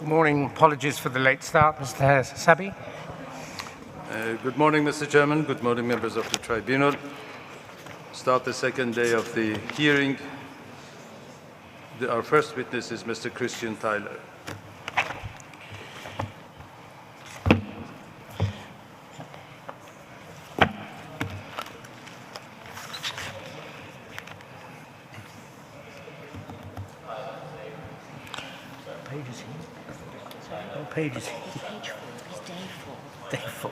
Good morning. Apologies for the late start, Mr. Sabi. Good morning, Mr. Chairman. Good morning, members of the Tribunal. Start the second day of the hearing. Our first witness is Mr. Christian Tyler. Page is here. Page 4 is day 4. Day 4.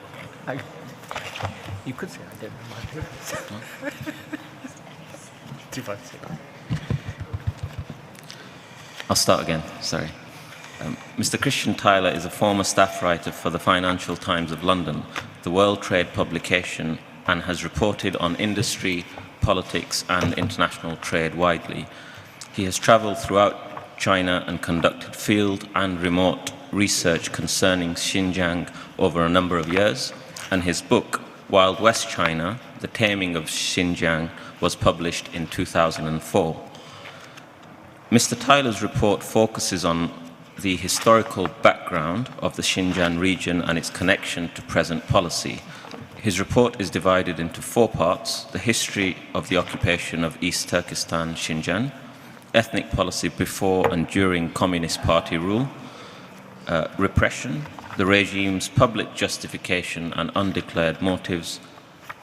You could say I don't know my papers. 256. I'll start again, sorry. Mr. Christian Tyler is a former staff writer for the Financial Times of London, the World Trade publication, and has reported on industry, politics, and international trade widely. He has travelled throughout China and conducted field and remote research concerning Xinjiang over a number of years, and his book, Wild West China, The Taming of Xinjiang, was published in 2004. Mr. Tyler's report focuses on the historical background of the Xinjiang region and its connection to present policy. His report is divided into 4 parts: the history of the occupation of East Turkestan, Xinjiang, ethnic policy before and during Communist Party rule, repression, the regime's public justification and undeclared motives,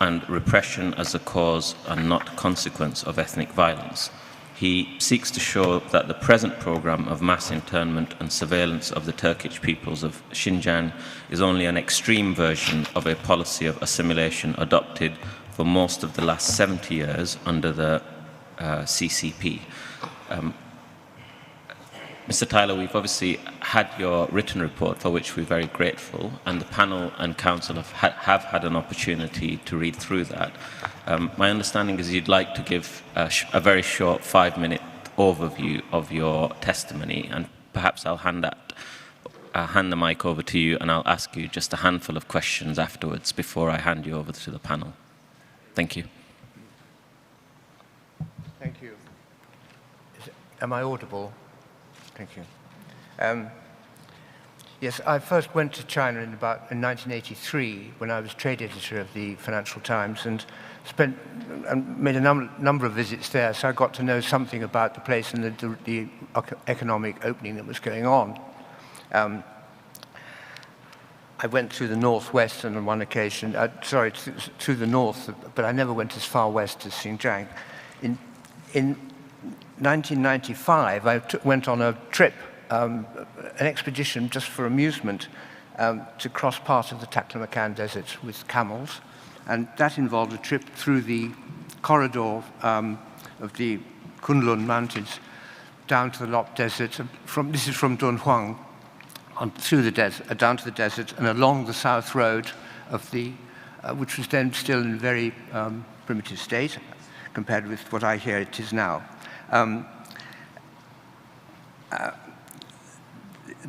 and repression as a cause and not consequence of ethnic violence. He seeks to show that the present program of mass internment and surveillance of the Turkic peoples of Xinjiang is only an extreme version of a policy of assimilation adopted for most of the last 70 years under the CCP. Mr. Tyler, we've obviously had your written report, for which we're very grateful, and the panel and counsel have had an opportunity to read through that. My understanding is you'd like to give a very short 5-minute overview of your testimony, and perhaps I'll hand the mic over to you, and I'll ask you just a handful of questions afterwards before I hand you over to the panel. Thank you. Thank you. Am I audible? Thank you. Yes, I first went to China in 1983 when I was trade editor of the Financial Times, and made a number of visits there, so I got to know something about the place and the economic opening that was going on. I went through the northwest on one occasion, through the north, but I never went as far west as Xinjiang. In 1995, I went on a trip, an expedition just for amusement, to cross part of the Taklamakan Desert with camels, and that involved a trip through the corridor of the Kunlun Mountains down to the Lop Desert. This is from Dunhuang, through the desert, down to the desert, and along the south road of the, which was then still in a very primitive state compared with what I hear it is now.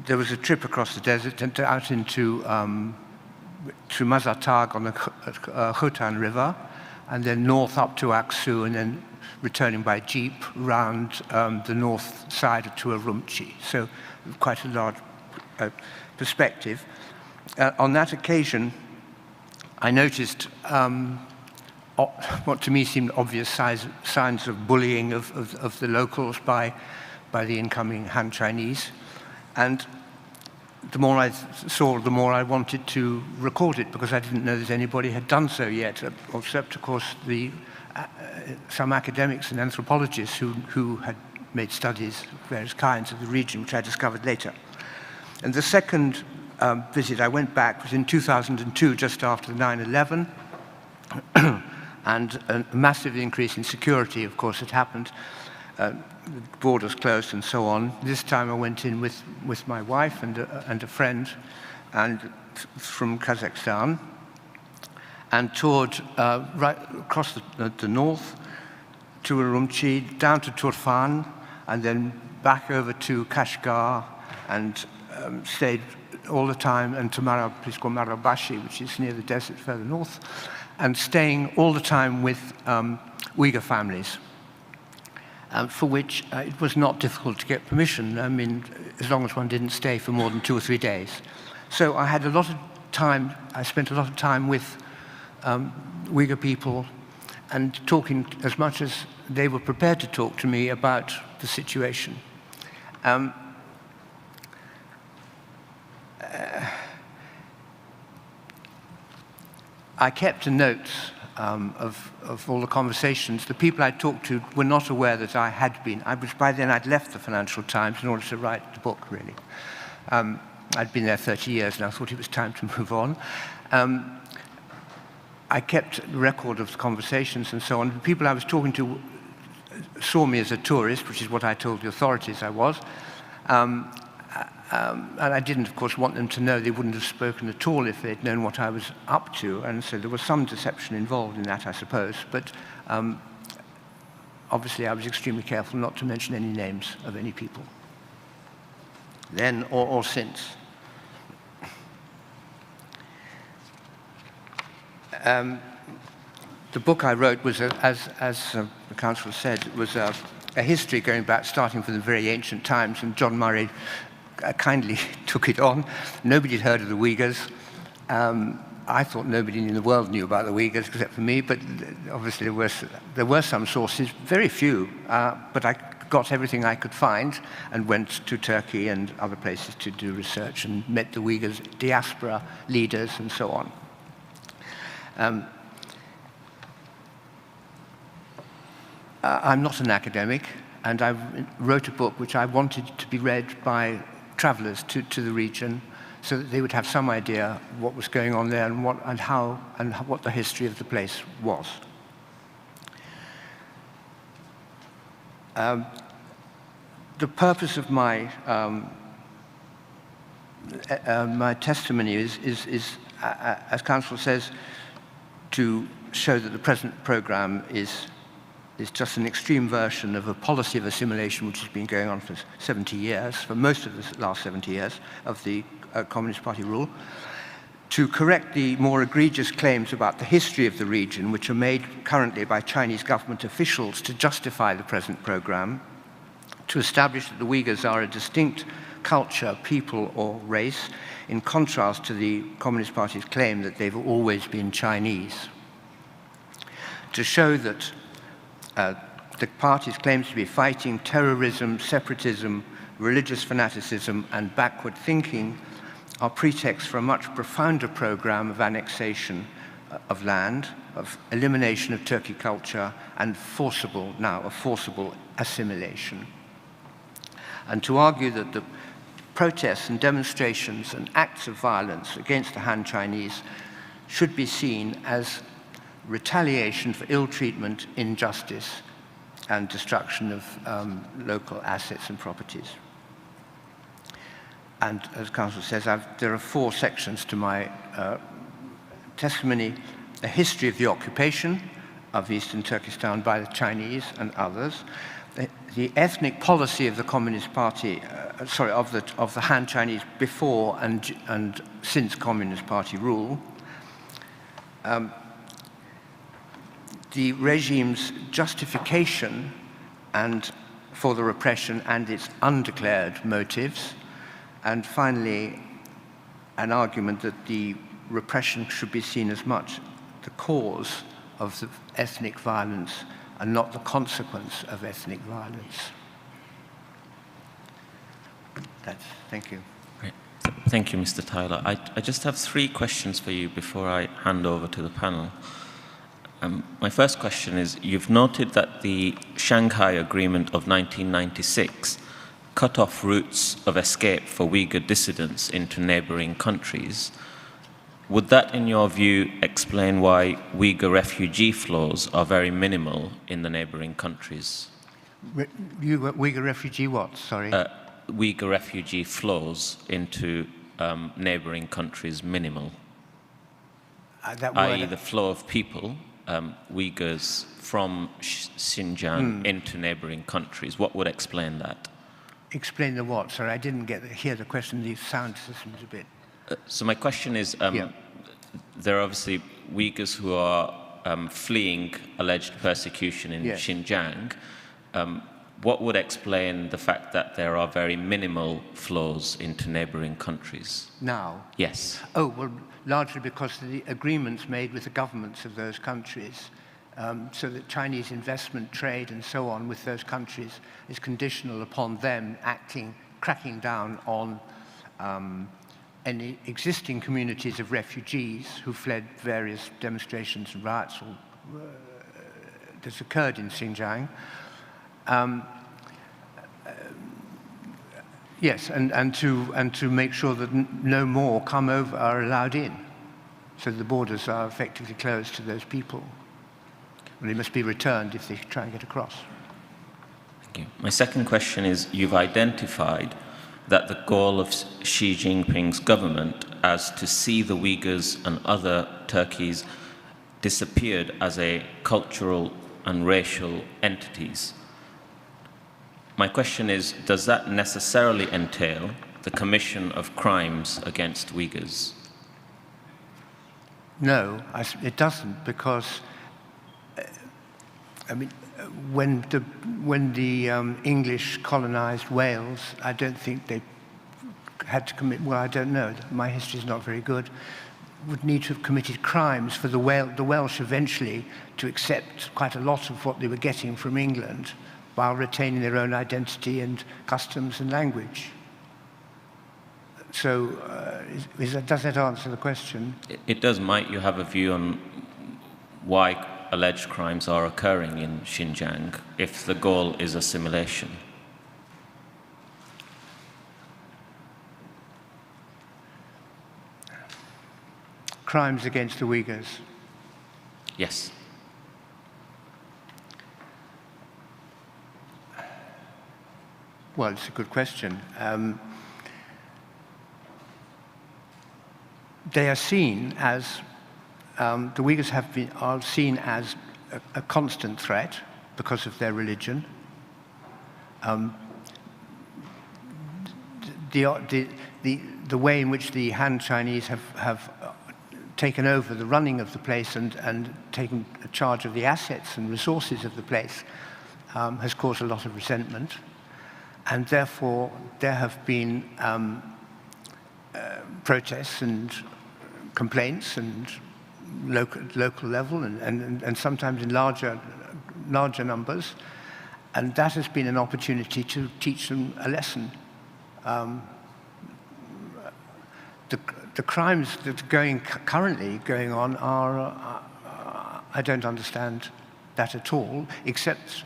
There was a trip across the desert and out into through Mazatag on the Khotan River, and then north up to Aksu, and then returning by jeep round the north side to Urumqi. So quite a large perspective. On that occasion, I noticed what to me seemed obvious signs of bullying of the locals by the incoming Han Chinese. And the more I saw, the more I wanted to record it, because I didn't know that anybody had done so yet, except, of course, some academics and anthropologists who had made studies of various kinds of the region, which I discovered later. And the second visit I went back was in 2002, just after 9/11. And a massive increase in security, of course, had happened. Borders closed and so on. This time I went in with my wife and a friend from Kazakhstan, and toured right across the north to Urumqi, down to Turfan, and then back over to Kashgar, and stayed all the time, and to a place called Marabashi, which is near the desert further north, and staying all the time with Uyghur families. for which it was not difficult to get permission. I mean, as long as one didn't stay for more than 2 or 3 days. So I had a lot of time, I spent a lot of time with Uyghur people and talking as much as they were prepared to talk to me about the situation. I kept notes of all the conversations. The people I talked to were not aware that I had been. By then, I'd left the Financial Times in order to write the book, really. I'd been there 30 years, and I thought it was time to move on. I kept a record of the conversations and so on. The people I was talking to saw me as a tourist, which is what I told the authorities I was. And I didn't, of course, want them to know. They wouldn't have spoken at all if they'd known what I was up to. And so there was some deception involved in that, I suppose. But obviously, I was extremely careful not to mention any names of any people, then or since. The book I wrote was, as the counsel said, was a history going back, starting from the very ancient times, and John Murray kindly took it on. Nobody had heard of the Uyghurs. I thought nobody in the world knew about the Uyghurs except for me, but obviously there were some sources, very few, but I got everything I could find and went to Turkey and other places to do research and met the Uyghurs diaspora leaders and so on. I'm not an academic, and I wrote a book which I wanted to be read by travelers to the region, so that they would have some idea what was going on there and what the history of the place was. The purpose of my my testimony is, as counsel says, to show that the present program is just an extreme version of a policy of assimilation which has been going on for 70 years, for most of the last 70 years of the Communist Party rule, to correct the more egregious claims about the history of the region, which are made currently by Chinese government officials to justify the present program, to establish that the Uyghurs are a distinct culture, people, or race, in contrast to the Communist Party's claim that they've always been Chinese, to show that the party's claims to be fighting terrorism, separatism, religious fanaticism, and backward thinking are pretexts for a much profounder program of annexation of land, of elimination of Turkic culture, and forcible assimilation. And to argue that the protests and demonstrations and acts of violence against the Han Chinese should be seen as retaliation for ill treatment, injustice, and destruction of local assets and properties. And as counsel says, there are 4 sections to my testimony: a history of the occupation of Eastern Turkestan by the Chinese and others, the ethnic policy of the Communist Party, of the Han Chinese before and since Communist Party rule, the regime's justification for the repression and its undeclared motives, and finally, an argument that the repression should be seen as much the cause of the ethnic violence and not the consequence of ethnic violence. Thank you. Great. Thank you, Mr. Tyler. I just have 3 questions for you before I hand over to the panel. My first question is, you've noted that the Shanghai Agreement of 1996 cut off routes of escape for Uyghur dissidents into neighboring countries. Would that, in your view, explain why Uyghur refugee flows are very minimal in the neighboring countries? Uyghur refugee what? Sorry? Uyghur refugee flows into neighboring countries minimal, i.e. the flow of people, Uyghurs from Xinjiang into neighboring countries. What would explain that? Explain the what? Sorry, I didn't hear the question. The sound system is a bit... So my question is, there are obviously Uyghurs who are fleeing alleged persecution in Xinjiang. what would explain the fact that there are very minimal flows into neighboring countries? Now? Yes. Oh, well, largely because of the agreements made with the governments of those countries, so that Chinese investment, trade, and so on with those countries is conditional upon them cracking down on any existing communities of refugees who fled various demonstrations and riots that's occurred in Xinjiang. Yes, and to make sure that no more are allowed in, so the borders are effectively closed to those people. They must be returned if they try and get across. Thank you. My second question is, you've identified that the goal of Xi Jinping's government as to see the Uyghurs and other Turkeys disappeared as a cultural and racial entities. My question is, does that necessarily entail the commission of crimes against Uyghurs? No, it doesn't, because I mean, when the English colonized Wales, I don't think they had to commit, well, I don't know, my history is not very good, would need to have committed crimes for the Welsh eventually to accept quite a lot of what they were getting from England while retaining their own identity and customs and language. So does that answer the question? It does. Might you have a view on why alleged crimes are occurring in Xinjiang if the goal is assimilation? Crimes against the Uyghurs? Yes. Well, it's a good question. They are seen as the Uyghurs are seen as a constant threat because of their religion. The way in which the Han Chinese have taken over the running of the place and taken charge of the assets and resources of the place has caused a lot of resentment. And therefore, there have been protests and complaints and local level and sometimes in larger numbers, and that has been an opportunity to teach them a lesson. The crimes that are currently going on are, I don't understand that at all, except,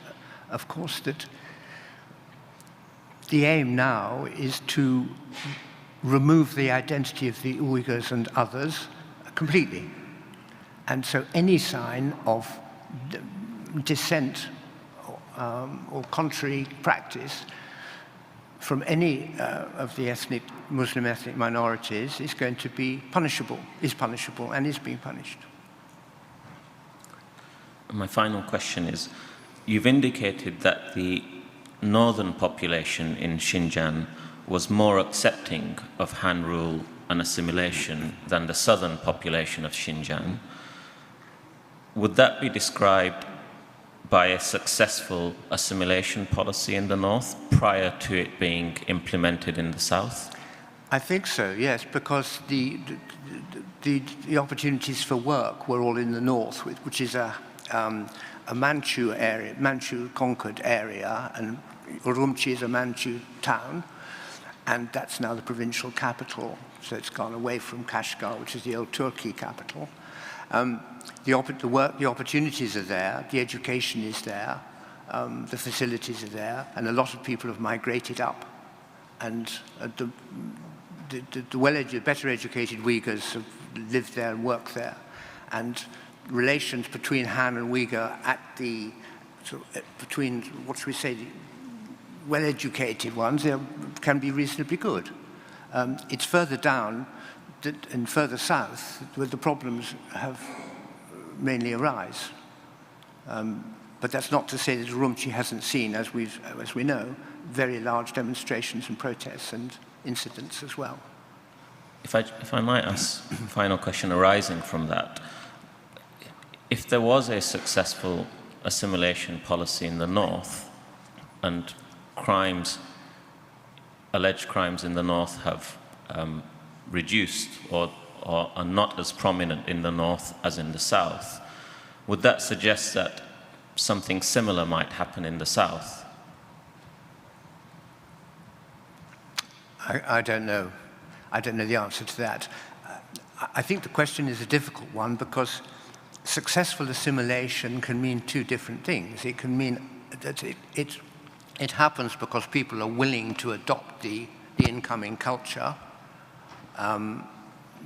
of course, that the aim now is to remove the identity of the Uyghurs and others completely. And so any sign of dissent or contrary practice from any of the Muslim ethnic minorities is going to be punishable, and is being punished. My final question is, you've indicated that the northern population in Xinjiang was more accepting of Han rule and assimilation than the southern population of Xinjiang. Would that be described by a successful assimilation policy in the north prior to it being implemented in the south? I think so, yes, because the opportunities for work were all in the north, which is a Manchu area, Manchu conquered area, and Urumqi is a Manchu town, and that's now the provincial capital. So it's gone away from Kashgar, which is the old Turkey capital. The opportunities are there, the education is there, the facilities are there, and a lot of people have migrated up. And the better educated Uyghurs have lived there and worked there. And relations between Han and Uyghur between, what should we say, the well-educated ones, can be reasonably good. It's further down and further south where the problems have mainly arise. But that's not to say that Urumqi hasn't seen, as we know, very large demonstrations and protests and incidents as well. If I might ask a final question arising from that, if there was a successful assimilation policy in the north, and crimes, alleged crimes in the north have reduced or are not as prominent in the north as in the south, would that suggest that something similar might happen in the south? I don't know. I don't know the answer to that. I think the question is a difficult one because successful assimilation can mean two different things. It can mean that it happens because people are willing to adopt the incoming culture,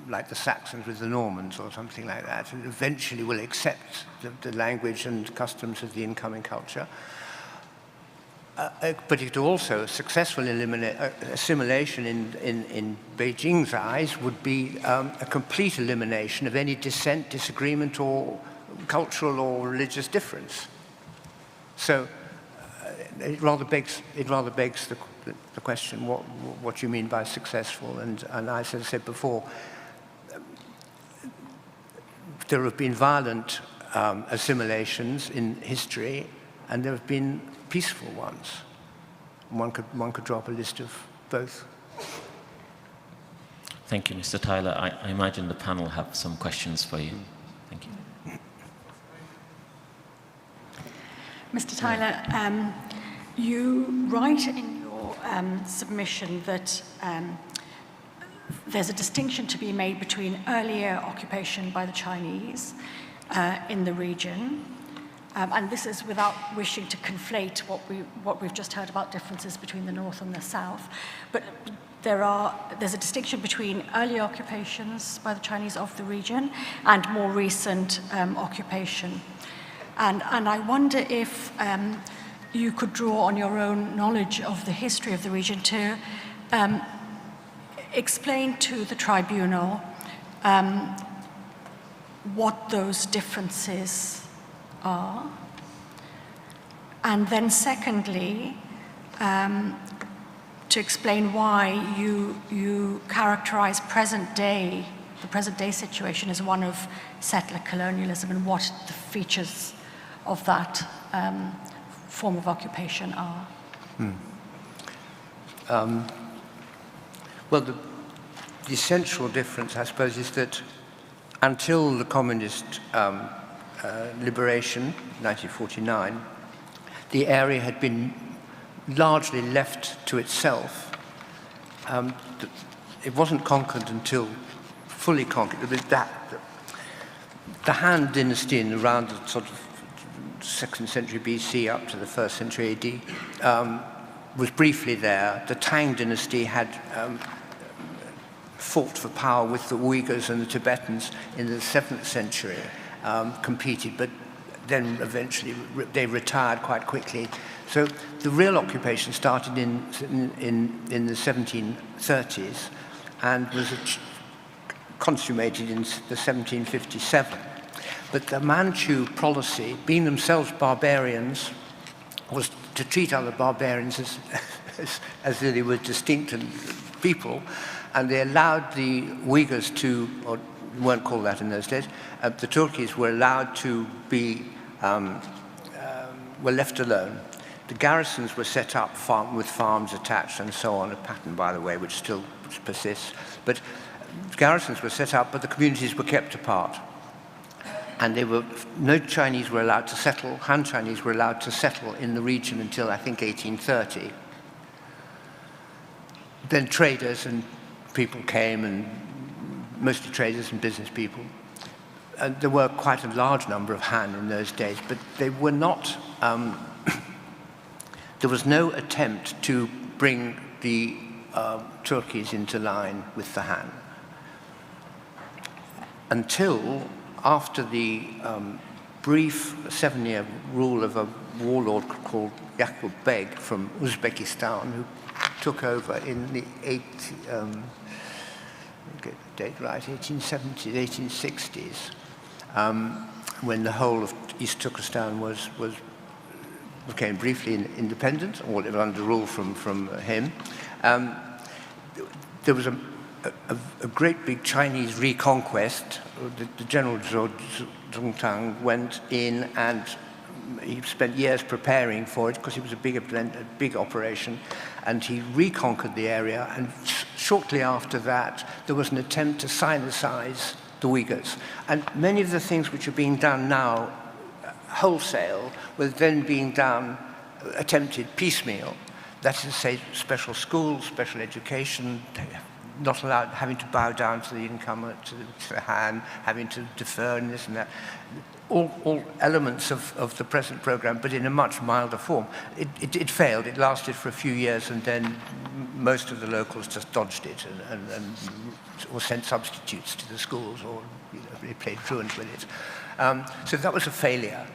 like the Saxons with the Normans or something like that, and eventually will accept the language and customs of the incoming culture. But it also, successful assimilation in Beijing's eyes would be a complete elimination of any dissent, disagreement, or cultural or religious difference. So it rather begs the question, what you mean by successful? And as I said before, there have been violent assimilations in history, and there have been peaceful ones. One could drop a list of both. Thank you, Mr. Tyler. I imagine the panel have some questions for you. Thank you. Mr. Tyler, you write in your submission that there's a distinction to be made between earlier occupation by the Chinese in the region, and this is without wishing to conflate what we've just heard about differences between the North and the South, but there's a distinction between early occupations by the Chinese of the region and more recent occupation. And I wonder if you could draw on your own knowledge of the history of the region to explain to the tribunal what those differences are. And then secondly, to explain why you characterize the present day situation as one of settler colonialism and what the features of that form of occupation are. Well, the essential difference, I suppose, is that until the communist liberation, 1949, the area had been largely left to itself. It wasn't conquered until fully conquered. The Han dynasty in around the sort of 2nd century BC up to the 1st century AD was briefly there. The Tang dynasty had fought for power with the Uyghurs and the Tibetans in the 7th century, competed, but then eventually they retired quite quickly. So the real occupation started in the 1730s and was consummated in the 1757. But the Manchu policy, being themselves barbarians, was to treat other barbarians as though they were distinct people, and they allowed the Uyghurs to, or weren't called that in those days, the Turkis were allowed to be, were left alone. The garrisons were set up with farms attached and so on, a pattern, by the way, which still persists. But garrisons were set up, but the communities were kept apart. And no Chinese were allowed to settle, Han Chinese were allowed to settle in the region until, I think, 1830. Then traders and people came, and mostly traders and business people. And there were quite a large number of Han in those days, but they were not, there was no attempt to bring the Turkis into line with the Han. Until after the brief 7-year rule of a warlord called Yaqub Beg from Uzbekistan, who took over in the get the date right, 1870s, 1860s, when the whole of East Turkestan became briefly independent, or under rule from him. There was a great big Chinese reconquest. The General Zhou Zongtang went in and he spent years preparing for it because it was a big operation, and he reconquered the area, and shortly after that there was an attempt to sinicize the Uyghurs. And many of the things which are being done now wholesale were then being done, attempted piecemeal. That is to say, special schools, special education, not allowed, having to bow down to the incomer, to the Han, having to defer and this and that. All elements of the present program, but in a much milder form. It failed. It lasted for a few years, and then most of the locals just dodged it or sent substitutes to the schools, or they played truant with it. So that was a failure.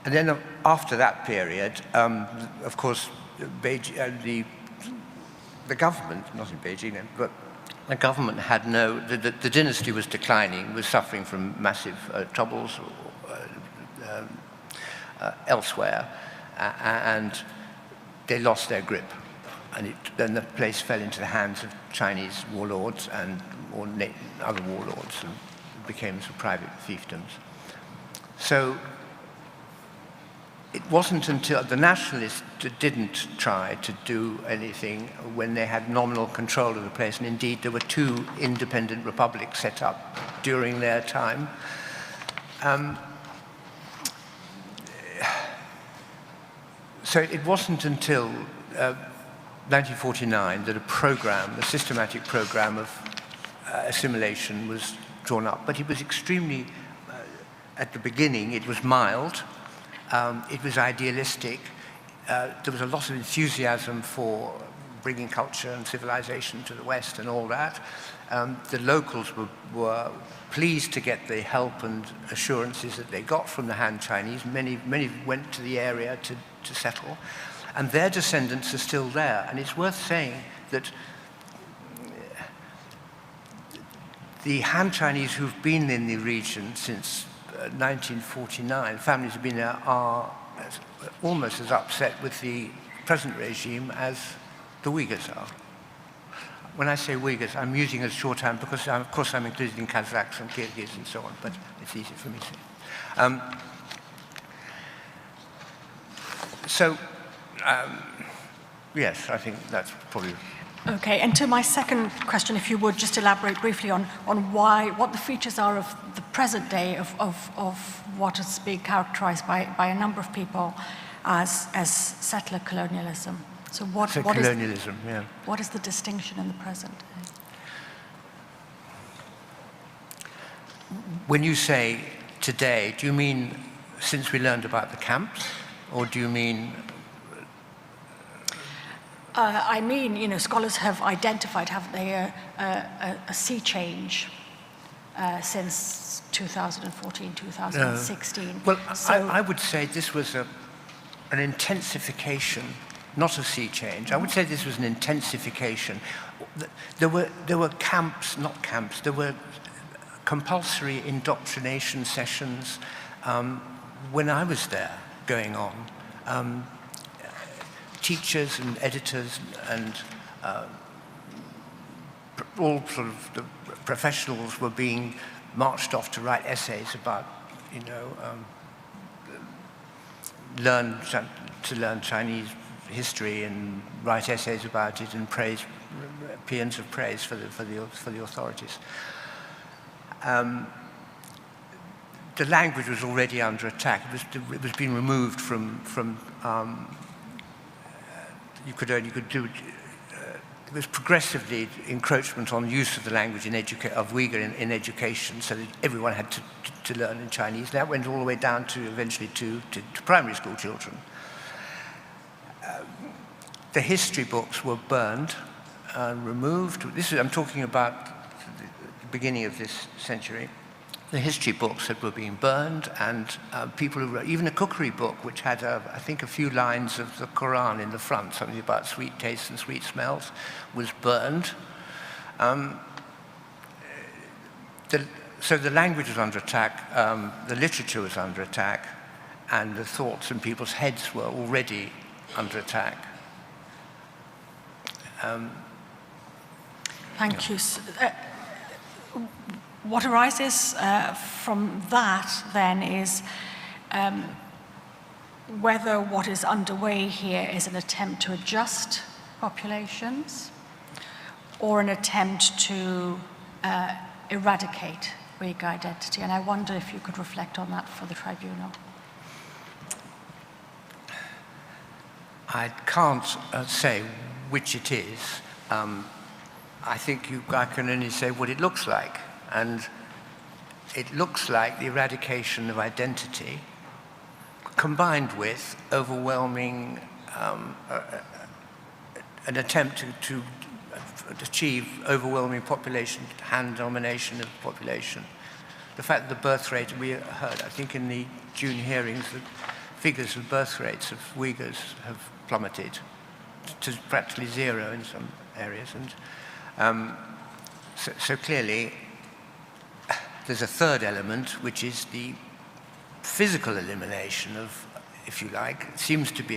And then after that period, of course, the government, not in Beijing then, but the government had the dynasty was declining, was suffering from massive troubles elsewhere, and they lost their grip. And then the place fell into the hands of Chinese warlords or other warlords, and became some private fiefdoms. So it wasn't until the nationalists didn't try to do anything when they had nominal control of the place, and indeed there were 2 independent republics set up during their time. So it wasn't until 1949 that a systematic program of assimilation was drawn up, but it was extremely, at the beginning, it was mild. It was idealistic. There was a lot of enthusiasm for bringing culture and civilization to the West and all that. The locals were pleased to get the help and assurances that they got from the Han Chinese. Many went to the area to settle, and their descendants are still there. And it's worth saying that the Han Chinese who've been in the region since 1949, families have been there, are almost as upset with the present regime as the Uyghurs are. When I say Uyghurs, I'm using as shorthand because, of course, I'm included in Kazakhs and Kyrgyz and so on, but it's easy for me to say. Yes, I think that's probably... Okay, and to my second question, if you would just elaborate briefly on what the features are of the present day of what is being characterized by a number of people as settler colonialism. So what is the distinction in the present day? When you say today, do you mean since we learned about the camps, or do you mean... I mean, scholars have identified, haven't they, a sea change since 2014, 2016. Well, so I would say this was an intensification, not a sea change. I would say this was an intensification. There were camps, not camps, there were compulsory indoctrination sessions when I was there going on. Teachers and editors and all sort of the professionals were being marched off to write essays about, learn Chinese history and write essays about it and praise, paeans of praise for the authorities. The language was already under attack. It was being removed from it was progressively encroachment on use of the language of Uyghur in education, so that everyone had to learn in Chinese. That went all the way down to eventually to primary school children. The history books were burned and removed. I'm talking about the beginning of this century. The history books that were being burned, and people who wrote, even a cookery book, which had, I think, a few lines of the Quran in the front, something about sweet tastes and sweet smells, was burned. So the language was under attack, the literature was under attack, and the thoughts in people's heads were already under attack. Thank you. What arises from that, then, is whether what is underway here is an attempt to adjust populations or an attempt to eradicate Uyghur identity. And I wonder if you could reflect on that for the tribunal. I can't say which it is. I think I can only say what it looks like. And it looks like the eradication of identity combined with overwhelming, an attempt to achieve overwhelming population, hand domination of the population. The fact that the birth rate, we heard, I think in the June hearings, the figures of birth rates of Uyghurs have plummeted to practically zero in some areas. And so clearly, there's a third element, which is the physical elimination of, if you like, seems to be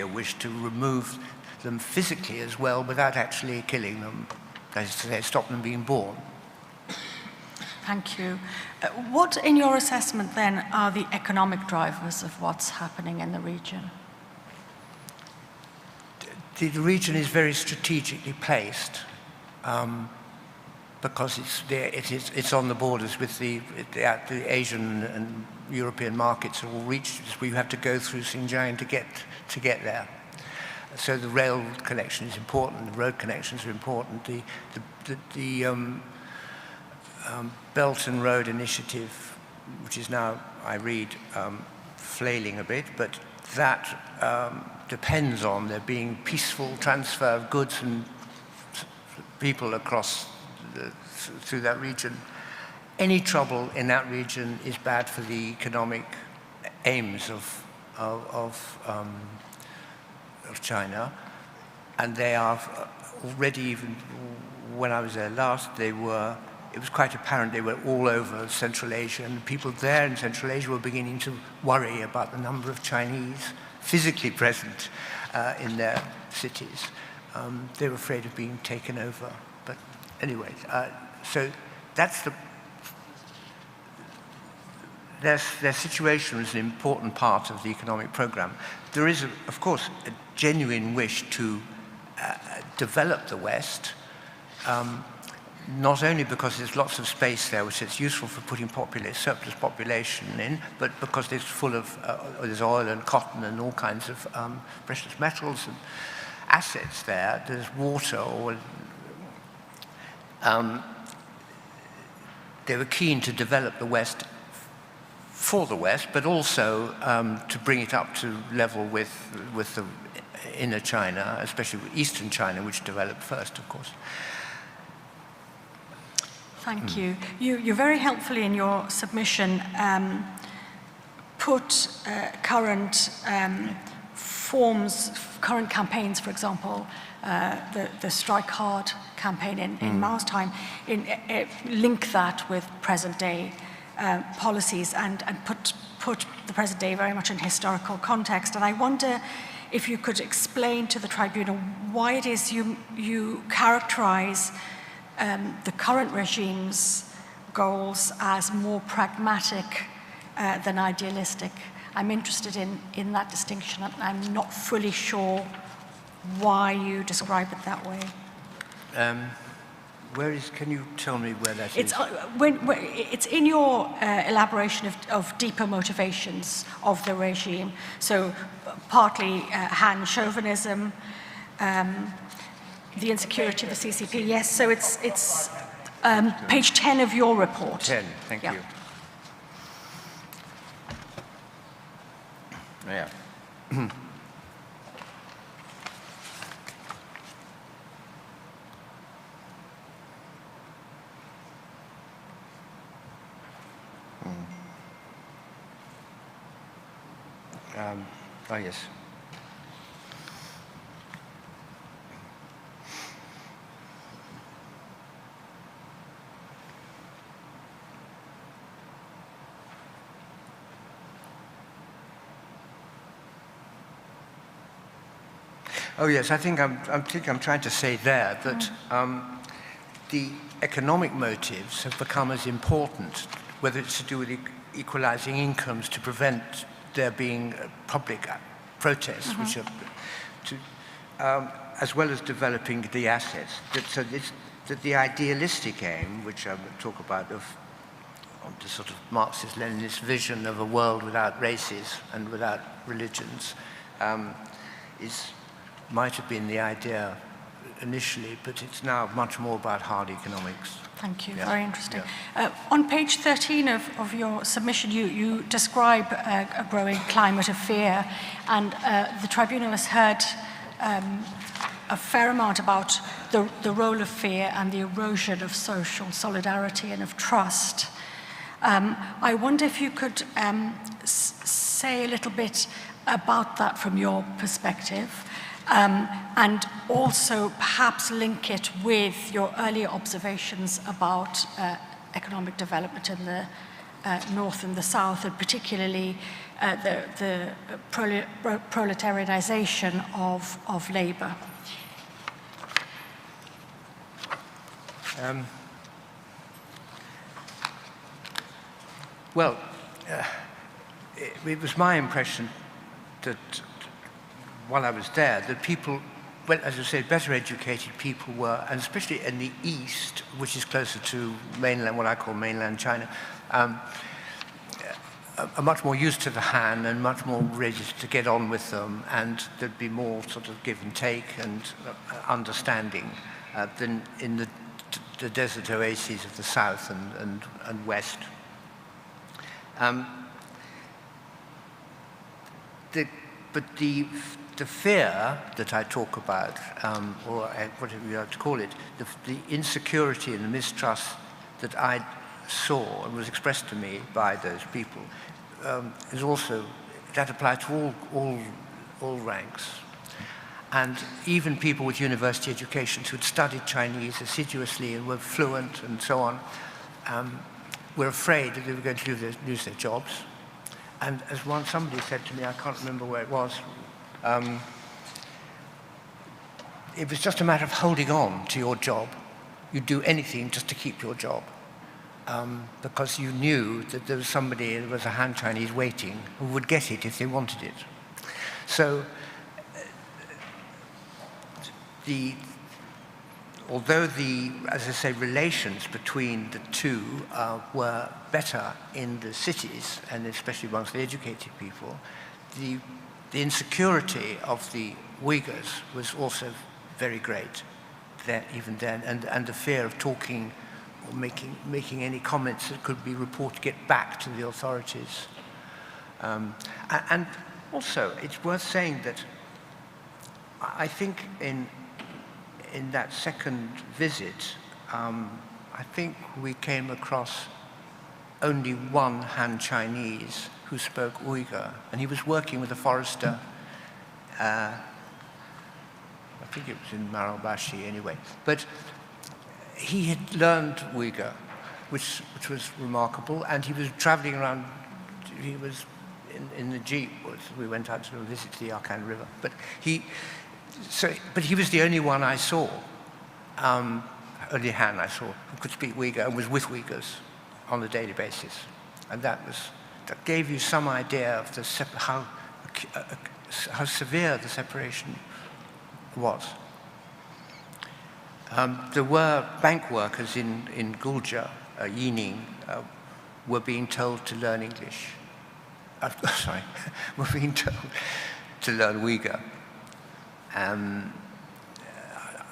a wish to remove them physically as well without actually killing them, that is to say, stop them being born. Thank you. What, in your assessment then, are the economic drivers of what's happening in the region? The region is very strategically placed because it's on the borders with the Asian and European markets are all reached. We have to go through Xinjiang to get there. So the rail connection is important. The road connections are important. The Belt and Road Initiative, which is now, I read, flailing a bit, but that depends on there being peaceful transfer of goods and people across through that region. Any trouble in that region is bad for the economic aims of China, and they are already, even when I was there last, it was quite apparent they were all over Central Asia, and people there in Central Asia were beginning to worry about the number of Chinese physically present in their cities. They were afraid of being taken over. But anyway, so that's their situation is an important part of the economic program. There is, of course, a genuine wish to develop the West, not only because there's lots of space there, which is useful for putting surplus population in, but because it's full of there's oil and cotton and all kinds of precious metals and assets there. There's water. They were keen to develop the West for the West, but also to bring it up to level with the inner China, especially with Eastern China, which developed first, of course. Thank you. You very helpfully in your submission put current current campaigns, for example, the Strike Hard campaign in Mao's time, link that with present day policies and put the present day very much in historical context. And I wonder if you could explain to the tribunal why it is you characterize the current regime's goals as more pragmatic than idealistic. I'm interested in that distinction. I'm not fully sure why you describe it that way. Can you tell me where that is? It's in your elaboration of deeper motivations of the regime. So partly Han chauvinism, the insecurity of the CCP. Yes, so it's page 10 of your report. 10, thank you. Yeah. Oh, yes. Oh, yes, I think I'm trying to say there that the economic motives have become as important, whether it's to do with equalizing incomes to prevent there being public protests, which are as well as developing the assets. That the idealistic aim, which I will talk about, of the sort of Marxist-Leninist vision of a world without races and without religions, might have been the idea initially, but it's now much more about hard economics. Thank you, Yeah. very interesting. Yeah. On page 13 of your submission, you describe a growing climate of fear, and the tribunal has heard a fair amount about the role of fear and the erosion of social solidarity and of trust. I wonder if you could say a little bit about that from your perspective, and also perhaps link it with your earlier observations about economic development in the north and the south, and particularly the proletarianization of labor. Well, it was my impression that while I was there, that people, well, as I said, better educated people were, and especially in the East, which is closer to mainland, what I call mainland China, are much more used to the Han and much more ready to get on with them, and there'd be more sort of give and take and understanding than in the desert oases of the South and West. But the fear that I talk about, or whatever you have to call it, the insecurity and the mistrust that I saw and was expressed to me by those people, is also, that applies to all ranks. And even people with university educations who had studied Chinese assiduously and were fluent and so on, were afraid that they were going to lose their jobs. And as somebody said to me, I can't remember where it was just a matter of holding on to your job. You'd do anything just to keep your job, because you knew that there was somebody, there was a Han Chinese waiting who would get it if they wanted it. So although as I say, relations between the two were better in the cities, and especially amongst the educated people, the insecurity of the Uyghurs was also very great there, even then, and the fear of talking or making any comments that could be reported, get back to the authorities. And also, it's worth saying that I think in that second visit, I think we came across only one Han Chinese who spoke Uyghur, and he was working with a forester. I think it was in Maralbashi anyway, but he had learned Uyghur, which was remarkable, and he was traveling around. He was in the jeep. We went out to visit the Arkan River, but he was the only one I saw, only Han I saw, who could speak Uyghur and was with Uyghurs on a daily basis. And that gave you some idea of how severe the separation was. There were bank workers in Gulja, Yining, were being told to learn English. Were being told to learn Uyghur.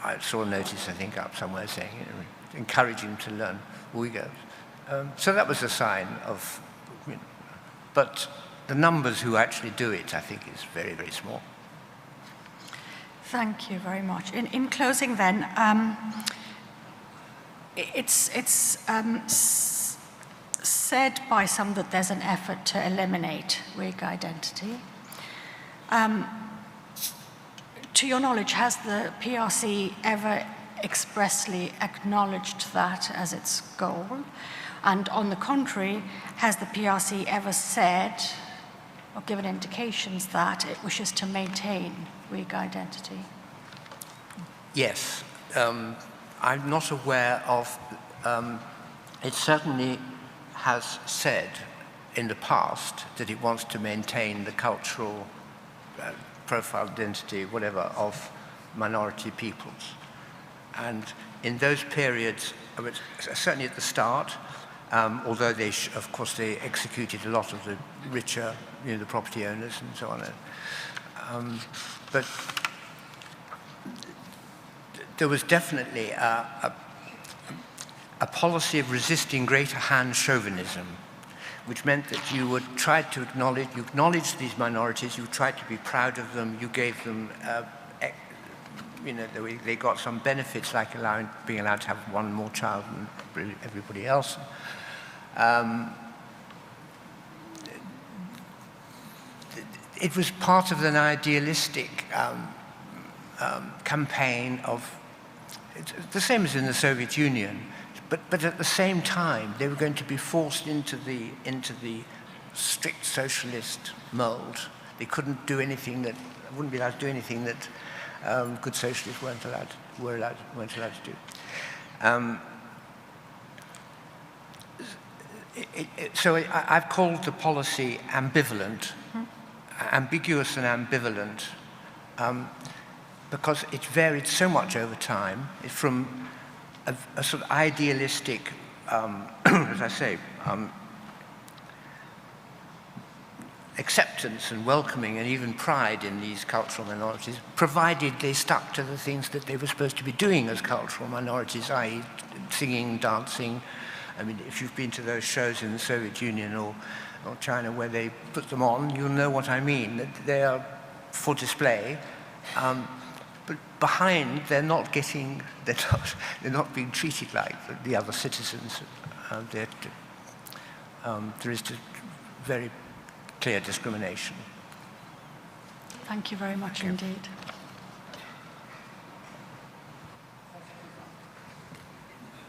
I saw a notice, I think, up somewhere saying, encouraging them to learn Uyghur. So that was a sign of, but the numbers who actually do it, I think, is very, very small. Thank you very much. In closing then, it's said by some that there's an effort to eliminate Uyghur identity. To your knowledge, has the PRC ever expressly acknowledged that as its goal? And on the contrary, has the PRC ever said or given indications that it wishes to maintain Uyghur identity? Yes. I'm not aware of, it certainly has said in the past that it wants to maintain the cultural profile, identity, whatever, of minority peoples. And in those periods, I mean, certainly at the start, although they, of course, they executed a lot of the richer, the property owners and so on. But there was definitely a policy of resisting greater Han chauvinism, which meant that you would try to acknowledge these minorities, you tried to be proud of them, you gave them, they got some benefits like being allowed to have one more child than everybody else. It was part of an idealistic campaign of, the same as in the Soviet Union, but at the same time, they were going to be forced into the strict socialist mold. They couldn't do anything that, wouldn't be allowed to do anything that good socialists weren't allowed to do. So I've called the policy ambivalent, ambiguous and ambivalent, because it varied so much over time, from a sort of idealistic, as I say, acceptance and welcoming and even pride in these cultural minorities, provided they stuck to the things that they were supposed to be doing as cultural minorities, i.e. singing, dancing. I mean, if you've been to those shows in the Soviet Union or China where they put them on, you'll know what I mean. That they are for display, but behind they're not not being treated like the other citizens. There is very clear discrimination. Thank you very much indeed.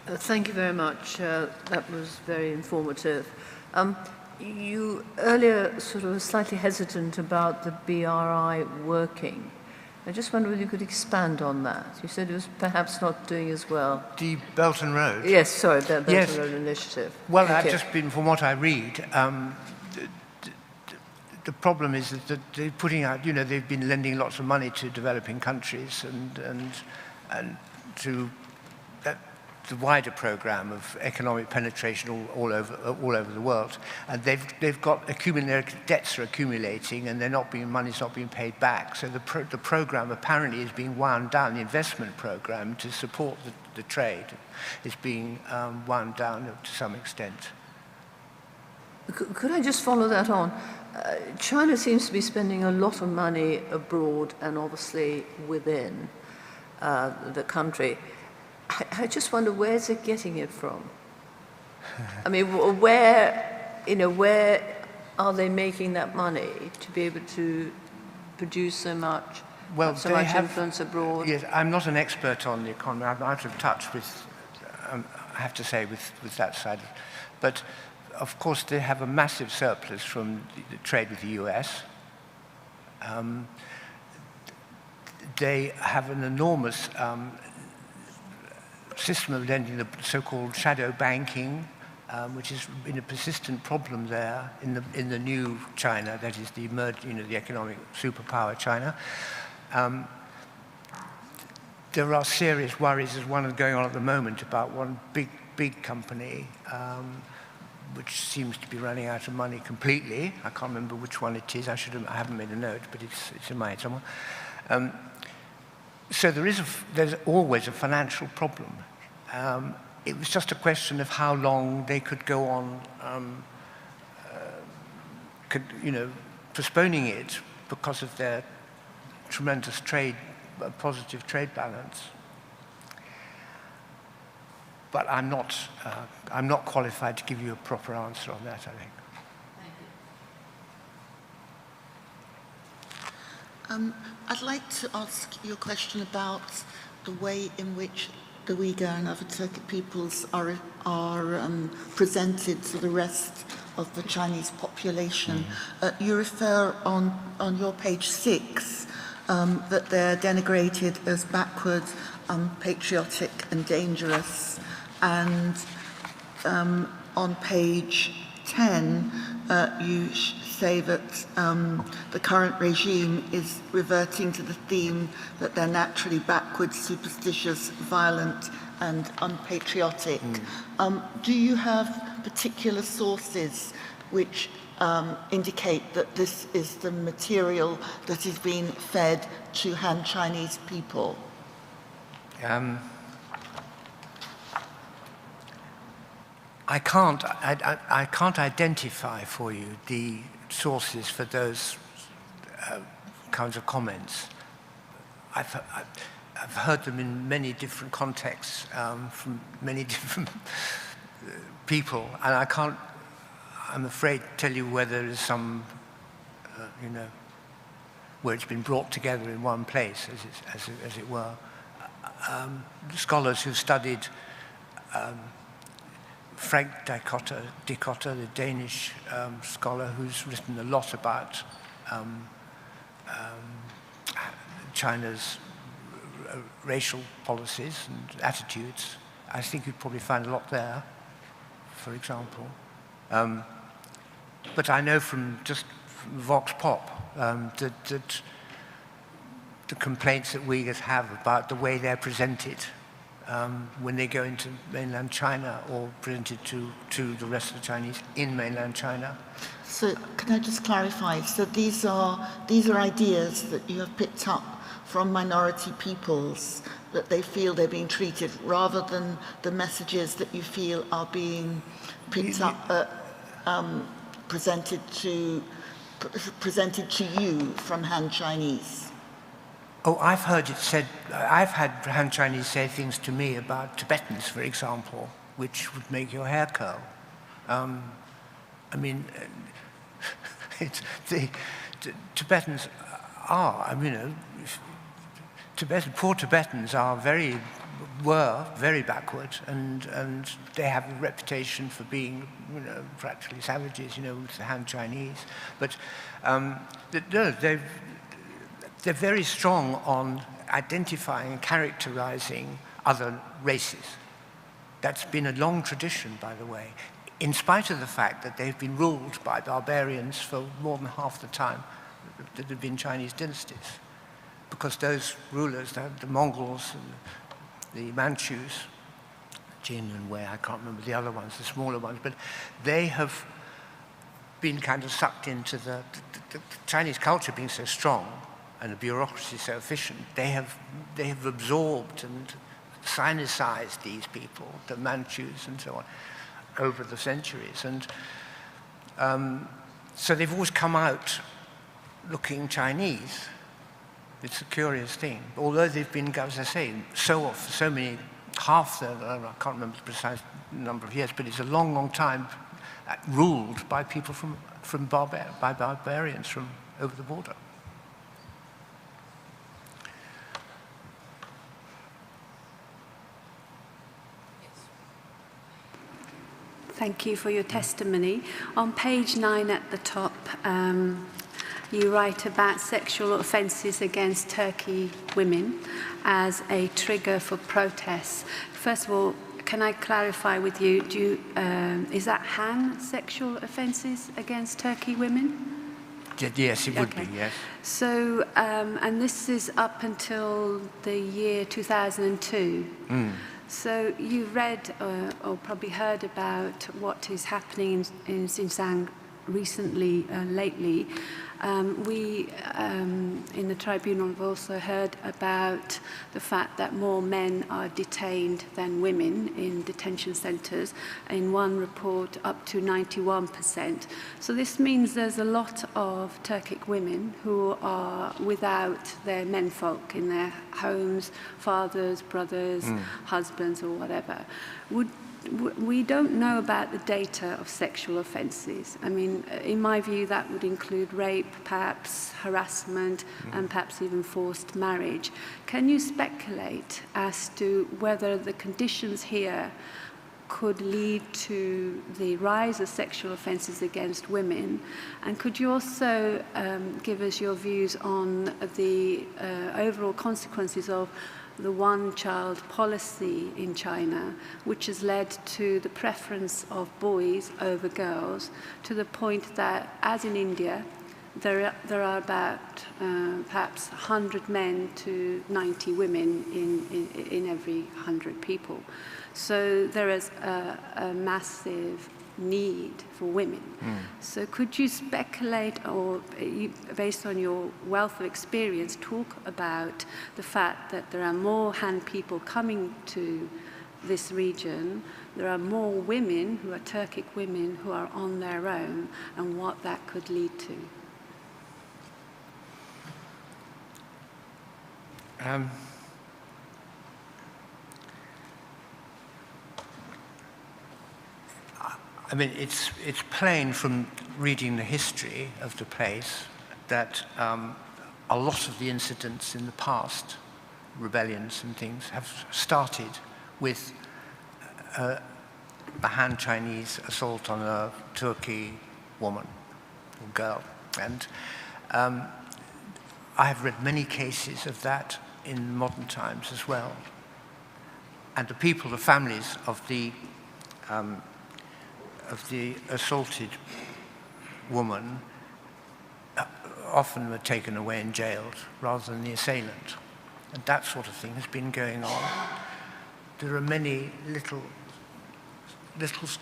Thank you very much. That was very informative. You earlier sort of were slightly hesitant about the BRI working. I just wonder whether you could expand on that. You said it was perhaps not doing as well. The Belt and Road? Yes, sorry, the Belt and Road Initiative. Well, I've just been, from what I read, the problem is that they're putting out, they've been lending lots of money to developing countries and to the wider program of economic penetration all over the world, and they've got their debts are accumulating, and money's not being paid back. So the program apparently is being wound down. The investment program to support the trade is being wound down to some extent. Could I just follow that on? China seems to be spending a lot of money abroad and obviously within the country. I just wonder, where's it getting it from? I mean, where are they making that money to be able to produce so much, so much influence abroad? Yes, I'm not an expert on the economy. I'm out of touch with, I have to say, with that side. But of course, they have a massive surplus from the trade with the US. They have an enormous system of lending, the so-called shadow banking, which has been a persistent problem there in the new China, that is the the economic superpower China. There are serious worries. There's one going on at the moment about one big company which seems to be running out of money completely. I can't remember which one it is. I haven't made a note, but it's in my head somewhere. So there's always a financial problem. It was just a question of how long they could go on, postponing it because of their tremendous positive trade balance. But I'm not qualified to give you a proper answer on that, I think. I'd like to ask you a question about the way in which the Uyghur and other Turkic peoples are presented to the rest of the Chinese population. You refer on your page 6 that they're denigrated as backward, unpatriotic and dangerous. And on page 10, you say that the current regime is reverting to the theme that they're naturally backward, superstitious, violent, and unpatriotic. Do you have particular sources which indicate that this is the material that is being fed to Han Chinese people? I can't identify for you the sources for those kinds of comments. I've heard them in many different contexts from many different people, and I can't, I'm afraid, tell you whether there's some, where it's been brought together in one place, as it were. Scholars who studied Frank Dicotter, the Danish scholar who's written a lot about China's racial policies and attitudes. I think you'd probably find a lot there, for example. But I know from just Vox Pop that the complaints that Uyghurs have about the way they're presented when they go into mainland China or presented to the rest of the Chinese in mainland China. So can I just clarify? So these are ideas that you have picked up from minority peoples, that they feel they're being treated, rather than the messages that you feel are being picked up, presented to you from Han Chinese? Oh, I've heard it said, I've had Han Chinese say things to me about Tibetans, for example, which would make your hair curl. I mean, the Tibetans are, poor Tibetans were very backward, and they have a reputation for being, practically savages, with the Han Chinese. But they're very strong on identifying and characterizing other races. That's been a long tradition, by the way, in spite of the fact that they've been ruled by barbarians for more than half the time that have been Chinese dynasties. Because those rulers, the Mongols, and the Manchus, Jin and Wei, I can't remember the other ones, the smaller ones, but they have been kind of sucked into the Chinese culture being so strong and the bureaucracy so efficient. They have absorbed and sinicized these people, the Manchus and so on, over the centuries. And so they've always come out looking Chinese. It's a curious thing. Although they've been, as I say, so many, I can't remember the precise number of years, but it's a long, long time ruled by people by barbarians from over the border. Thank you for your testimony. On page 9 at the top, you write about sexual offences against Turkey women as a trigger for protests. First of all, can I clarify with you, is that Han sexual offences against Turkey women? Yes, it would be, yes. So, and this is up until the year 2002. So you read or probably heard about what is happening in Xinjiang recently, lately. We in the tribunal have also heard about the fact that more men are detained than women in detention centres. In one report, up to 91%. So this means there's a lot of Turkic women who are without their menfolk in their homes, fathers, brothers, husbands, or whatever. We don't know about the data of sexual offences. I mean, in my view, that would include rape, perhaps harassment, and perhaps even forced marriage. Can you speculate as to whether the conditions here could lead to the rise of sexual offences against women? And could you also give us your views on the overall consequences of the one-child policy in China, which has led to the preference of boys over girls, to the point that, as in India, there are about perhaps 100 men to 90 women in every 100 people. So there is a massive need for women. So could you speculate, or based on your wealth of experience, talk about the fact that there are more Han people coming to this region, there are more women who are Turkic women who are on their own, and what that could lead to? I mean, it's plain from reading the history of the place that a lot of the incidents in the past, rebellions and things, have started with a Han Chinese assault on a Turkey woman or girl. And I have read many cases of that in modern times as well. And the people, the families of the assaulted woman often were taken away and jailed rather than the assailant. And that sort of thing has been going on. There are many little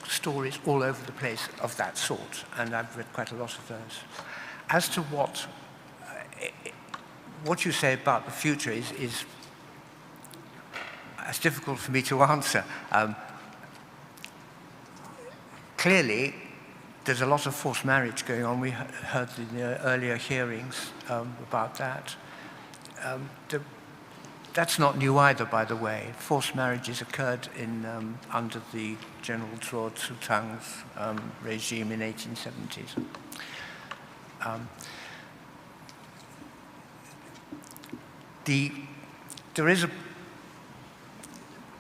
stories all over the place of that sort, and I've read quite a lot of those. As to what you say about the future is it's difficult for me to answer. Clearly, there's a lot of forced marriage going on. We heard in the earlier hearings about that. That's not new either, by the way. Forced marriages occurred under the General Zhuo Zutang's regime in 1870s.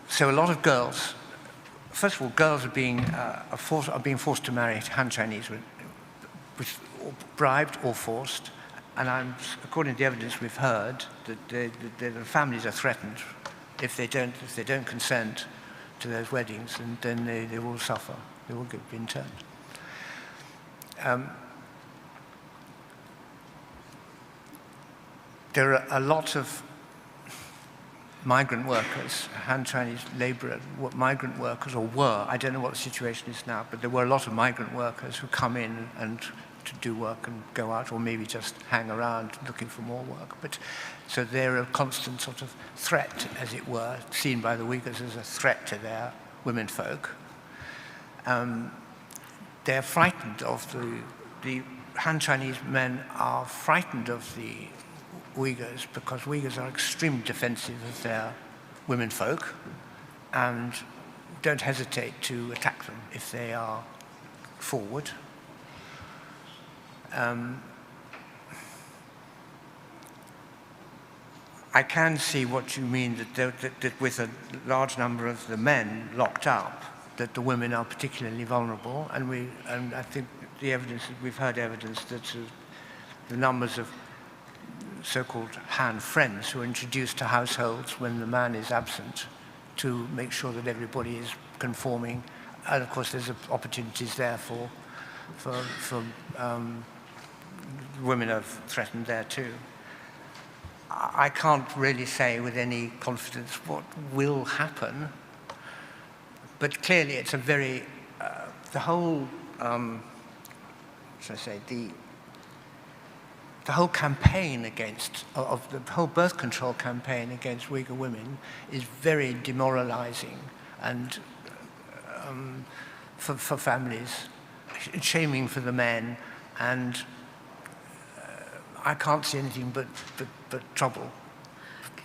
So a lot of girls. First of all, girls are being forced to marry Han Chinese, bribed or forced. And according to the evidence we've heard, that the families are threatened if they don't consent to those weddings, and then they will suffer. They will be interned. There are a lot of migrant workers, Han Chinese laborer, migrant workers, or were, I don't know what the situation is now, but there were a lot of migrant workers who come in and to do work and go out, or maybe just hang around looking for more work. So they're a constant sort of threat, as it were, seen by the Uyghurs as a threat to their womenfolk. They're frightened of the Han Chinese men are frightened of the Uyghurs because Uyghurs are extremely defensive of their womenfolk and don't hesitate to attack them if they are forward. I can see what you mean, that with a large number of the men locked up, that the women are particularly vulnerable, and I think the evidence, we've heard evidence that the numbers of so-called Han friends who are introduced to households when the man is absent to make sure that everybody is conforming, and of course there's opportunities there for women are threatened there too. I can't really say with any confidence what will happen, but clearly it's a very, the whole, should I say, the whole campaign the whole birth control campaign against Uyghur women is very demoralizing and for families, shaming for the men, and I can't see anything but trouble.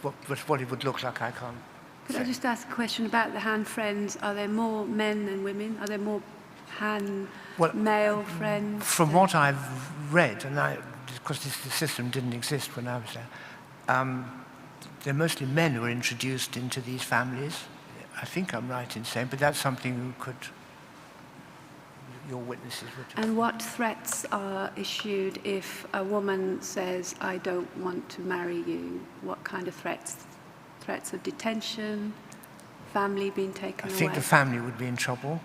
What it would look like, I can't. Could I just ask a question about the Han friends? Are there more men than women? Are there more Han male friends? From what I've read, and because the system didn't exist when I was there, they're mostly men who are introduced into these families I think I'm right in saying, but that's something you could, your witnesses would. And what threats are issued if a woman says, I don't want to marry you? What kind of threats? Threats of detention, family being taken away? I think the family would be in trouble.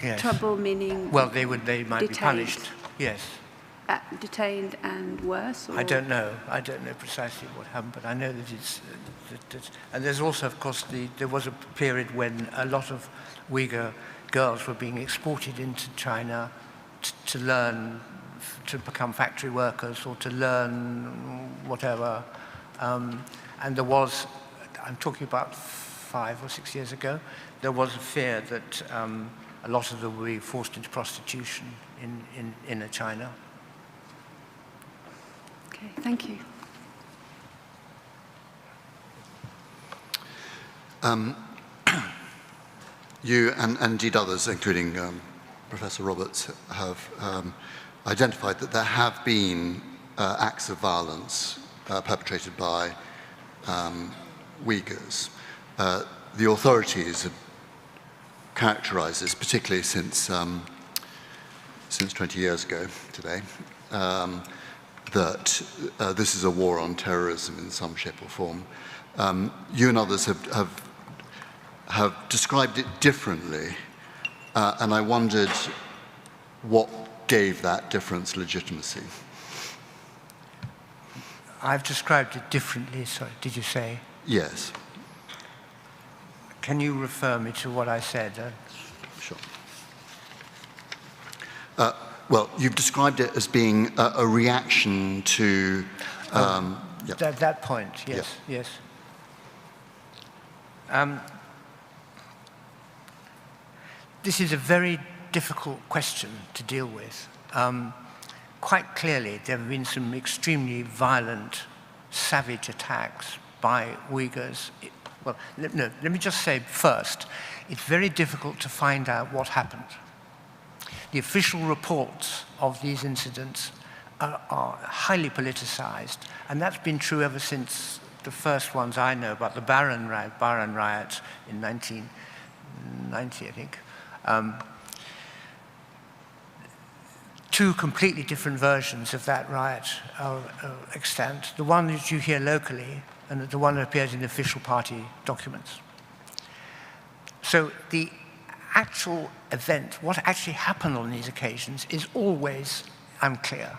Yes. Trouble meaning? Well, they might detained. be punished. Yes. Detained and worse? Or? I don't know. I don't know precisely what happened, but I know that it's. And there's also, of course, there was a period when a lot of Uyghur girls were being exported into China to learn, to become factory workers or to learn whatever. And there was, I'm talking about 5 or 6 years ago, there was a fear that a lot of them would be forced into prostitution in inner China. Okay, thank you. You and indeed others, including Professor Roberts, have identified that there have been acts of violence perpetrated by Uyghurs. The authorities have characterized this, particularly since 20 years ago today, that this is a war on terrorism in some shape or form. You and others have described it differently, and I wondered what gave that difference legitimacy. I've described it differently, sorry, did you say? Yes. Can you refer me to what I said? Sure. Well, you've described it as being a reaction to... that point, yes, yes. This is a very difficult question to deal with. Quite clearly, there have been some extremely violent, savage attacks by Uyghurs. Well, no, let me just say first, it's very difficult to find out what happened. The official reports of these incidents are highly politicized, and that's been true ever since the first ones I know about, the Baran riots in 1990, I think. Two completely different versions of that riot are extant. The one that you hear locally and the one that appears in the official party documents. So the actual event, what actually happened on these occasions, is always unclear.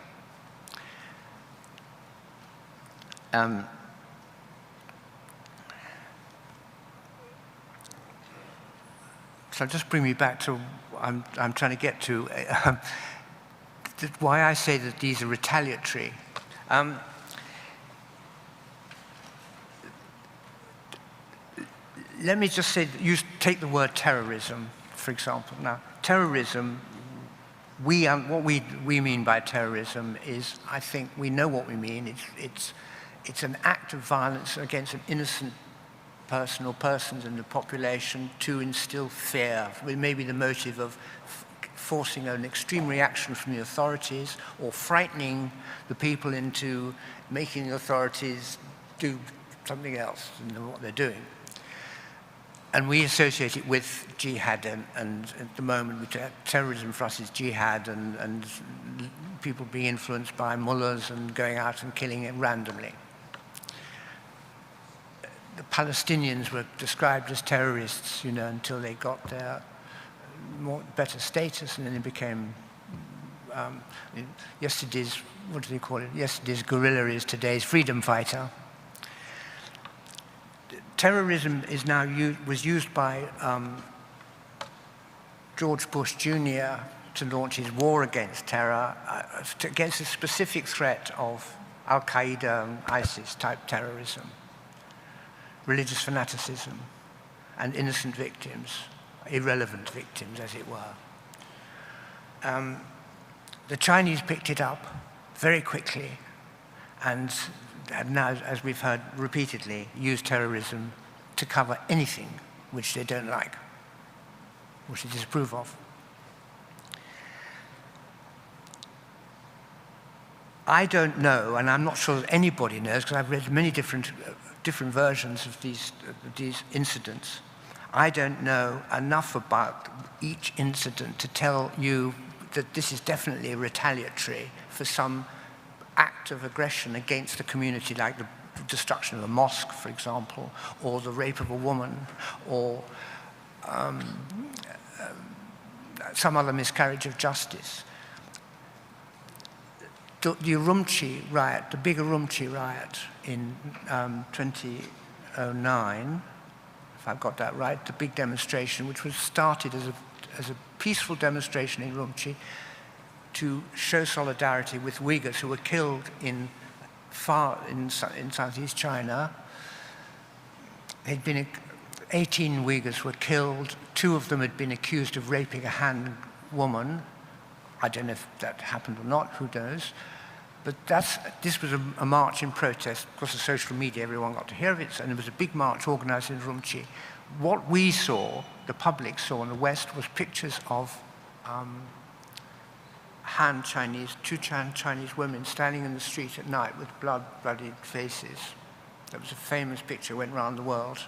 So just bring me back to I'm trying to get to why I say that these are retaliatory. Let me just say that you take the word terrorism, for example. Now, terrorism, what we mean by terrorism is, I think we know what we mean. It's an act of violence against an innocent person or persons in the population to instill fear, with maybe the motive of forcing an extreme reaction from the authorities or frightening the people into making the authorities do something else than what they're doing. And we associate it with jihad, and at the moment, terrorism for us is jihad and people being influenced by mullahs and going out and killing it randomly. The Palestinians were described as terrorists, until they got their better status, and then they became yesterday's, what do they call it? Yesterday's guerrilla is today's freedom fighter. Terrorism is now was used by George Bush Jr. to launch his war against terror, against a specific threat of Al-Qaeda and ISIS-type terrorism, religious fanaticism, and innocent victims, irrelevant victims, as it were. The Chinese picked it up very quickly, and now, as we've heard repeatedly, use terrorism to cover anything which they don't like, which they disapprove of. I don't know, and I'm not sure that anybody knows, because I've read many different versions of these incidents. I don't know enough about each incident to tell you that this is definitely retaliatory for some act of aggression against the community, like the destruction of a mosque, for example, or the rape of a woman, or some other miscarriage of justice. The Urumqi riot, the big Urumqi riot in 2009, if I've got that right, the big demonstration, which was started as a peaceful demonstration in Urumqi to show solidarity with Uyghurs who were killed in Southeast China. 18 Uyghurs were killed. 2 of them had been accused of raping a Han woman. I don't know if that happened or not, who knows. But this was a march in protest. Because of social media, everyone got to hear of it, and there was a big march organized in Urumqi. What we saw, the public saw in the West, was pictures of Han Chinese, 2 Chinese women standing in the street at night with bloodied faces. That was a famous picture, went around the world.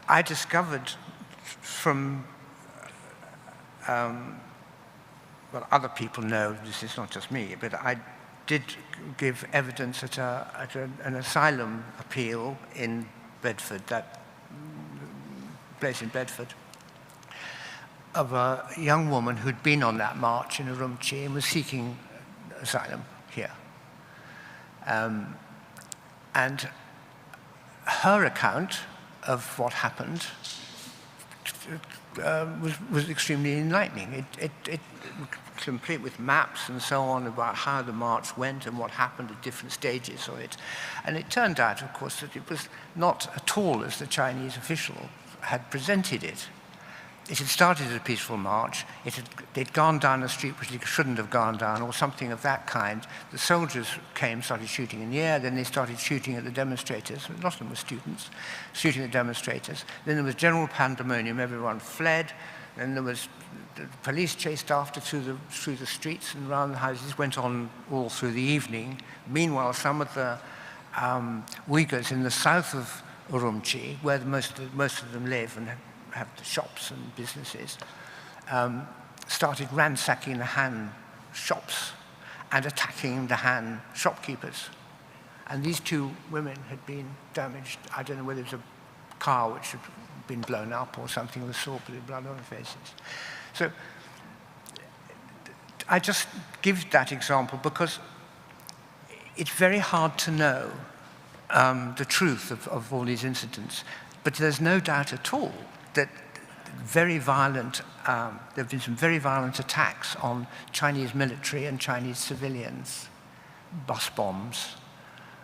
I discovered from, well, other people know, this is not just me, but I did give evidence at an asylum appeal in Bedford, that place in Bedford, of a young woman who'd been on that march in Urumqi and was seeking asylum here. And her account of what happened was extremely enlightening. It complete with maps and so on about how the march went and what happened at different stages of it. And it turned out, of course, that it was not at all as the Chinese official had presented it. It had started as a peaceful march. They'd gone down a street which they shouldn't have gone down, or something of that kind. The soldiers came, started shooting in the air, then they started shooting at the demonstrators. A lot of them were students, shooting at demonstrators. Then there was general pandemonium, everyone fled. Then there was the police chased after through the streets and around the houses, went on all through the evening. Meanwhile, some of the Uyghurs in the south of Urumqi, where most of them live and have the shops and businesses, started ransacking the Han shops and attacking the Han shopkeepers. And these 2 women had been damaged. I don't know whether it was a car which had been blown up or something of the sort, with blood on their faces. So I just give that example because it's very hard to know the truth of all these incidents. But there's no doubt at all that there have been some very violent attacks on Chinese military and Chinese civilians, bus bombs,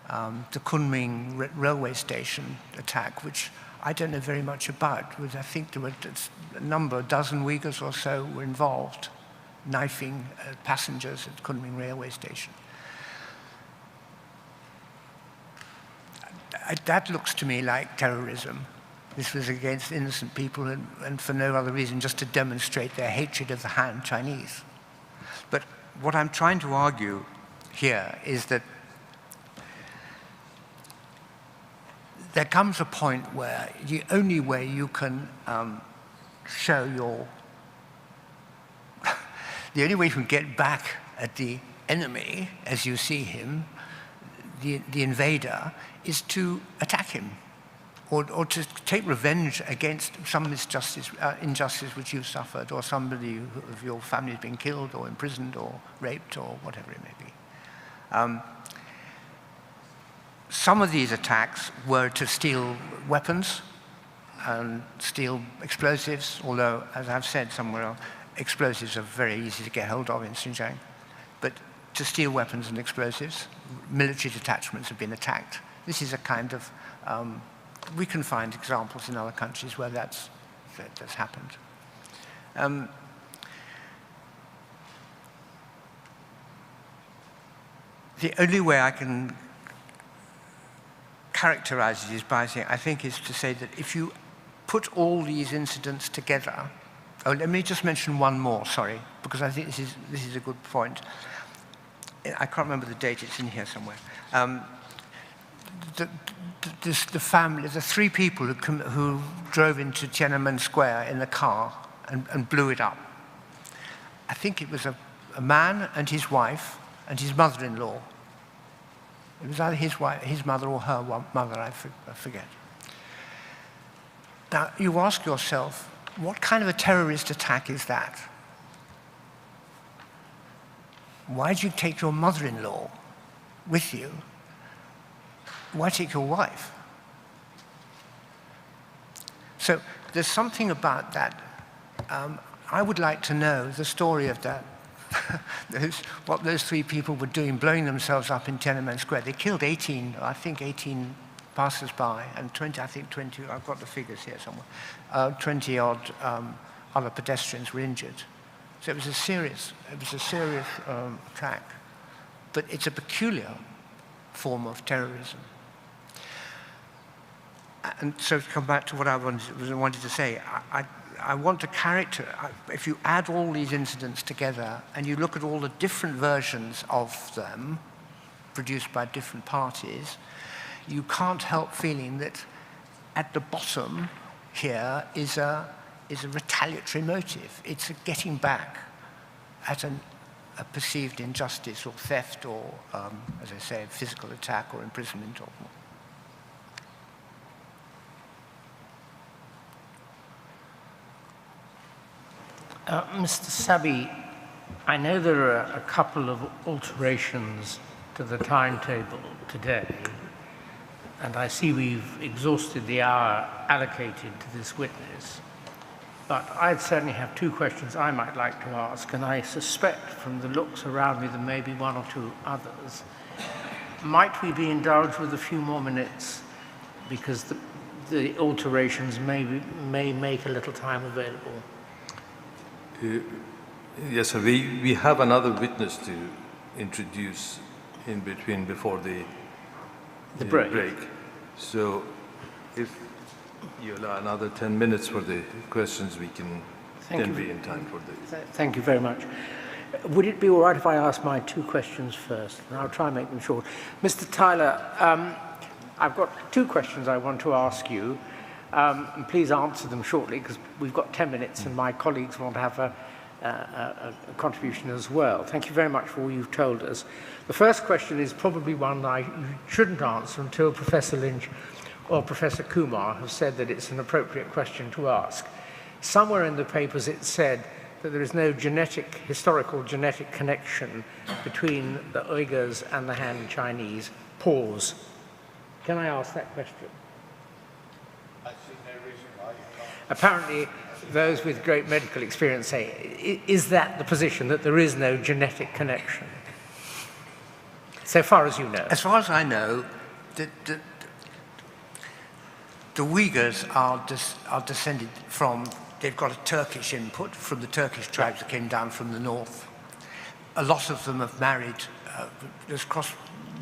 the Kunming railway station attack, which I don't know very much about. I think there were a dozen Uyghurs or so were involved, knifing passengers at Kunming railway station. That looks to me like terrorism. This was against innocent people and for no other reason, just to demonstrate their hatred of the Han Chinese. But what I'm trying to argue here is that there comes a point where the only way you can show the only way you can get back at the enemy as you see him, the invader, is to attack him. Or to take revenge against some injustice which you've suffered, or somebody of your family has been killed or imprisoned or raped or whatever it may be. Some of these attacks were to steal weapons and steal explosives, although, as I've said somewhere else, explosives are very easy to get hold of in Xinjiang. But to steal weapons and explosives, military detachments have been attacked. This is a kind of we can find examples in other countries where that's happened. The only way I can characterize it is by saying, I think, is to say that if you put all these incidents together Oh, let me just mention one more, sorry, because I think this is a good point. I can't remember the date, it's in here somewhere. The family, the three people who drove into Tiananmen Square in the car and blew it up. I think it was a man and his wife and his mother-in-law. It was either his mother or her mother, I forget. Now, you ask yourself, what kind of a terrorist attack is that? Why did you take your mother-in-law with you? Why take your wife? So there's something about that. I would like to know the story of that. What those three people were doing, blowing themselves up in Tiananmen Square. They killed 18 passers-by, and 20, I've got the figures here somewhere, 20-odd other pedestrians were injured. So it was a serious attack. But it's a peculiar form of terrorism. And so to come back to what I wanted to say, I want to if you add all these incidents together and you look at all the different versions of them produced by different parties, you can't help feeling that at the bottom here is a retaliatory motive. It's a getting back at a perceived injustice or theft or, as I say, physical attack or imprisonment or more. Mr. Sabi, I know there are a couple of alterations to the timetable today, and I see we've exhausted the hour allocated to this witness. But I'd certainly have two questions I might like to ask, and I suspect from the looks around me there may be one or two others. Might we be indulged with a few more minutes, because the alterations may make a little time available? Yes, sir. We have another witness to introduce in between before the break. So if you allow another 10 minutes for the questions, we can then be in time for the... Thank you very much. Would it be all right if I ask my two questions first? And I'll try and make them short. Mr. Tyler, I've got two questions I want to ask you. And please answer them shortly, because we've got 10 minutes and my colleagues want to have a contribution as well. Thank you very much for all you've told us. The first question is probably one that I shouldn't answer until Professor Lynch or Professor Kumar have said that it's an appropriate question to ask. Somewhere in the papers it said that there is no historical genetic connection between the Uyghurs and the Han Chinese. Pause. Can I ask that question? Apparently, those with great medical experience say, is that the position, that there is no genetic connection? So far as you know. As far as I know, the Uyghurs are descended from, they've got a Turkish input from the Turkish tribes that came down from the north. A lot of them have married, there's crossed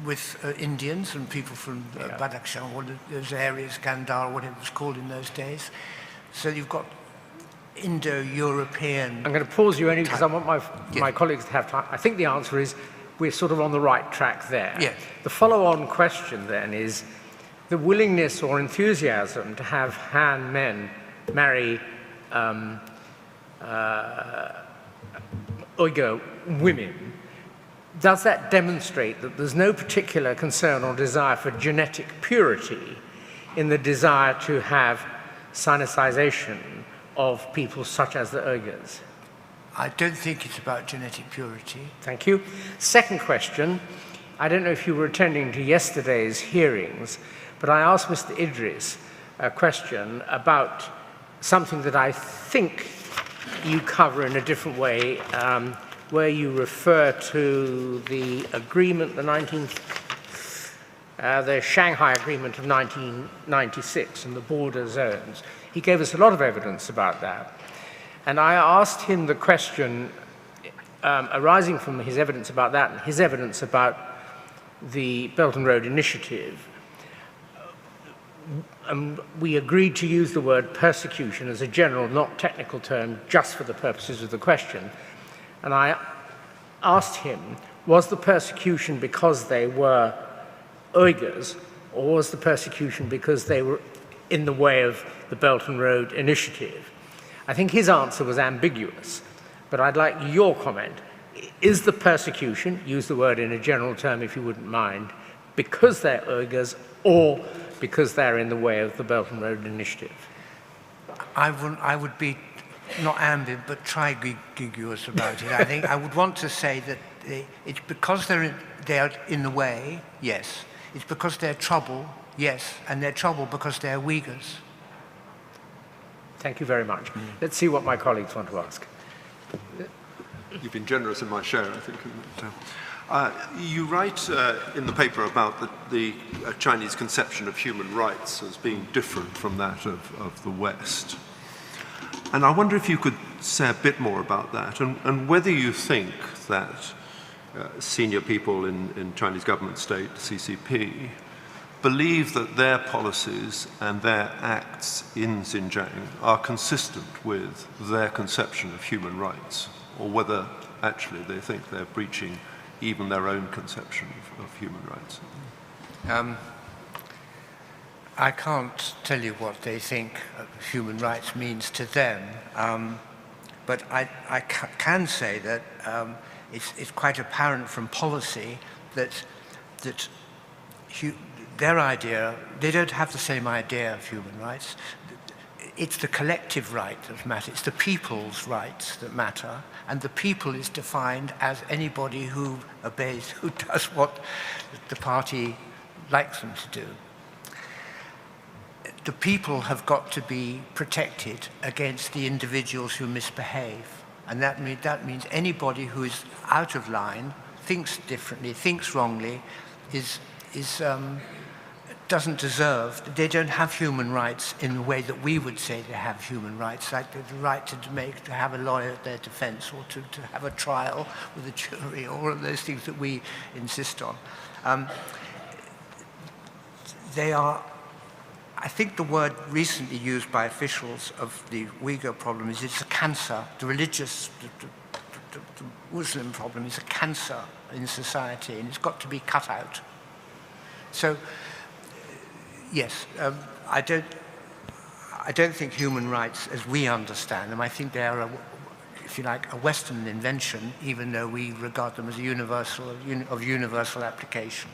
with Indians and people from Badakhshan, or those areas, Gandhar, whatever it was called in those days. So you've got Indo-European... I'm going to pause you only because I want my colleagues to have time. I think the answer is we're sort of on the right track there. Yeah. The follow-on question then is the willingness or enthusiasm to have Han men marry Uyghur women. Does that demonstrate that there's no particular concern or desire for genetic purity in the desire to have sinicization of people such as the Uyghurs? I don't think it's about genetic purity. Thank you. Second question. I don't know if you were attending to yesterday's hearings, but I asked Mr. Idris a question about something that I think you cover in a different way, where you refer to the agreement, the Shanghai Agreement of 1996 and the border zones. He gave us a lot of evidence about that. And I asked him the question arising from his evidence about that and his evidence about the Belt and Road Initiative. we agreed to use the word persecution as a general, not technical term, just for the purposes of the question. And I asked him, was the persecution because they were Uyghurs, or was the persecution because they were in the way of the Belt and Road Initiative? I think his answer was ambiguous, but I'd like your comment. Is the persecution, use the word in a general term if you wouldn't mind, because they're Uyghurs or because they're in the way of the Belt and Road Initiative? I would be not ambiguous, but trigiguous about it. I think I would want to say that it's because they are in the way, yes. It's because they're trouble, yes. And they're trouble because they're Uyghurs. Thank you very much. Let's see what my colleagues want to ask. You've been generous in my share, I think. You write in the paper about the Chinese conception of human rights as being different from that of the West. And I wonder if you could say a bit more about that, and whether you think that senior people in Chinese government state, CCP, believe that their policies and their acts in Xinjiang are consistent with their conception of human rights, or whether actually they think they're breaching even their own conception of human rights. I can't tell you what they think human rights means to them, but I can say that it's quite apparent from policy that their idea, they don't have the same idea of human rights. It's the collective right that matters. It's the people's rights that matter. And the people is defined as anybody who obeys, who does what the party likes them to do. The people have got to be protected against the individuals who misbehave. And that means anybody who is out of line, thinks differently, thinks wrongly, doesn't deserve, they don't have human rights in the way that we would say they have human rights, like the right to have a lawyer at their defense, or to have a trial with a jury, or all of those things that we insist on. I think the word recently used by officials of the Uyghur problem is it's a cancer. The religious, the Muslim problem is a cancer in society, and it's got to be cut out. So, yes, I don't think human rights, as we understand them, I think they are, if you like, a Western invention, even though we regard them as of universal application.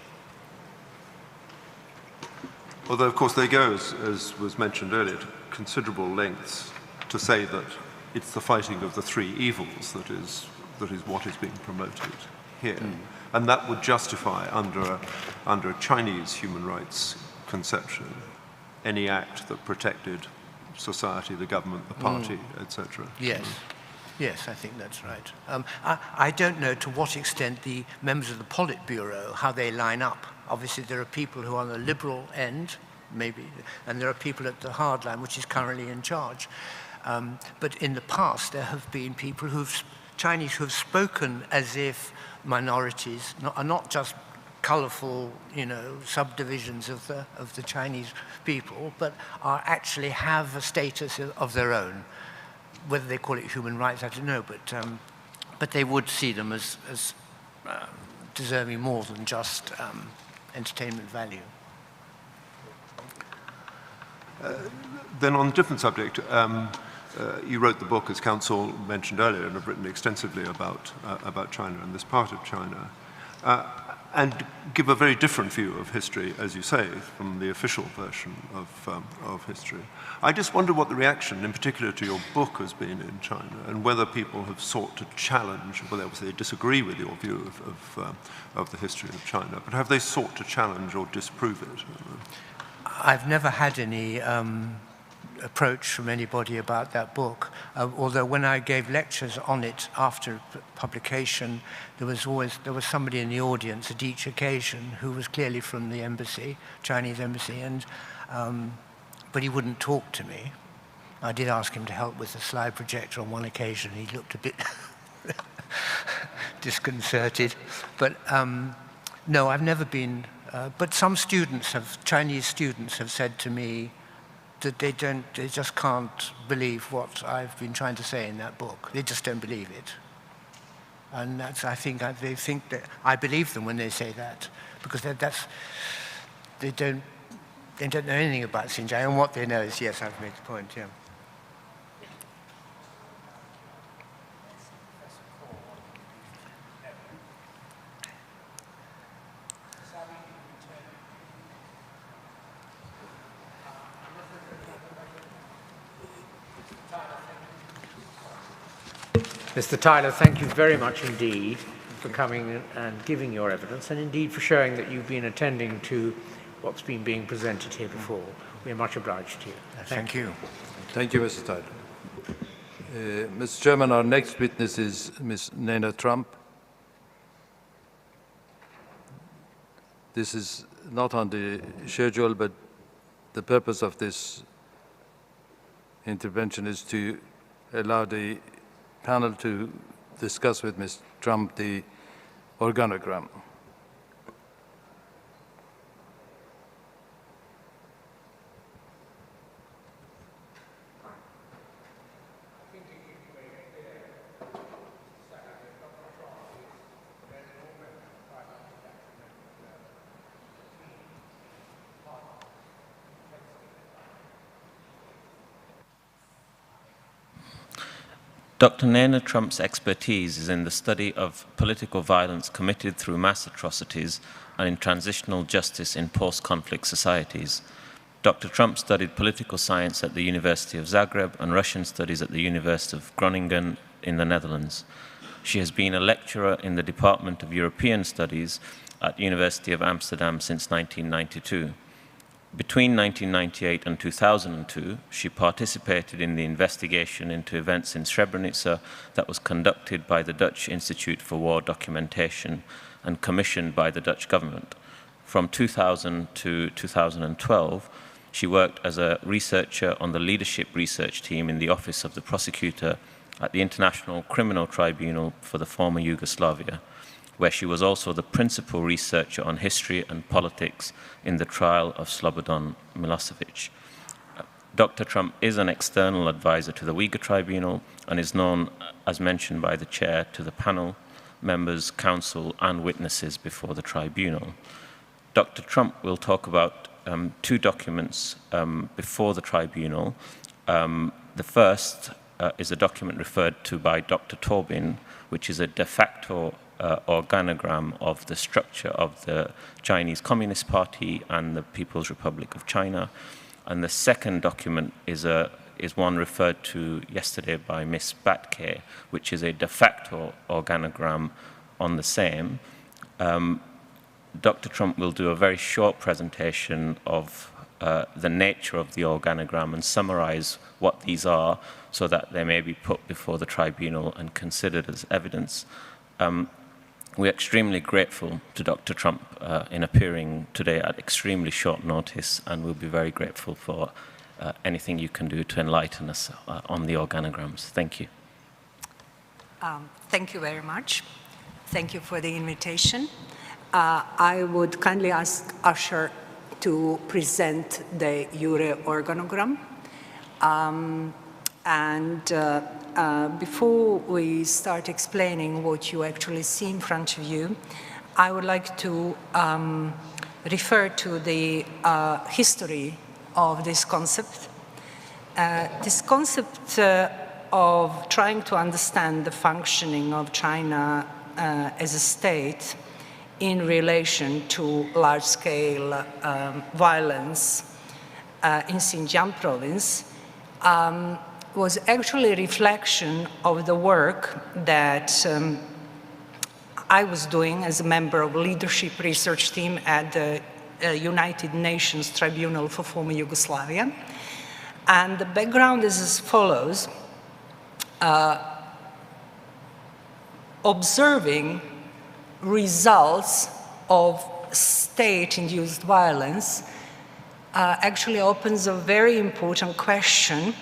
Although, of course, they go, as was mentioned earlier, to considerable lengths to say that it's the fighting of the three evils that is what is being promoted here. And that would justify, under a Chinese human rights conception, any act that protected society, the government, the party, etc. Yes. Yes, I think that's right. I don't know to what extent the members of the Politburo, how they line up. Obviously, there are people who are on the liberal end, maybe, and there are people at the hard line, which is currently in charge. But in the past, there have been people Chinese who have spoken as if minorities are not just colourful, subdivisions of the Chinese people, but actually have a status of their own. Whether they call it human rights, I don't know, but they would see them as deserving more than just entertainment value. Then on a different subject, you wrote the book, as counsel mentioned earlier, and have written extensively about China and this part of China, and give a very different view of history, as you say, from the official version of history. I just wonder what the reaction, in particular to your book, has been in China, and whether people have sought to challenge, well, obviously they disagree with your view of the history of China, but have they sought to challenge or disprove it? I've never had any approach from anybody about that book, although when I gave lectures on it after publication, there was somebody in the audience at each occasion who was clearly from the embassy, Chinese embassy, and but he wouldn't talk to me. I did ask him to help with the slide projector on one occasion. He looked a bit disconcerted, but no, I've never been. But some Chinese students have said to me, that they just can't believe what I've been trying to say in that book. They just don't believe it. And that's, I think, they think that I believe them when they say that, because they don't know anything about Xinjiang, and what they know is, yes, I've made the point, yeah. Mr. Tyler, thank you very much indeed for coming and giving your evidence, and indeed for showing that you've been attending to what's been being presented here before. We are much obliged to you. Thank you. Thank you, Mr. Tyler. Mr. Chairman, our next witness is Ms. Nana Trump. This is not on the schedule, but the purpose of this intervention is to allow the panel to discuss with Ms. Trump the organogram. Dr. Nana Trump's expertise is in the study of political violence committed through mass atrocities and in transitional justice in post-conflict societies. Dr. Trump studied political science at the University of Zagreb and Russian studies at the University of Groningen in the Netherlands. She has been a lecturer in the Department of European Studies at the University of Amsterdam since 1992. Between 1998 and 2002, she participated in the investigation into events in Srebrenica that was conducted by the Dutch Institute for War Documentation and commissioned by the Dutch government. From 2000 to 2012, she worked as a researcher on the leadership research team in the Office of the Prosecutor at the International Criminal Tribunal for the former Yugoslavia, where she was also the principal researcher on history and politics in the trial of Slobodan Milosevic. Dr. Trump is an external advisor to the Uyghur Tribunal and is known, as mentioned by the chair, to the panel, members, counsel, and witnesses before the tribunal. Dr. Trump will talk about two documents before the tribunal. The first is a document referred to by Dr. Tobin, which is a de facto organogram of the structure of the Chinese Communist Party and the People's Republic of China. And the second document is one referred to yesterday by Ms. Batke, which is a de facto organogram on the same. Dr. Trump will do a very short presentation of the nature of the organogram and summarize what these are so that they may be put before the tribunal and considered as evidence. We're extremely grateful to Dr. Trump in appearing today at extremely short notice, and we'll be very grateful for anything you can do to enlighten us on the organograms. Thank you. Thank you very much. Thank you for the invitation. I would kindly ask Usher to present the Ure organogram. Before we start explaining what you actually see in front of you, I would like to refer to the history of this concept. This concept of trying to understand the functioning of China as a state in relation to large-scale violence in Xinjiang province was actually a reflection of the work that I was doing as a member of leadership research team at the United Nations Tribunal for former Yugoslavia. And the background is as follows. Observing results of state-induced violence actually opens a very important question.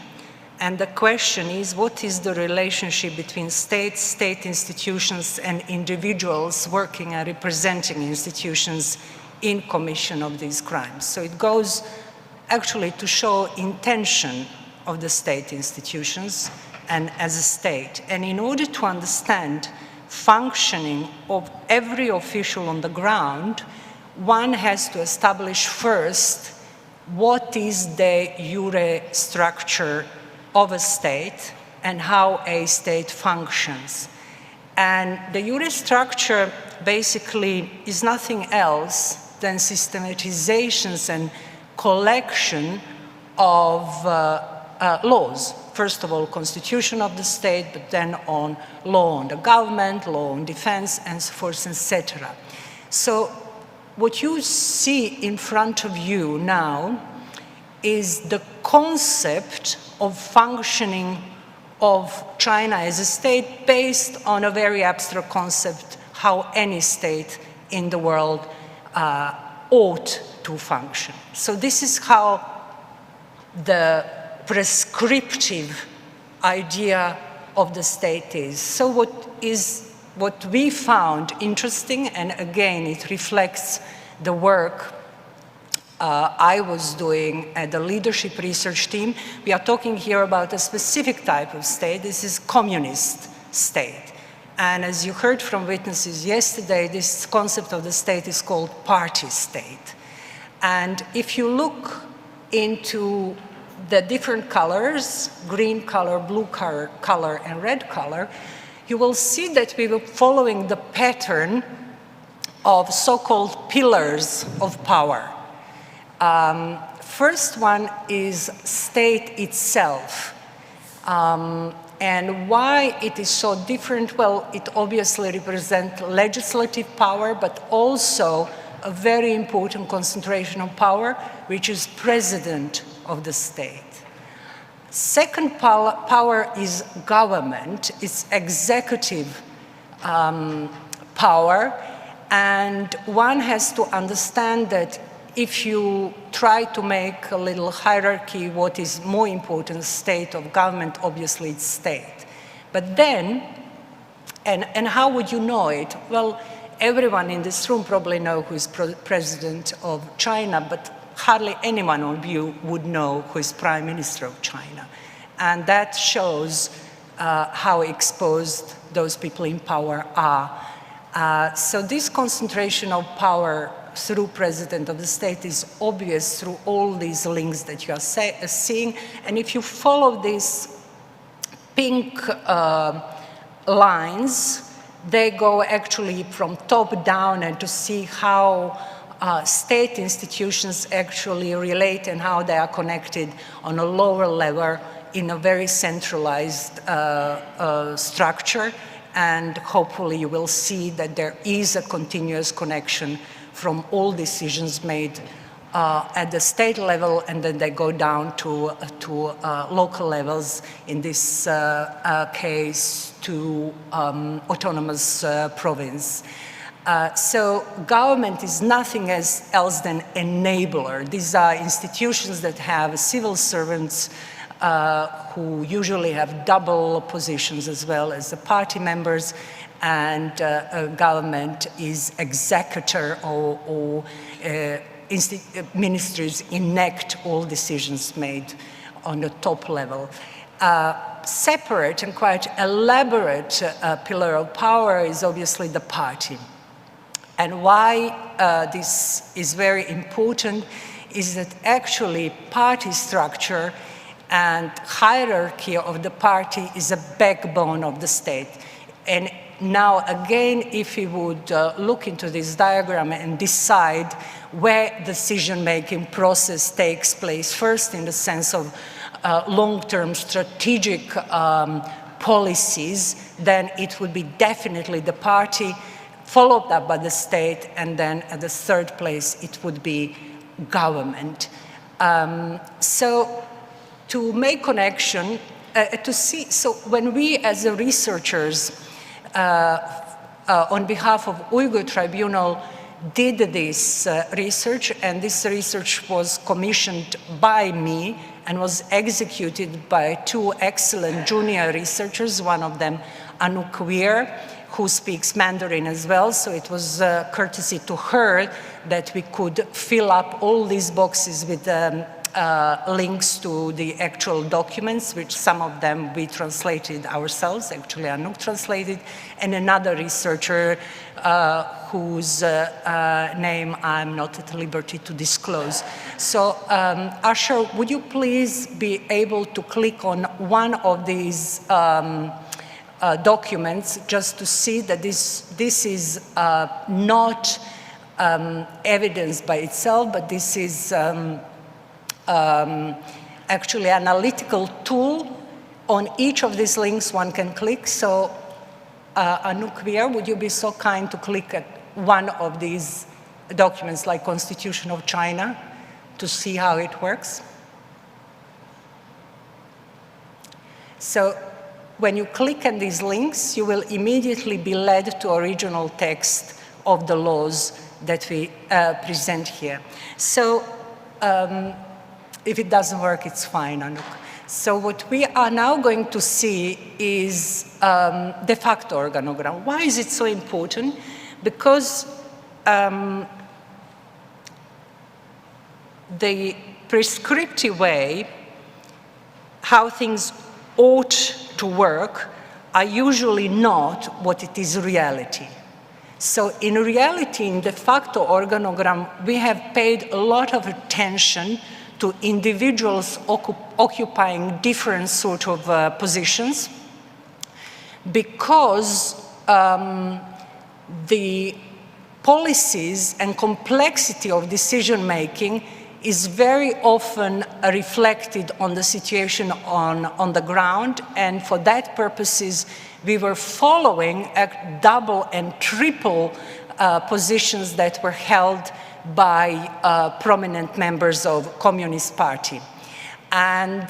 And the question is, what is the relationship between states, state institutions, and individuals working and representing institutions in commission of these crimes? So it goes actually to show intention of the state institutions and as a state. And in order to understand functioning of every official on the ground, one has to establish first what is the jure structure of a state and how a state functions. And the jure structure basically is nothing else than systematizations and collection of laws. First of all, constitution of the state, but then on law on the government, law on defense, and so forth, etc. So what you see in front of you now is the concept of functioning of China as a state based on a very abstract concept, how any state in the world ought to function. So this is how the prescriptive idea of the state is. So what we found interesting, and again it reflects the work I was doing at the leadership research team. We are talking here about a specific type of state. This is communist state. And as you heard from witnesses yesterday, this concept of the state is called party state. And if you look into the different colors, green color, blue color, and red color, you will see that we were following the pattern of so-called pillars of power. First one is state itself. And why it is so different? Well, it obviously represents legislative power, but also a very important concentration of power, which is president of the state. Second power is government, it's executive power, and one has to understand that if you try to make a little hierarchy, what is more important, state or government, obviously it's state. But then, and how would you know it? Well, everyone in this room probably know who is president of China, but hardly anyone of you would know who is prime minister of China. And that shows how exposed those people in power are. So this concentration of power through president of the state is obvious through all these links that you are seeing. And if you follow these pink lines, they go actually from top down, and to see how state institutions actually relate and how they are connected on a lower level in a very centralized structure. And hopefully you will see that there is a continuous connection from all decisions made at the state level, and then they go down to local levels, in this case to autonomous province. So government is nothing else than enabler. These are institutions that have civil servants who usually have double positions as well as the party members, and government is executor or ministries enact all decisions made on the top level. Separate and quite elaborate pillar of power is obviously the party. And why this is very important is that actually party structure and hierarchy of the party is a backbone of the state. And now again, if we would look into this diagram and decide where decision-making process takes place, first in the sense of long-term strategic policies, then it would be definitely the party, followed up by the state, and then at the third place it would be government. So to make connection, to see, so when we as researchers on behalf of Uyghur Tribunal did this research, and this research was commissioned by me and was executed by two excellent junior researchers, one of them Anouk Weir, who speaks Mandarin as well, so it was courtesy to her that we could fill up all these boxes with links to the actual documents, which some of them we translated ourselves, actually Anouk translated, and another researcher whose name I'm not at liberty to disclose. So Asher, would you please be able to click on one of these documents just to see that this is not evidence by itself, but this is actually an analytical tool. On each of these links one can click. So Anouk Vier, would you be so kind to click at one of these documents like Constitution of China to see how it works? So when you click on these links, you will immediately be led to original text of the laws that we present here. So if it doesn't work, it's fine, Anouk. So what we are now going to see is de facto organogram. Why is it so important? Because the prescriptive way how things ought to work are usually not what it is reality. So in reality, in de facto organogram, we have paid a lot of attention to individuals occupying different sort of positions because the policies and complexity of decision-making is very often reflected on the situation on the ground, and for that purposes, we were following double and triple positions that were held by prominent members of Communist Party. And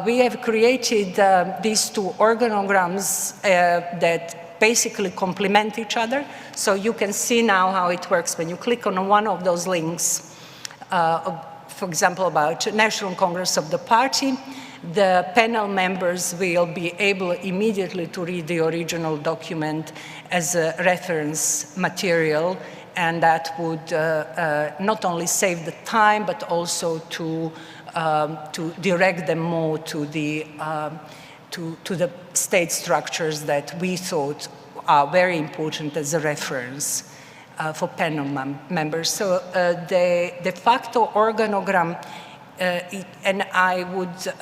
we have created these two organograms that basically complement each other. So you can see now how it works when you click on one of those links, for example, about National Congress of the party, the panel members will be able immediately to read the original document as a reference material, and that would not only save the time, but also to direct them more to the state structures that we thought are very important as a reference for panel members. So the de facto organogram, and I would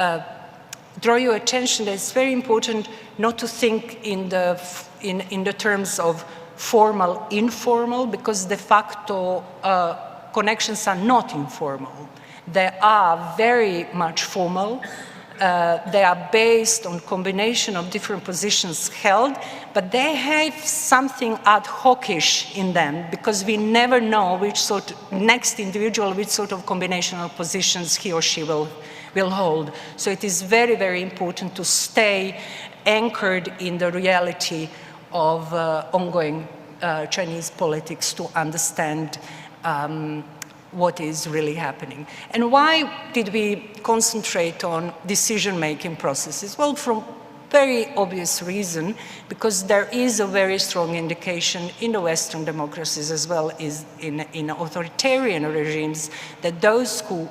draw your attention that it's very important not to think in the terms of formal, informal, because de facto connections are not informal. They are very much formal. They are based on combination of different positions held, but they have something ad hoc-ish in them because we never know which sort of next individual, which sort of combination of positions he or she will hold. So it is very, very important to stay anchored in the reality of ongoing Chinese politics to understand what is really happening. And why did we concentrate on decision-making processes? Well, from very obvious reason, because there is a very strong indication in the Western democracies as well as in authoritarian regimes that those who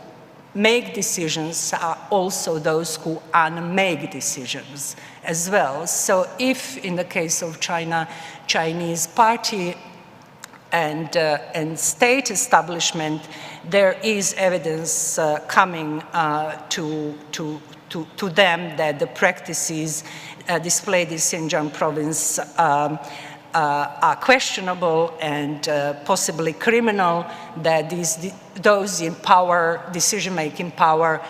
make decisions are also those who unmake decisions as well. So if in the case of China, Chinese party and state establishment, there is evidence coming to them that the practices displayed in Xinjiang province are questionable and possibly criminal, that those in power, decision-making power,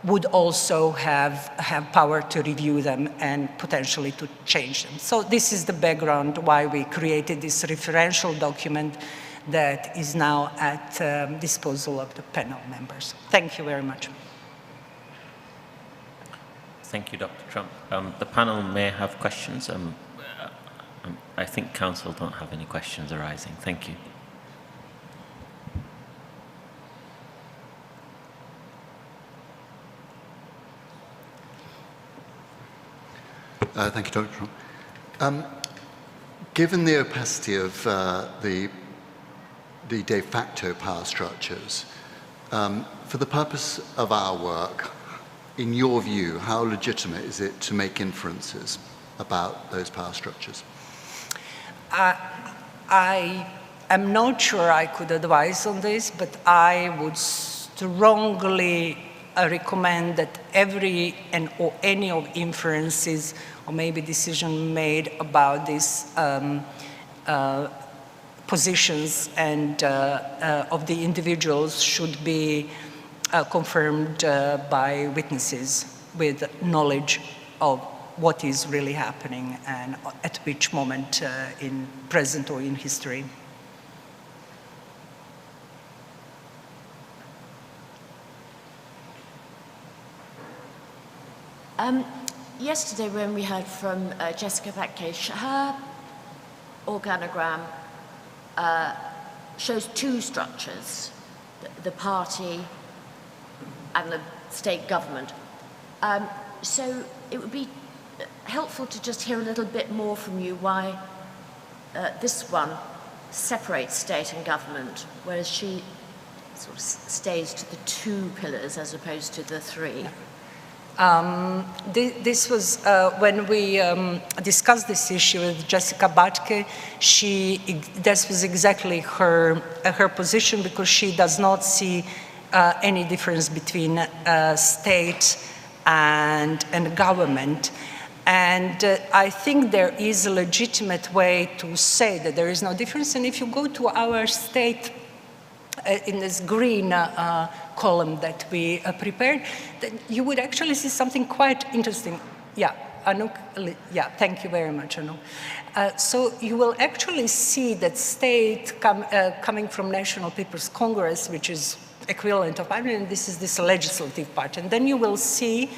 would also have power to review them and potentially to change them. So this is the background why we created this referential document that is now at disposal of the panel members. Thank you very much. Thank you, Dr. Trump. The panel may have questions. I think counsel don't have any questions arising. Thank you. Thank you, Dr. Trump. Given the opacity of the de facto power structures, For the purpose of our work, in your view, how legitimate is it to make inferences about those power structures? I am not sure I could advise on this, but I would strongly recommend that every or any of inferences or maybe decision made about these positions and of the individuals should be confirmed by witnesses with knowledge of what is really happening and at which moment in present or in history. Yesterday when we heard from Jessica Bakish, her organogram shows two structures, the party and the state government. So it would be helpful to just hear a little bit more from you why this one separates state and government, whereas she sort of stays to the two pillars as opposed to the three. This was when we discussed this issue with Jessica Batke. This was exactly her position, because she does not see any difference between state and government. And I think there is a legitimate way to say that there is no difference. And if you go to our state in this green column that we prepared, then you would actually see something quite interesting. Yeah, Anouk, yeah, thank you very much, Anouk. So you will actually see that state coming from National People's Congress, which is equivalent of parliament, and this is this legislative part. And then you will see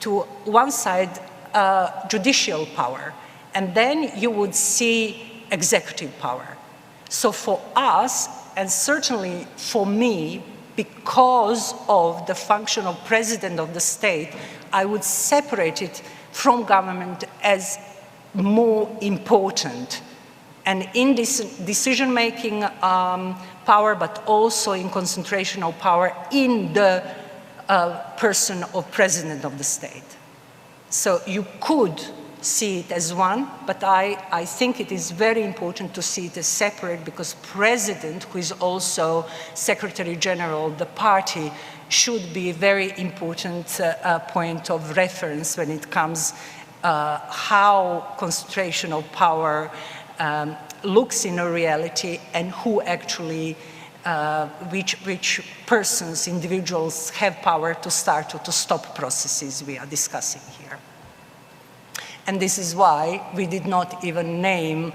to one side judicial power, and then you would see executive power. So for us, and certainly for me, because of the function of president of the state, I would separate it from government as more important. And in this decision-making power, but also in concentration of power in the person of president of the state. So you could see it as one, but I think it is very important to see it as separate, because president, who is also secretary general of the party, should be a very important point of reference when it comes how concentration of power looks in a reality, and who actually, which persons, individuals have power to start or to stop processes we are discussing here. And this is why we did not even name,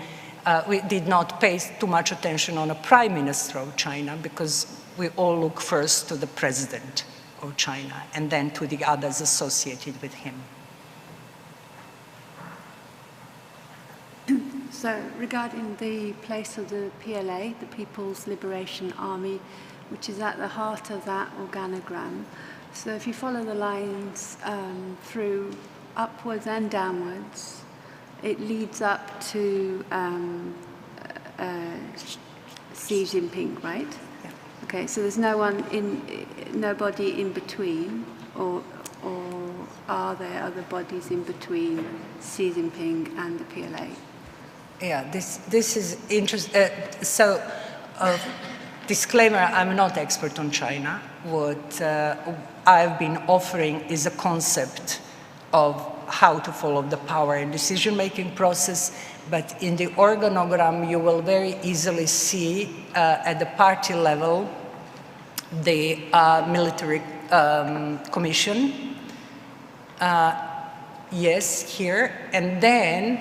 we did not pay too much attention on a prime minister of China, because we all look first to the president of China and then to the others associated with him. So regarding the place of the PLA, the People's Liberation Army, which is at the heart of that organogram, so if you follow the lines through upwards and downwards, it leads up to Xi Jinping, right? Yeah. Okay, so there's nobody in between, or are there other bodies in between Xi Jinping and the PLA? Yeah, this is interesting. Disclaimer, I'm not expert on China. What I've been offering is a concept of how to follow the power and decision-making process, but in the organogram you will very easily see at the party level the military commission, yes, here, and then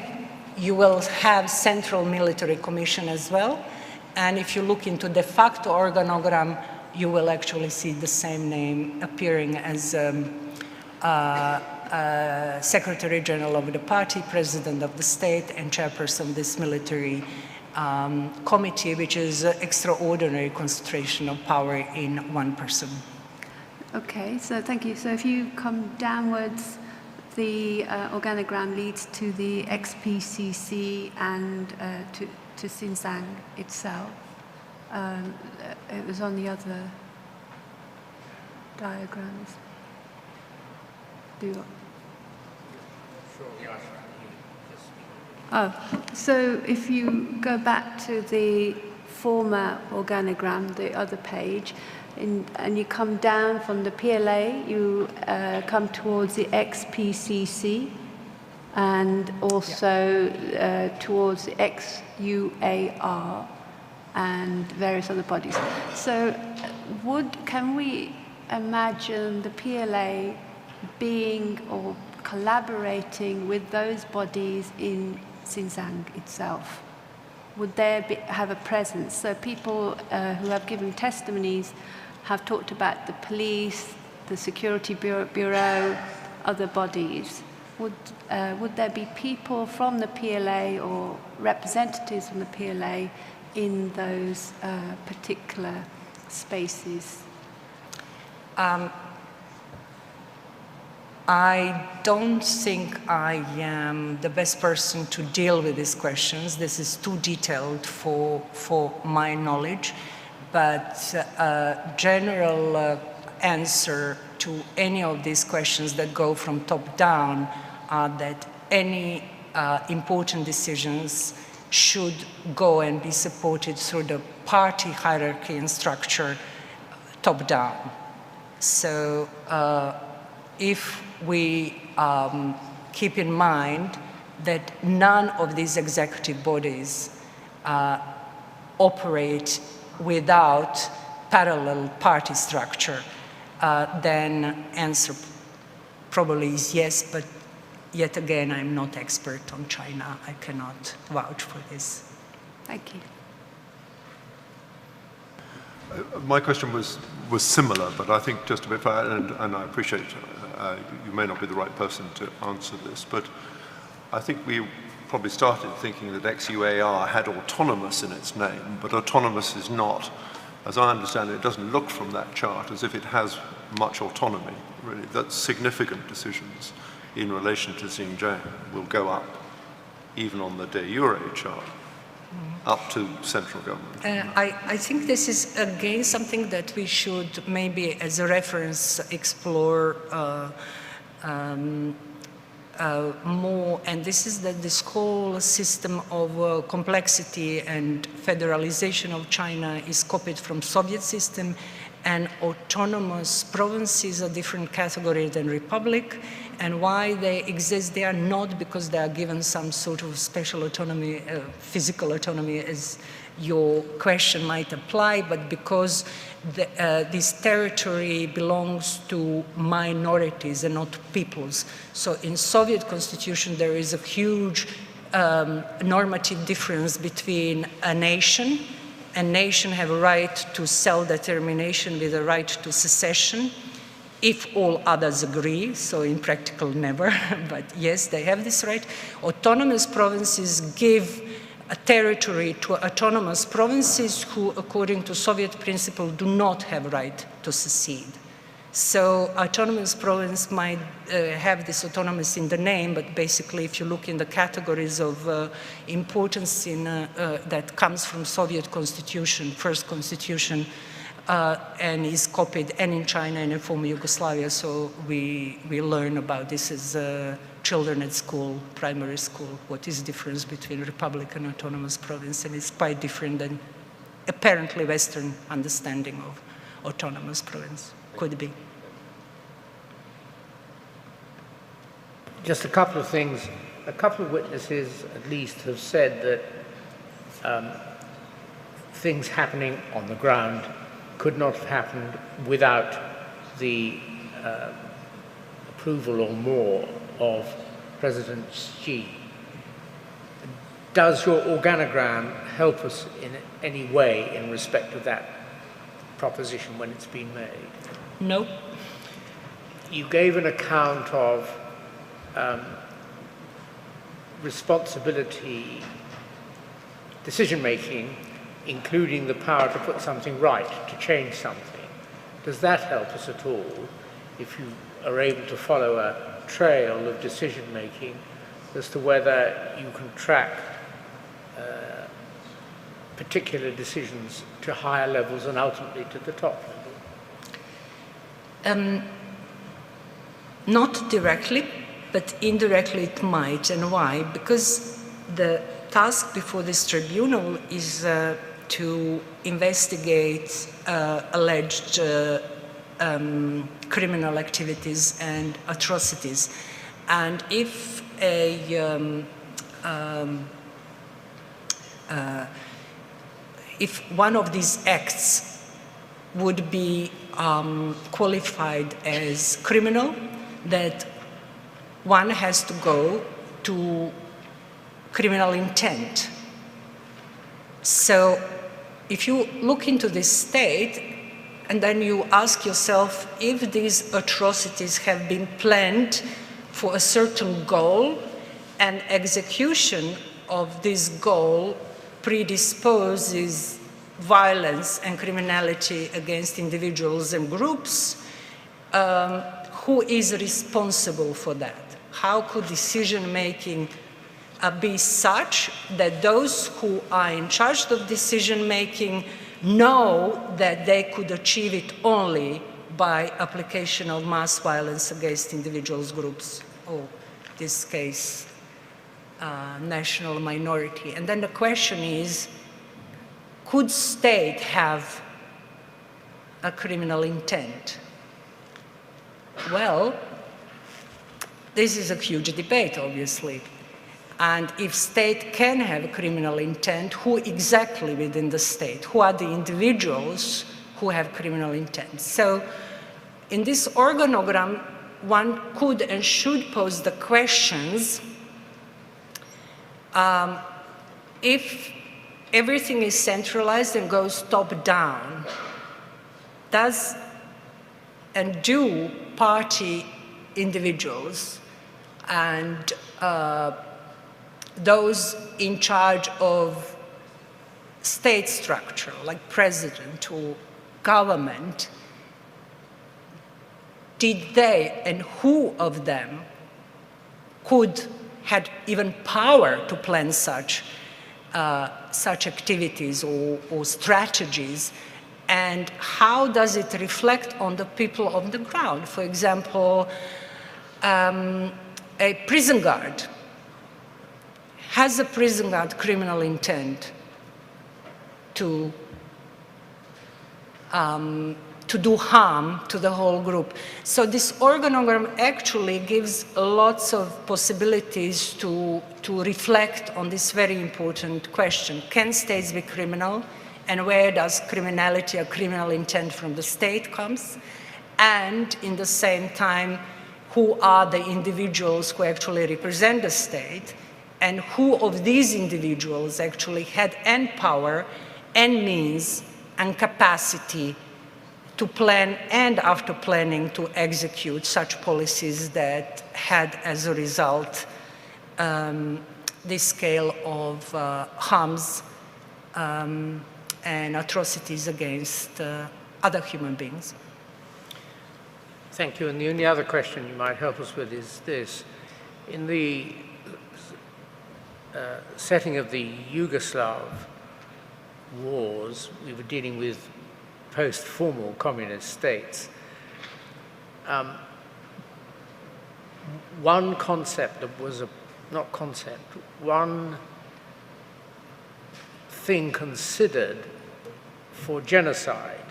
you will have central military commission as well, and if you look into de facto organogram, you will actually see the same name appearing as Secretary General of the party, President of the state, and Chairperson of this military committee, which is extraordinary concentration of power in one person. Okay, so thank you. So if you come downwards, the organogram leads to the XPCC and to Xinjiang itself. It was on the other. diagrams. Do you? Oh, so if you go back to the former organogram, the other page, and you come down from the PLA, you come towards the XPCC, and also towards the XUAR and various other bodies. So can we imagine the PLA being or collaborating with those bodies in Xinjiang itself? Would there have a presence? So people who have given testimonies have talked about the police, the security bureau, other bodies. Would there be people from the PLA or representatives from the PLA in those particular spaces? I don't think I am the best person to deal with these questions. This is too detailed for my knowledge, but general answer to any of these questions that go from top down are that any important decisions should go and be supported through the party hierarchy and structure top down. So if we keep in mind that none of these executive bodies operate without parallel party structure, then answer probably is yes, but yet again, I'm not expert on China. I cannot vouch for this. Thank you. My question was similar, but I think just a bit, and I appreciate you may not be the right person to answer this, but I think we probably started thinking that XUAR had autonomous in its name, but autonomous is not, as I understand it, it doesn't look from that chart as if it has much autonomy, really. That significant decisions in relation to Xinjiang will go up, even on the de jure chart, up to central government. I think this is again something that we should maybe as a reference explore more, and this is that this whole system of complexity and federalization of China is copied from Soviet system, and autonomous provinces are a different category than republic. And why they exist, they are not because they are given some sort of special autonomy, physical autonomy, as your question might apply, but because this territory belongs to minorities and not peoples. So in Soviet constitution, there is a huge normative difference between a nation have a right to self-determination with a right to secession, if all others agree, so in practical never, but yes, they have this right. Autonomous provinces give a territory to autonomous provinces who, according to Soviet principle, do not have a right to secede. So autonomous province might have this autonomous in the name, but basically if you look in the categories of importance in, that comes from Soviet constitution, first constitution, and is copied and in China and in former Yugoslavia, so we learn about this as children at school, primary school, what is the difference between republic and autonomous province, and it's quite different than apparently Western understanding of autonomous province could be. Just a couple of things. A couple of witnesses, at least, have said that things happening on the ground could not have happened without the approval or more of President Xi. Does your organogram help us in any way in respect of that proposition when it's been made? No. You gave an account of responsibility, decision-making, including the power to put something right, to change something. Does that help us at all if you are able to follow a trail of decision-making as to whether you can track particular decisions to higher levels and ultimately to the top level? Not directly, but indirectly it might. And why? Because the task before this tribunal is to investigate alleged criminal activities and atrocities. And if if one of these acts would be qualified as criminal, that one has to go to criminal intent. So if you look into this state and then you ask yourself if these atrocities have been planned for a certain goal and execution of this goal predisposes violence and criminality against individuals and groups, who is responsible for that? How could decision-making be such that those who are in charge of decision-making know that they could achieve it only by application of mass violence against individuals, groups, or in this case, national minority? And then the question is, could state have a criminal intent? Well, this is a huge debate, obviously. And if state can have a criminal intent, who exactly within the state? Who are the individuals who have criminal intent? So in this organogram, one could and should pose the questions, if everything is centralized and goes top-down, does and do party individuals and those in charge of state structure, like president or government, did they and who of them had even power to plan such activities or strategies, and how does it reflect on the people on the ground? For example, a prison guard. Has a prison guard criminal intent to do harm to the whole group? So this organogram actually gives lots of possibilities to reflect on this very important question. Can states be criminal? And where does criminality or criminal intent from the state comes? And in the same time, who are the individuals who actually represent the state? And who of these individuals actually had and power and means and capacity to plan and after planning to execute such policies that had as a result this scale of harms and atrocities against other human beings. Thank you. And the only other question you might help us with is this. In the setting of the Yugoslav wars, we were dealing with post-formal communist states. One concept that was one thing considered for genocide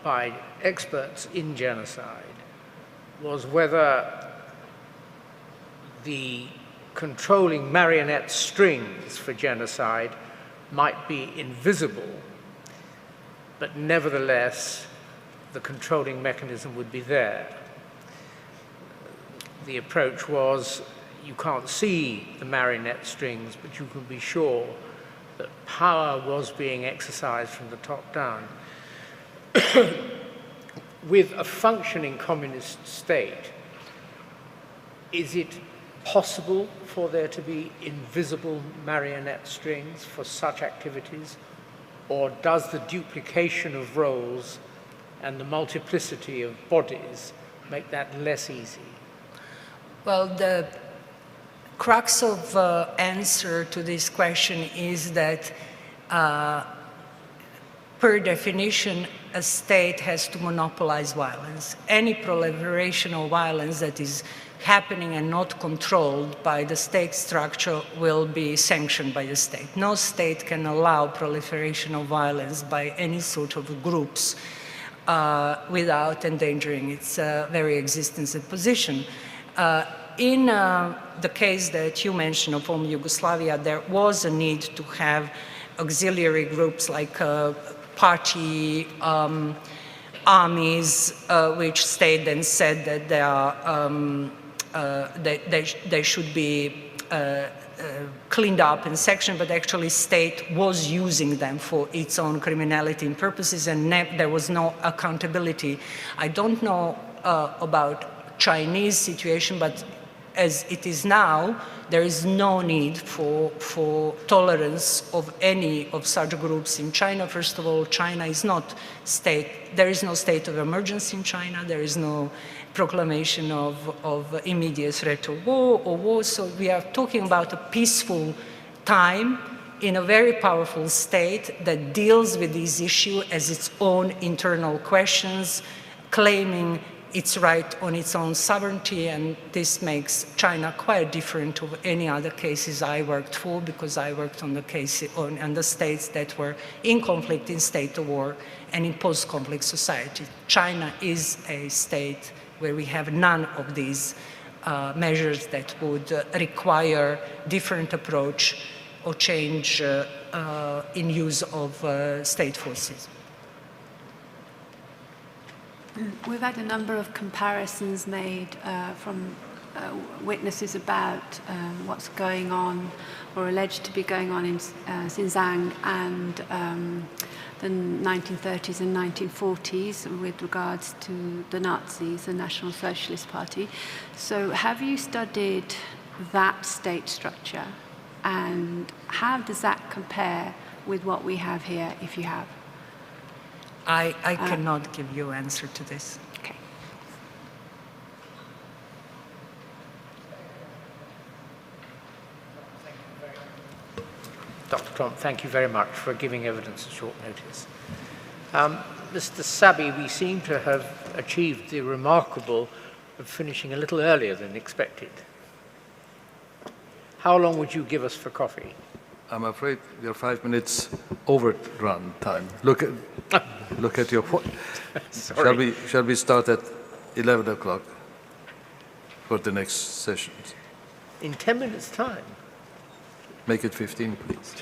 by experts in genocide was whether the controlling marionette strings for genocide might be invisible, but nevertheless the controlling mechanism would be there. The approach was, you can't see the marionette strings, but you can be sure that power was being exercised from the top down. With a functioning communist state, is it possible for there to be invisible marionette strings for such activities? Or does the duplication of roles and the multiplicity of bodies make that less easy? Well, the crux of answer to this question is that per definition, a state has to monopolize violence. Any proliferation of violence that is happening and not controlled by the state structure will be sanctioned by the state. No state can allow proliferation of violence by any sort of groups without endangering its very existence and position. In the case that you mentioned of former Yugoslavia, there was a need to have auxiliary groups like party armies, which state then said that they are they should be cleaned up and sectioned, but actually state was using them for its own criminality purposes, and there was no accountability. I don't know about Chinese situation, but as it is now, there is no need for tolerance of any of such groups in China. First of all, China is not state, there is no state of emergency in China, there is no proclamation of immediate threat of war, so we are talking about a peaceful time in a very powerful state that deals with these issues as its own internal questions, claiming its right on its own sovereignty, and this makes China quite different of any other cases I worked for, because I worked on the cases on the states that were in conflict, in state of war, and in post-conflict society. China is a state where we have none of these measures that would require different approach or change in use of state forces. We've had a number of comparisons made from witnesses about what's going on or alleged to be going on in Xinjiang and the 1930s and 1940s with regards to the Nazis, the National Socialist Party. So have you studied that state structure, and how does that compare with what we have here, if you have? I cannot give you an answer to this. Okay. Dr. Trump, thank you very much for giving evidence at short notice. Mr. Sabi, we seem to have achieved the remarkable of finishing a little earlier than expected. How long would you give us for coffee? I'm afraid we are 5 minutes overrun time. Look at your point. Shall we start at 11 o'clock for the next sessions? In 10 minutes' time? Make it 15, please.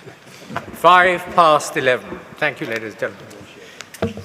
11:05. Thank you, ladies and gentlemen.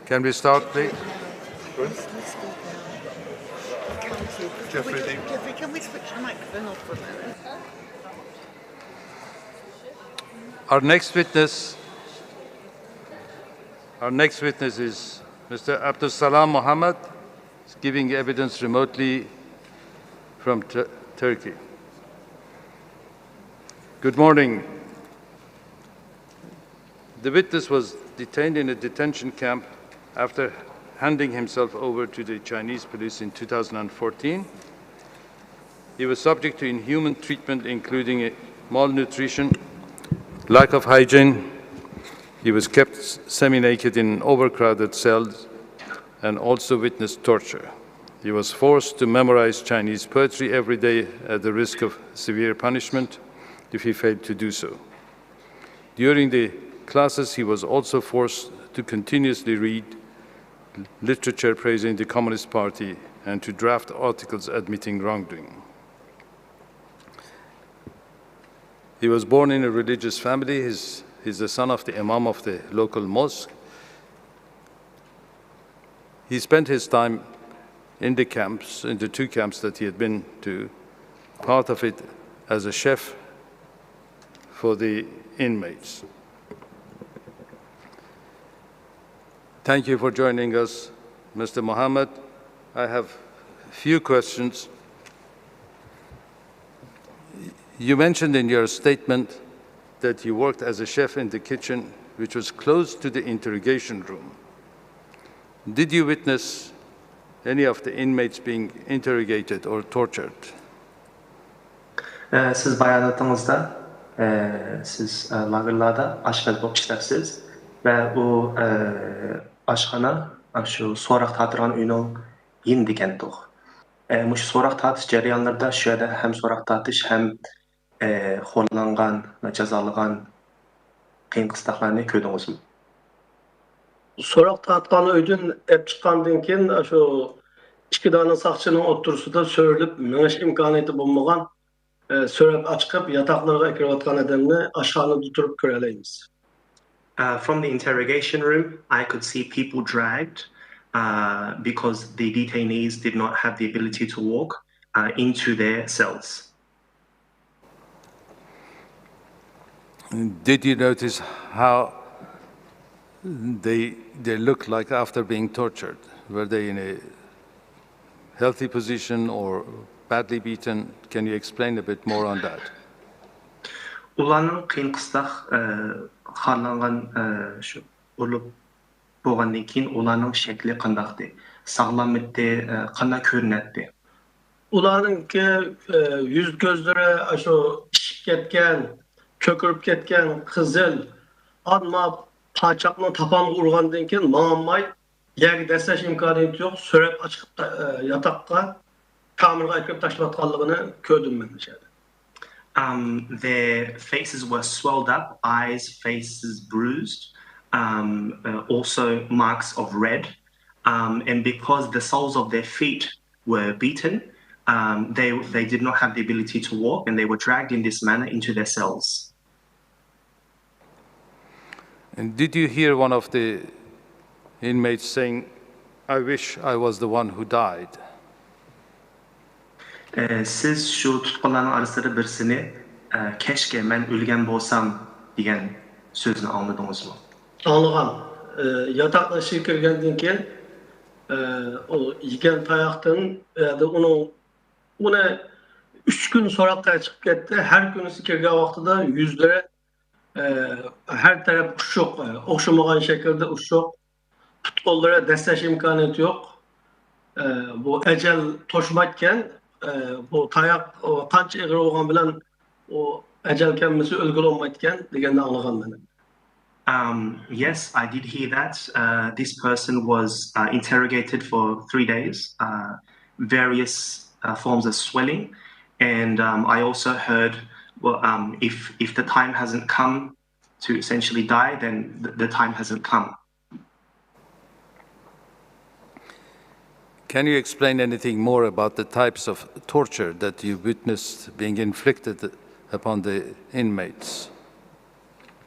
Can we start, please? Jeffrey, can we switch the microphone off for a moment? Our next witness is Mr. Abdul Salam Mohammed, giving evidence remotely from Turkey. Good morning. The witness was detained in a detention camp after handing himself over to the Chinese police in 2014. He was subject to inhuman treatment, including malnutrition, lack of hygiene. He was kept semi-naked in overcrowded cells and also witnessed torture. He was forced to memorize Chinese poetry every day at the risk of severe punishment if he failed to do so. During the classes, he was also forced to continuously read literature praising the Communist Party and to draft articles admitting wrongdoing. He was born in a religious family. He's the son of the imam of the local mosque. He spent his time in the camps, in the two camps that he had been to, part of it as a chef for the inmates. Thank you for joining us, Mr. Mohammed. I have a few questions. You mentioned in your statement that you worked as a chef in the kitchen, which was close to the interrogation room. Did you witness any of the inmates being interrogated or tortured? Siz bayanatınızda siz lagerlarda aşçı болып işlепsiz ve o aşxana şu sorak tatırgan uyning yin degan to'q. Mush sorak tatish jarayonlarida shu yerda ham sorak tatish ham xo'rlangan va jazolagan qiyin qistoqlarni ko'rdingizmi? Sorak tatqanı ödün ep çıkandan keyin şu iki tane sakçının oturusunda söyleyip meneş imkaniyeti bulmagan söylep açıp yataklarına ekirvatkan adamını aşağıda tutup göreleyimiz. From the interrogation room, I could see people dragged because the detainees did not have the ability to walk into their cells. Did you notice how they looked like after being tortured? Were they in a healthy position or badly beaten? Can you explain a bit more on that? Ularning qiyin qistaq xarlangan shu bo'lib bo'lgandan keyin ularning shakli qandaqdi? Sağlam edi, qanday ko'rinadi? Ularninki yüz gözleri şu işip ketken, kökürüp ketken, kızıl, adma paçakla tapan urgandan keyin mağanmay, yer desteş imkaniyeti yok, sörep açıp yatakka tamirga ekip taşlatkanlığını gördüm ben içeride. Their faces were swelled up, eyes, faces bruised, also marks of red. And because the soles of their feet were beaten, they did not have the ability to walk and they were dragged in this manner into their cells. And did you hear one of the inmates saying, "I wish I was the one who died"? Siz şu tutqunlarning arasida birisini keşke men ölgen bolsam degan sözünü anladыңызmı? Anlagan. Yatakta şirkirgenden keyin o yigen tayaqtın onu 3 gün sorakta çıkıp ketdi. Her gün sikirge vaxtida yüzlere her taraf uçuk, okşamagan şekilde uçuk. Tutqunlara desteş imkaniyeti yok. Bu ecel toşmayken bu tayak qancha ig'ir bo'lgan bilan o ecel kelmesi ölgül olmayken degende anlagan meni. Yes, I did hear that. This person was interrogated for 3 days, various forms of swelling, and I also heard, well, if the time hasn't come to essentially die, then the time hasn't come. Can you explain anything more about the types of torture that you witnessed being inflicted upon the inmates?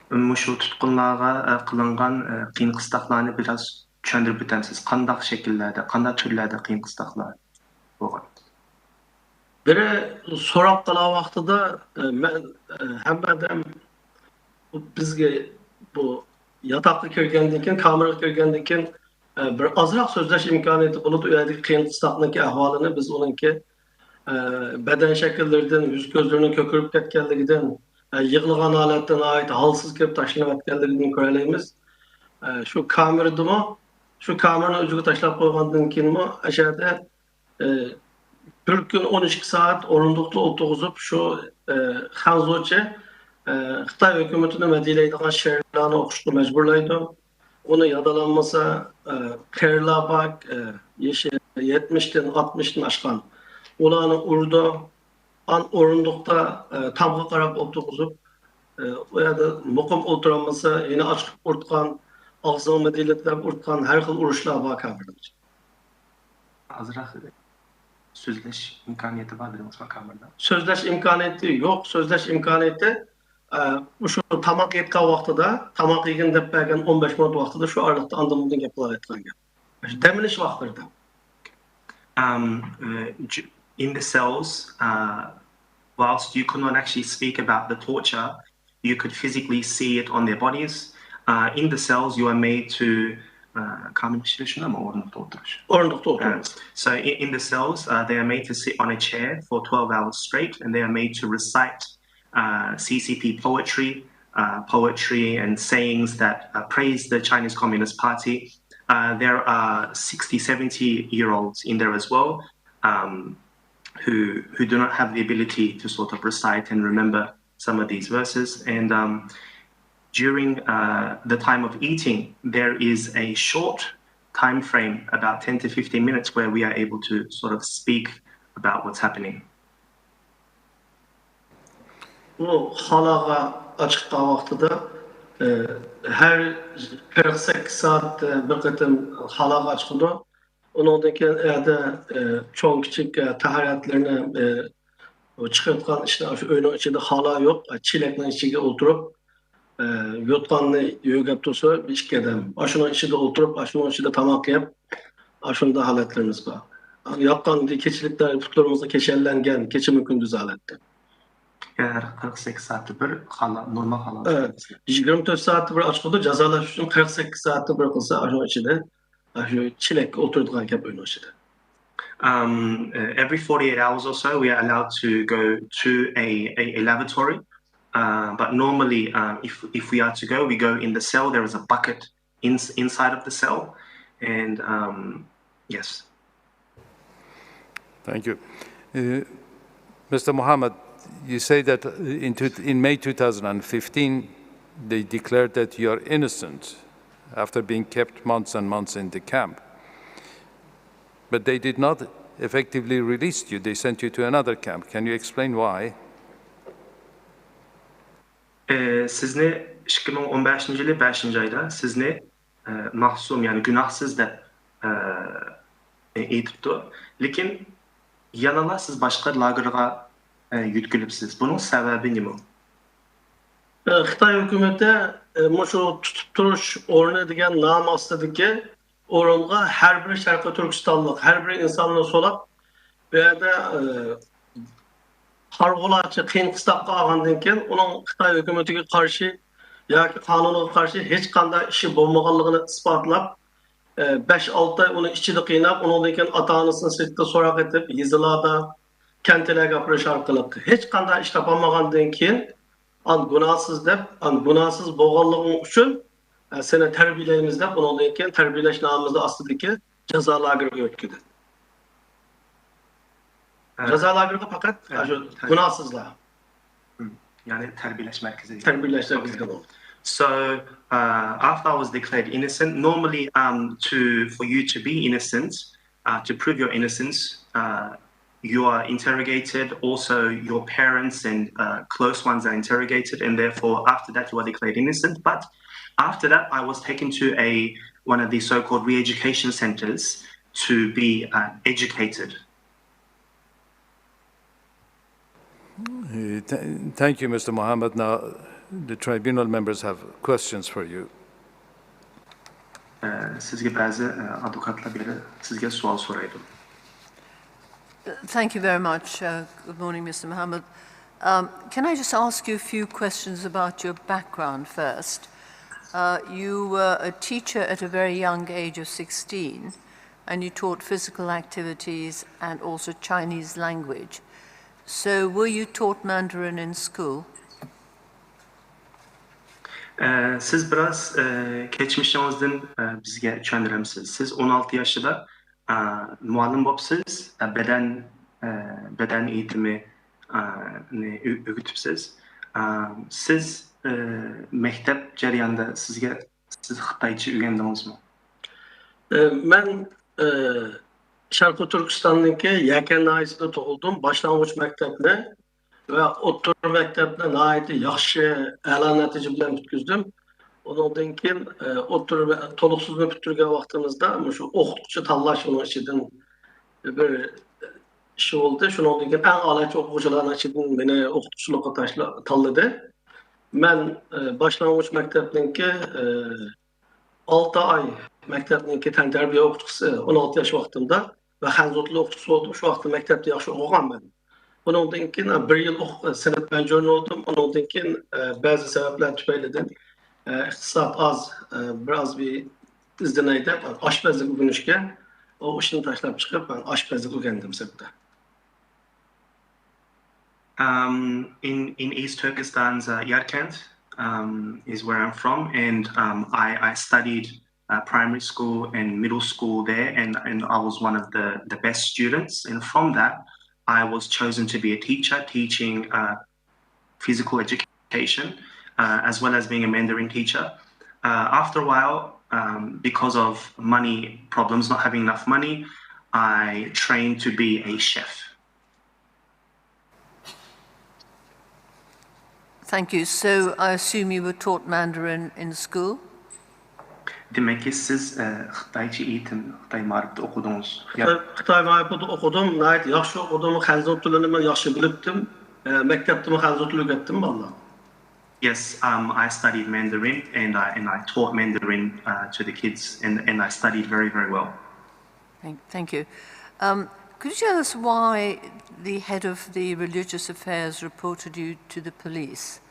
Mushu tutqunlarga qilingan qiyin qistaqlarni biraz tushuntirib o'tasiz, qanday shakllarda, qanday turlarda qiyin qisliqlar bo'lgan? Biri so'rab qala vaqtida men hammadan bizga bu yotoqqa kirgandan keyin, kameraga kirgandan keyin bir ozroq so'zlash imkoniyati bo'lib, u yerdagi qiyin qisliqniki ahvolini biz uningki beden şekillerinden, yüz gözlerinin kökürüp ketkenliginden, yığılgan holatdan ait halsız kelip taşlanayotganligidan ko'ralaymiz. Şu kameradimi, şu kamerani o'ziga tashlab qo'ygandan keyinmi, aşağıda bir kun 12 saat o'rindiqda o'tirg'izib, shu Hanzochi Xitoy hukumatini madiylaydigan she'rlarni o'qishga majburlaydi. Uni yodalanmasa, qeyrlar bak, 70'den 60'dan aşkan. Ulanı urdu, an o'rindiqda tamga qarab o'tirg'izib, u yerda muqim o'tiramasa, yine ochib urtgan, og'zini madiylatlab urtgan har xil urushlar bor kamerada. Azroq so'zlash imkoniyati bormi kamerada? So'zlash imkoniyati yo'q, so'zlash imkoniyati shu tamoq yetgan vaqtida, tamoq yegan deb bergan 15 minut vaqtida shu oraliqda andamdan gap qilayotgan gap. Demilish vaqtida. In the cells, whilst you could not actually speak about the torture, you could physically see it on their bodies. In the cells, you are made to so in the cells, they are made to sit on a chair for 12 hours straight, and they are made to recite CCP poetry and sayings that praise the Chinese Communist Party. There are 60, 70-year-olds in there as well, who do not have the ability to sort of recite and remember some of these verses. And during the time of eating, there is a short time frame, about 10 to 15 minutes, where we are able to sort of speak about what's happening. Bu halaga açıkta vaqtida her 48 saat bir qetim halaga açıqdı. Ondan keyin yerda cho'ng kichik tahoratlarni chiqartgan ishlar shu uyning ichida hala yo'q, chelakning ichiga o'tirib yotqanni yo'gab tursa ikki odam. Ashuna ichida o'tirib, ashuna ichida tamoq yeb, ashunda holatlarimiz bor. Yoqqan kechiliklar putlarimizda keshallangan, kechimu kunduz holatda. 48 saatda bir normal holat. Evet. 24 saatda bir açıqda jazolash uchun 48 saatda bir qilsa, ashuna ichida shu chelakka o'tiradigan gap uyning ichida. Every 48 hours or so, we are allowed to go to a lavatory. But normally, if we are to go, we go in the cell. There is a bucket inside of the cell. And yes. Thank you. Mr. Mohammed, you say that in May 2015, they declared that you are innocent after being kept months and months in the camp. But they did not effectively release you. They sent you to another camp. Can you explain why? Sizni 2015-yili 5-oyda sizni mahsum, ya'ni gunohsiz deb aytibdi. Lekin yana siz boshqa lagerga yutkilibsiz. Buning sababi nima? Xitoy hukumati shu tutib turish o'rni degan nom ostidagi o'ringa har bir Sharqiy Turkistonlik, har bir insonni so'lab, bu yerda harg'ulachi qiyin qistabga olgandan keyin uning Xitoy hukumatiga qarshi yoki qonunga qarshi hech qanday ishi bo'lmaganligini isbotlab 5-6 ay uni ichida qiynab, undan keyin ota-onasini sirtda so'roq etib, yizilarda, kentlarga aparish orqali hech qanday ish topolmagandan keyin gunohsiz deb, gunohsiz bo'lganliging uchun seni tarbiyalaymiz deb, undan keyin tarbiyalash nomimizda ostidagi jazo lageriga o'tkazdi. Jazo lageriga faqat shu gunohsizlar. Ya'ni tarbiyalash markaziga. Tarbiyalash markaziga bo'ldi. So after I was declared innocent, normally for you to be innocent, to prove your innocence, you are interrogated. Also, your parents and close ones are interrogated, and therefore, after that, you are declared innocent. But after that, I was taken to one of these so-called re-education centers to be educated. Thank you, Mr. Mohammed. Now, the tribunal members have questions for you. sizga ba'zi advokatlar beri sizga savol so'raydi. Thank you very much. Good morning, Mr. Mohammed. Can I just ask you a few questions about your background first? You were a teacher at a very young age of 16, and you taught physical activities and also Chinese language. So were you taught Mandarin in school? Siz biraz geçmişinizden bizge tushuntiramsiz. Siz 16 yaşında muallim bo'libsiz, beden eğitimi o'rgatibsiz. Siz mektep jarayonida siz Xitoycha o'rgandingizmi? Men Sharqiy Turkistondagi Yakan nahiyasida tug'ildim. Boshlang'ich maktabni va o'rta maktabni nihoyatda yaxshi a'lo natija bilan bitkazdim. Ondan keyin o'rta to'liqsizni bitirgan vaqtimizda shu o'qituvchi tanlash uning ichidan bir ish bo'ldi. Shundan keyin eng a'lochi o'quvchilarning ichidan meni o'qituvchilikqa tanladi. Men boshlang'ich maktabniki 6 oy maktabniki tan tarbiya o'qituvchisi 16 yosh vaqtimda va hanzu tili o'qituvchisi bo'ldim. Shu vaqtda maktabda yaxshi o'qiganman. Ondan keyin bir yil sinf banjoni oldim. Ondan keyin ba'zi sabablar tufaylidan iqtisod biroz bir izlanayda oshpazlik o'rganishga o ishni tashlab chiqib men oshpazlik o'rgandim sinfda. In East Turkestan's Yarkent is where I'm from, and I studied primary school and middle school there, and I was one of the best students. And from that, I was chosen to be a teacher, teaching physical education, as well as being a Mandarin teacher. After a while, because of money problems, not having enough money, I trained to be a chef. Thank you. So I assume you were taught Mandarin in school? Demek ki siz Xitoycha eğitim, Xitoy ma'rifida o'qidingiz. Xitoy ma'rifida o'qidim, nihoyat yaxshi o'qidim, hanzu tilini men yaxshi bilibdim. Maktabda hanzu tili o'rgatdim bolalarga. Yes, I studied Mandarin and I taught Mandarin to the kids, and I studied very, very well. Thank you. Could you tell us why the head of the religious affairs reported you to the police?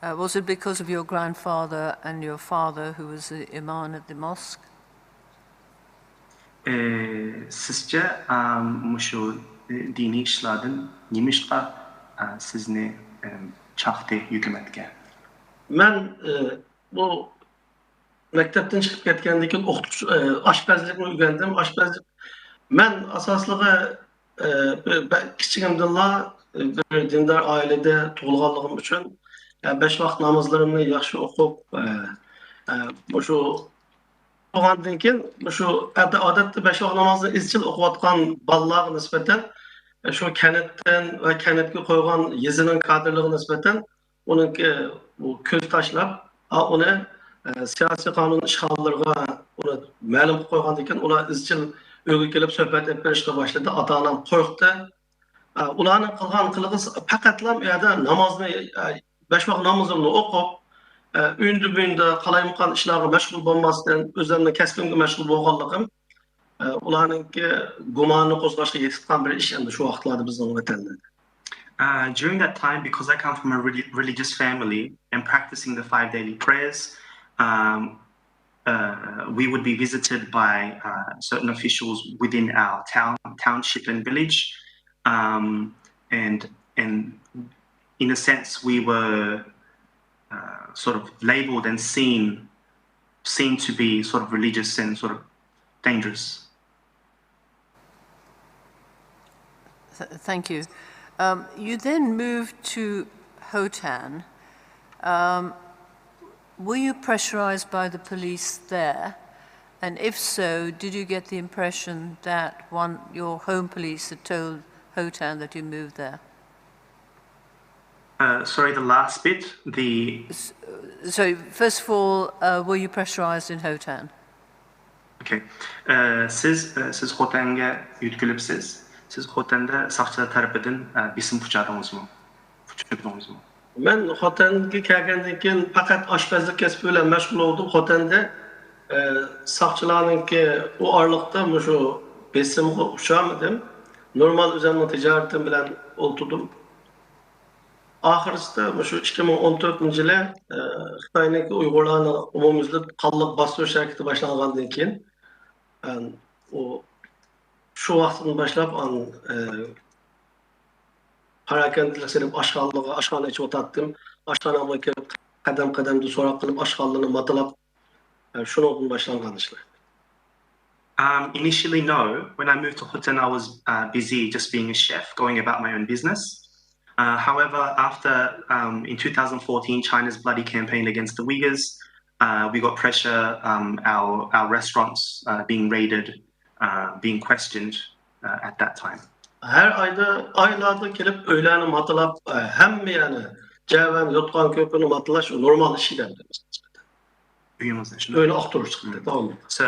Was it because of your grandfather and your father who was the imam at the mosque? Sizce şu dini işlerden nimişqa sizni chaqdi hükümetga? Men bu maktabdan chiqib ketgandan keyin o'qituvchi oshpazlikni o'rgandim. Oshpazlik men asoslig'i kichigimdilla bir dindor oilada tug'ilganligim uchun 5 vaqt namozlarimni yaxshi o'qib, shu o'qigandan keyin shu odatda 5 vaqt namozni izchil o'qiyotgan bolalarga nisbatan shu kanatdan va kanatga qo'ygan yezining kadrligiga nisbatan uningki bu ko'z tashlab, uni siyosiy qonun ishg'ollarga uni ma'lum qilib qo'ygandan keyin ular izchil uyga kelib suhbat olib berishga boshladi. Ota-onam qo'rqdi. Ularning qilgan qilig'i faqatla u yerda namozni 5 vaqt namozini o'qib, uyda qalayotgan ishlarga mashg'ul bo'lmasdan o'zimning kasbimga mashg'ul bo'lganligim ularningki gumonini qo'zg'ashga yetgan bir ish endi shu vaqtlarda bizning vatanda. During that time, because I come from a religious family and practicing the 5 daily prayers, we would be visited by certain officials within our township and village, and in a sense we were sort of labeled and seen to be sort of religious and sort of dangerous. Thank you. You then moved to Hotan. Were you pressurized by the police there? And if so, did you get the impression that your home police had told Hotan that you moved there? Sorry, the last bit, So first of all, were you pressurized in Hotan? Okay. Siz Hotan'ga yutkilibsiz. Siz Hotan'da saqchilar tarafidan besim kuchadingizmi? Men Xotanga kelgandan keyin faqat oshpazlik kasbi bilan mashg'ul bo'ldim. Xotanda Sakçılarınki o aralıkta şu besimge uçamadım. Normal üzerine ticaretim bilen oltudum. Ahırısta şu 2014 yılı Xitay'daki Uygurlarını umumyüzlük kallık bastırış hareketi başlanğandan keyin o şu vaqtdan başlap parakendlik silip aşxana içip otattım. Aşxanamga kelip qadam-qadamda so'roq qilib aşxanlarni matalab shundan başlangan işler. Initially, no. When I moved to Hotan, I was busy just being a chef, going about my own business. However, after in 2014, China's bloody campaign against the Uyghurs, we got pressure, our restaurants being raided, being questioned at that time. Her aylarda kelip öğleni matalab hem yani ceven yotkan köpünü matalaş normal iş ilerdi. Öyle aktarır çıktı. Tamam. So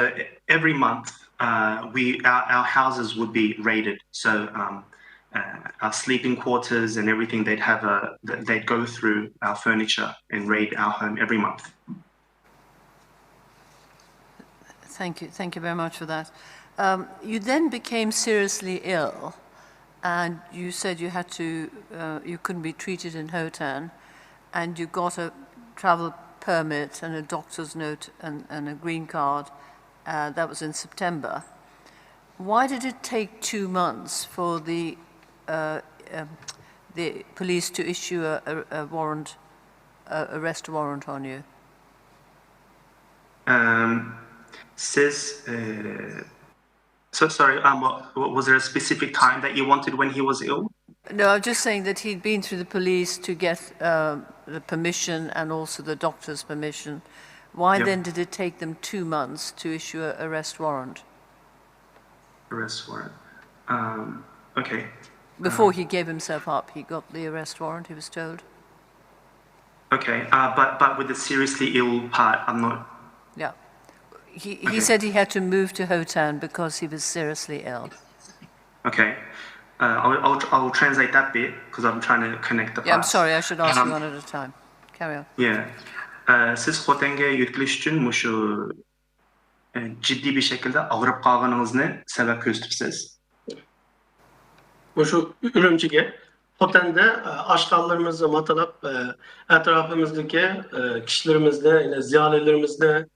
every month, our houses would be raided. So our sleeping quarters and everything, they'd go through our furniture and raid our home every month. Thank you very much for that. You then became seriously ill, and you said you had to, you couldn't be treated in Hotan, and you got a travel permit and a doctor's note and a green card. That was in September. Why did it take 2 months for the police to issue a warrant, arrest warrant on you? So sorry, was there a specific time that you wanted when he was ill? No, I'm just saying that he'd been through the police to get the permission and also the doctor's permission. Why then did it take them 2 months to issue an arrest warrant? Arrest warrant. Okay. Before he gave himself up, he got the arrest warrant, he was told. Okay, but with the seriously ill part, I'm not... Yeah. He said he had to move to Hotan because he was seriously ill. Okay. I'll translate that bit because I'm trying to connect the parts. Yeah, I'm sorry, I should ask you one at a time. Carry on. Yeah. Siz Xotenga yutilish uchun mushu jiddiy bir şekilde ağrıp kalganınızı sebep gösterisiz. Şu Ürümçi'ye, Xoten'de aşkallarımızı matalap, etrafımızdaki kişilerimizde, yine ziyarelerimizde,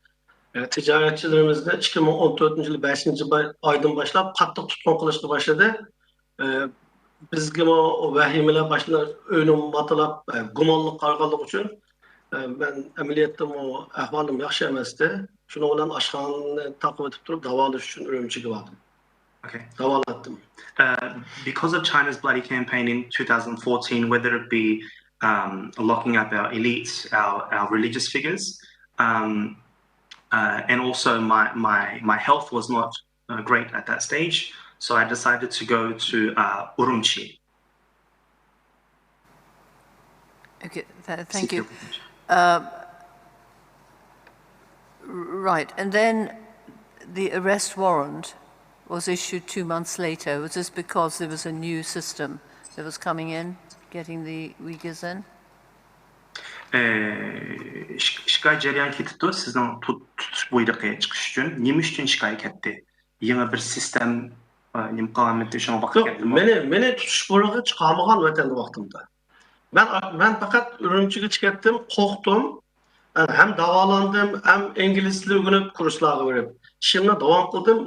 ticaretçilerimizde 2014 yılı 5. aydan başlap qattiq tutqun qilishni başladı. Bizga o vahimeler başına önüm matalap, gumonliq qarganlik uchun ben ameliyatım o ahvolim yaxshi emasdi. Shuni bilan oshxonani taqib etib turib davolash uchun Ürümchiga bordim. Okay. Davoladim. Because of China's bloody campaign in 2014, whether it be locking up our elites, our religious figures, and also my health was not great at that stage, so I decided to go to Urumqi. Okay, thank you. Right, and then the arrest warrant was issued 2 months later. Was this because there was a new system that was coming in, getting the Uyghurs in? Şikayet jarayan ketipti, sizning tutish buyruqi chiqish uchun nima uchun shikoyat etdi? Yangi bir sistem nima qilyapti o'sha vaqtga? Meni tutish buyrug'i chiqarmagan vatanda vaqtimda. Ben fakat Ürümchiga chiqatdim, qo'rqdim. Hem davolandim, hem ingliz tili o'rganib kurslarga berib. Ishimni davom qildim.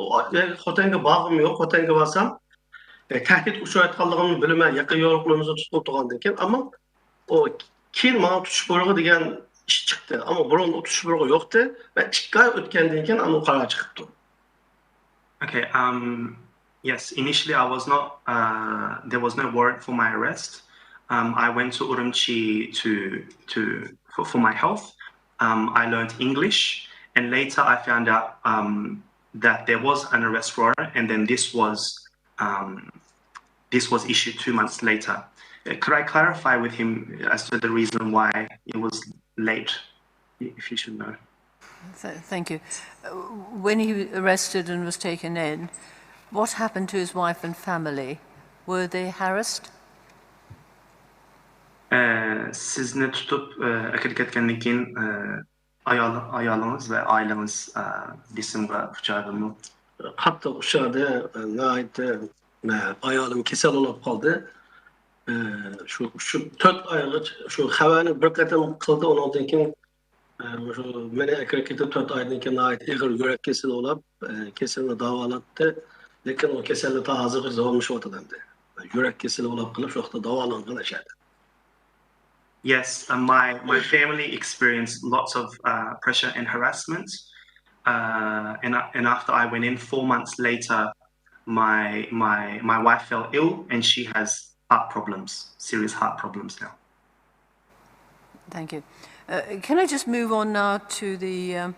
Xotenga borg'im yo'q, Xotenga borsam tahdid uchrayotganligimni bilmay, yaqin yo'qligimizni tutib turgandan keyin, ammo o keyin mana tutish buyrug'i degan ish chiqdi. Ammo burun tutish buyrug'i yo'qdi va 2 oy o'tgandan keyin ana qaror chiqibdi. Okay, yes, initially I was not, there was no warrant for my arrest. I went to Urumqi for my health. I learned English, and later I found out that there was an arrest warrant, and then this was issued 2 months later. Could I clarify with him as to the reason why it was late, if you should know? Thank you. When he arrested and was taken in, what happened to his wife and family? Were they harassed? Sizni tutib akirib ketgandan keyin ayalınız ve aileniz bisimga uçardımı? Hatta uşağıda nəhayət ayağım kesel olup kaldı. Şu 4 aylık şu xəbərini bir qatam qıldı, ondan keyin şu məni ekreketi 4 aydan keyin nəhayət ağır yürek keseli olup keselini davalatdı. Lekin o keseli ta hazır olmuş ortadamdı. Yürek keseli olup kalıp şu vaxtda davalanğan eşədi. Yes, my family experienced lots of pressure and harassment. And after I went in 4 months later, my wife fell ill and she has heart problems, serious heart problems now. Thank you. Can I just move on now to the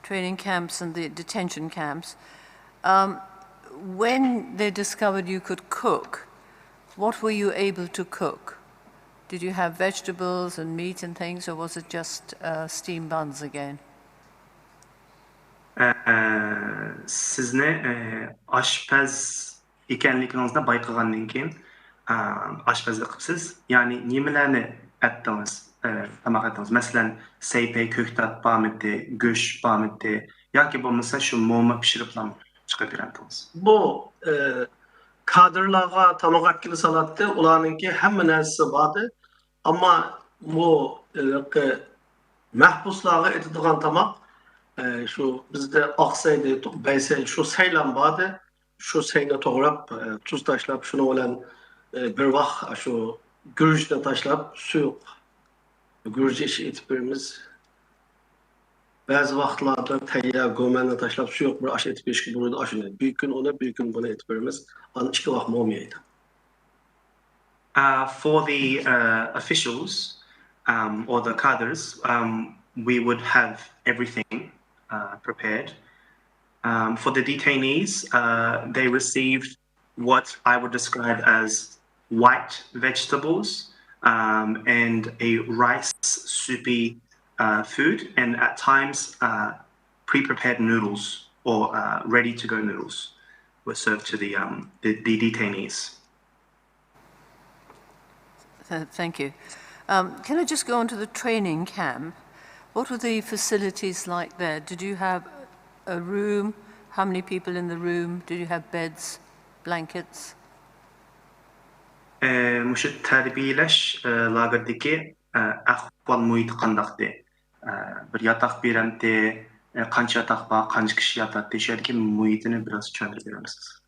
training camps and the detention camps? When they discovered you could cook, what were you able to cook? Did you have vegetables and meat and things, or was it just steam buns again? Sizni aşpaz ekanligingizni bayqagandan keyin aşpazlik qilibsiz. Yani nimalarni aytdingiz, tamoq aytdingiz? Masalan, saypay, ko'ktat barmidi, go'sht barmidi yoki bo'lmasa shu mo'ma pishiriblarmi chiqib berardingiz? Bu kadrlarga tamoq atkili salatdi, ularninki hamma narsasi bordi. Ammo bu mahbuslarga etadigan tamoq şu bizde Oqsay deydik, Baysay, şu saylan bordi. Şu sayni to'g'rab, tuz tashlab, shuni bilan bir vaqt şu gurjni tashlab, suyuq gurj ish etib beramiz. Ba'zi vaqtlarda tayyor go'manni tashlab, suyuq bir osh etib berishga bo'ladi. Ashuni bir kun uni, bir kun buni etib beramiz. Ani 2 vaqt mo'm yeydi. For the officials or the cadres, we would have everything prepared. For the detainees, they received what I would describe as white vegetables and a rice soupy food, and at times pre-prepared noodles or ready-to-go noodles were served to the detainees. Thank you. Can I just go on to the training camp? What were the facilities like there? Did you have a room? How many people in the room? Did you have beds, blankets? Mush tarbiyalash lagerdagi ahvol muhiti qandaqdi? Bir yotoq beramdi, qancha yotoq bor, qancha kishi yotadi, shu yerdagi muhitini biroz tushuntirib berasiz?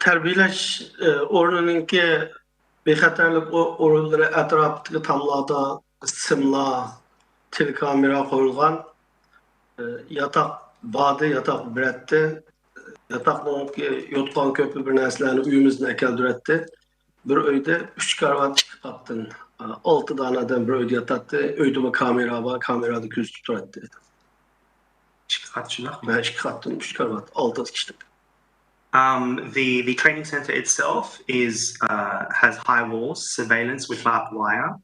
Tarbiyalash o'rnininki bexatarlik o'rinlari atrofidagi tomlarda simlar, telekamera qo'yilgan, yotoq bordi, yotoq beratdi, yotoqninki yotgan ko'p bir narsalarni uyimizdan keltiradi. Bir uyda 3 karvat 2 qatdan 6 donadan bir uyda yotadi. Uyda bir kamera bor, kamerada kuzatib turadi. 2 qat shunaqmi? 2 qatdan 3 karvat 6 kishlik. The training center itself has high walls, surveillance with barbed wire.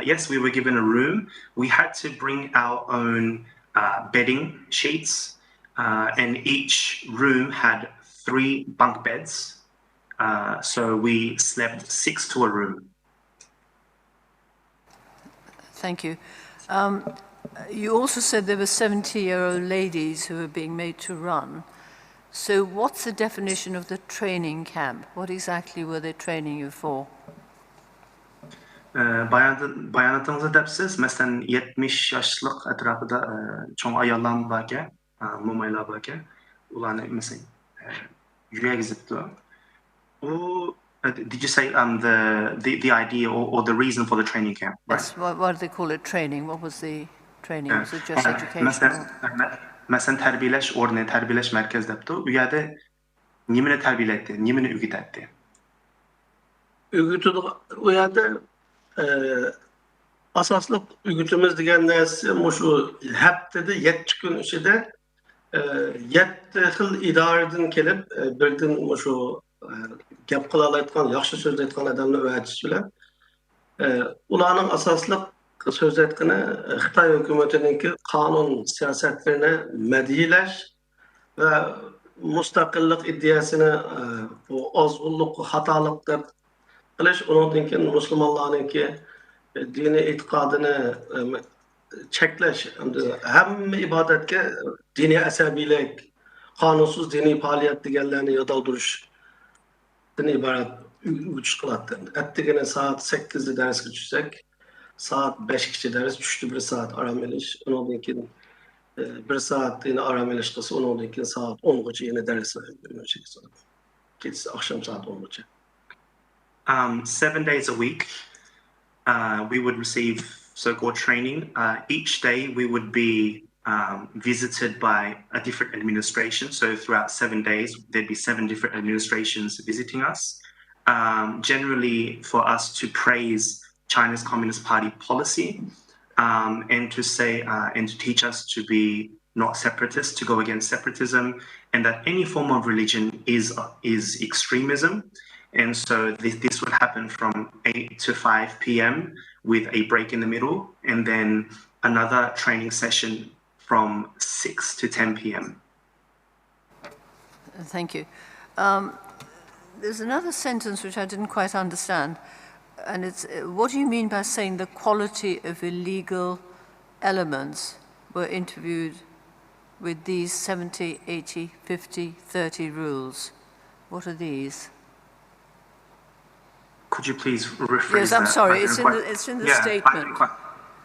Yes, we were given a room. We had to bring our own bedding sheets, and each room had 3 bunk beds. So we slept 6 to a room. Thank you. You also said there were 70-year-old ladies who were being made to run. So what's the definition of the training camp? What exactly were they training you for? Bayanatınızı depsiz, mesela 70 yaşlık etrafında çoğun ayarlan varken, mumaylar varken, ulanı mesela yürüye gizipti. Did you say the idea or the reason for the training camp? Right? Yes, what do they call it, training? What was the training? Was it just education? Mesela terbiyeleş orne, terbiyeleş merkez depti. U yerde nimini terbiyetti, nimini ügütetti? Ügütü u yerde asaslık ügütümüz degan narsa şu haftada 7 kun ichida 7 xil idoradan kelib birdan şu gap qila oladigan, yaxshi so'z aytgan odamni o'rgatish bilan ularning asosliq so'z aytgani Xitoy hukumatiningki qonun siyosatlarini madhiylash va mustaqillik iddiasini bu ozg'unlik, xatolik deb qilish, undan keyin musulmonlarningki diniy e'tiqodini çekleş, hem ibadetke dini asabiylik, kanunsuz dini faaliyet digerlerini yadaldırıştan ibaret üç kılattı. Ettigene saat 8'de ders geçirsek, saat 5 kişi ders, düştü bir saat arameliş. Onun için bir saat yine arameliş kısı, onun için saat 10 gece yine ders verilmeyecek. Gecesi akşam saat 10 gece. 7 days a week, we would receive so-called training. Each day we would be visited by a different administration. So throughout 7 days, there'd be 7 different administrations visiting us. Generally for us to praise China's Communist Party policy and to say and to teach us to be not separatists, to go against separatism, and that any form of religion is extremism. And so this would happen from 8 to 5 p.m. with a break in the middle, and then another training session from 6 to 10 p.m. Thank you. There's another sentence which I didn't quite understand, and it's, what do you mean by saying the quality of illegal elements were interviewed with these 70, 80, 50, 30 rules? What are these? Could you please rephrase Yes, I'm that? sorry, it's in the statement.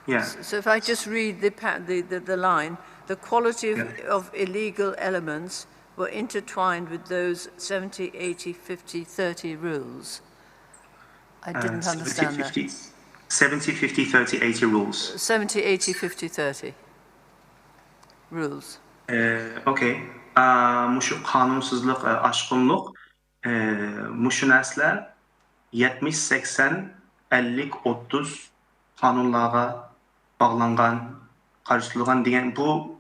Yeah. So if I just read the line, the quality of illegal elements were intertwined with those 70, 80, 50, 30 rules. I didn't understand 50, that. 70, 50, 30, 80 rules. 70, 80, 50, 30 rules. Okay. Muşu kanunsuzluk, aşkınlık, muşu nesler 70, 80, 50, 30 kanunlara bağlangan, karşılanan diyen bu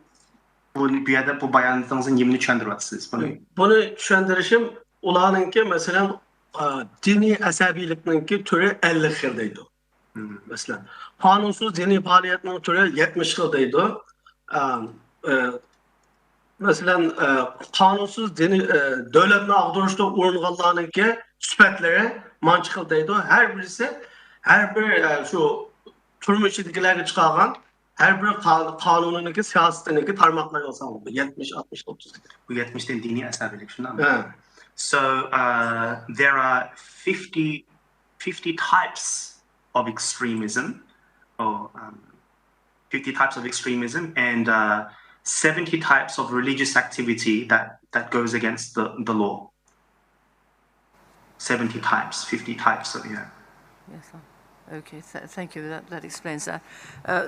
yerde bu bayanınızın yemini düşündürüyorsunuz. Bunu düşündürüşüm ulanınki mesela dini asabilikninki türü 50 yıldaydı. Mesela kanunsuz dini faaliyetinin türü 70 yıldaydı. Mesela kanunsuz dini devletine ağdırışta uğrunğallarınki süpetleri mançıkıldaydı. Her birisi her bir şu turmuşidikileri çıkargan her bir kanununki siyasetindeki tarmaklar olsa 70, 60, 30. Bu 70'ten dini asabilik şundan mı? So there are 50 types of extremism, or 50 types of extremism, and 70 types of religious activity that goes against the law. 70 types, 50 types of, yeah. Yes, okay, thank you, that explains that.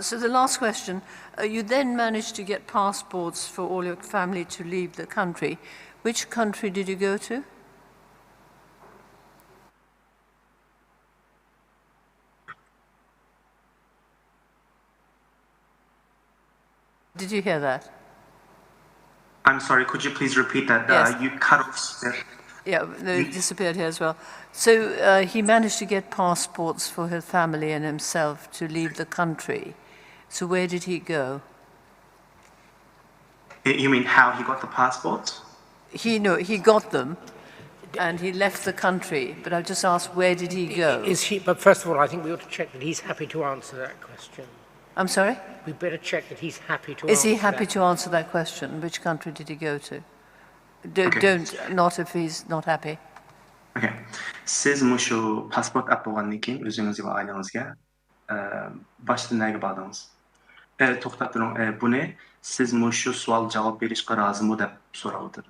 So the last question, you then managed to get passports for all your family to leave the country. Which country did you go to? Did you hear that? I'm sorry, could you please repeat that? Yes. You cut off. Yeah, it disappeared here as well. So he managed to get passports for his family and himself to leave the country. So where did he go? You mean how he got the passports? He got them, and he left the country. But I just asked, where did he go? But first of all, I think we ought to check that he's happy to answer that question. I'm sorry? We better check that he's happy to answer that. Is he happy to answer that question? Which country did he go to? Not if he's not happy. Okay. Siz muşu pasport app bo'lgandan keyin o'zingizga va oilangizga boshida nega bordingiz? To'xtab turing, buni siz muşu savol javob berishga rozimi deb so'rayapti.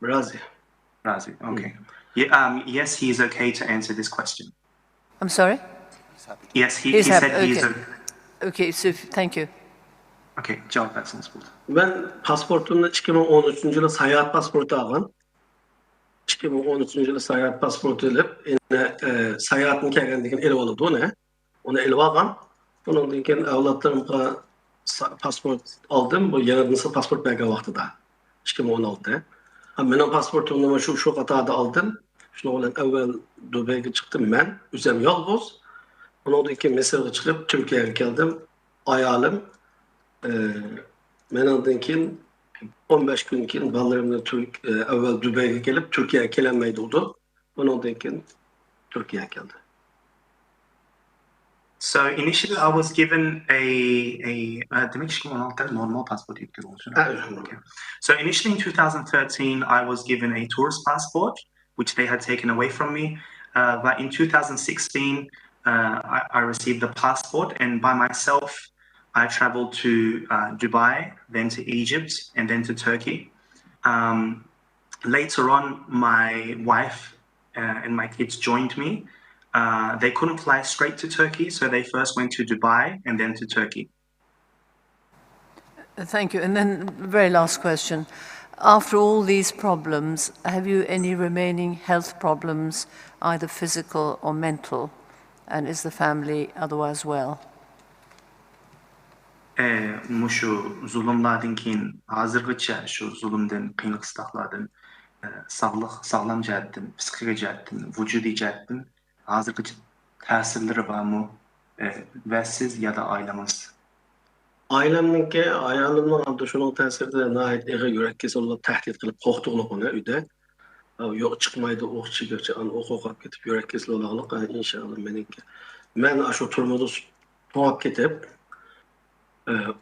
Razi. Razi. Okay. Yes, he is okay to answer this question. I'm sorry? Yes, he said happy. he is Okay. Okay, so thank you. Okay, cevap versiniz burada. Ben pasportumda 2013 yılı seyahat pasportu aldım. 2013 yılı seyahat pasportu alıp yine seyahatin kelgendiğin el oldu ona. Onu el aldım. Onun için evlatlarımla pasport aldım. Bu yanılmasa pasport belge vaxtıda. 2016'da. Benim pasportumda şu qatada aldım. Şunu olan evvel Dubai'ye çıktım ben. Üzem yalnız. Onun için Mısır'a çıkıp Türkiye'ye geldim. Ayalım. Ben ondan keyin 15 gün keyin balalarımla evvel Dubai'ye gelip Türkiye'ye gelenmeydi oldu. Ondan keyin Türkiye'ye geldi. So initially I was given demek ki 16'da normal passport yüklü olsun. Okay. So initially in 2013 I was given a tourist passport which they had taken away from me. But in 2016 I received a passport, and by myself I traveled to Dubai, then to Egypt, and then to Turkey. Later on, my wife and my kids joined me. They couldn't fly straight to Turkey, so they first went to Dubai and then to Turkey. Thank you. And then very last question. After all these problems, have you any remaining health problems, either physical or mental? And is the family otherwise well? Mushu zulümlerden keyin hazırgıça şu zulümden, kıyınlıklardan sağlam cihetten, psikik cihetten, vücudi cihetten hazırgıça tesirleri var mı? Ve siz ya da ailemiz? Ailemninki ayağımdan aldı şunun tesirde nait ege yürek kesilip tehdit kılıp korktuğunu uyda. Yok çıkmaydı o çıkırça an okuyup gidip yürek kesilip olağılık inşallah meninki. Men aşu turmudu tuhaf gidip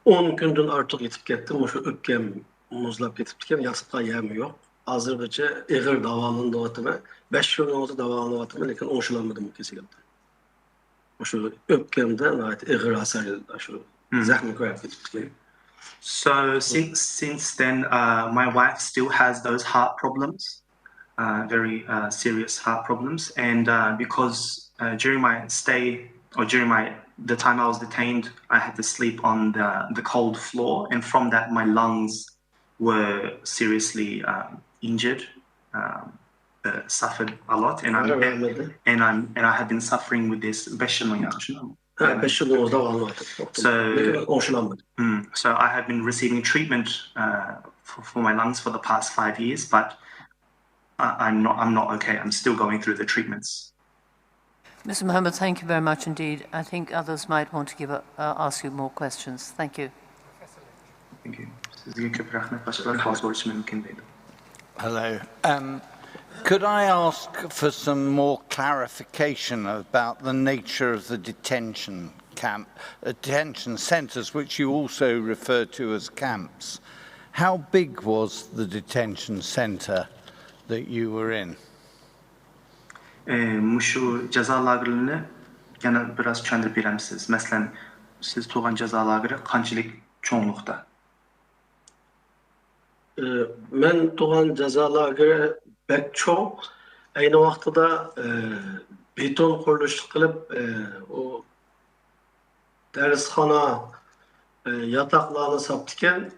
10 gündün artık yetip gittim. Şu öpkem muzlap yetip gittim. Yasıkta yem yok. Azırgıca eğer davalını dağıtıma 5 yılın oldu davalını dağıtıma lekin onşulanmadım o kesilimde. Şu öpkemde nait eğer hasar şu zahmi koyup gitip gittim. So since then, my wife still has those heart problems, very serious heart problems, and because during my stay or during the time I was detained, I had to sleep on the cold floor, and from that my lungs were seriously injured, suffered a lot, and I had been suffering with this. So I have been receiving treatment for my lungs for the past 5 years, but I'm not okay. I'm still going through the treatments. Mr. Mohammed, thank you very much indeed. I think others might want to ask you more questions. Thank you. Thank you. Hello. Could I ask for some more clarification about the nature of the detention centres, which you also refer to as camps? How big was the detention centre that you were in? Muşu ceza lagerlerini yana biraz tushuntirib beramiz. Masalan, siz turgan ceza lageri qanchalik cho'nliqda? Men turgan ceza lageri pek çok. Aynı vaqtida beton qurilish qilib o darsxona yataqlarni saptikan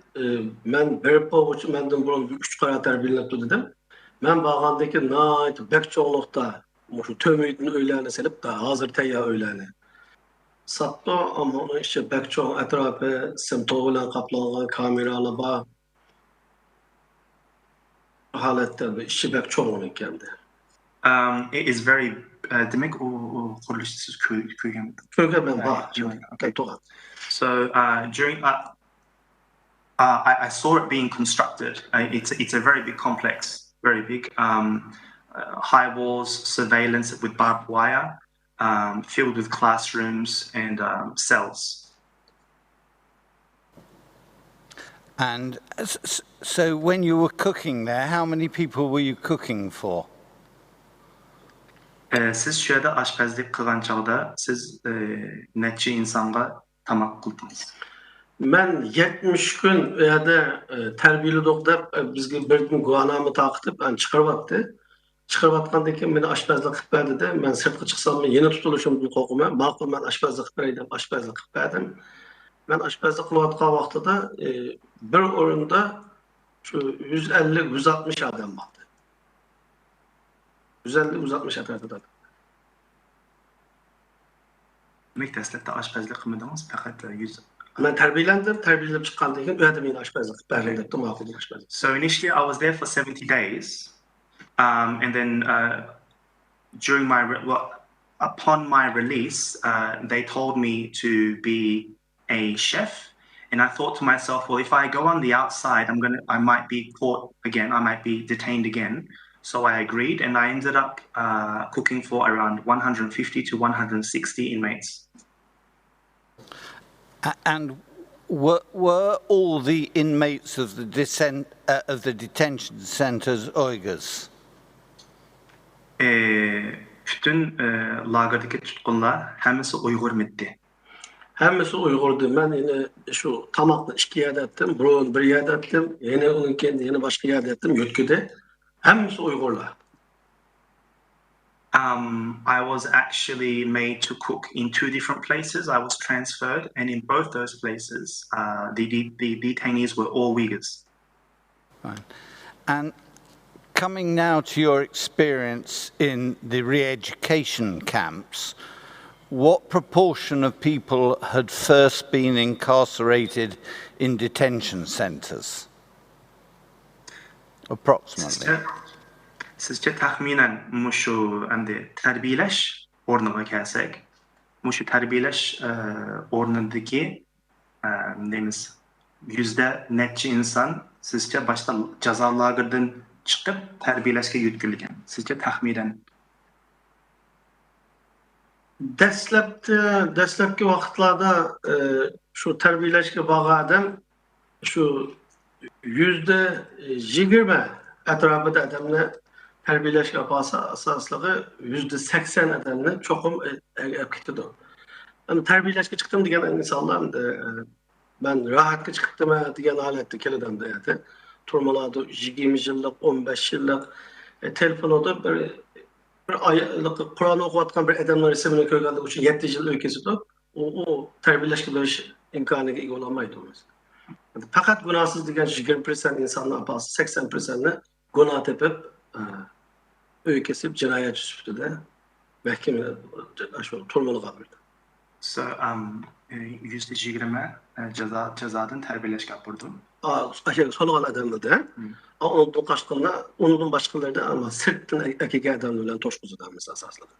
men bir povuch mendan burun 3 qara tarbiyalab dedim. Men bag'andagi nayt pek çoğunlukta şu tömüydün öyleni selip da hazır teyya öyleni. Sattı ama onun işte pek çok etrafı simtoğuyla kaplanılan kameralı bağ halette işi pek çok onun kendi. It is very demek o kuruluşsuz köyge ben bağ. So during I saw it being constructed. It's a very big complex, very big. High walls, surveillance with barbed wire, filled with classrooms and cells. And so when you were cooking there, how many people were you cooking for? Siz şu yerda aşpazlık qilgan chog'da siz necha insonga tamoq qildingiz? Men 70 gün ya da terbiyeli doktor bizge bir gün guanamı taqtib ben chiqaribdi. Chiqarayotgandan keyin meni aşpazlık qilib berdi de men sirtga chiqsam yeni tutulishimdan qo'rqaman. Ma'qul men aşpazlık qilib berdim, aşpazlık qilib berdim. Men aşpazlık qilayotgan vaqtida bir o'rinda şu 150-160 adam vardı. 150-160 atrofida. Demek dastlabda aşpazlık qilmadingiz, faqat 100. Men tarbiyalab chiqqandan keyin u yerda meni aşpazlık qilib berdim debdi, ma'qul aşpazlık. So initially I was there for 70 days. And then upon my release, they told me to be a chef, and I thought to myself, well, if I go on the outside, I might be caught again, I might be detained again. So I agreed, and I ended up cooking for around 150 to 160 inmates. And were all the inmates of the detention centers Uyghurs? Bütün lagerdaki tutkunlar hemisi Uygur mitti. Hemmesi Uygur'du. Ben yine şu Tamak'ta iki yerde ettim, Bro'nun bir yerde ettim, yine onun kendi yine başka yerde ettim, Yötkü'de. Hemmesi Uygurlar. I was actually made to cook in 2 different places. I was transferred, and in both those places, the detainees were all Uyghurs. Right. And coming now to your experience in the re-education camps, what proportion of people had first been incarcerated in detention centers? Approximately. Sizce tahminen şu terbiyeleş ornuna kelsak, şu terbiyeleş ornundaki neyimiz yüzde netçi insan sizce başta cezalardan çıkıp terbiyeleşke yütkülüken. Sizce tahminen? Dastlabki vaqtlarda şu terbiyeleşke bağlı adam şu %20 etrafında adamlar terbiyeleşke asaslığı %80 adamlar çokum ektidir. Yani terbiyeleşke çıktım diyen insanlar ben rahatlıkla çıktım diyen aletli keleden de yani turmaladı 20 yıllık 15 yıllık telefonda bir aylık Kur'an okuyatkan bir adamlar isimini koygandı için 7 yıl ülkesi de o terbiyeleşke bir imkanı iyi olamaydı. Yani, fakat günahsız diyen 20% insanlar bazı 80%'ne günah tepip ülkesi cinayet üstü de mahkemede turmalı kalırdı. So, %20 cezadan terbiyeleşke yapıldı. Soluğan adamı da, onun başkalarına, onun başkaları da ama sırtın erkek adamlarla toşkuzudan mesela asasladı.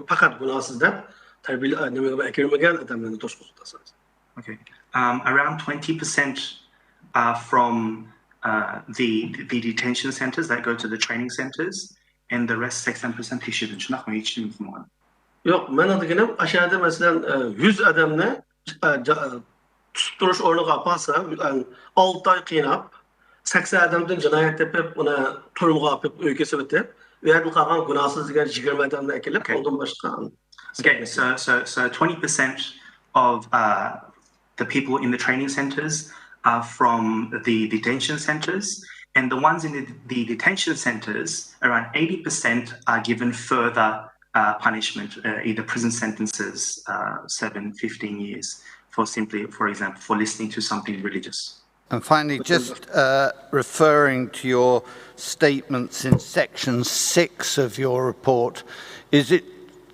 Fakat günahsız da terbiyeli ekirmegen adamlarla toşkuzudan asasladı. Okay. Around 20% are from the detention centers that go to the training centers, and the rest 80% pişirdin. Şunak mı hiç bilmiyorum. Yok, ben adıgınım aşağıda mesela 100 adamla tutuş ornu kapasa, 6 ay kıynap, 80 adamdan cinayet yapıp, ona turum kapıp, ülkesi bitip, ve bu kalan günahsız diyen 20 adamla ekilip, ondan başka. Okay, so 20% of the people in the training centers are from the detention centers, and the ones in the detention centers, around 80% are given further punishment, either prison sentences, 7, 15 years, for example, for listening to something religious. And finally, just referring to your statements in section 6 of your report, is it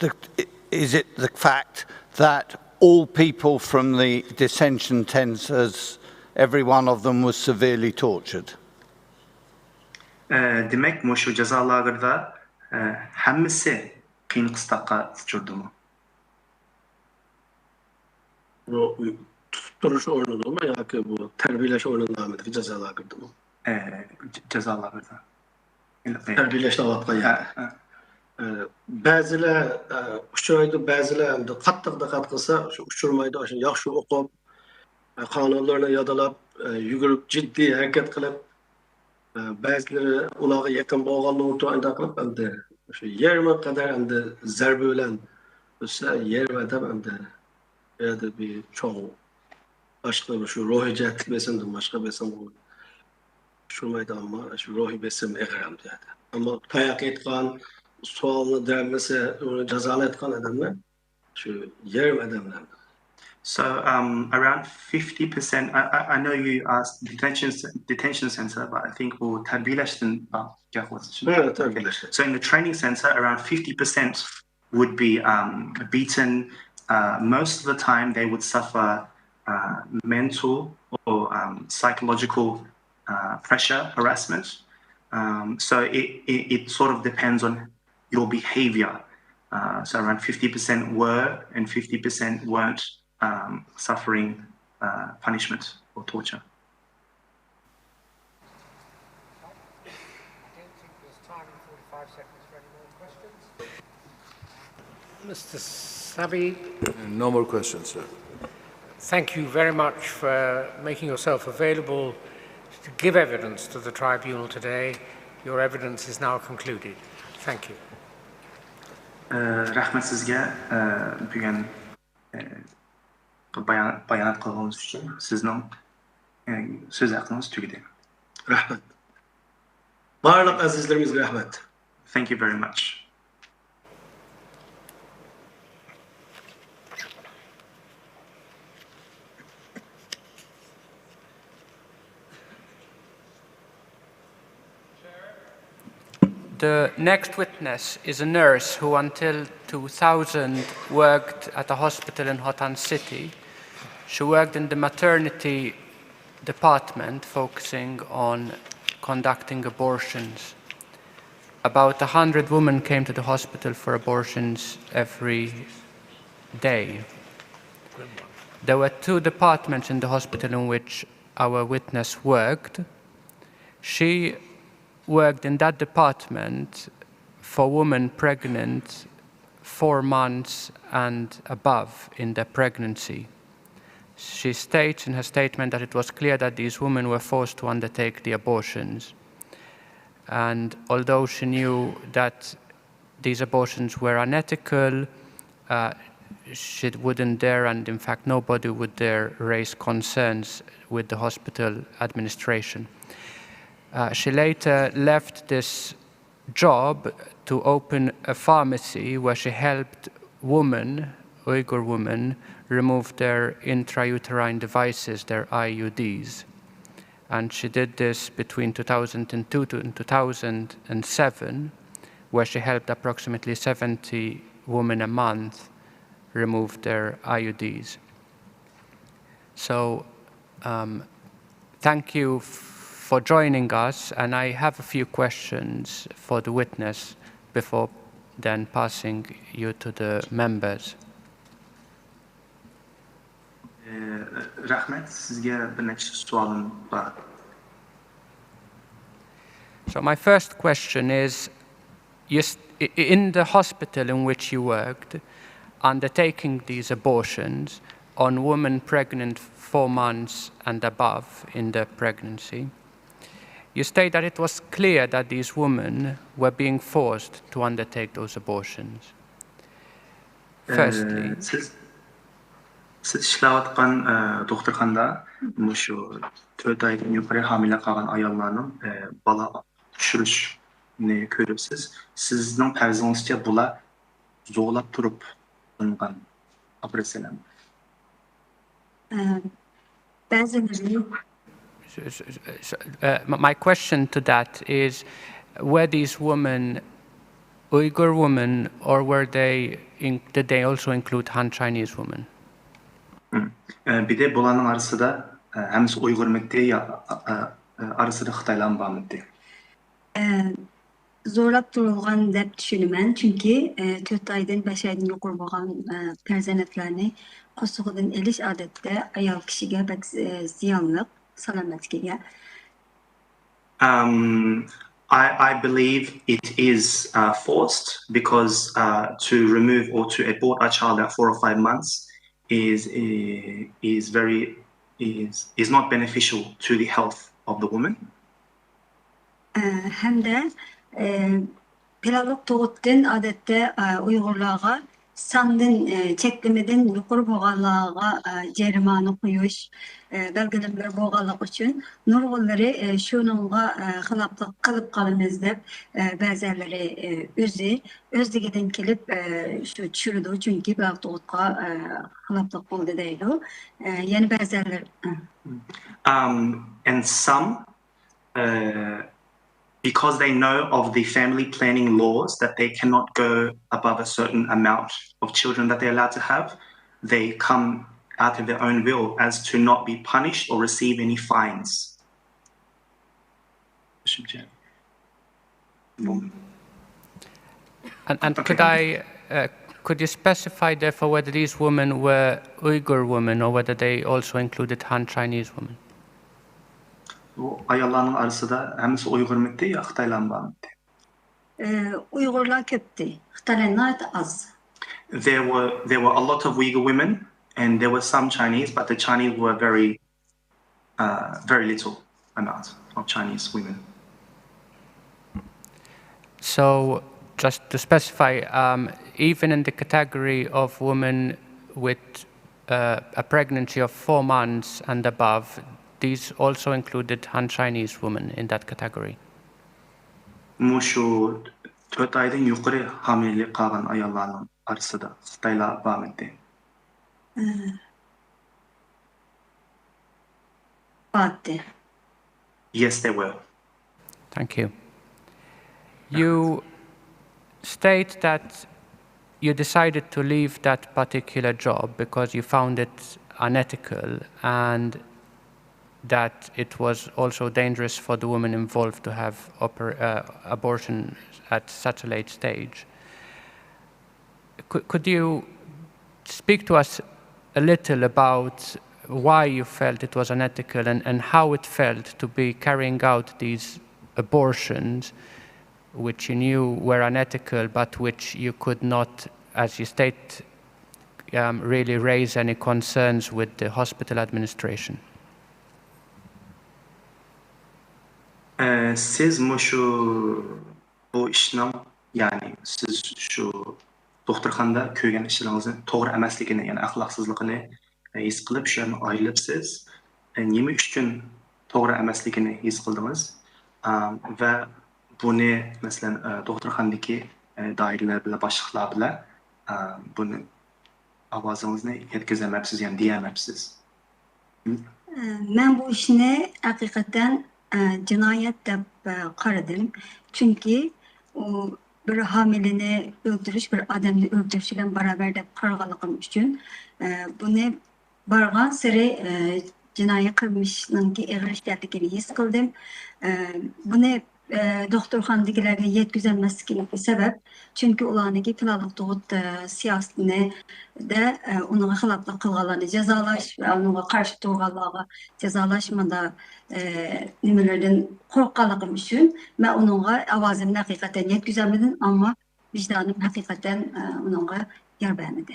the fact that all people from the detention centers, every one of them was severely tortured? Demek mi şu cezalarda hemmisi kıyın kıstaka uçurdu mu? Bu tutuş ornunu mu ya ki bu terbiyeleş ornunun ahmetki cezalarda mı? Cezalarda. Terbiyeleş davatka yani. Bazılar uçuraydı, bazılar qattiq diqqat qilsa uçurmaydı, yaxshi o'qib, qonunlarni yodalab, yugurib, jiddiy harakat qilib, ba'zilari ularga yaqin bo'lganlarni qilib, endi shu 20 qadar endi zarba bilan bo'lsa 20 deb endi yerda bir cho'ng boshqa shu ruhiy jihatli besimdan boshqa besim uçurmaydı ama shu ruhiy besim ig'ram deydi. Ammo tayoq etgan sualını dermesi, onu cezalı etken adamlar, şu yarım adamlar. So around 50%, I know you asked detention center, but I think we'll terbileştin. So in the training center, around 50% would be beaten. Most of the time they would suffer mental or psychological pressure, harassment. So it sort of depends on your behavior. So around 50% were and 50% weren't suffering punishment or torture. I don't think there's time in 45 seconds for any more questions. Mr. Sabi? No more questions, sir. Thank you very much for making yourself available to give evidence to the tribunal today. Your evidence is now concluded. Thank you. Rahmat sizga bugun bayonot qilganingiz uchun. Sizning söz haqqınız tugadi. Rahmat. Barliq azizlarimizga rahmat. Thank you very much. The next witness is a nurse who until 2000 worked at a hospital in Hotan City. She worked in the maternity department focusing on conducting abortions. About 100 women came to the hospital for abortions every day. There were 2 departments in the hospital in which our witness worked. She worked in that department for women pregnant 4 months and above in their pregnancy. She states in her statement that it was clear that these women were forced to undertake the abortions. And although she knew that these abortions were unethical, she wouldn't dare, and in fact nobody would dare, raise concerns with the hospital administration. She later left this job to open a pharmacy where she helped women, Uyghur women, remove their intrauterine devices, their IUDs. And she did this between 2002 and 2007, where she helped approximately 70 women a month remove their IUDs. So thank you for joining us, and I have a few questions for the witness before then passing you to the members. Rahmat, sizga bir necha savolim bor. So my first question is, in the hospital in which you worked, undertaking these abortions on women pregnant 4 months and above in their pregnancy, you state that it was clear that these women were being forced to undertake those abortions. Firstly, siz ishlayotgan doktorxonada shu 4 oydan yuqori homila qolgan ayollarning bola tushirishni ko'ribsiz. Sizning farzingizcha bular zo'rlab turib qilingan operatsiyalar. My question to that is, were these women Uyghur women, or did they also include Han Chinese women? Bir de bulanın arasında hemisi Uyghur mekteği arasında Xitaylan var mekteği. Zorlap durulgan dep düşünümen, çünkü 4 aydan 5 aydan yuqur bolgan perzanetlerini qosuğudan eliş adette ayal kişiге bek ziyanlık salametliğe. I believe it is forced because to remove or to abort a child at 4 or 5 months is not beneficial to the health of the woman. Hem de pilavlık doğuttan adette Uygurlarga sandın çeklemeden yukarı boğalığa cerimani koyuş belgelemler boğalık için nurgulları şununla xilaplık kılıp kalınız dep bazıları özlüğüden kelip şu çürüdü çünkü pilavlık doğutqa xilaplık oldu deydi. Yani bazıları And some because they know of the family planning laws that they cannot go above a certain amount of children that they're allowed to have, they come out of their own will as to not be punished or receive any fines. And could you specify therefore whether these women were Uyghur women or whether they also included Han Chinese women? Ayollarning arasida hemisi Uyghur mekti ya Xitaylan var mekti? Uygurlar köpti, Xitaylanlar az. There were a lot of Uyghur women and there were some Chinese, but the Chinese were very little amount of Chinese women. So, just to specify, even in the category of women with a pregnancy of 4 months and above, these also included Han Chinese women in that category. Mushu 4 aydan yuqori hamilelik qilgan ayollarning orasida Xitoylar bormidi? Yes, they were. Thank you. You state that you decided to leave that particular job because you found it unethical and that it was also dangerous for the women involved to have abortion at such a late stage. Could you speak to us a little about why you felt it was unethical and how it felt to be carrying out these abortions which you knew were unethical but which you could not, as you state, really raise any concerns with the hospital administration? Siz bu ishning, ya'ni siz shu doktorxonada ko'rgan ishlaringizni to'g'ri emasligini, ya'ni axloqsizligini his qilib shu yerni ayrilibsiz. Nima uchun to'g'ri emasligini his qildingiz? Va buni masalan doktorxonadagi doiralar bilan boshliqlar bilan buni ovozingizni yetkazamabsiz, ya'ni deyamabsiz. Ben bu işini hakikaten cinayet de qaradım. Çünkü o bir hamilini öldürüş, bir adamı öldürüş ile beraber de qarğalıqım üçün bunu barğan sırı cinayet qilmishning ağır işlerlikini his qildim. Bunu doktorxonadagilarga yetkazilmasligining sebep çünkü ularniki planlıq doğut siyasetini de onun xilaflıq qilganlarni jazalash ve onunğa qarşı turganlarga jazalaşmada nimelerden qorqqanligim üçün men onunğa avazimni haqiqatan yetkazamadım ama vicdanım haqiqatan onunğa yer bermedi.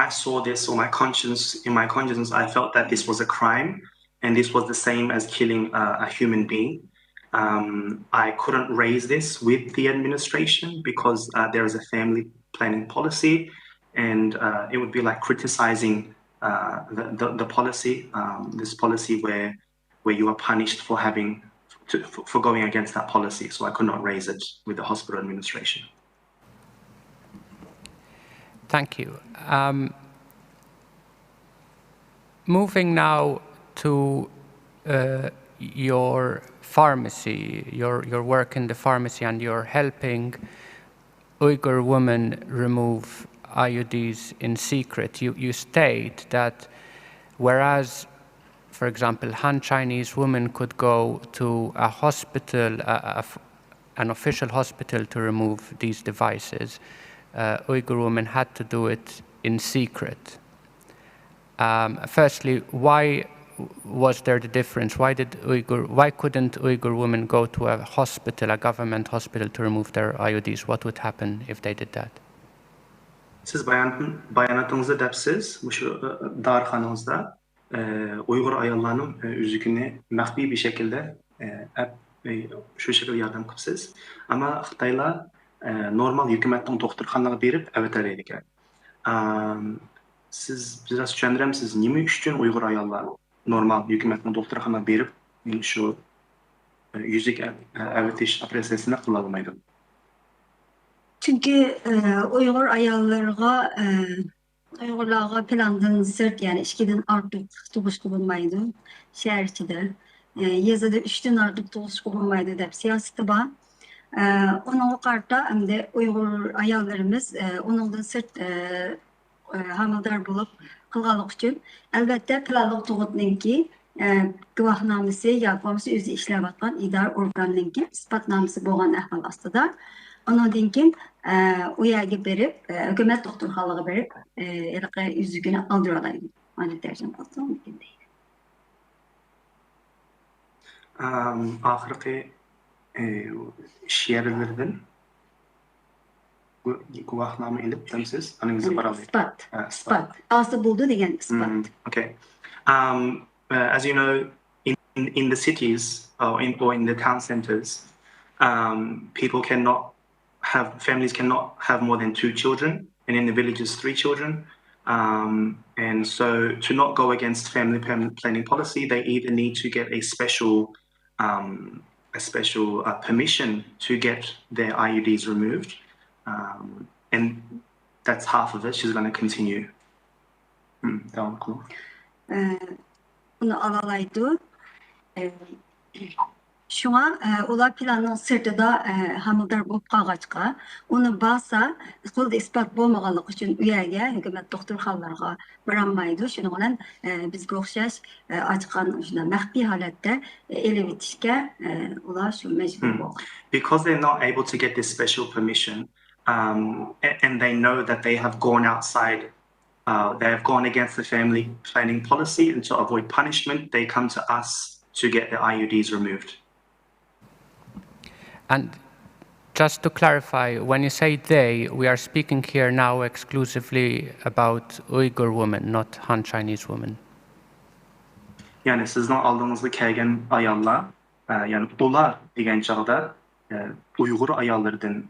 I saw this on my conscience. In my conscience, I felt that this was a crime, and this was the same as killing a human being. I couldn't raise this with the administration because there is a family planning policy, and it would be like criticizing the policy, this policy where you are punished for for going against that policy. So I could not raise it with the hospital administration. Thank you. Moving now to your pharmacy, your work in the pharmacy, and you're helping Uyghur women remove IUDs in secret. You state that whereas, for example, Han Chinese women could go to a hospital, an official hospital to remove these devices, Uyghur women had to do it in secret. Firstly, why was there the difference? Why couldn't Uyghur women go to a hospital, a government hospital, to remove their IUDs? What would happen if they did that? Siz bayanatınızda depsiz, şu darxanınızda Uyghur ayollarının üzükünü məxfi bir şekilde şu şekilde yardım qıpsız. Ama Xitaylar normal hükümetin doktorxanaga berip əvətər edik. Siz biraz düşündürəmsiz, nima üçün Uyghur ayollar normal hükümetin doktorxanaga berip şu yüzük əvətiş operasyasını qıla almaydı? Çünkü Uyghur Uygurlarga plandan sırt, yani 2'den artık tuguşku bulmaydı şehir içinde. Yazıda 3'ten artık tuguşku bulmaydı dep siyaseti var. Onun karta hem de Uygur ayallarımız onundan sırt hamildar bulup kılgalık için elbette planlık tuğutninki gıvahnamesi yapmamızı özü işlevatkan idare organninki ispatnamesi boğan ahval astıda. Onun dinkin uyağı berip, hükümet doktorxanalığı berip, elqe yüzügünü aldırılayım. Hani tercih olsa mümkün değil. Ahırki iş yerlerden guvahnoma elip demsiz. Anınızı baralayın. Ispat. Aslı buldu degen ispat. Okay. As you know, in the cities or in the town centers, families cannot have more than 2 children, and in the villages 3 children. And so to not go against family planning policy, they either need to get a special permission to get their IUDs removed. And that's half of it. She's going to continue. Devam kılın. Bunu alalaydı. Şuna ular planın sırtıda hamıldar bulup qağaçqa. Onu basa, qolda ispat bolmağanlıq üçün üyəyə, hükümet doktorxanlarga bıranmaydı. Şununla bizge oxşaş açqan məxfi halətdə ele bitişkə ular şu mecbur oldu. Because they're not able to get this special permission, and they know that they have gone outside, they have gone against the family planning policy, and to avoid punishment, they come to us to get the IUDs removed. And just to clarify, when you say they, we are speaking here now exclusively about Uyghur women, not Han Chinese women. Yani sizden aldığınızda kelgen ayallar, yani ular degen çağda Uyghur ayallardan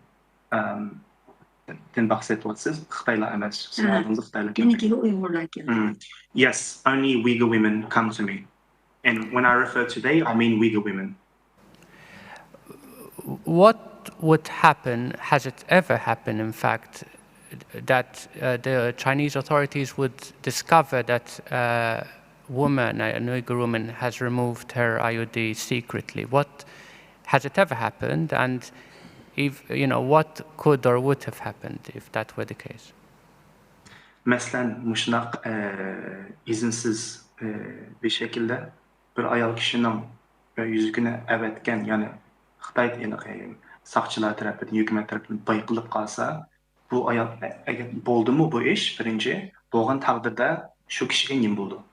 bahsediyorsunuz, Xitaylar emas. Sizin aldığınızda Xitaylar Yeniki Uygurlar keldi. Yes, only Uyghur women come to me. And when I refer to they, I mean Uyghur women. What would happen, has it ever happened in fact, that the Chinese authorities would discover that a woman, an Uyghur woman, has removed her IUD secretly? What has it ever happened, and if what could or would have happened if that were the case? Mesela muşnaq izinsiz bir şekilde bir ayal kişinin yüzüne evetken, yani Xitay saqçılar tarafından, hükümet tarafından bayqılıp qalsa, bu ayal boldu mu bu iş birinci? Bolğan taqdirda şu kişiye nima boldu?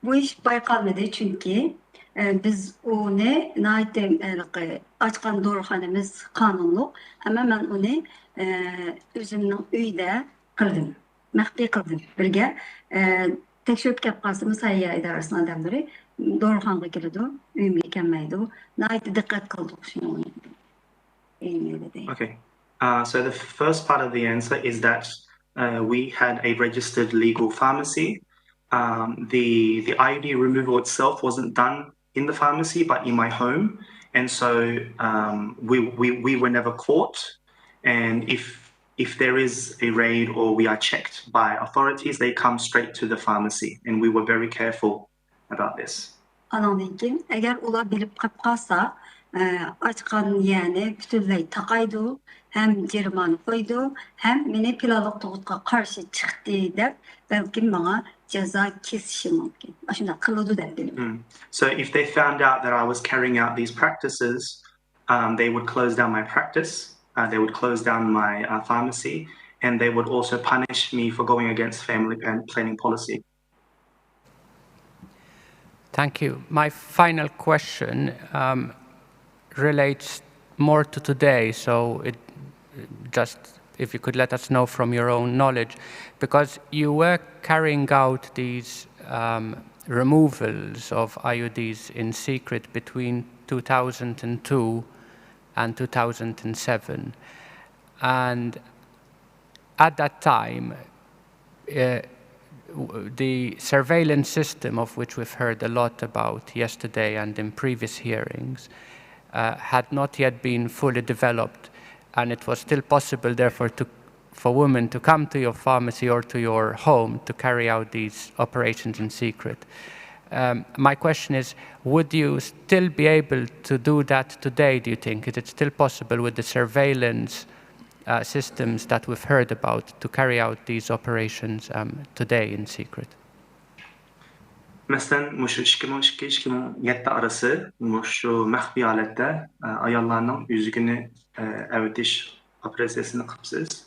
Bu iş bayqalmadı çünkü biz onu açqan doğruxanamız qanunluq, ama ben onu özümün uyda qildim, məxfi qildim. Birgə tekşürüp kep qalsa Müsayya idarəsinin adamları doğruxanğa keledi, uyumga kelmaydi. Nəhayət diqqət qildıq şunu. Okay. So the first part of the answer is that we had a registered legal pharmacy. The IUD removal itself wasn't done in the pharmacy, but in my home, and so we were never caught. And if there is a raid or we are checked by authorities, they come straight to the pharmacy, and we were very careful about this. Anandan keyin, agar ular bilib qolib qolsa, açqan yani bütünlüy taqaydı, hem jerman qoydu, hem meni planlıq toğutqa qarşı çıxdı deb, belki bana ceza kesişi mümkün. Aşında qılıdı deb bilim. So if they found out that I was carrying out these practices, they would close down my practice, they would close down my pharmacy, and they would also punish me for going against family planning policy. Thank you. My final question relates more to today, so just if you could let us know from your own knowledge, because you were carrying out these removals of IUDs in secret between 2002 and 2007. And at that time, the surveillance system, of which we've heard a lot about yesterday and in previous hearings, had not yet been fully developed, and it was still possible, therefore, for women to come to your pharmacy or to your home to carry out these operations in secret. My question is, would you still be able to do that today, do you think? Is it still possible with the surveillance systems that we've heard about to carry out these operations today in secret? Mesela şu 2002-2007 arası şu məxfi halətdə ayallarının üzgünü əvdiş operasyasını qıpsız.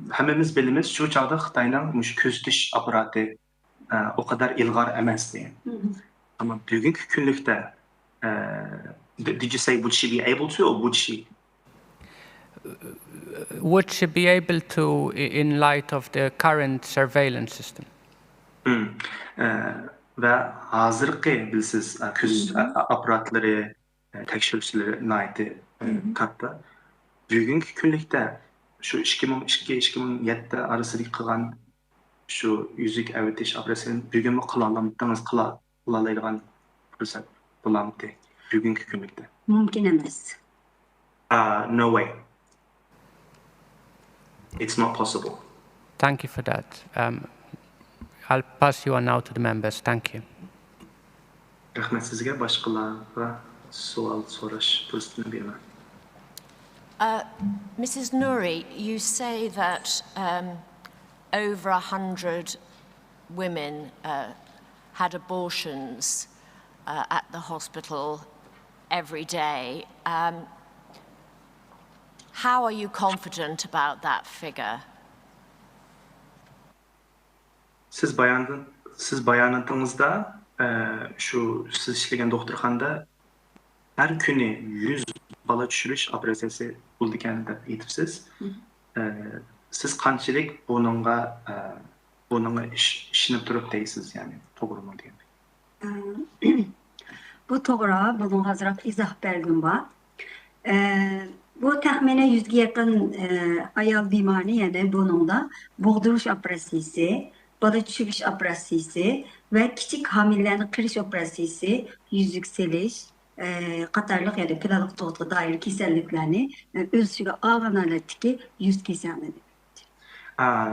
Həmimiz bilimiz şu çağda Xitayның közdiş aparatı o kadar ilğar eməzdi. Ama bugünkü günlükdə, did you say would she be able to or would she? would she be able to, in light of the current surveillance system? Ve hazırki bilsiz küz aparatları tekşürüşleri naiti katta. Bugünkü günlükte şu 2002-2007 arasındaki kılan şu yüzük evetiş operasyon bugün mü kılalamıdınız kılalaydıgan fırsat bulamıdı bugünkü günlükte? Mümkün emas. No way. It's not possible. Thank you for that. I'll pass you on now to the members. Thank you. Rahmet sizge başkalarına sual soraş fırsatını vermem. Mrs. Nouri, you say that over 100 women had abortions at the hospital every day. How are you confident about that figure? Siz bayanatınızda şu siz işleyen doktorxanda her günü 100 bala düşürüş operasyası bulduğunu da aytibsiz. Siz qanchalik bununla işinip durup deysiz yani doğru mu diye. Bu to'g'ri, bugun hazırlık izah bergim var. Bu tahminen 100'ge yakın ayol bemorni, yani buningda bug'dirish operatsiyasi, bola tushirish operatsiyasi ve kichik homillarni qirish operatsiyasi, yuzuk selish qatorliq, ya'ni pilalik tug'utga doir kasalliklarni o'z ichiga olgan holatdagi yuz kasalini.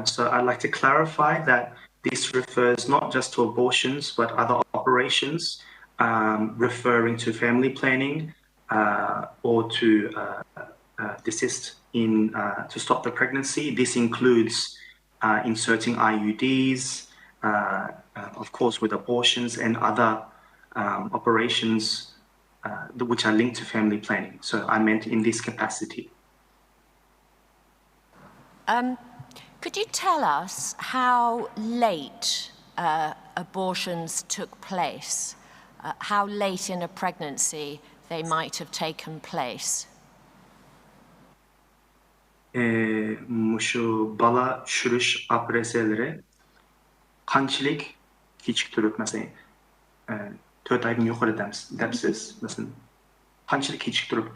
So I'd like to clarify that this refers not just to abortions but other operations referring to family planning or to desist in to stop the pregnancy. This includes inserting IUDs, of course with abortions and other operations which are linked to family planning. So I meant in this capacity. Could you tell us how late abortions took place? How late in a pregnancy they might have taken place? Şu bala düşürüş operasyonları qanchalik kechiktirib, mesela 4 aydan yuqori depsiz, mesela qanchalik kechiktirib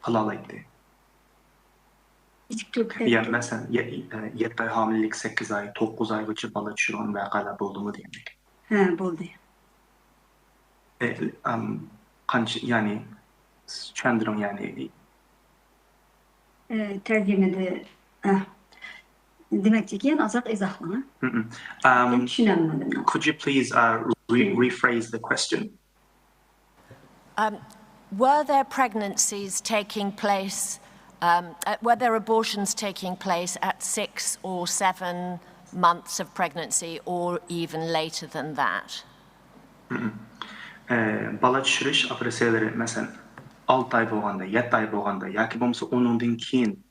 qilalaydi? Ya mesela 7 ay hamilelik, 8 ay, 9 aygacha bala tushirgan vaqalar bo'ldimi demek. Ha, bo'ldi. Yani tushundiring, yani tercümede demek ki azat izahlanır. Could you please rephrase the question? Were there pregnancies taking place, were there abortions taking place at 6 or 7 months of pregnancy or even later than that? Bala düşürüş operasyonları mesela 6 ay bo'lganda, 7 ay bo'lganda yoki bo'lmasa 10dan keyin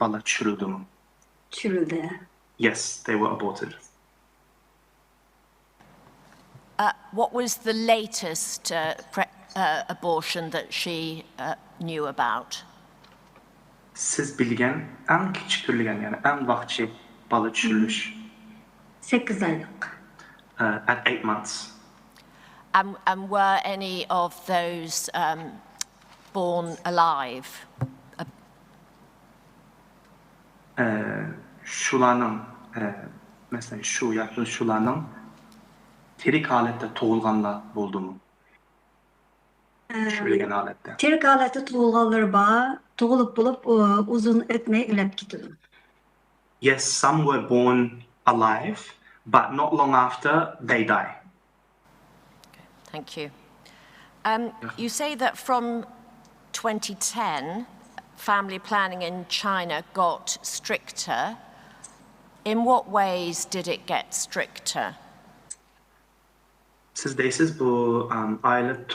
bala tushirildi. Tushirildi. Yes, they were aborted. What was the latest abortion that she knew about? Siz bilgen en kechiktirilgan, yani en vaqtchi bala tushirilish. 8 aylık. At 8 months. And were any of those born alive? Şularning, mesela şu yoki shularning tirik holatda tug'ilganlar bo'ldimi? Tushirilgan holatda. Tirik holatda tug'ilganlar bor, tug'ilib bo'lib uzun o'tmay o'lib ketdi. Yes, some were born alive, but not long after they die. Thank you. You say that from 2010, family planning in China got stricter. In what ways did it get stricter? Siz deysiz bu aile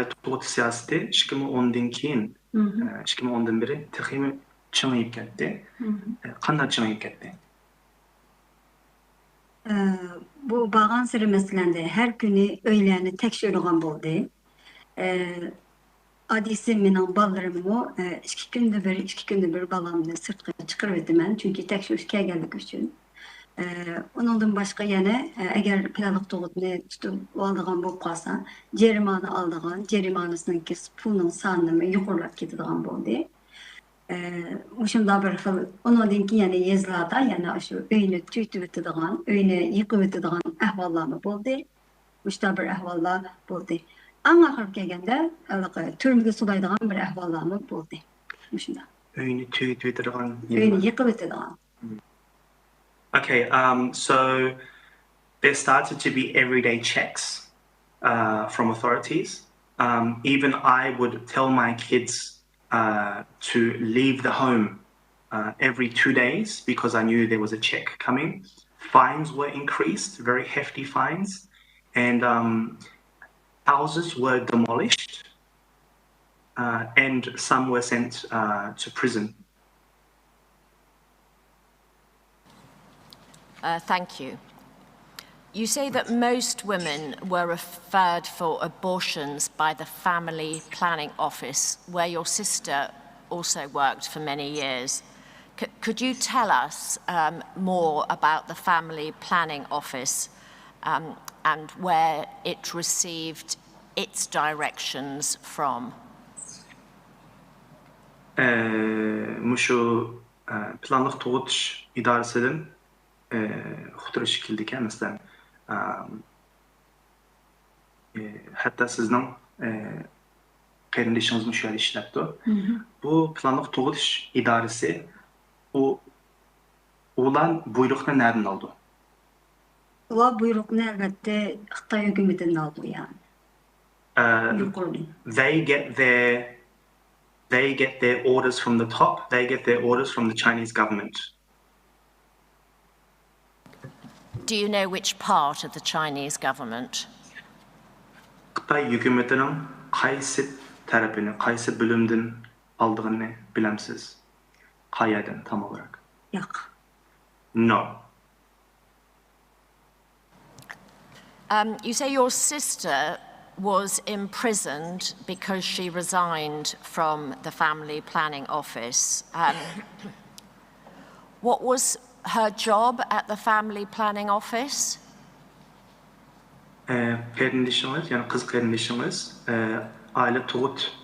tug'ut siyosati 2010dan keyin 2010dan beri texmi chingayib ketdi. Qanday chingayib ketdi? Bu bağın sırrı meselende her günü öğleni tekşirgan oldu. adisi menin ballarımı iki günde bir balamını sırtqa çıkarıverdim çünkü tekşürüşke geldik üçün. Onundan başka yine eğer planlık doğduğunu tutup aldığın bu kalsa cerimani aldığın cerimanisinin ki pulunun sanını yukarılap getidiğin bu diye. Muşunda bir xil ondan ki yani yazılarda yani şu öyünü tüytüp etdiğin, öyünü yıkıp etdiğin ahvallarmı boldu. Muşta bir ahvallar boldu. Ama ahir kelgende türmüge sulaydigan bir ahvallarmı boldu. Muşunda. Öyünü tüytüp etdiğin. Öyünü yıkıp etdiğin. Okay, so there started to be everyday checks from authorities. Even I would tell my kids to leave the home every 2 days because I knew there was a check coming. Fines were increased, very hefty fines, and houses were demolished, and some were sent to prison. Thank you. You say that most women were referred for abortions by the Family Planning Office, where your sister also worked for many years. Could you tell us more about the Family Planning Office and where it received its directions from? Muşu planlık toğutuş idaresinden xutur şekildeki mesela hatta sizden kardeşiniz müşahede işlepti. Bu planlık toğutuş idaresi olan buyrukunu nereden aldı? O buyrukunu elbette Xitay hükümetinden aldı yani. They get their orders from the top. They get their orders from the Chinese government. Do you know which part of the Chinese government? Xitay hükümetinin qaysi tarafını, qaysi bölümden aldığını bilemsiz. Qayerden tam olarak? Yok. No. You say your sister was imprisoned because she resigned from the Family Planning Office. What was her job at the Family Planning Office? Kardeşimiz, yani kız kardeşimiz aile tuğut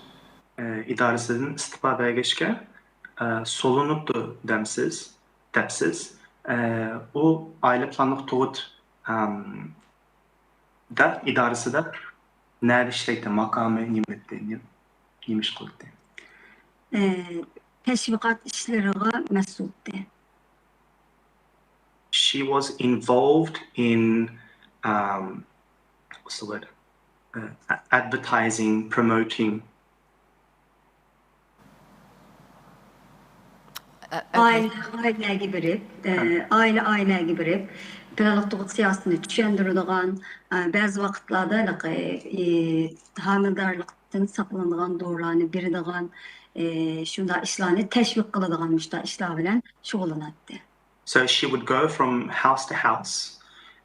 idaresinden istifa belgeçke solunuptu depsiz. O aile planlık tuğut da idaresi de nerede işleydi, makamı nimetlerini yemiş kıldı. Teşvikat işlerine mesuldu. She was involved in what's the word? Advertising, promoting. Aileге birip, planlık siyasını düşündürüldüğün, bazı vakitlarda hamildarlıktan saklanılan doğrularını biridiğin, şunda işlerini teşvik kılıdığın işler bilen şoğlanadı. So she would go from house to house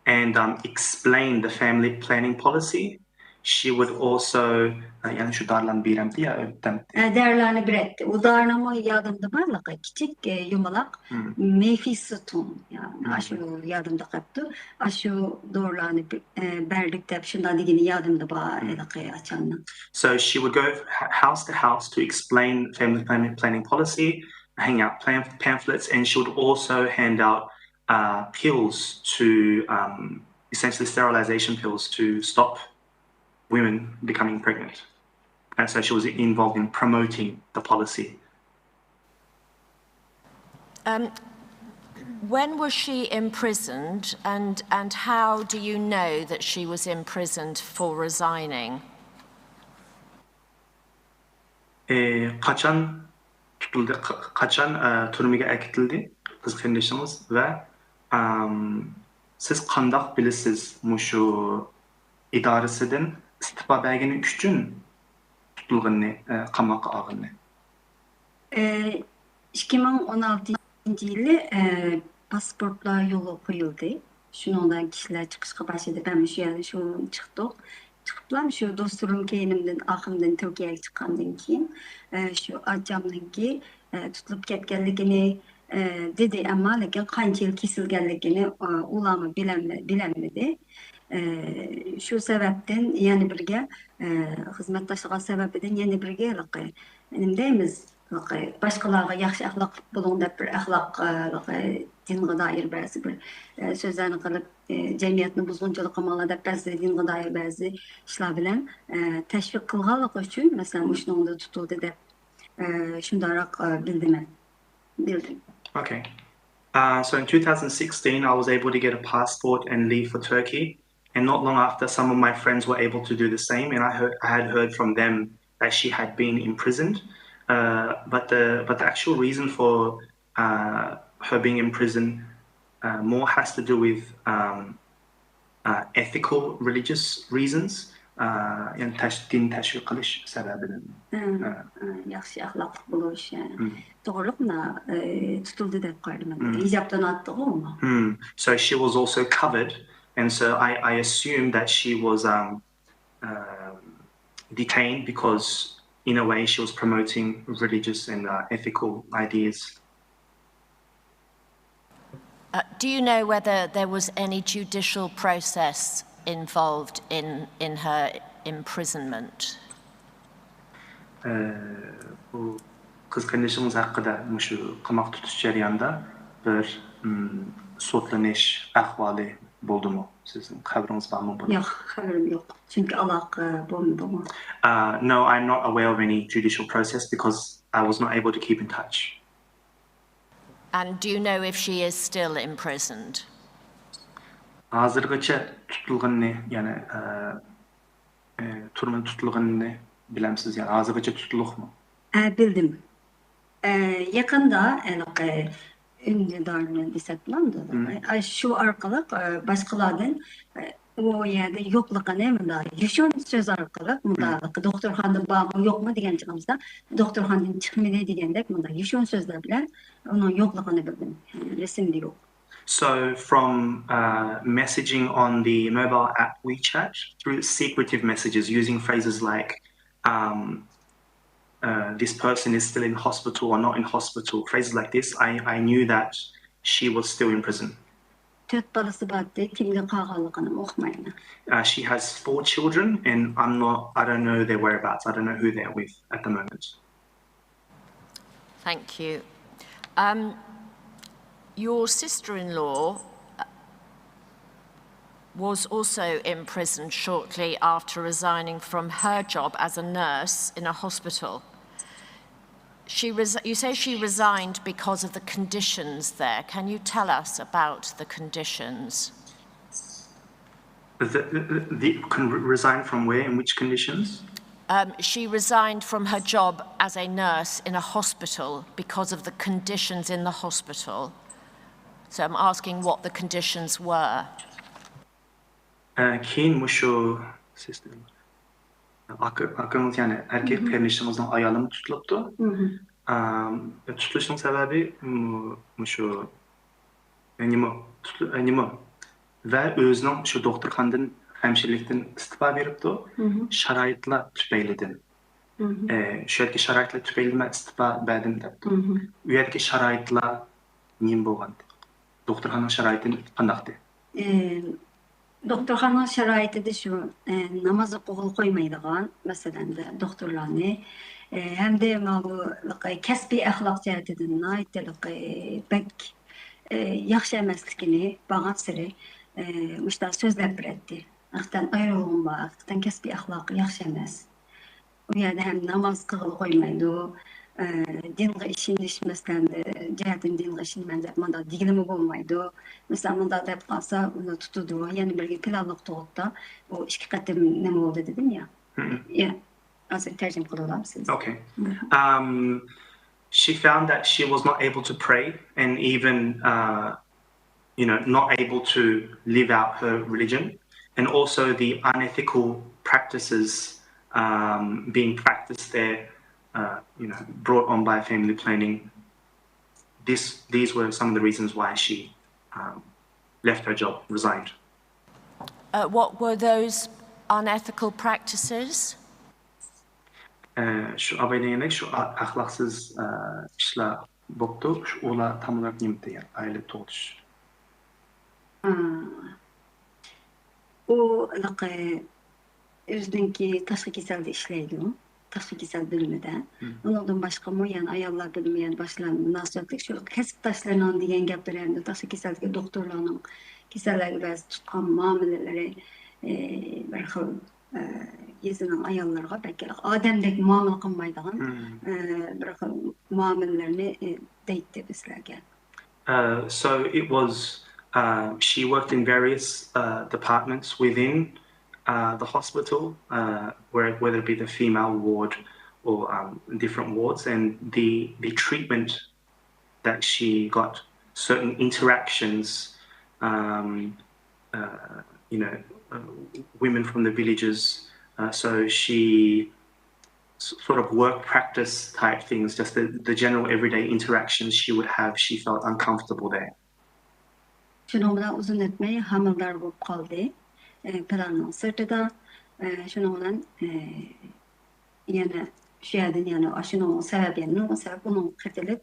and explain the family planning policy. She would also, yani şu darlan birem diye öptem. Derlerini biretti. O darlama yardımda var küçük yumalak meyfi sütun yani aşı yardımda kaptı. Aşı doğrularını berdikte şundan digini yardımda var açanlar. So she would go house to house to explain family planning policy, hang out pamphlets, and she would also hand out pills to essentially sterilization pills to stop women becoming pregnant. And so she was involved in promoting the policy. When was she imprisoned, and how do you know that she was imprisoned for resigning? Kaçan tutuldu, kaçan türmege erketildi kız kardeşimiz ve siz kandak bilisiz muşu idaresinden istifa belgeni üçün tutulğunu, qamakka ağını? 2016 yılı pasportlar yolu koyuldu. Şunundan kişiler çıkışqa başladı. Ben şu yerden şu çıktık. çıkıplam şu dostlarım keyinimden akımdan Türkiye'ye çıkandan keyin şu acamdaki tutulup ketkenligini dedi ama lekin qancha yil kesilganligini ulama bilemedi. Şu sebepten yani birge hizmetdaşlığa sebebinden yani birge nima deymiz başkalarga yaxshi axloq bulun deb bir axloq dinga dair ba'zi bir so'zlarni qilib jamiyatni buzg'unchilik qilmoqlar deb ba'zi dinga dair ba'zi ishlar bilan tashviq qilganligi uchun masalan shuningda tutildi deb shundoq bildim. Okay. So in 2016, I was able to get a passport and leave for Turkey. And not long after, some of my friends were able to do the same. And I had heard from them that she had been imprisoned. But the actual reason for her being in prison more has to do with ethical, religious reasons. Yani din teşvik kılış sebebinden. Yaxşı axloq buluş yani. Doğrulukla tutuldu deb qo'ydim. Hijabdan atdı olma. So she was also covered, and so I assume that she was detained because in a way she was promoting religious and ethical ideas. Do you know whether there was any judicial process involved in her imprisonment? Bu kız kardeşimiz hakkında şu qamoq tutish jarayonida bir sotlanish ahvoli bo'ldimi? Sizning xabaringiz bormi buni? Yo'q, xabarim yo'q. Chunki aloqa bo'lmadimi? No, I'm not aware of any judicial process because I was not able to keep in touch. And do you know if she is still imprisoned? Hozirgacha tutilganini, ya'ni turma tutilganini bilamsiz, ya'ni hozirgacha tutuliqmi? Bildim. Yaqında ünlüdarını desatlandı. Şu arkalık başkalardan o yerde yoklukını emrinde. Yaşın söz arkalık mıdalık. Doktor Han'ın bağımı yok mu diyen çıkımızda. Doktor Han'ın çıkmıyor diyendek mıda. Yaşın sözler bile onun yoklukunu bildim. Resimde yok. So from messaging on the mobile app WeChat through secretive messages using phrases like this person is still in hospital or not in hospital, phrases like this, I knew that she was still in prison. She has 4 children, and I don't know their whereabouts. I don't know who they're with at the moment. Thank you. Your sister-in-law was also imprisoned shortly after resigning from her job as a nurse in a hospital. You say she resigned because of the conditions there. Can you tell us about the conditions? Resign from where? In which conditions? She resigned from her job as a nurse in a hospital because of the conditions in the hospital. So I'm asking what the conditions were. Keyin şu sistem. Akımız yani erkek kardeşimizin ayağını tutuluptu. Tutuluşun sebebi şu animo ve özünün şu doktorxanadan hemşirelikten istifa veripti. Şarayitla tüpeylidin. Şu yerdeki şarayitla tüpeylime istifa verdim depti. U yerdeki şarayitla neyim bolğandı? Doktorxananın şarayitin qandaqdı? Doktorxana şəraiti də şu namazı qoğul qoymaydigan, məsələn də doktorlarını, həm də bu kəsbi əxlaq cəhətindən aidlik bək yaxşı əməslikini bağat sırı müştə sözləb birətdi. Axtan ayrılığın var, axtan kəsbi əxlaq yaxşı əməs. O yerdə həm namaz qoğul qoymaydı, dinle işinleşmesinden cihetin dinle işinmende manda dilimi bulmaydı. Mesela manda da yapılsa onu tutudu. Yani bir planlık doğutta o iki katı ne oldu dedim ya. Ya az tercih kılıyorlar siz. Okay. She found that she was not able to pray and even not able to live out her religion, and also the unethical practices being practiced there. Brought on by family planning. These were some of the reasons why she left her job, resigned. What were those unethical practices? Şu abaylayana şu ahlaksız işler boktu, şu ola tam olarak nimte yani aile toğuş. O özünki taşqı keselde işleydi o. Taşqı kesel bölümünde. Ondan başka mı yani ayarlar bölümü yani başlanan münasebetlik şu kesip taşlarından diyen gaplarında taşqı keseldeki doktorlarının kesellerge bazı tutkan muameleleri bir xil yezinin ayarlarga belki ademdek muamele kılmaydıgan bir xil muamelelerini deytti bizlerge. So it was, she worked in various departments within the hospital, whether it be the female ward or different wards, and the treatment that she got, certain interactions, women from the villages, so she sort of work practice type things, just the general everyday interactions she would have, she felt uncomfortable there. Şunu bilan uzun etmey hamildar bolup kaldı. Planın sırtıda şunu bilan yani şu yerden yani aşının sebebini o sebep onun kırtılıp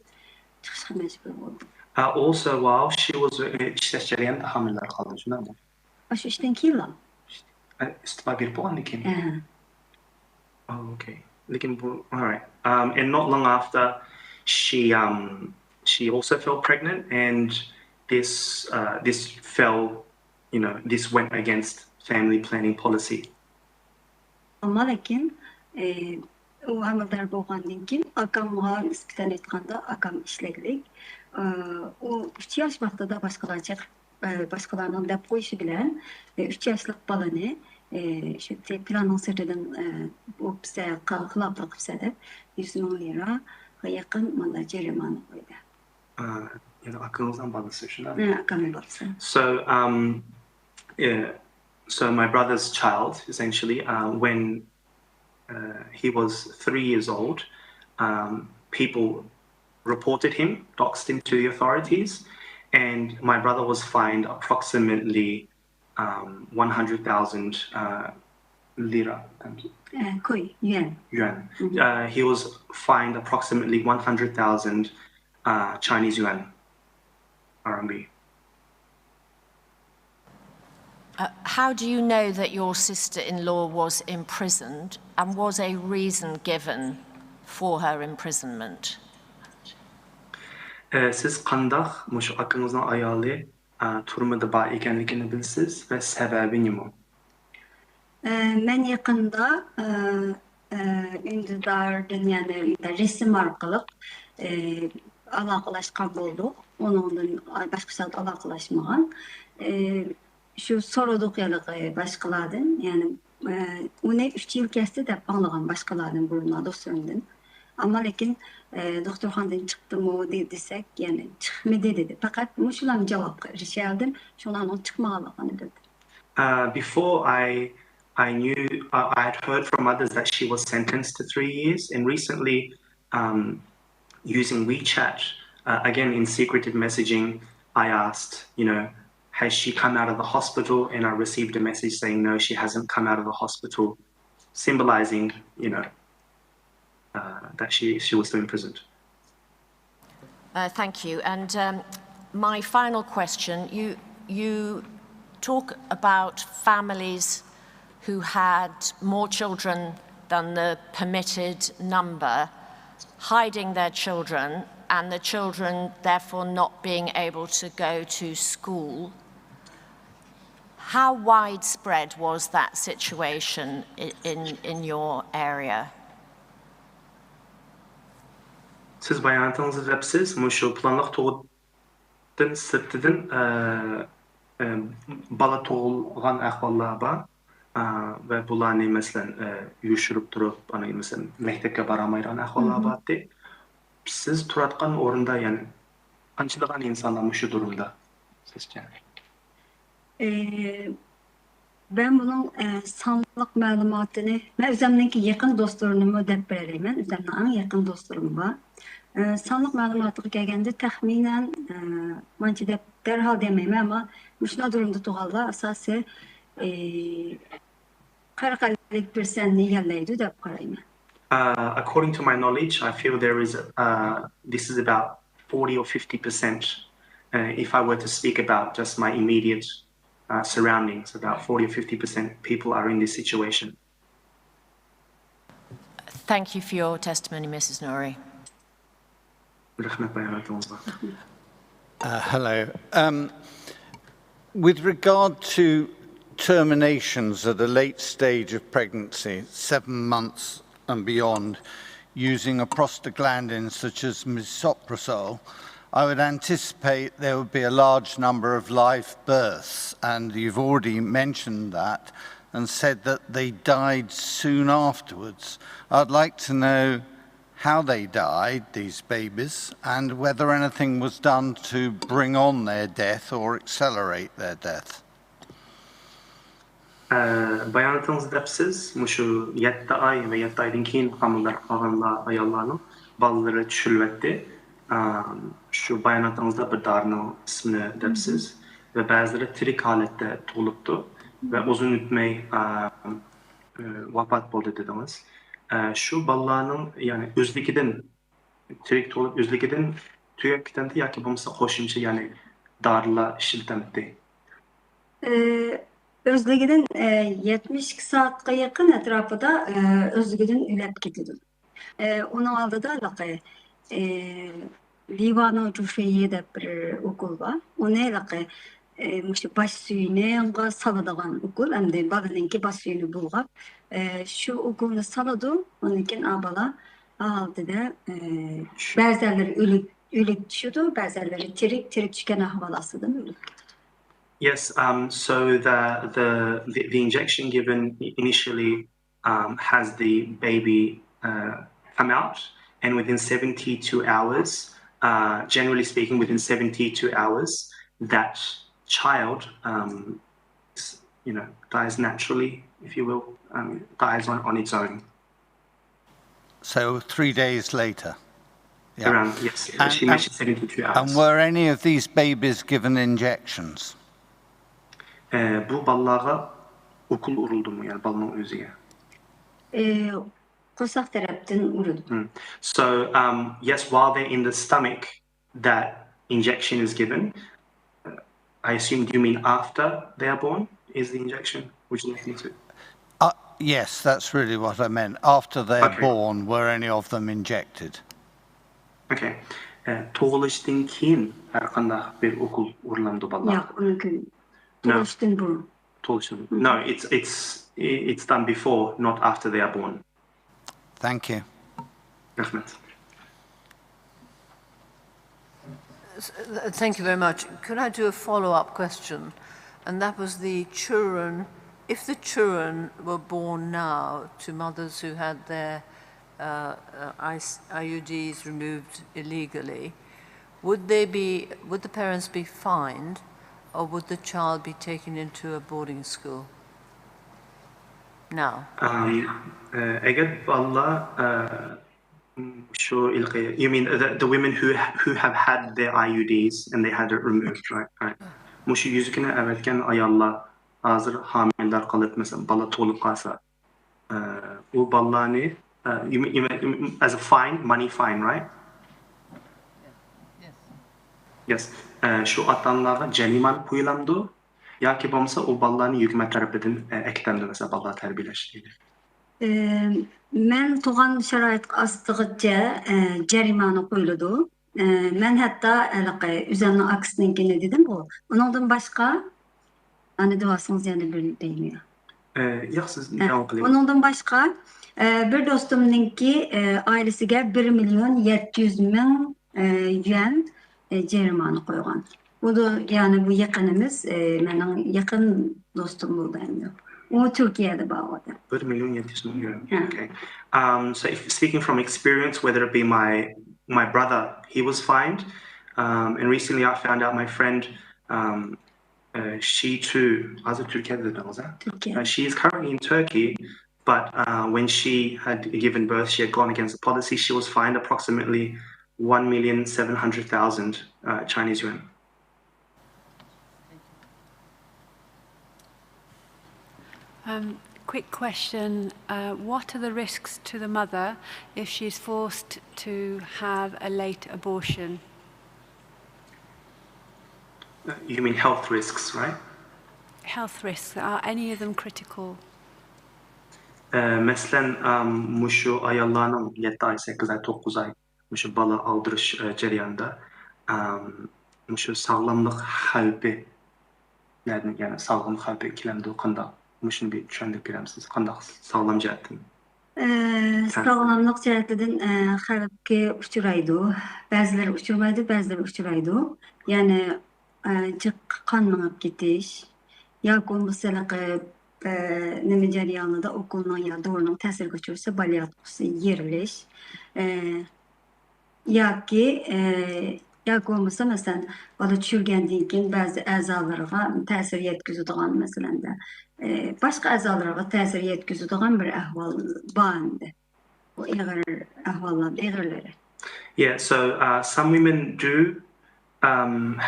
çıkışa mecbur oldu. Also while she was işleş jarayonida hamildar kaldı, şuna mı? Aşı işten kiyla. İstifa bir puan lekin. Oh, okay. Lekin bu, all right. And not long after, she also fell pregnant, and this went against family planning policy. Ama lakin o hamildar bolgandan keyin akam muha nisbeten aytkanda akam işleglik. O 3 yaş vaqtida başkalarının dep koyuşı bilen 3 yaşlık balаны şu planın sırtından o bize xilaflık qilsa 100 000 lira yakın manda jerimanı koydu. Yani aklınızdan balası şuna. Akamın balası. So my brother's child, essentially, when he was 3 years old, people reported him, doxed him to the authorities, and my brother was fined approximately 100,000 lira. Yuan. He was fined approximately 100,000 Chinese yuan, RMB. How do you know that your sister-in-law was imprisoned, and was a reason given for her imprisonment? Siz qandaq mush aqınızdan ayalı turmada ba ekenligini bilsiz ve sebebi nima? Men yakında ünlülerden yani resim arkalık alakalaşkan bulduk. Onunla başkasıyla alakalaşmagan. Şu soruduk yalığı başkalardan yani onu 3 yıl kesti de anlayan başkalardan bulunma dostlarından. Ama lakin doktor handan çıktı mı desek yani çıkmadı dedi. Fakat muşulan cevap rişeldim. Şundan çıkmalıqını dedi. Before I knew, I had heard from others that she was sentenced to 3 years, and recently, using WeChat, again in secretive messaging, I asked, has she come out of the hospital? And I received a message saying, no, she hasn't come out of the hospital, symbolizing, that she was still imprisoned. Thank you. And my final question, you talk about families who had more children than the permitted number, hiding their children, and the children therefore not being able to go to school. How widespread was that situation in your area? Siz bayanatınızı repsiz, muşu planlıq toğudun sırtıdın bala toğulğan ahvallar var ve bularını mesela yuşurup durup, mesela mektepke baramayran ahvallar var de. Siz turatqan orunda yani qançılığan insanlar muşu durumda sizce? Ben bunun sanlıq məlumatını, mən özümdənki yakın dostlarımı dep bereleyim. Özümdən en yakın dostlarım var. Sanlıq məlumatı gəlgəndə təxminən məncə də dərhal deməyim, amma müşna durumda tuğallar əsası 40-50%'ni egallaydi dep qarayman. According to my knowledge, I feel there is, this is about 40 or 50%. If I were to speak about just my immediate surroundings, about 40 or 50% people are in this situation. Thank you for your testimony, Mrs. Nouri. Hello. With regard to terminations at a late stage of pregnancy, 7 months and beyond, using a prostaglandin such as misoprostol, I would anticipate there would be a large number of live births, and you've already mentioned that and said that they died soon afterwards. I'd like to know how they died, these babies, and whether anything was done to bring on their death or accelerate their death. Bayanatınızda siz, şu 7 ay ve 7 aydan keyin qamıllar ayollarning balaları tushilibdi. Şu bayanatınızda bir darının ismini depsiz ve ba'zilari tirik holatda tug'ilibdi ve uzun o'tmay vafot bo'ldi dedingiz. Şu balalarning yani o'zligidan tirik tug'ilib o'zligidan tugab ketdi yoki bo'lmasa qo'shimcha yani dorilar ishlatildi. Özlüğüden 72 saatga yakın etrafında özlüğüden ülep gidiyor. Onun aldı da laqı Livan'ın Cuşe'ye de bir okul var. O ne laqı baş suyunu saladığan okul. Hem de babanınki baş suyunu bulgap. Şu okulunu saladı. Onunkin abala aldı da bazıları ölüp düşüyordu. Bazıları tirik çıkan ahvalasıdan ölüp gidiyor. Yes, so the injection given initially has the baby come out, and within 72 hours, generally speaking, within 72 hours, that child, dies naturally, if you will, dies on its own. So 3 days later? Yeah. Around, yes, she mentioned 72 hours. And were any of these babies given injections? Bu balalara okul uruldu mu yani balının özüge? Kosak taraftan uruldu. So yes, while they're in the stomach, that injection is given. I assume, do you mean after they are born? Is the injection? Would you like me to? Yes, that's really what I meant. After they're born, were any of them injected? Okay. Tug'ilishdan keyin har qanday bir okul urulamdi balalar. Yo'q, mumkin. No. No, it's done before, not after they are born. Thank you. Thank you very much. Could I do a follow-up question? And that was the children, if the children were born now to mothers who had their IUDs removed illegally, would the parents be fined? Or would the child be taken into a boarding school now? Eğer valla you mean the women who have had their IUDs and they had it removed, right? Muşu yüzüküne evvelken ayallar hazır hamileler kalıp mesela bala tolup kalsa o ballarını as a fine, money fine, right? Yes. Şu atanlara ceriman koyulandı. Ya ki olmasa o ballarını hükümet tarafından eklendi mesela ballar terbiyeleştiğini. Men tuğan şarait astıgıca cerimanı koyuldu. Men hatta üzerine aksininkini dedim bu. Ondan başka hani duasınız yani bir değmiyor. Yok siz ne yapalım? Ondan başka bir dostumunki ailesiga 1.700.000 yuan cerimanı koygan. Bu da yani bu yakınımız, benim yakın dostum oldu yani. O Türkiye'de bağlı. 1.700.000 euro. Okay. So if speaking from experience, whether it be my brother, he was fined, and recently I found out my friend, she too, she is currently in Turkey, but when she had given birth, she had gone against the policy. She was fined approximately 1,700,000 Chinese yuan. quick question. What are the risks to the mother if she's forced to have a late abortion? You mean health risks, right? Health risks, are any of them critical? Mesela muşu ayarlarının 7 ay, 8 ay, 9 ay muşu bala aldırış jarayonida muşu sağlamlık xavfi, yani sağlamlık xavfi kilemdi qandaq muşunu bir tushuntirib beramiz, qandaq sağlam jihatdan? Sağlamlık cihetinden xavfga uchraydi. Ba'zilari uchramaydi, ba'zilari uchraydi. Yani jiq qon minib ketish yoki bo'lmasa nima jarayonida o'qilning yo dorining ta'siriga uchrasa baliya tutqusi yerilish yoki bo'lmasa masalan bola tushirgandan keyin ba'zi a'zolarga ta'sir yetkazadigan masalan boshqa a'zolarga ta'sir yetkazadigan bir ahvol bor endi. Bu ig'ir ahvollar, ig'irlari. Yeah, so some women do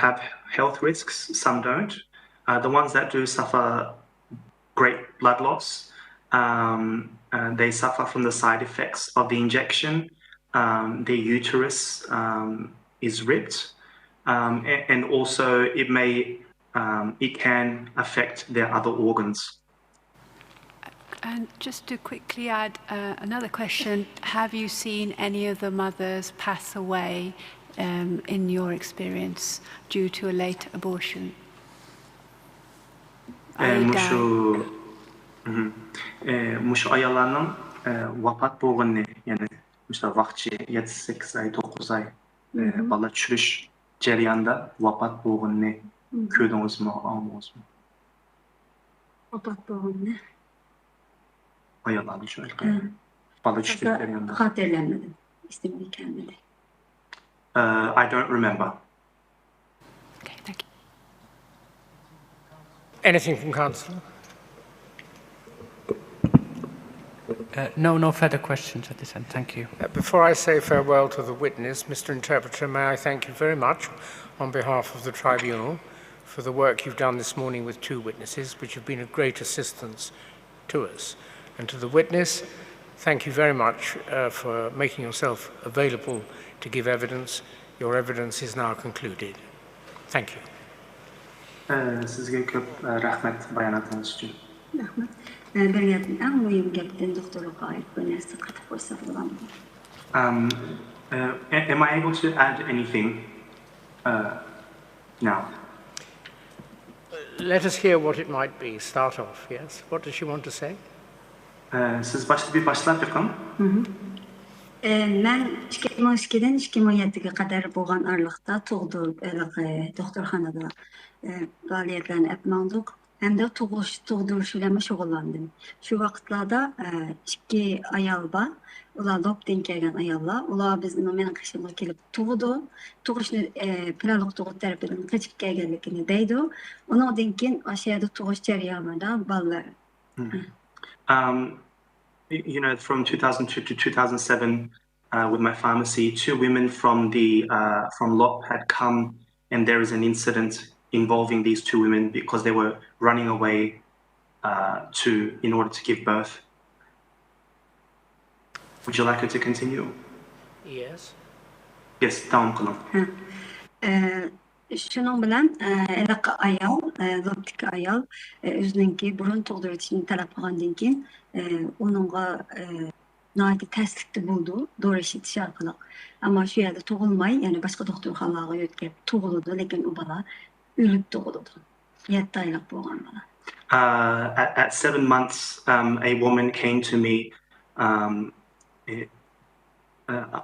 have health risks, some don't. The ones that do suffer great blood loss, they suffer from the side effects of the injection. Their uterus is ripped, and also it can affect their other organs. And just to quickly add another question, have you seen any of the mothers pass away in your experience due to a late abortion? Muşu ayarlarının vafat bo'lganini, yani vaqtchi 7-8 ay, 9 ay bala tushirish jarayonida vafot bo'lganini ko'rdingizmi, olmadingizmi? Vafot bo'lganini ayarlarni shu bala tushirish jarayonida xotirlamadim, esimga kelmadi. I don't remember. Okay, thank you. Anything from counsel? No further questions at this end. Thank you. Before I say farewell to the witness, Mr. Interpreter, may I thank you very much on behalf of the tribunal for the work you've done this morning with 2 witnesses, which have been of great assistance to us. And to the witness, thank you very much for making yourself available to give evidence. Your evidence is now concluded. Thank you. Sizga ko'p rahmat bayonotingiz uchun. Rahmat. Birgalikda eng muhim gapdan doktorga oid bir narsa qatib qo'ysa bo'ladi. Am I able to add anything now? Let us hear what it might be. Start off, yes. What does she want to say? Siz bir başlab yiqim? Men 2002dan 2017ga qadar bo'lgan aralıqda doktorxonada faoliyatlarni yapmandik. Hamda tug'dirish bilan shug'ullandim. Shu vaqtlarda 2 ayol bor. Ular lobdan kelgan ayollar. Ular bizning mening qishimga kelib tug'di. Tug'ishni planliq tug'ut tarafidan qochib kelganligini deydi. Undan keyin o'sha yerda tug'ish jarayonida bolalar. You know, from 2002 to 2007, with my pharmacy, 2 women from LOP had come, and there is an incident involving these 2 women because they were running away in order to give birth. Would you like her to continue? Yes. Yes, devam qiling. Şunun bilen elaqa ayol, lobdiki ayol özününki burun tug'dirishni talab qilgandan keyin onunğa nəhayət təsdiqli buldu, doğru eşitiş arqılıq. Amma şu yerdə tug'ilmay, yəni başqa doktorxanalarga yo'tkab tug'ildi, lekin o bala ölüb tug'ildi. 7 aylıq bo'lgan bala. At 7 months, a woman came to me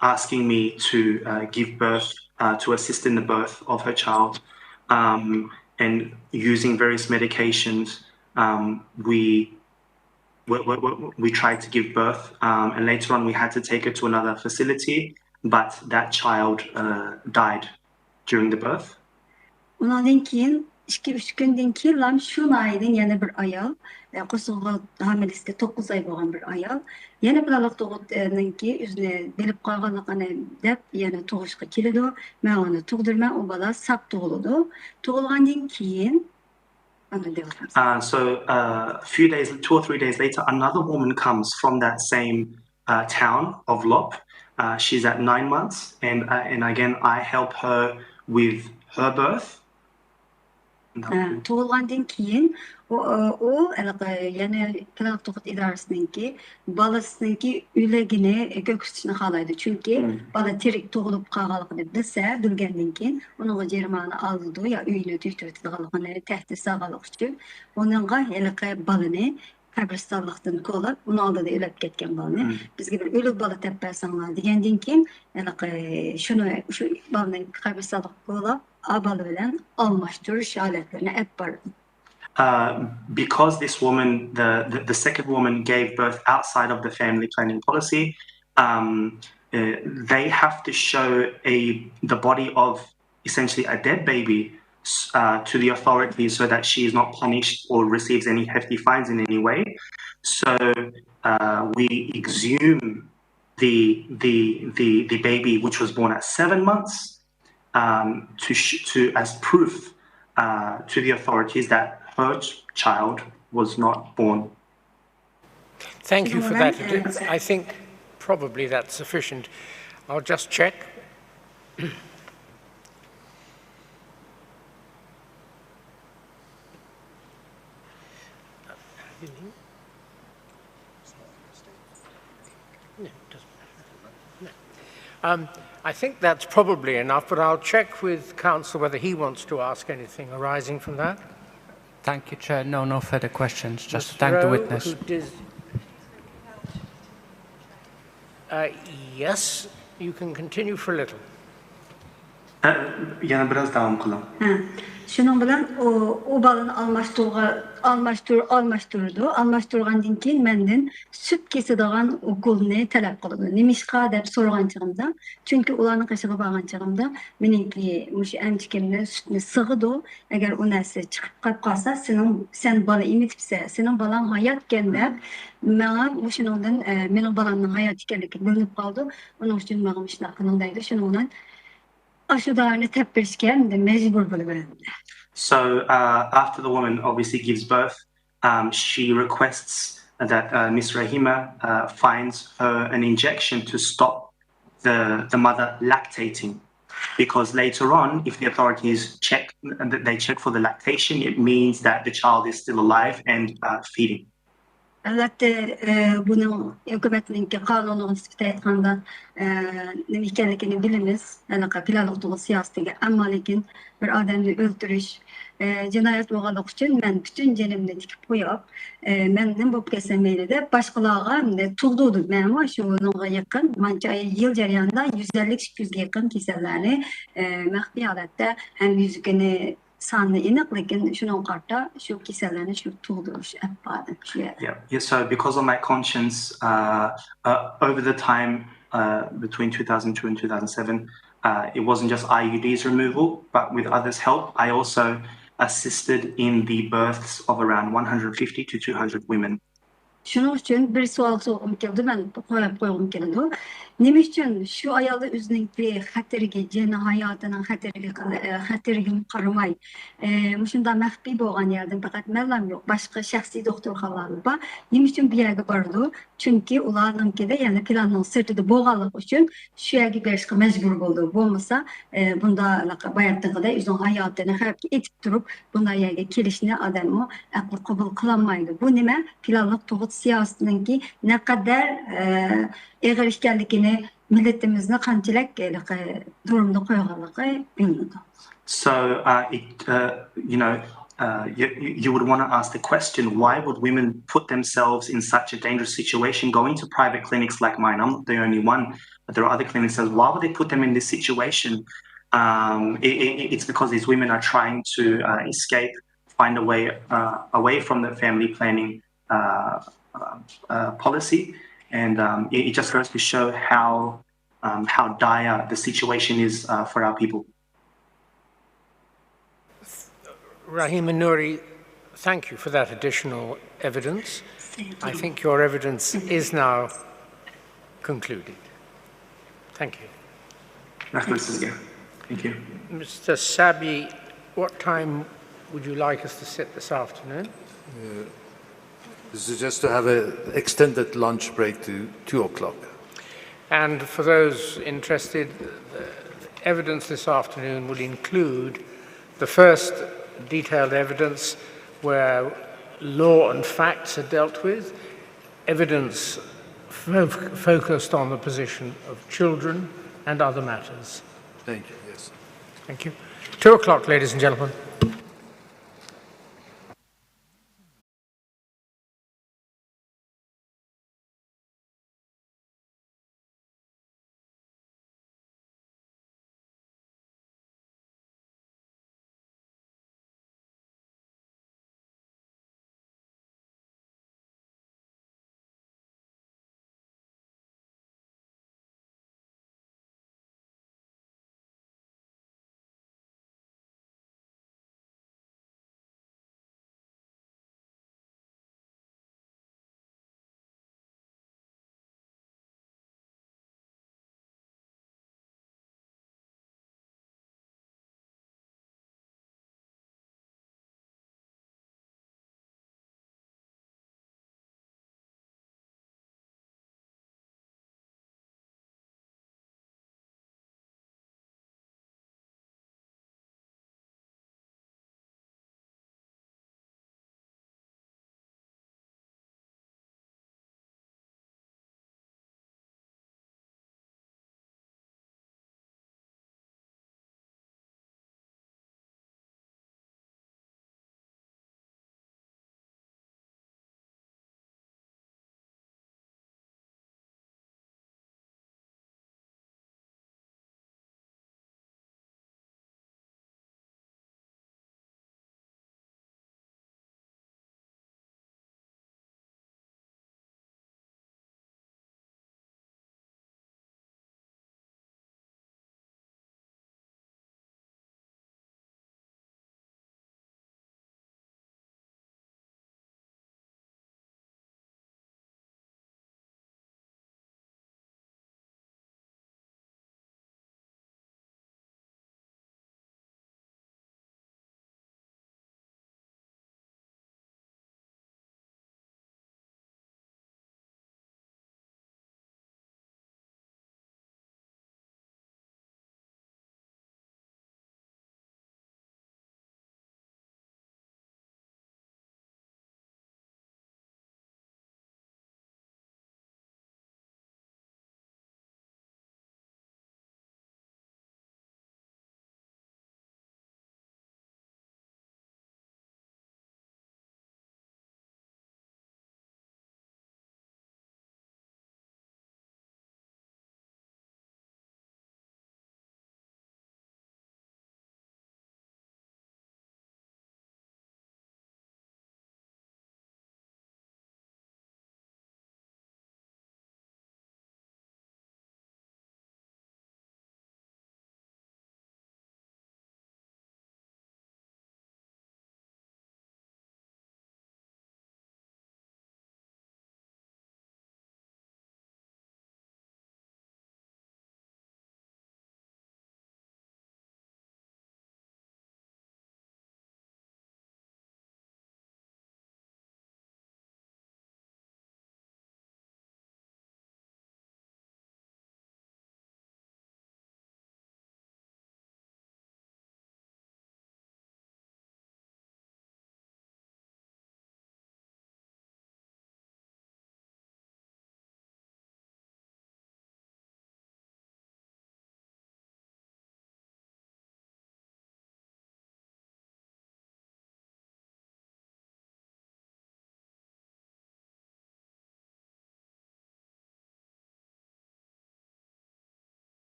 asking me to give birth, to assist in the birth of her child, and using various medications. We tried to give birth, and later on we had to take her to another facility, but that child died during the birth. Ondan keyin 2-3 gündən keyin şu aydan yana bir ayol, qo'shiqqa hamilisida 9 ay bo'lgan bir ayol, yana bir aloq tug'utdan keyin o'zini bilib qolganligini deb yana tug'ishga keladi. Men uni tug'dirman, o bola sap tug'iladi. Tug'ilgandan keyin So a few days, 2 or 3 days later, another woman comes from that same town of Lop. She's at 9 months, and again, I help her with her birth. Tuğulgandan keyin o yani Planok Toqut idarasınınki balasınınki ülegini göküstüne halaydı. Çünkü bala tirik tuğulup qağalıqını bilse, bilgenden keyin onun jermanı aldı ya üyünü tüytürtüdüqalıqını tehti sağalıq üçün. Onunla yani balını kabristanlıqdan kolab, onu aldı da ölüp ketken balını. Bizge bir ölü balı teppersanlar degenden keyin yani şu balını kabristanlıq kolab abalı bilen almıştırış aletlerine hep var. Because this woman, the second woman gave birth outside of the family planning policy, they have to show the body of essentially a dead baby to the authorities so that she is not punished or receives any hefty fines in any way. So we exhume the baby, which was born at 7 months, to as proof to the authorities that her child was not born. Thank you for that. I think probably that's sufficient. I'll just check. I think that's probably enough, but I'll check with counsel whether he wants to ask anything arising from that. Thank you, Chair. No further questions. Just thank the witness. Yes, you can continue for a little. Yana biraz devam kılalım. Şunun bilen o balını almaştırgandan keyin menden süt kesildiğin okulunu talep kıldı. Nimişqa dep sorgan çağımda, çünkü ularning qışığı bargan çağımda meniki muş emçikimni sütni sığıdı. Eğer o narsa çıkıp qap qalsa, sen bala emitipse, senin balan hayat ken dep, mana şunundan mening balamning hayat ekanligi bilinib qaldı. Onun üçün mağım şuna qılındaydı. Şunundan aşılarını tepirişken de mecbur buluverdi. So after the woman obviously gives birth, she requests that Miss Rahima finds her an injection to stop the mother lactating, because later on, if the authorities check for the lactation, it means that the child is still alive and feeding. Elbette bunun hükümetinki kanunu ispat etganda nima ekanligini bilamiz. Anaqa planlıqdagi siyosatiga, ammo lekin bir odamni o'ldirish jinoyat bo'lganligi uchun men butun jonimni tikib qo'yib, men nima bo'lib ketsa mayli deb boshqalarga tug'dirdim. Men shunga yaqin mancha yil jarayonida 150-200 ga yaqin kasallarni maxfiy holatda ham yuzini sanlı iniq, lekin şunun qarta şu kasallarni shu tug'dirish appadim. Yeah. So because of my conscience, over the time between 2002 and 2007, it wasn't just IUDs removal, but with others' help, I also assisted in the births of around 150 to 200 women. Şunun için bir sual sorgum keldi, ben koyğum keldi. Nima üçün şu ayolni o'zining xateriga, jani hayotining xateriga qaramay, shunda maxfiy bo'lgan yerdan faqat menlam yo'q, boshqa shaxsiy doktorxonalar bor. Nima üçün bu yerga bordi? Chunki ularninkida, ya'ni planning sirtida bo'lganligi uchun shu yerga berishga majbur bo'ldi. Bo'lmasa, bunda bayatdagida o'zining hayotini xavfga etib turib, bunday yerga kelishni odamni aql qabul qilolmaydi. Bu nima? Planning tug'ut siyosatininki ne kadar eg'ir ekanligini, millatimizni qanchalik durumda qo'yganligi bilinadi. So you would want to ask the question, why would women put themselves in such a dangerous situation going to private clinics like mine? I'm not the only one, but there are other clinics that why would they put them in this situation? It's because these women are trying to escape, find a way away from the family planning policy, and it just goes to show how dire the situation is for our people. Rahima Nouri, thank you for that additional evidence. I think your evidence is now concluded. Thank you. Thank you. Mr. Sabi, what time would you like us to sit this afternoon? This is just to have an extended lunch break to 2 o'clock. And for those interested, the evidence this afternoon will include the first detailed evidence where law and facts are dealt with, evidence focused on the position of children and other matters. Thank you, yes. Thank you. 2 o'clock, ladies and gentlemen.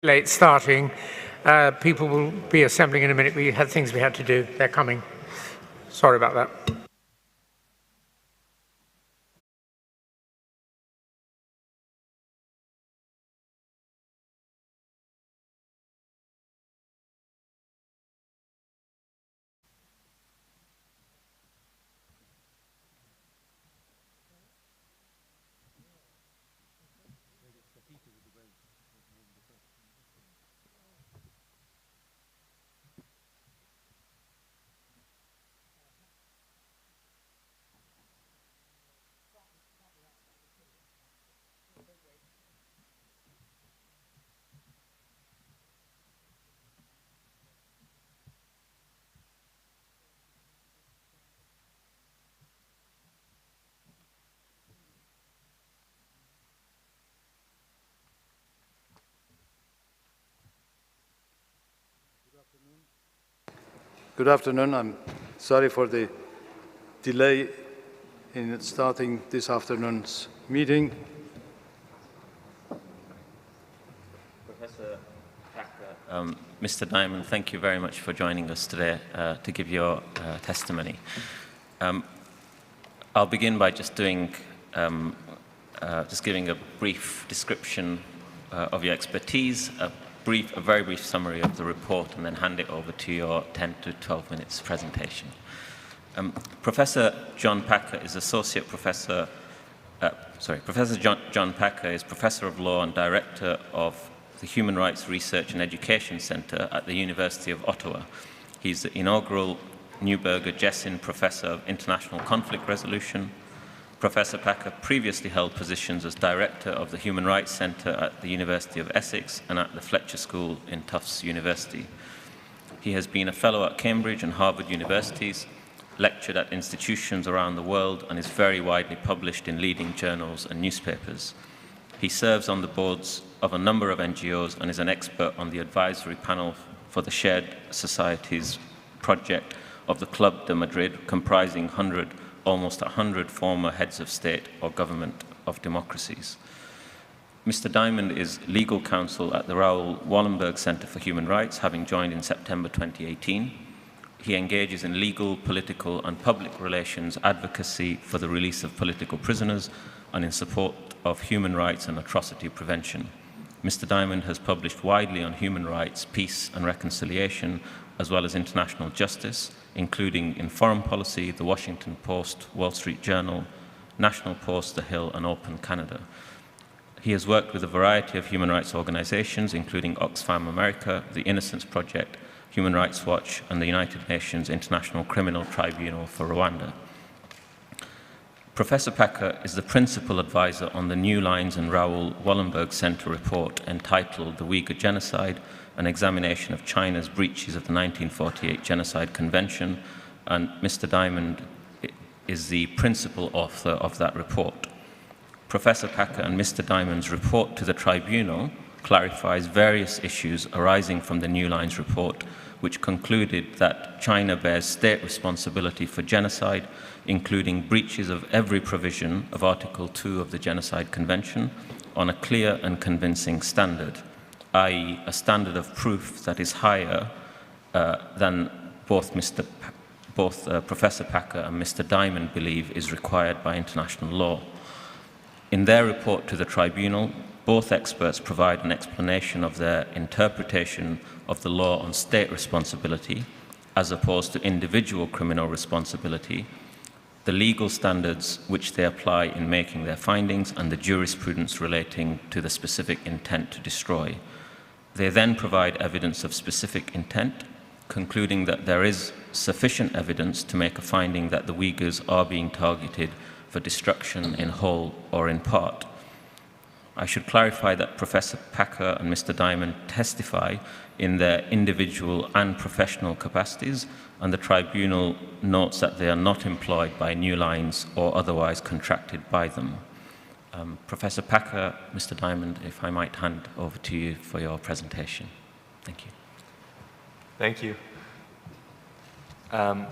Late starting. People will be assembling in a minute. We had things we had to do. They're coming. Sorry about that. Good afternoon. I'm sorry for the delay in starting this afternoon's meeting. Professor Packer, Mr. Diamond, thank you very much for joining us today to give your testimony. I'll begin by just doing, giving a brief description of your expertise, a very brief summary of the report, and then hand it over to your 10 to 12 minutes presentation. Professor John Packer is Associate Professor, Professor John Packer is Professor of Law and Director of the Human Rights Research and Education Centre at the University of Ottawa. He's the inaugural Neuberger Jessin Professor of International Conflict Resolution. Professor Packer previously held positions as Director of the Human Rights Centre at the University of Essex and at the Fletcher School in Tufts University. He has been a Fellow at Cambridge and Harvard Universities, lectured at institutions around the world, and is very widely published in leading journals and newspapers. He serves on the boards of a number of NGOs and is an expert on the advisory panel for the Shared Societies project of the Club de Madrid, comprising almost 100 former heads of state or government of democracies. Mr. Diamond is legal counsel at the Raoul Wallenberg Center for Human Rights, having joined in September 2018. He engages in legal, political, and public relations advocacy for the release of political prisoners and in support of human rights and atrocity prevention. Mr. Diamond has published widely on human rights, peace and reconciliation, as well as international justice, including in Foreign Policy, The Washington Post, Wall Street Journal, National Post, The Hill, and Open Canada. He has worked with a variety of human rights organizations, including Oxfam America, the Innocence Project, Human Rights Watch, and the United Nations International Criminal Tribunal for Rwanda. Professor Packer is the principal advisor on the New Lines and Raoul Wallenberg Center report entitled The Uyghur Genocide, an examination of China's breaches of the 1948 Genocide Convention, and Mr. Diamond is the principal author of that report. Professor Packer and Mr. Diamond's report to the tribunal clarifies various issues arising from the New Lines report, which concluded that China bears state responsibility for genocide, including breaches of every provision of Article 2 of the Genocide Convention, on a clear and convincing standard, i.e. a standard of proof that is higher than both Professor Packer and Mr. Diamond believe is required by international law. In their report to the tribunal, both experts provide an explanation of their interpretation of the law on state responsibility as opposed to individual criminal responsibility, the legal standards which they apply in making their findings, and the jurisprudence relating to the specific intent to destroy. They then provide evidence of specific intent, concluding that there is sufficient evidence to make a finding that the Uyghurs are being targeted for destruction in whole or in part. I should clarify that Professor Packer and Mr. Diamond testify in their individual and professional capacities, and the tribunal notes that they are not employed by New Lines or otherwise contracted by them. Professor Packer, Mr. Diamond, if I might hand over to you for your presentation. Thank you. Thank you.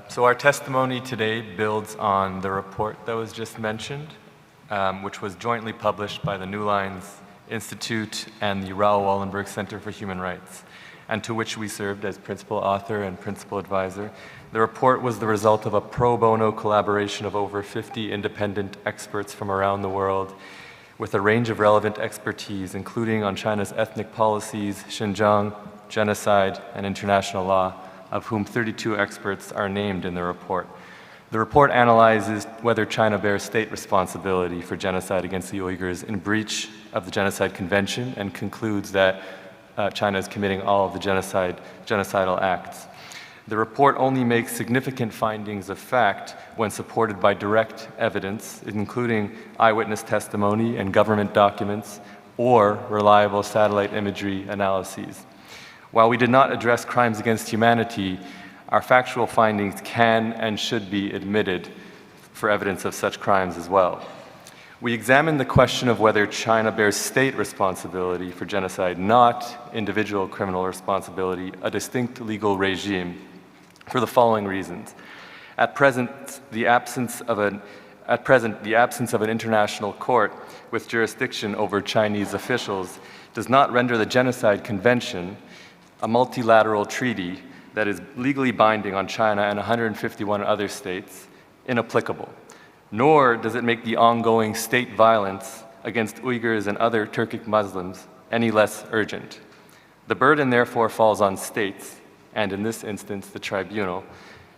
So our testimony today builds on the report that was just mentioned, which was jointly published by the New Lines Institute and the Raoul Wallenberg Center for Human Rights, and to which we served as principal author and principal advisor. The report was the result of a pro bono collaboration of over 50 independent experts from around the world with a range of relevant expertise, including on China's ethnic policies, Xinjiang, genocide, and international law, of whom 32 experts are named in the report. The report analyzes whether China bears state responsibility for genocide against the Uyghurs in breach of the Genocide Convention, and concludes that China is committing all of the genocidal acts. The report only makes significant findings of fact when supported by direct evidence, including eyewitness testimony and government documents, or reliable satellite imagery analyses. While we did not address crimes against humanity, our factual findings can and should be admitted for evidence of such crimes as well. We examined the question of whether China bears state responsibility for genocide, not individual criminal responsibility, a distinct legal regime, for the following reasons. At present, the absence of an international court with jurisdiction over Chinese officials does not render the Genocide Convention, a multilateral treaty that is legally binding on China and 151 other states, inapplicable. Nor does it make the ongoing state violence against Uyghurs and other Turkic Muslims any less urgent. The burden therefore falls on states, and in this instance the tribunal,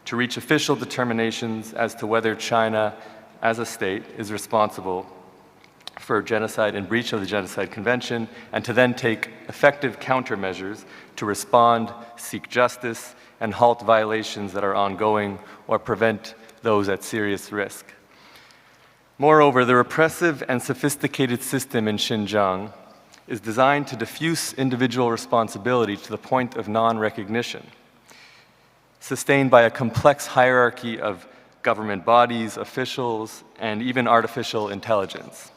to reach official determinations as to whether China as a state is responsible for genocide in breach of the Genocide Convention, and to then take effective countermeasures to respond, seek justice, and halt violations that are ongoing or prevent those at serious risk. Moreover, the repressive and sophisticated system in Xinjiang is designed to diffuse individual responsibility to the point of non-recognition, sustained by a complex hierarchy of government bodies, officials, and even artificial intelligence.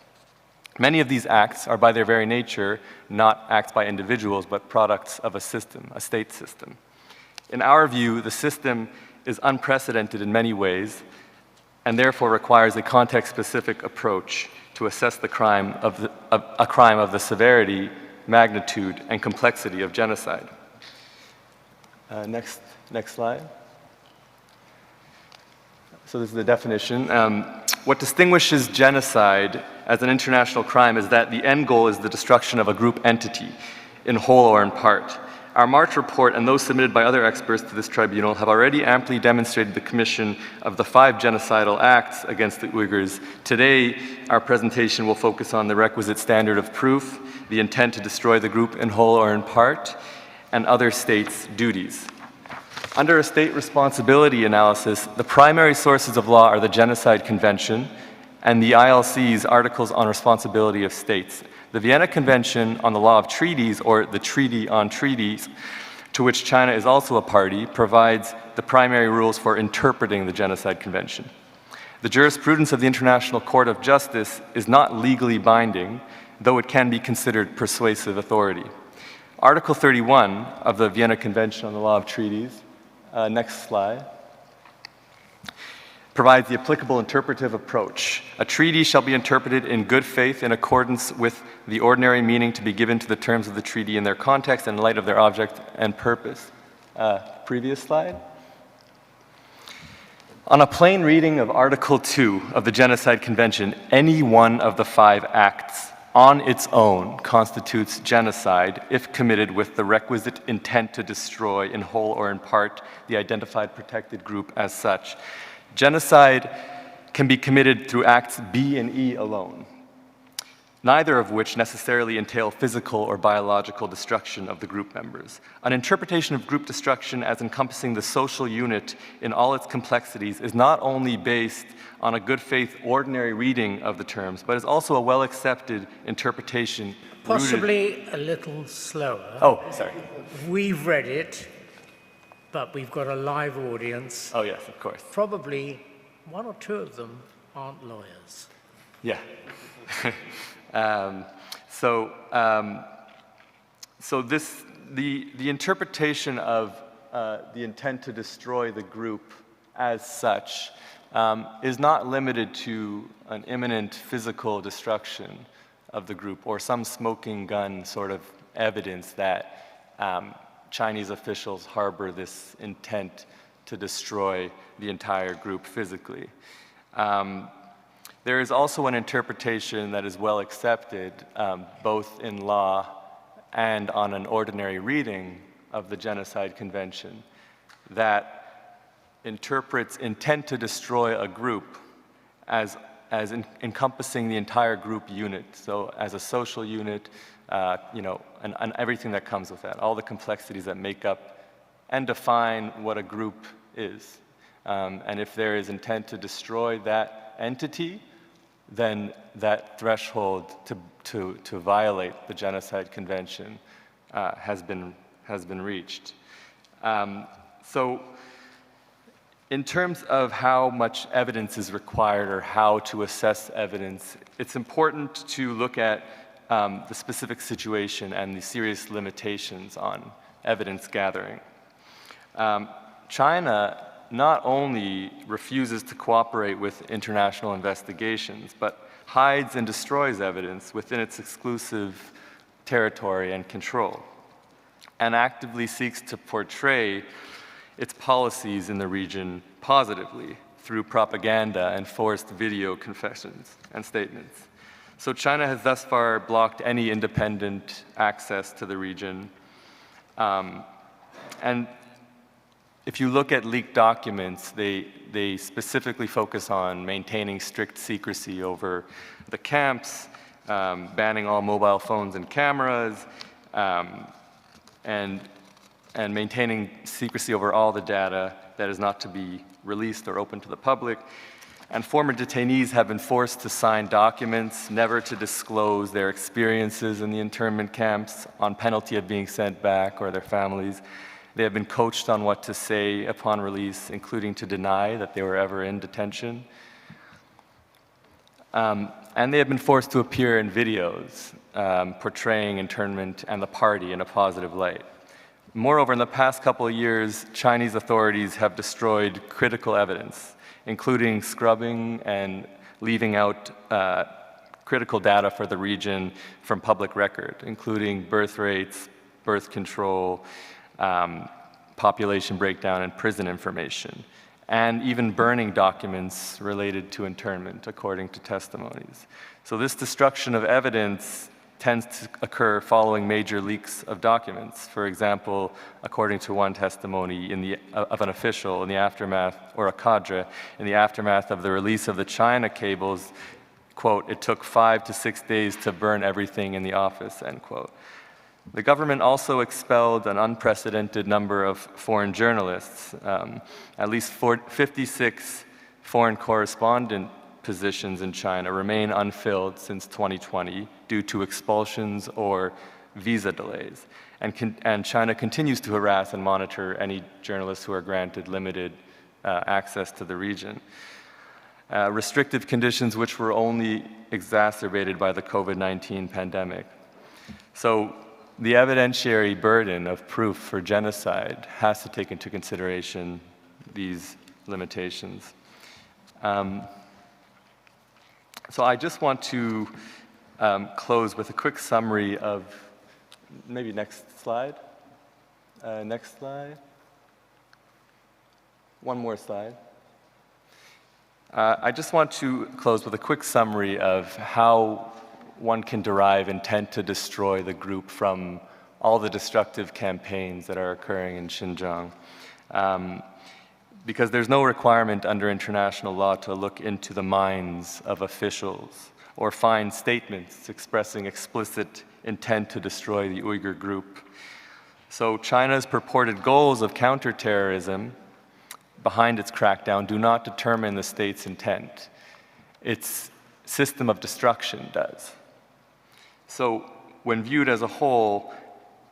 Many of these acts are by their very nature not acts by individuals, but products of a system, a state system. In our view, the system is unprecedented in many ways, and therefore requires a context-specific approach to assess a crime of the severity, magnitude, and complexity of genocide. Next slide. So this is the definition. What distinguishes genocide as an international crime is that the end goal is the destruction of a group entity, in whole or in part. Our March report and those submitted by other experts to this tribunal have already amply demonstrated the commission of the 5 genocidal acts against the Uyghurs. Today, our presentation will focus on the requisite standard of proof, the intent to destroy the group in whole or in part, and other states' duties. Under a state responsibility analysis, the primary sources of law are the Genocide Convention and the ILC's Articles on Responsibility of States. The Vienna Convention on the Law of Treaties, or the Treaty on Treaties, to which China is also a party, provides the primary rules for interpreting the Genocide Convention. The jurisprudence of the International Court of Justice is not legally binding, though it can be considered persuasive authority. Article 31 of the Vienna Convention on the Law of Treaties, next slide, provides the applicable interpretive approach. A treaty shall be interpreted in good faith in accordance with the ordinary meaning to be given to the terms of the treaty in their context and in light of their object and purpose. Previous slide. On a plain reading of Article 2 of the Genocide Convention, any one of the 5 acts on its own constitutes genocide if committed with the requisite intent to destroy in whole or in part the identified protected group as such. Genocide can be committed through acts B and E alone, neither of which necessarily entail physical or biological destruction of the group members. An interpretation of group destruction as encompassing the social unit in all its complexities is not only based on a good faith ordinary reading of the terms, but is also a well-accepted interpretation. Possibly a little slower. Oh, sorry. We've read it, but we've got a live audience. Oh yes, of course. Probably 1 or 2 of them aren't lawyers. Yeah. So the interpretation of the intent to destroy the group as such is not limited to an imminent physical destruction of the group, or some smoking gun sort of evidence that Chinese officials harbor this intent to destroy the entire group physically. There is also an interpretation that is well accepted, both in law and on an ordinary reading of the Genocide Convention, that interprets intent to destroy a group as encompassing the entire group unit, so as a social unit, you know, and everything that comes with that, all the complexities that make up and define what a group is. And if there is intent to destroy that entity, then that threshold to violate the Genocide Convention has been reached. So in terms of how much evidence is required or how to assess evidence, it's important to look at the specific situation and the serious limitations on evidence gathering. China not only refuses to cooperate with international investigations, but hides and destroys evidence within its exclusive territory and control, and actively seeks to portray its policies in the region positively through propaganda and forced video confessions and statements. So China has thus far blocked any independent access to the region. And if you look at leaked documents, they specifically focus on maintaining strict secrecy over the camps, banning all mobile phones and cameras, and maintaining secrecy over all the data that is not to be released or open to the public. And former detainees have been forced to sign documents never to disclose their experiences in the internment camps on penalty of being sent back or their families. They have been coached on what to say upon release, including to deny that they were ever in detention. And they have been forced to appear in videos portraying internment and the party in a positive light. Moreover, in the past couple of years, Chinese authorities have destroyed critical evidence, including scrubbing and leaving out critical data for the region from public record, including birth rates, birth control, population breakdown, and prison information, and even burning documents related to internment, according to testimonies. So this destruction of evidence tends to occur following major leaks of documents. For example, according to one testimony of an official in the aftermath, or a cadre, in the aftermath of the release of the China cables, quote, "It took 5 to 6 days to burn everything in the office," end quote. The government also expelled an unprecedented number of foreign journalists. At least 56 foreign correspondent positions in China remain unfilled since 2020 due to expulsions or visa delays. And China continues to harass and monitor any journalists who are granted limited access to the region. Restrictive conditions which were only exacerbated by the COVID-19 pandemic. So the evidentiary burden of proof for genocide has to take into consideration these limitations. So I just want to close with a quick summary of, maybe next slide. Next slide. One more slide. I just want to close with a quick summary of how one can derive intent to destroy the group from all the destructive campaigns that are occurring in Xinjiang. Because there's no requirement under international law to look into the minds of officials or find statements expressing explicit intent to destroy the Uyghur group. So China's purported goals of counterterrorism behind its crackdown do not determine the state's intent. Its system of destruction does. So when viewed as a whole,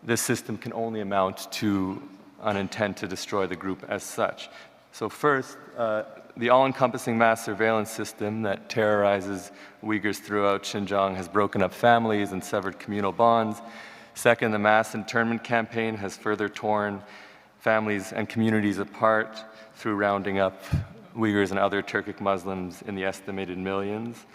this system can only amount to an intent to destroy the group as such. So first, the all-encompassing mass surveillance system that terrorizes Uyghurs throughout Xinjiang has broken up families and severed communal bonds. Second, the mass internment campaign has further torn families and communities apart through rounding up Uyghurs and other Turkic Muslims in the estimated millions.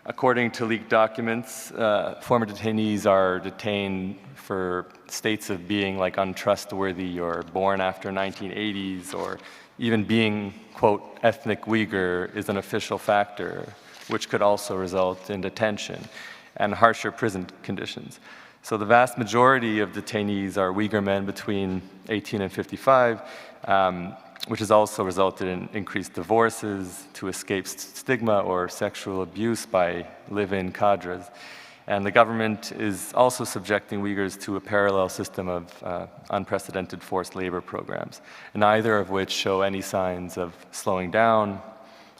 According to leaked documents, former detainees are detained for states of being like untrustworthy or born after 1980s, or even being, quote, ethnic Uyghur is an official factor, which could also result in detention and harsher prison conditions. So the vast majority of detainees are Uyghur men between 18 and 55, which has also resulted in increased divorces to escape stigma or sexual abuse by live-in cadres. And the government is also subjecting Uyghurs to a parallel system of unprecedented forced labor programs, neither of which show any signs of slowing down.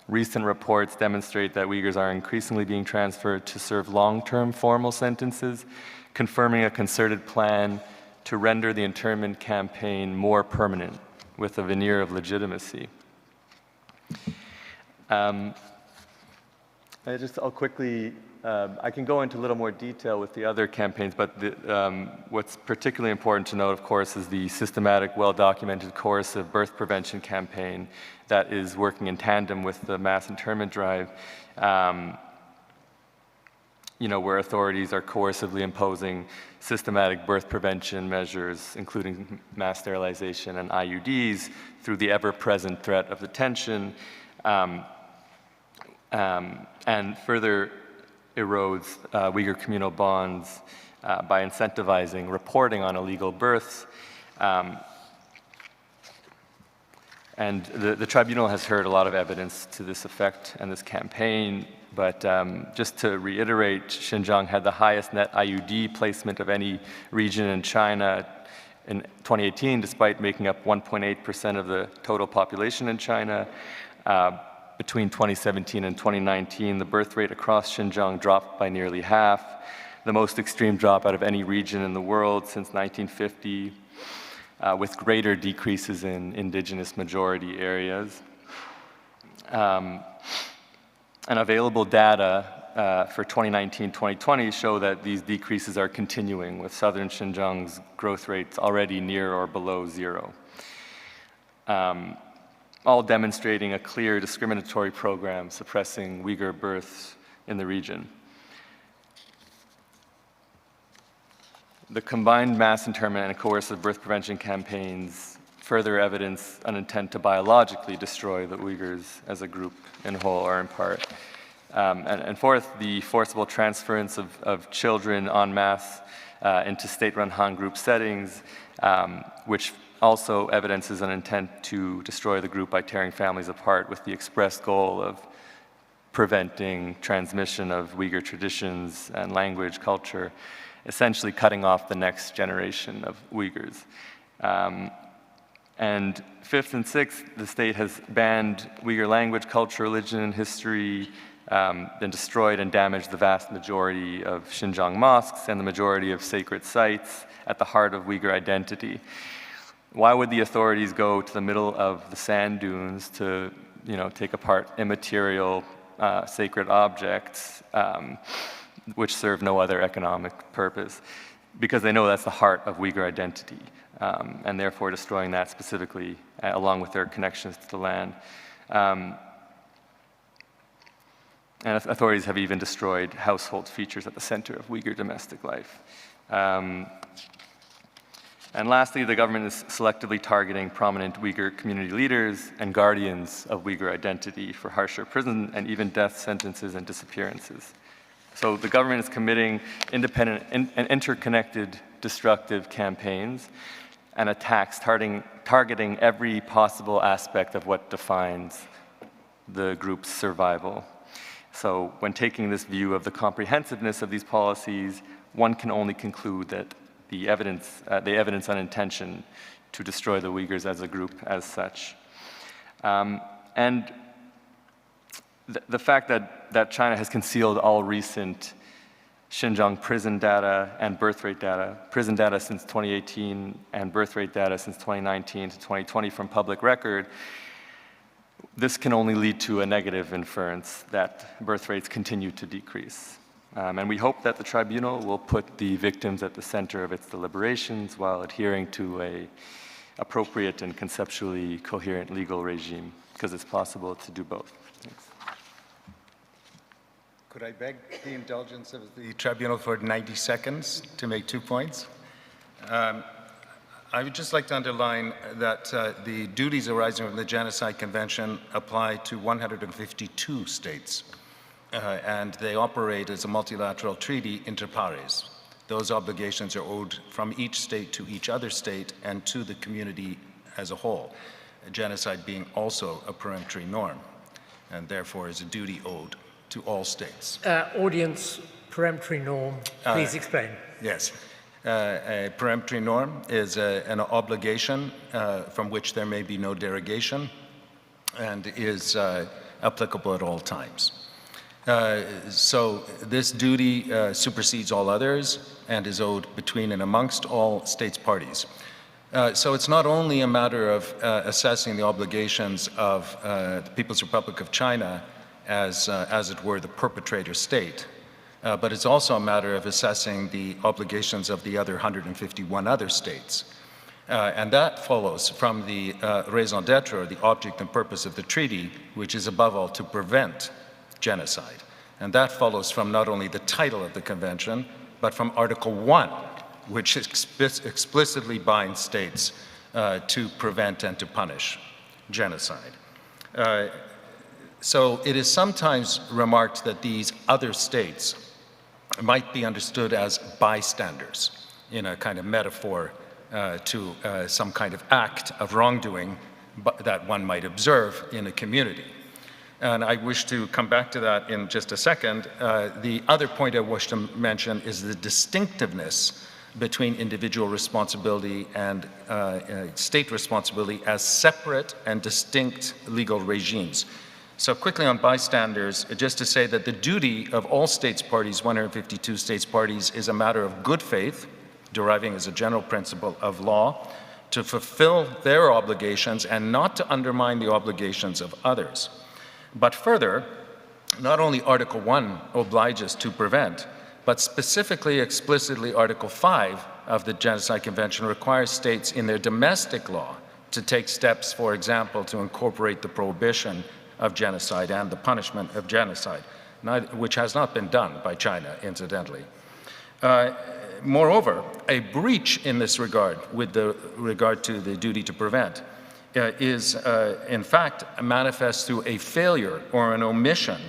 Recent reports demonstrate that Uyghurs are increasingly being transferred to serve long-term formal sentences, confirming a concerted plan to render the internment campaign more permanent with a veneer of legitimacy. I'll quickly, I can go into a little more detail with the other campaigns, but what's particularly important to note, of course, is the systematic, well-documented coercive birth prevention campaign that is working in tandem with the mass internment drive, where authorities are coercively imposing systematic birth prevention measures, including mass sterilization and IUDs, through the ever-present threat of detention, and further erodes Uyghur communal bonds by incentivizing reporting on illegal births. And the tribunal has heard a lot of evidence to this effect and this campaign, but just to reiterate, Xinjiang had the highest net IUD placement of any region in China in 2018, despite making up 1.8% of the total population in China. Between 2017 and 2019, the birth rate across Xinjiang dropped by nearly half, the most extreme drop out of any region in the world since 1950. With greater decreases in indigenous majority areas. And available data for 2019-2020 show that these decreases are continuing, with southern Xinjiang's growth rates already near or below zero, all demonstrating a clear discriminatory program suppressing Uyghur births in the region. The combined mass internment and coercive birth prevention campaigns further evidence an intent to biologically destroy the Uyghurs as a group in whole or in part. And fourth, the forcible transference of children en masse into state-run Han group settings, which also evidences an intent to destroy the group by tearing families apart with the express goal of preventing transmission of Uyghur traditions and language, culture, essentially cutting off the next generation of Uyghurs. And fifth and sixth, the state has banned Uyghur language, culture, religion, history, and destroyed and damaged the vast majority of Xinjiang mosques and the majority of sacred sites at the heart of Uyghur identity. Why would the authorities go to the middle of the sand dunes to, take apart immaterial sacred objects which serve no other economic purpose? Because they know that's the heart of Uyghur identity, and therefore destroying that specifically, along with their connections to the land. And authorities have even destroyed household features at the center of Uyghur domestic life. And lastly, the government is selectively targeting prominent Uyghur community leaders and guardians of Uyghur identity for harsher prison and even death sentences and disappearances. So the government is committing independent and interconnected destructive campaigns and attacks targeting every possible aspect of what defines the group's survival. So when taking this view of the comprehensiveness of these policies, one can only conclude that they evidence an intention to destroy the Uyghurs as a group as such. And the fact that China has concealed all recent Xinjiang prison data and birth rate data, prison data since 2018 and birth rate data since 2019 to 2020 from public record, this can only lead to a negative inference that birth rates continue to decrease. And we hope that the tribunal will put the victims at the center of its deliberations while adhering to an appropriate and conceptually coherent legal regime, because it's possible to do both. Thanks. Could I beg the indulgence of the tribunal for 90 seconds to make 2 points? I would just like to underline that the duties arising from the Genocide Convention apply to 152 states, and they operate as a multilateral treaty inter pares. Those obligations are owed from each state to each other state and to the community as a whole, genocide being also a peremptory norm, and therefore is a duty owed to all states. Audience, peremptory norm, please explain. Yes. A peremptory norm is an obligation from which there may be no derogation and is applicable at all times. So this duty supersedes all others and is owed between and amongst all states parties. So it's not only a matter of assessing the obligations of the People's Republic of China as it were, the perpetrator state, but it's also a matter of assessing the obligations of the other 151 other states. And that follows from the raison d'etre, or the object and purpose of the treaty, which is above all to prevent genocide. And that follows from not only the title of the convention, but from Article 1, which explicitly binds states to prevent and to punish genocide. So it is sometimes remarked that these other states might be understood as bystanders in a kind of metaphor to some kind of act of wrongdoing that one might observe in a community. And I wish to come back to that in just a second. The other point I wish to mention is the distinctiveness between individual responsibility and state responsibility as separate and distinct legal regimes. So quickly on bystanders, just to say that the duty of all states parties, 152 states parties, is a matter of good faith, deriving as a general principle of law, to fulfill their obligations and not to undermine the obligations of others. But further, not only Article 1 obliges to prevent, but specifically, explicitly, Article 5 of the Genocide Convention requires states in their domestic law to take steps, for example, to incorporate the prohibition of genocide and the punishment of genocide, which has not been done by China, incidentally. Moreover, a breach in this regard, with regard to the duty to prevent, is in fact manifest through a failure or an omission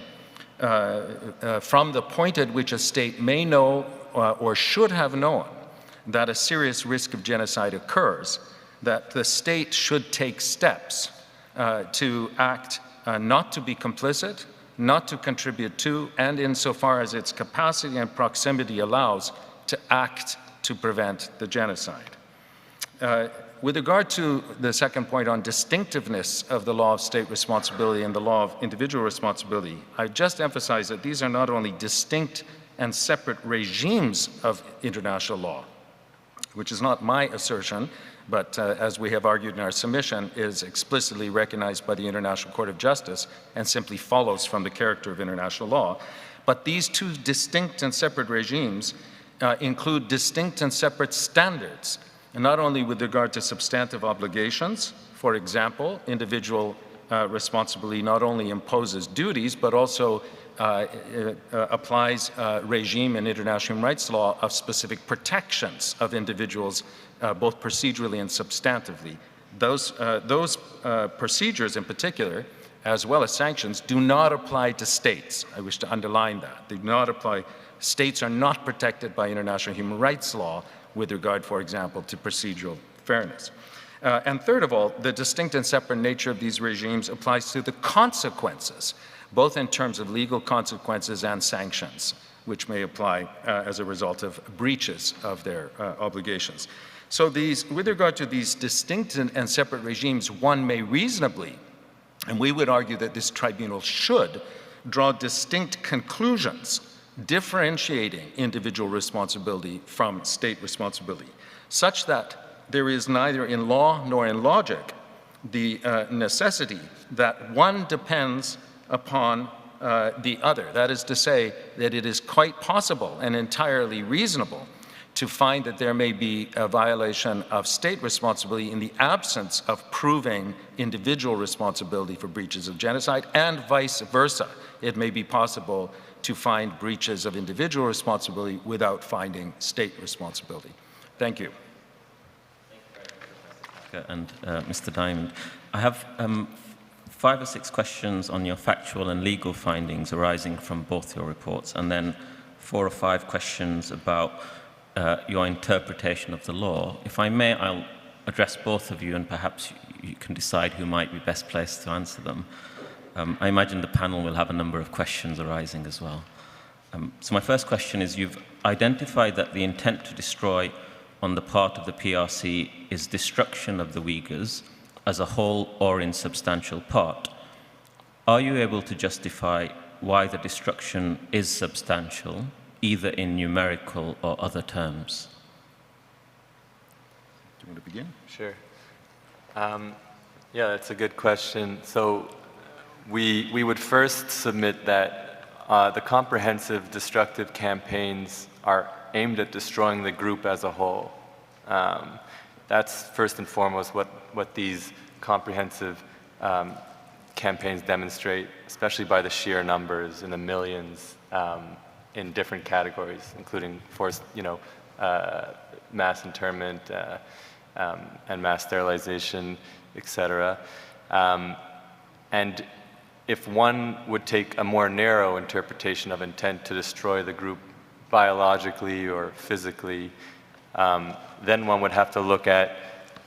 from the point at which a state may know or should have known that a serious risk of genocide occurs, that the state should take steps to act not to be complicit, not to contribute to, and insofar as its capacity and proximity allows, to act to prevent the genocide. With regard to the second point on distinctiveness of the law of state responsibility and the law of individual responsibility, I just emphasize that these are not only distinct and separate regimes of international law, which is not my assertion, but as we have argued in our submission, is explicitly recognized by the International Court of Justice and simply follows from the character of international law. But these two distinct and separate regimes include distinct and separate standards, and not only with regard to substantive obligations. For example, individual responsibility not only imposes duties, but also applies regime in international human rights law of specific protections of individuals, both procedurally and substantively. Those procedures in particular, as well as sanctions, do not apply to states. I wish to underline that. They do not apply. States are not protected by international human rights law with regard, for example, to procedural fairness. And third of all, the distinct and separate nature of these regimes applies to the consequences, both in terms of legal consequences and sanctions, which may apply as a result of breaches of their obligations. So with regard to these distinct and separate regimes, one may reasonably, and we would argue that this tribunal should, draw distinct conclusions differentiating individual responsibility from state responsibility, such that there is neither in law nor in logic the necessity that one depends upon the other. That is to say, that it is quite possible and entirely reasonable to find that there may be a violation of state responsibility in the absence of proving individual responsibility for breaches of genocide, and vice versa. It may be possible to find breaches of individual responsibility without finding state responsibility. Thank you. And Mr. Diamond, I have 5 or 6 questions on your factual and legal findings arising from both your reports, and then 4 or 5 questions about your interpretation of the law. If I may, I'll address both of you, and perhaps you can decide who might be best placed to answer them. I imagine the panel will have a number of questions arising as well. So my first question is, you've identified that the intent to destroy on the part of the PRC is destruction of the Uyghurs as a whole or in substantial part. Are you able to justify why the destruction is substantial, either in numerical or other terms? Do you want to begin? Sure. Yeah, that's a good question. So we would first submit that the comprehensive destructive campaigns are aimed at destroying the group as a whole. That's first and foremost what these comprehensive campaigns demonstrate, especially by the sheer numbers in the millions in different categories, including forced, mass internment and mass sterilization, etc. And if one would take a more narrow interpretation of intent to destroy the group biologically or physically, then one would have to look at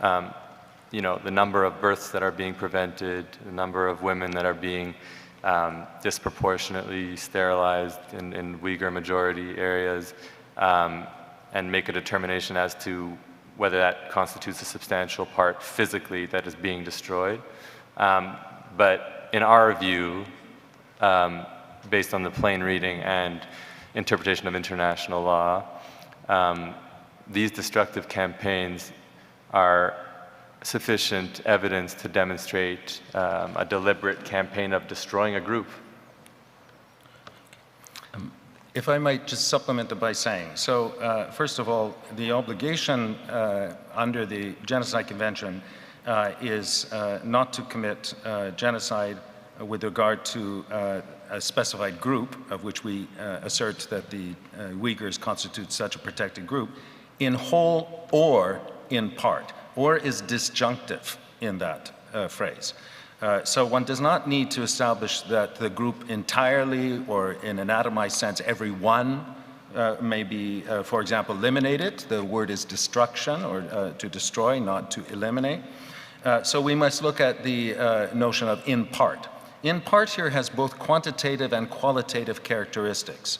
the number of births that are being prevented, the number of women that are being disproportionately sterilized in Uyghur majority areas, and make a determination as to whether that constitutes a substantial part physically that is being destroyed. But in our view, based on the plain reading and interpretation of international law, these destructive campaigns are sufficient evidence to demonstrate a deliberate campaign of destroying a group. If I might just supplement it by saying, so first of all, the obligation under the Genocide Convention is not to commit genocide with regard to a specified group, of which we assert that the Uyghurs constitute such a protected group, in whole or in part. Or is disjunctive in that phrase. So one does not need to establish that the group entirely, or in an atomized sense, every one may be, for example, eliminated. The word is destruction, or to destroy, not to eliminate. So we must look at the notion of in part. In part here has both quantitative and qualitative characteristics.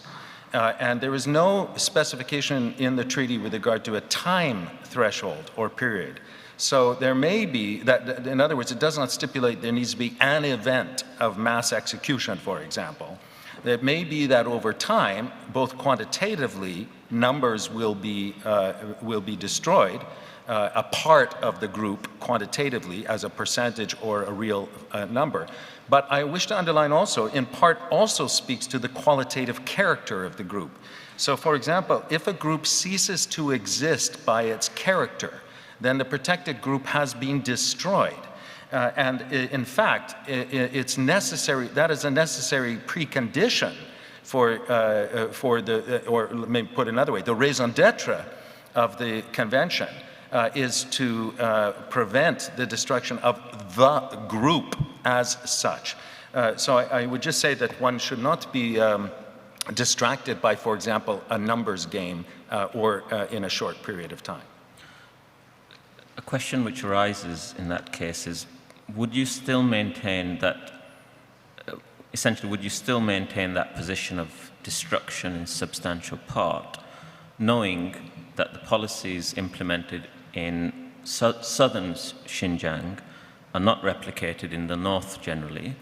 And there is no specification in the treaty with regard to a time threshold or period. So there may be, that, in other words, it does not stipulate there needs to be an event of mass execution, for example. It may be that over time, both quantitatively, numbers will be destroyed, a part of the group quantitatively as a percentage or a real number. But I wish to underline also, in part also speaks to the qualitative character of the group. So for example, if a group ceases to exist by its character, then the protected group has been destroyed. And in fact, it's necessary, that is a necessary precondition for the, or let me put it another way, the raison d'etre of the convention is to prevent the destruction of the group as such. So I would just say that one should not be distracted by, for example, a numbers game or in a short period of time. A question which arises in that case is, would you still maintain that, essentially, would you still maintain that position of destruction in substantial part, knowing that the policies implemented in southern Xinjiang are not replicated in the north generally,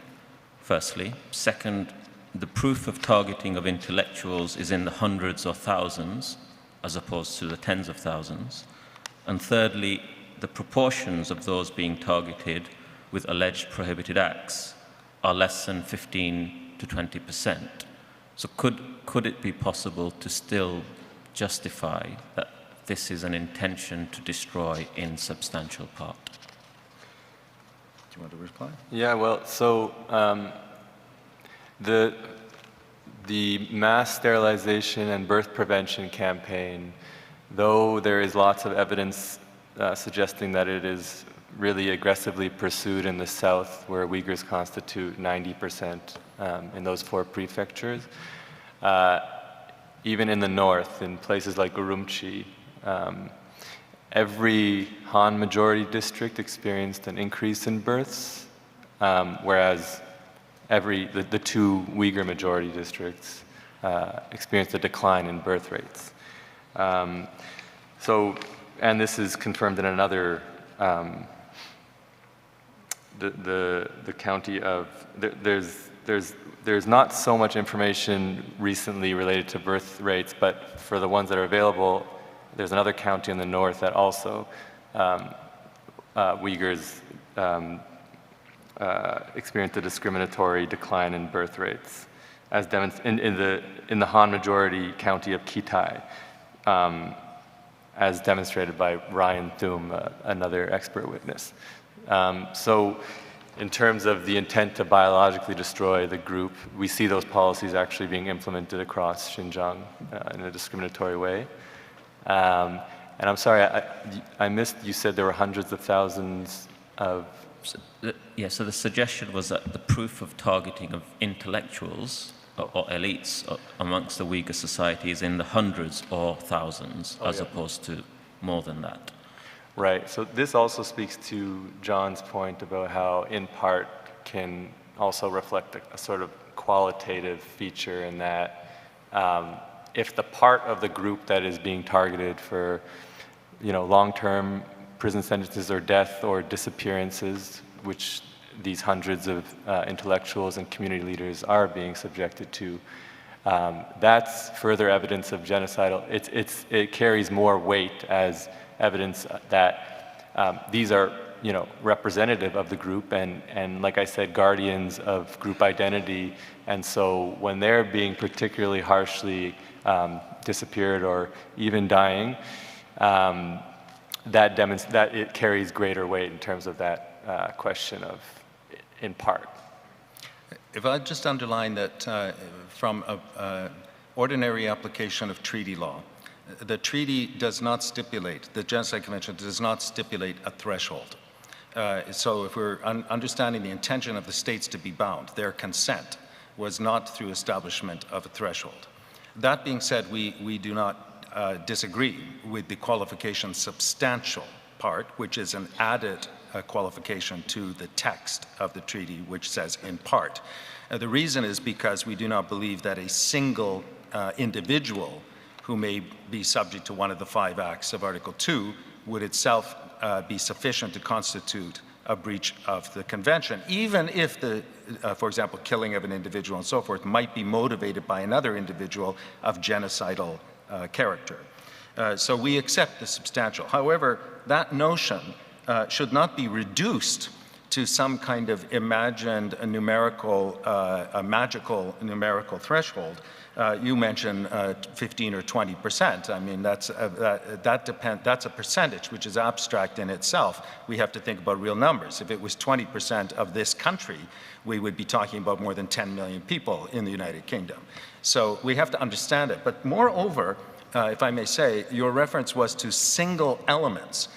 firstly? Second, the proof of targeting of intellectuals is in the hundreds or thousands, as opposed to the tens of thousands. And thirdly, the proportions of those being targeted with alleged prohibited acts are less than 15 to 20%. So could it be possible to still justify that this is an intention to destroy in substantial part? Do you want to reply? Yeah, well, so the mass sterilization and birth prevention campaign, though there is lots of evidence suggesting that it is really aggressively pursued in the south, where Uyghurs constitute 90% in those 4 prefectures, even in the north, in places like Urumqi, every Han majority district experienced an increase in births, whereas the 2 Uyghur majority districts experienced a decline in birth rates. And this is confirmed in another, the county of, there's not so much information recently related to birth rates, but for the ones that are available, there's another county in the north that also Uyghurs experienced a discriminatory decline in birth rates, as in the Han majority county of Kitai, as demonstrated by Ryan Thum, another expert witness. So in terms of the intent to biologically destroy the group, we see those policies actually being implemented across Xinjiang in a discriminatory way. And I'm sorry, I missed, you said there were hundreds of thousands of... Yeah, so the suggestion was that the proof of targeting of intellectuals or elites amongst the Uyghur society is in the hundreds or thousands, as opposed to more than that. Right, so this also speaks to John's point about how in part can also reflect a sort of qualitative feature in that if the part of the group that is being targeted for, long-term prison sentences or death or disappearances, which these hundreds of intellectuals and community leaders are being subjected to, that's further evidence of genocidal. It carries more weight as evidence that these are, representative of the group and like I said, guardians of group identity. And so when they're being particularly harshly disappeared or even dying, that it carries greater weight in terms of that question of in part. If I just underline that from an ordinary application of treaty law, the treaty does not stipulate, the Genocide Convention does not stipulate a threshold. So if we're understanding the intention of the states to be bound, their consent was not through establishment of a threshold. That being said, we do not disagree with the qualification substantial part, which is an added qualification to the text of the treaty, which says in part. The reason is because we do not believe that a single individual who may be subject to one of the 5 acts of Article 2 would itself be sufficient to constitute a breach of the convention, even if for example, killing of an individual and so forth might be motivated by another individual of genocidal character. So we accept the substantial. However, that notion should not be reduced to some kind of imagined numerical, a magical numerical threshold. You mentioned 15 or 20%. I mean, that's a percentage which is abstract in itself. We have to think about real numbers. If it was 20% of this country, we would be talking about more than 10 million people in the United Kingdom. So we have to understand it. But moreover, if I may say, your reference was to single elements.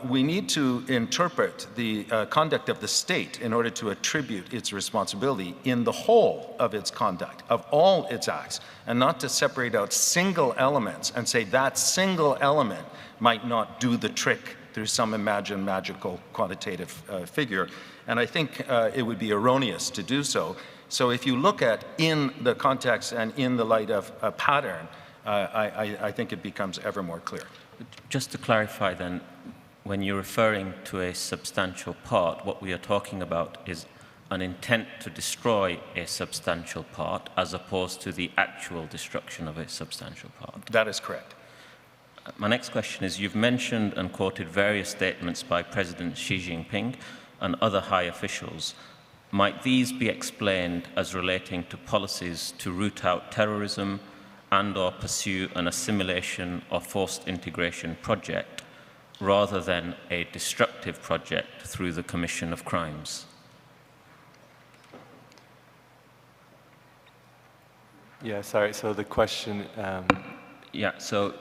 We need to interpret the conduct of the state in order to attribute its responsibility in the whole of its conduct, of all its acts, and not to separate out single elements and say that single element might not do the trick through some imagined magical quantitative figure. And I think it would be erroneous to do so. So if you look at in the context and in the light of a pattern, I think it becomes ever more clear. Just to clarify then, when you're referring to a substantial part, what we are talking about is an intent to destroy a substantial part as opposed to the actual destruction of a substantial part. That is correct. My next question is, you've mentioned and quoted various statements by President Xi Jinping and other high officials. Might these be explained as relating to policies to root out terrorism and/or pursue an assimilation or forced integration project, rather than a destructive project through the commission of crimes? Yeah, sorry, so the question... Yeah, so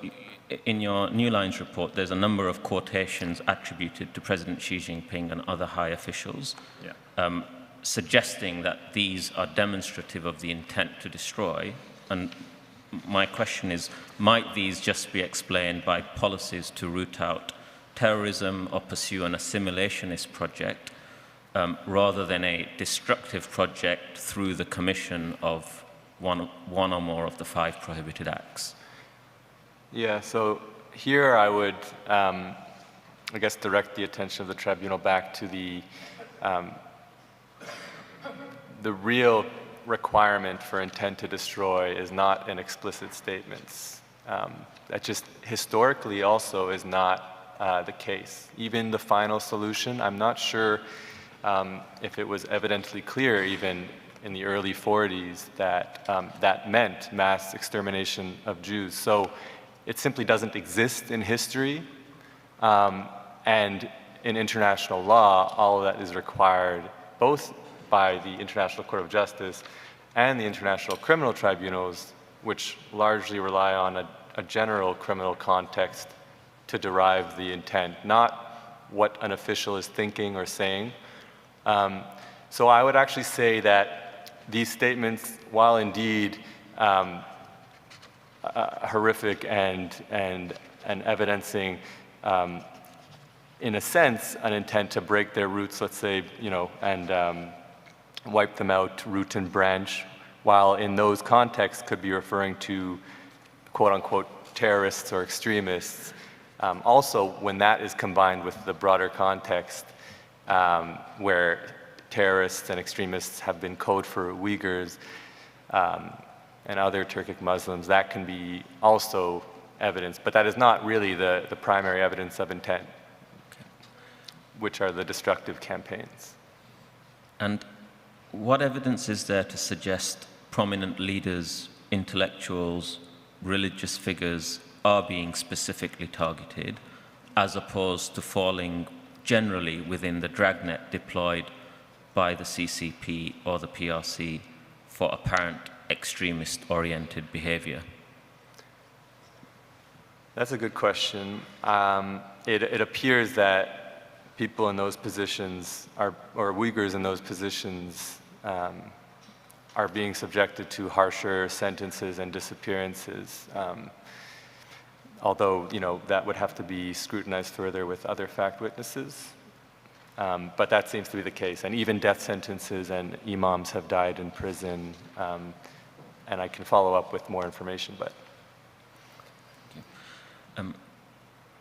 in your New Lines report, there's a number of quotations attributed to President Xi Jinping and other high officials, suggesting that these are demonstrative of the intent to destroy. And my question is, might these just be explained by policies to root out terrorism or pursue an assimilationist project, rather than a destructive project through the commission of one or more of the 5 prohibited acts? Yeah, so here I would, I guess, direct the attention of the tribunal back to the real requirement for intent to destroy is not in explicit statements. That just historically also is not the case. Even the final solution, I'm not sure if it was evidently clear even in the early 40s that that meant mass extermination of Jews. So it simply doesn't exist in history, and in international law, all of that is required both by the International Court of Justice and the International Criminal Tribunals, which largely rely on a general criminal context to derive the intent, not what an official is thinking or saying. So I would actually say that these statements, while indeed horrific and evidencing, in a sense, an intent to break their roots, let's say, and wipe them out root and branch, while in those contexts could be referring to quote-unquote terrorists or extremists. Also, when that is combined with the broader context where terrorists and extremists have been code for Uyghurs and other Turkic Muslims, that can be also evidence, but that is not really the primary evidence of intent, which are the destructive campaigns. And what evidence is there to suggest prominent leaders, intellectuals, religious figures are being specifically targeted, as opposed to falling generally within the dragnet deployed by the CCP or the PRC for apparent extremist-oriented behavior? That's a good question. It appears that people in those positions, or Uyghurs in those positions, are being subjected to harsher sentences and disappearances. Although, that would have to be scrutinized further with other fact witnesses. But that seems to be the case. And even death sentences and imams have died in prison. And I can follow up with more information, but.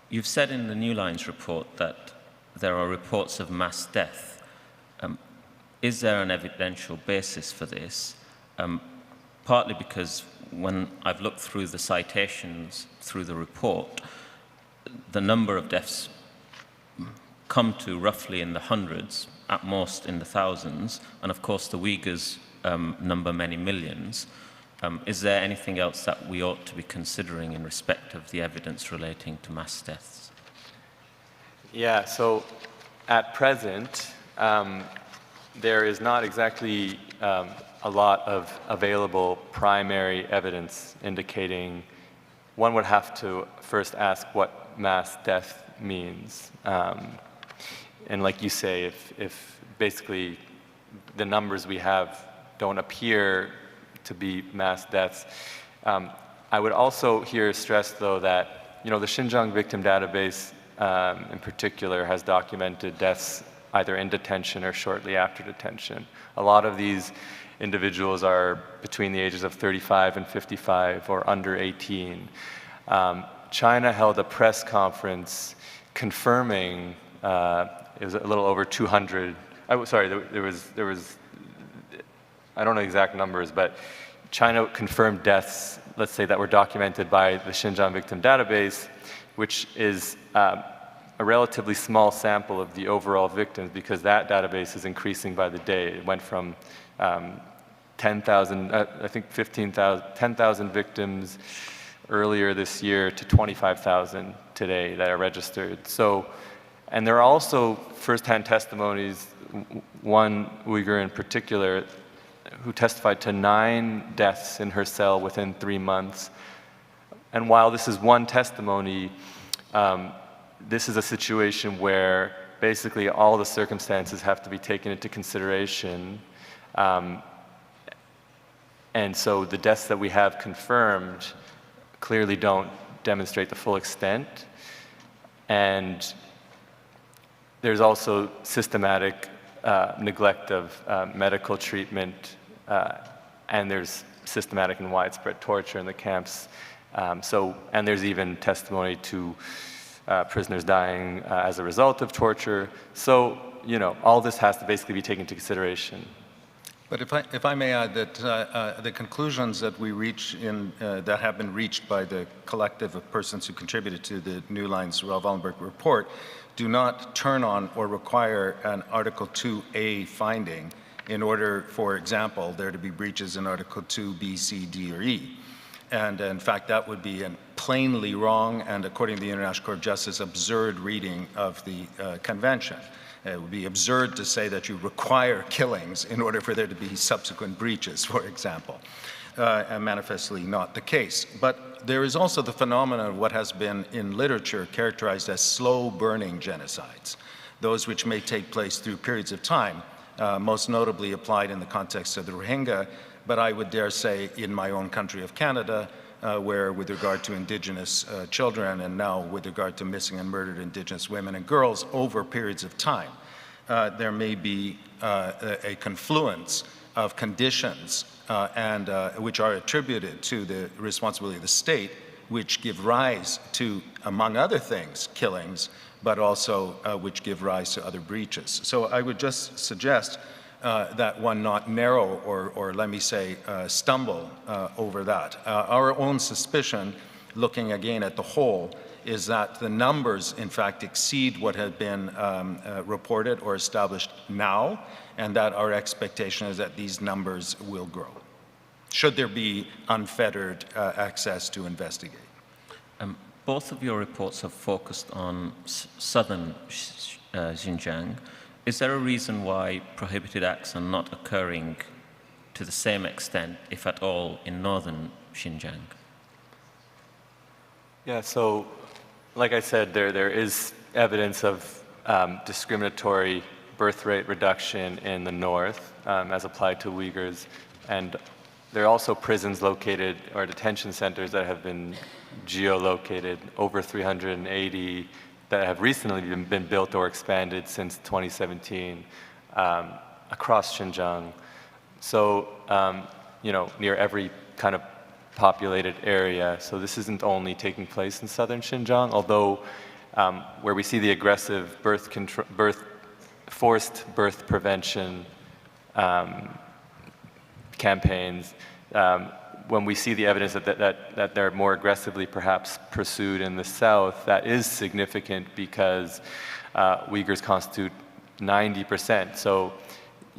You've said in the New Lines report that there are reports of mass death. Is there an evidential basis for this? Partly because when I've looked through the citations through the report, the number of deaths come to roughly in the hundreds, at most in the thousands, and of course the Uyghurs number many millions. Is there anything else that we ought to be considering in respect of the evidence relating to mass deaths? Yeah, so at present, there is not exactly a lot of available primary evidence indicating. One would have to first ask what mass death means. And like you say, if basically the numbers we have don't appear to be mass deaths. I would also here stress, though, that the Xinjiang Victim Database in particular has documented deaths either in detention or shortly after detention. A lot of these individuals are between the ages of 35 and 55 or under 18. China held a press conference confirming, it was a little over 200, there was I don't know exact numbers, but China confirmed deaths, let's say, that were documented by the Xinjiang Victim Database, which is a relatively small sample of the overall victims because that database is increasing by the day. It went from 10,000, I think 10,000 victims earlier this year to 25,000 today that are registered. So, and there are also firsthand testimonies, one Uyghur in particular, who testified to 9 deaths in her cell within 3 months. And while this is one testimony, this is a situation where basically all the circumstances have to be taken into consideration. And so the deaths that we have confirmed clearly don't demonstrate the full extent. And there's also systematic neglect of medical treatment, and there's systematic and widespread torture in the camps. And there's even testimony to prisoners dying as a result of torture. So, you know, all this has to basically be taken into consideration. But if I may add that the conclusions that we reach that have been reached by the collective of persons who contributed to the New Lines Wallenberg report do not turn on or require an Article 2A finding in order, for example, there to be breaches in Article 2B, C, D, or E. And in fact, that would be a plainly wrong and, according to the International Court of Justice, absurd reading of the convention. It would be absurd to say that you require killings in order for there to be subsequent breaches, for example, and manifestly not the case. But there is also the phenomenon of what has been in literature characterized as slow-burning genocides, those which may take place through periods of time, most notably applied in the context of the Rohingya, but I would dare say in my own country of Canada, where with regard to Indigenous children and now with regard to missing and murdered Indigenous women and girls over periods of time, there may be a confluence of conditions which are attributed to the responsibility of the state, which give rise to, among other things, killings, but also which give rise to other breaches. So I would just suggest that one not narrow or let me say stumble over that. Our own suspicion, looking again at the whole, is that the numbers in fact exceed what had been reported or established now, and that our expectation is that these numbers will grow, should there be unfettered access to investigate. Both of your reports have focused on southern Xinjiang. Is there a reason why prohibited acts are not occurring to the same extent, if at all, in northern Xinjiang? Yeah, so like I said, there is evidence of discriminatory birth rate reduction in the north as applied to Uyghurs. And there are also prisons located, or detention centers that have been geolocated, over 380 that have recently been built or expanded since 2017 across Xinjiang. So, you know, near every kind of populated area. So this isn't only taking place in southern Xinjiang, although where we see the aggressive forced birth prevention campaigns, when we see the evidence that they're more aggressively perhaps pursued in the south, that is significant because Uyghurs constitute 90%. So,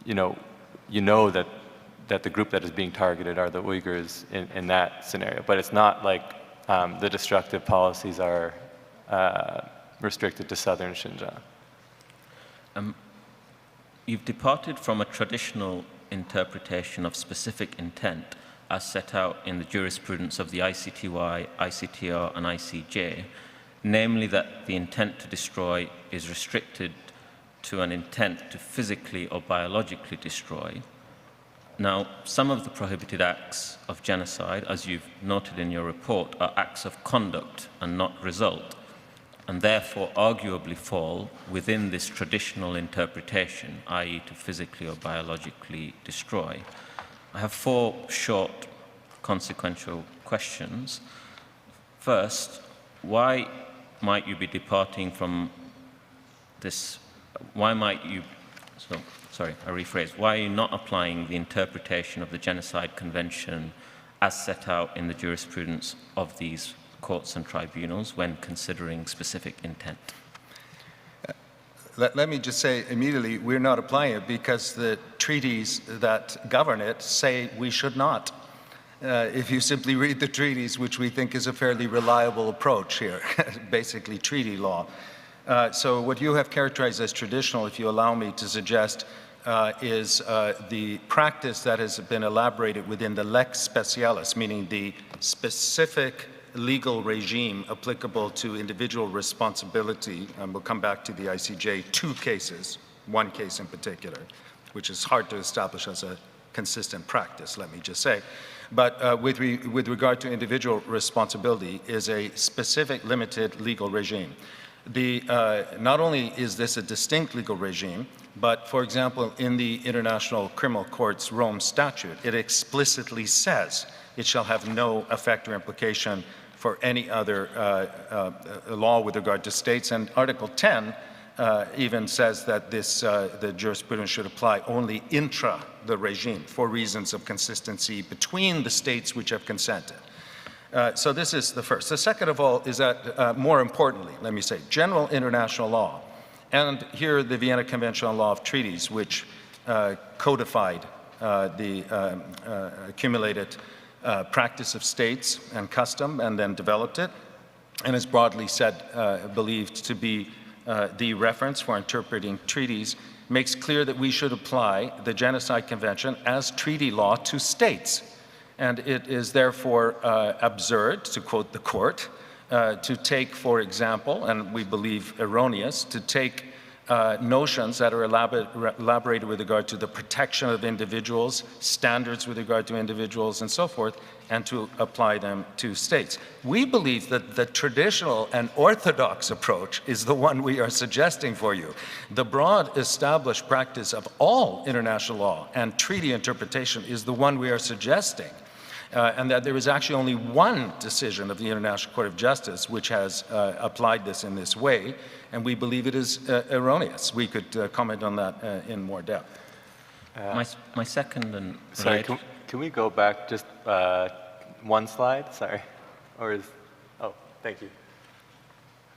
you know that the group that is being targeted are the Uyghurs in that scenario. But it's not like the destructive policies are restricted to southern Xinjiang. You've departed from a traditional interpretation of specific intent as set out in the jurisprudence of the ICTY, ICTR, and ICJ, namely that the intent to destroy is restricted to an intent to physically or biologically destroy. Now, some of the prohibited acts of genocide, as you've noted in your report, are acts of conduct and not result, and therefore arguably fall within this traditional interpretation, i.e. to physically or biologically destroy. I have 4 short, consequential questions. First, why might you be departing from this? Why might you, sorry, I rephrase. Why are you not applying the interpretation of the Genocide Convention as set out in the jurisprudence of these courts and tribunals when considering specific intent? Let me just say immediately, we're not applying it because the treaties that govern it say we should not. If you simply read the treaties, which we think is a fairly reliable approach here, basically treaty law. So what you have characterized as traditional, if you allow me to suggest, is the practice that has been elaborated within the lex specialis, meaning the specific legal regime applicable to individual responsibility, and we'll come back to the ICJ, 2 cases, 1 case in particular, which is hard to establish as a consistent practice, let me just say. But with regard to individual responsibility is a specific limited legal regime. Not only is this a distinct legal regime, but for example, in the International Criminal Court's Rome Statute, it explicitly says it shall have no effect or implication for any other law with regard to states. And Article 10 even says that the jurisprudence should apply only intra the regime for reasons of consistency between the states which have consented. So this is the first. The second of all is that, more importantly, let me say, general international law, and here the Vienna Convention on Law of Treaties, which codified the accumulated practice of states and custom and then developed it, and is broadly believed to be the reference for interpreting treaties, makes clear that we should apply the Genocide Convention as treaty law to states. And it is therefore absurd, to quote the court, to take, for example, and we believe erroneous, to take notions that are elaborated with regard to the protection of individuals, standards with regard to individuals, and so forth, and to apply them to states. We believe that the traditional and orthodox approach is the one we are suggesting for you. The broad established practice of all international law and treaty interpretation is the one we are suggesting. And that there is actually only one decision of the International Court of Justice which has applied this in this way, and we believe it is erroneous. We could comment on that in more depth. My second and... Sorry, can we go back just 1 slide? Sorry. Or is... Oh, thank you.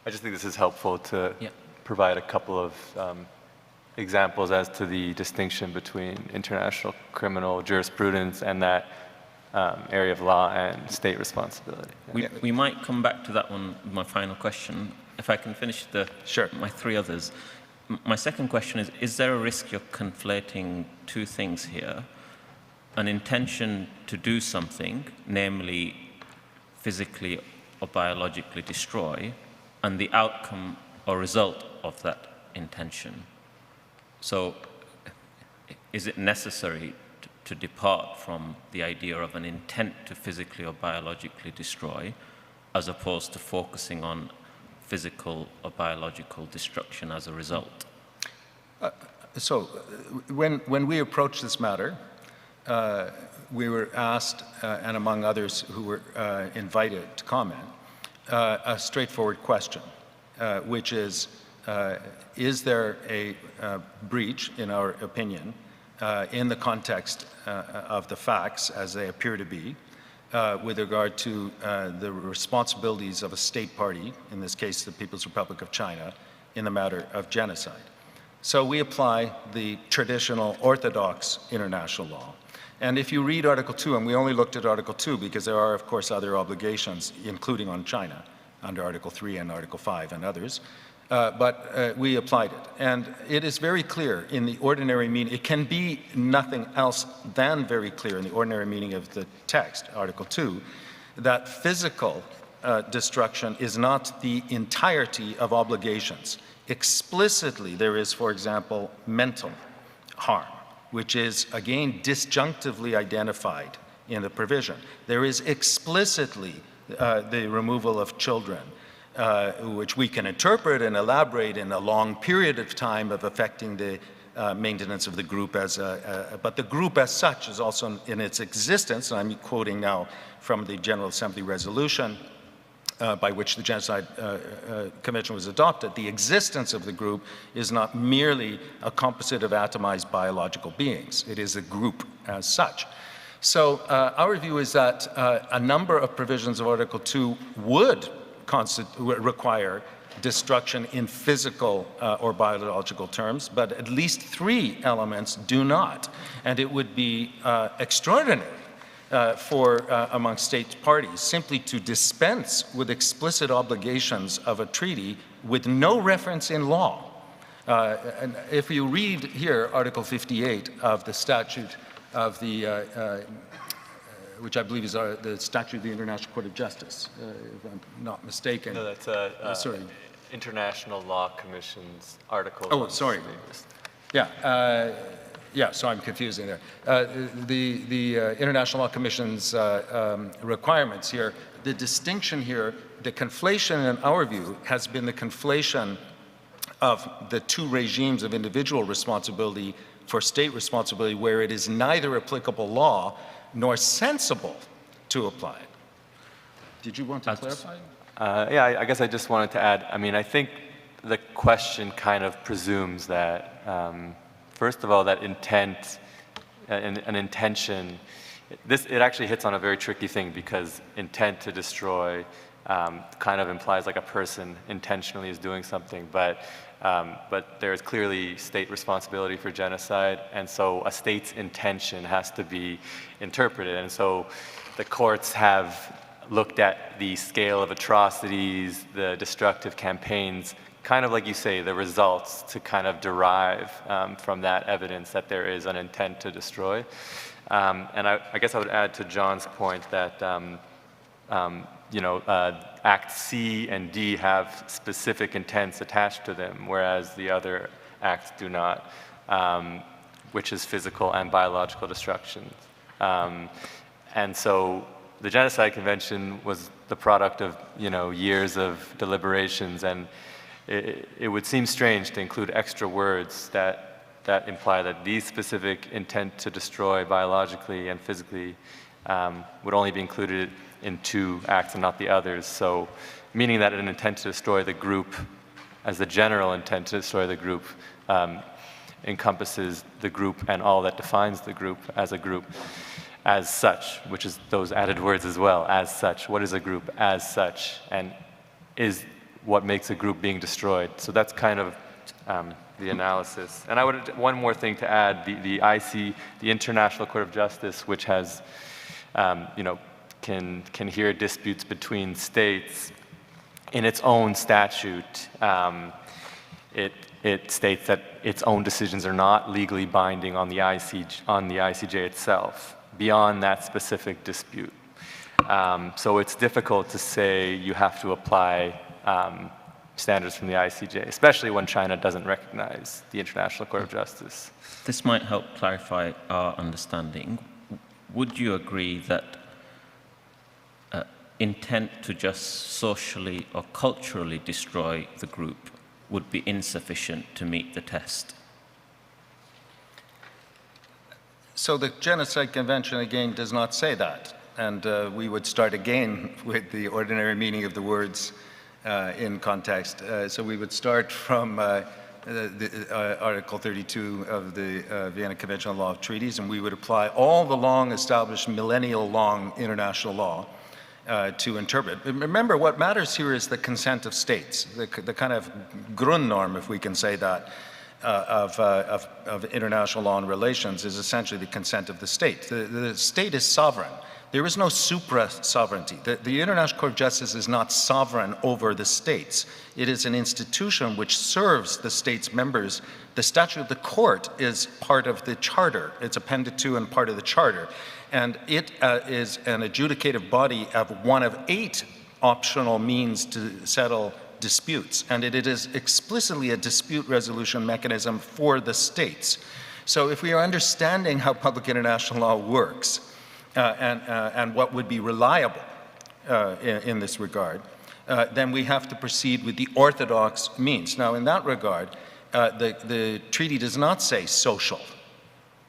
I just think this is helpful to provide a couple of examples as to the distinction between international criminal jurisprudence and that area of law and state responsibility. We might come back to that one, my final question. If I can finish my 3 others. My second question is there a risk you're conflating 2 things here? An intention to do something, namely physically or biologically destroy, and the outcome or result of that intention. So is it necessary to depart from the idea of an intent to physically or biologically destroy, as opposed to focusing on physical or biological destruction as a result? So when we approached this matter, we were asked, and among others who were invited to comment, a straightforward question, which is there a breach, in our opinion, in the context of the facts as they appear to be, with regard to the responsibilities of a state party, in this case the People's Republic of China, in the matter of genocide. So we apply the traditional orthodox international law. And if you read Article 2, and we only looked at Article 2 because there are, of course, other obligations, including on China, under Article 3 and Article 5 and others, but we applied it. And it is very clear in the ordinary meaning, it can be nothing else than very clear in the ordinary meaning of the text, Article 2, that physical destruction is not the entirety of obligations. Explicitly, there is, for example, mental harm, which is, again, disjunctively identified in the provision. There is explicitly the removal of children, which we can interpret and elaborate in a long period of time of affecting the maintenance of the group but the group as such is also in its existence, and I'm quoting now from the General Assembly resolution by which the Genocide Convention was adopted. The existence of the group is not merely a composite of atomized biological beings. It is a group as such. So our view is that a number of provisions of Article 2 would require destruction in physical or biological terms, but at least 3 elements do not. And it would be extraordinary among state parties simply to dispense with explicit obligations of a treaty with no reference in law And if you read here Article 58 of the statute of the, which I believe is the statute of the International Court of Justice, if I'm not mistaken. No, that's sorry. International Law Commission's article. Oh, sorry. Yeah, yeah, so I'm confusing there. The International Law Commission's requirements here, the distinction here, the conflation in our view has been the conflation of the two regimes of individual responsibility for state responsibility where it is neither applicable law nor sensible to apply it. Did you want to clarify? Yeah, I guess I just wanted to add, I mean, I think the question kind of presumes that, first of all, that intent, an intention, it actually hits on a very tricky thing because intent to destroy kind of implies like a person intentionally is doing something, but there is clearly state responsibility for genocide, and so a state's intention has to be interpreted. And so the courts have looked at the scale of atrocities, the destructive campaigns, kind of like you say, the results to kind of derive from that evidence that there is an intent to destroy. And I guess I would add to John's point that you know, Act C and D have specific intents attached to them, whereas the other acts do not, which is physical and biological destruction. And so the Genocide Convention was the product of, you know, years of deliberations, and it would seem strange to include extra words that imply that these specific intent to destroy biologically and physically would only be included in two acts and not the others. So, meaning that an intent to destroy the group, as the general intent to destroy the group, encompasses the group and all that defines the group as such, which is those added words as well, as such. What is a group as such, and is what makes a group being destroyed? So that's kind of the analysis. And I would, one more thing to add, the IC, the International Court of Justice, which has, you know, can hear disputes between states. In its own statute, it states that its own decisions are not legally binding on the ICJ itself, beyond that specific dispute. So it's difficult to say you have to apply standards from the ICJ, especially when China doesn't recognize the International Court of Justice. This might help clarify our understanding. Would you agree that intent to just socially or culturally destroy the group would be insufficient to meet the test? So the Genocide Convention, again, does not say that. And we would start again with the ordinary meaning of the words in context. So we would start from Article 32 of the Vienna Convention on Law of Treaties, and we would apply all the long-established, millennial-long international law to interpret. Remember, what matters here is the consent of states, the kind of Grundnorm, if we can say that, of international law and relations is essentially the consent of the state. The state is sovereign. There is no supra-sovereignty. The International Court of Justice is not sovereign over the states. It is an institution which serves the states' members. The statute of the court is part of the charter. It's appended to and part of the charter. And it is an adjudicative body of one of 8 optional means to settle disputes. And it is explicitly a dispute resolution mechanism for the states. So if we are understanding how public international law works, and what would be reliable in this regard, then we have to proceed with the orthodox means. Now, in that regard, the treaty does not say social.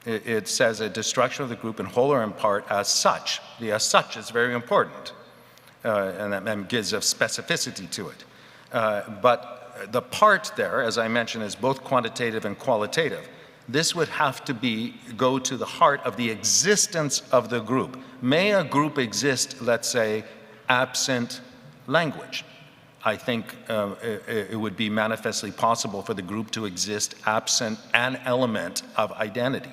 It says a destruction of the group in whole or in part as such. The as such is very important, and that gives a specificity to it. But the part there, as I mentioned, is both quantitative and qualitative. This would have to go to the heart of the existence of the group. May a group exist, let's say, absent language? I think it would be manifestly possible for the group to exist absent an element of identity.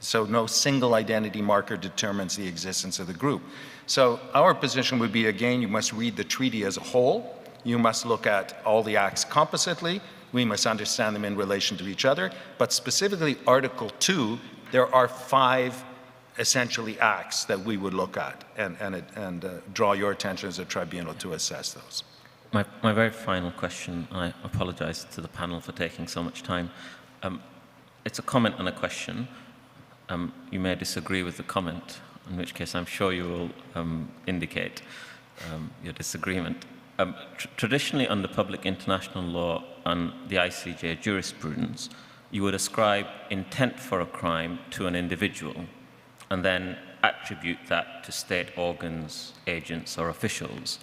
So no single identity marker determines the existence of the group. So our position would be, again, you must read the treaty as a whole. You must look at all the acts compositely. We must understand them in relation to each other, but specifically Article 2, there are 5 essentially acts that we would look at and draw your attention as a tribunal to assess those. My very final question, I apologize to the panel for taking so much time. It's a comment and a question. You may disagree with the comment, in which case I'm sure you will indicate your disagreement. Traditionally, under public international law and the ICJ jurisprudence, you would ascribe intent for a crime to an individual and then attribute that to state organs, agents, or officials.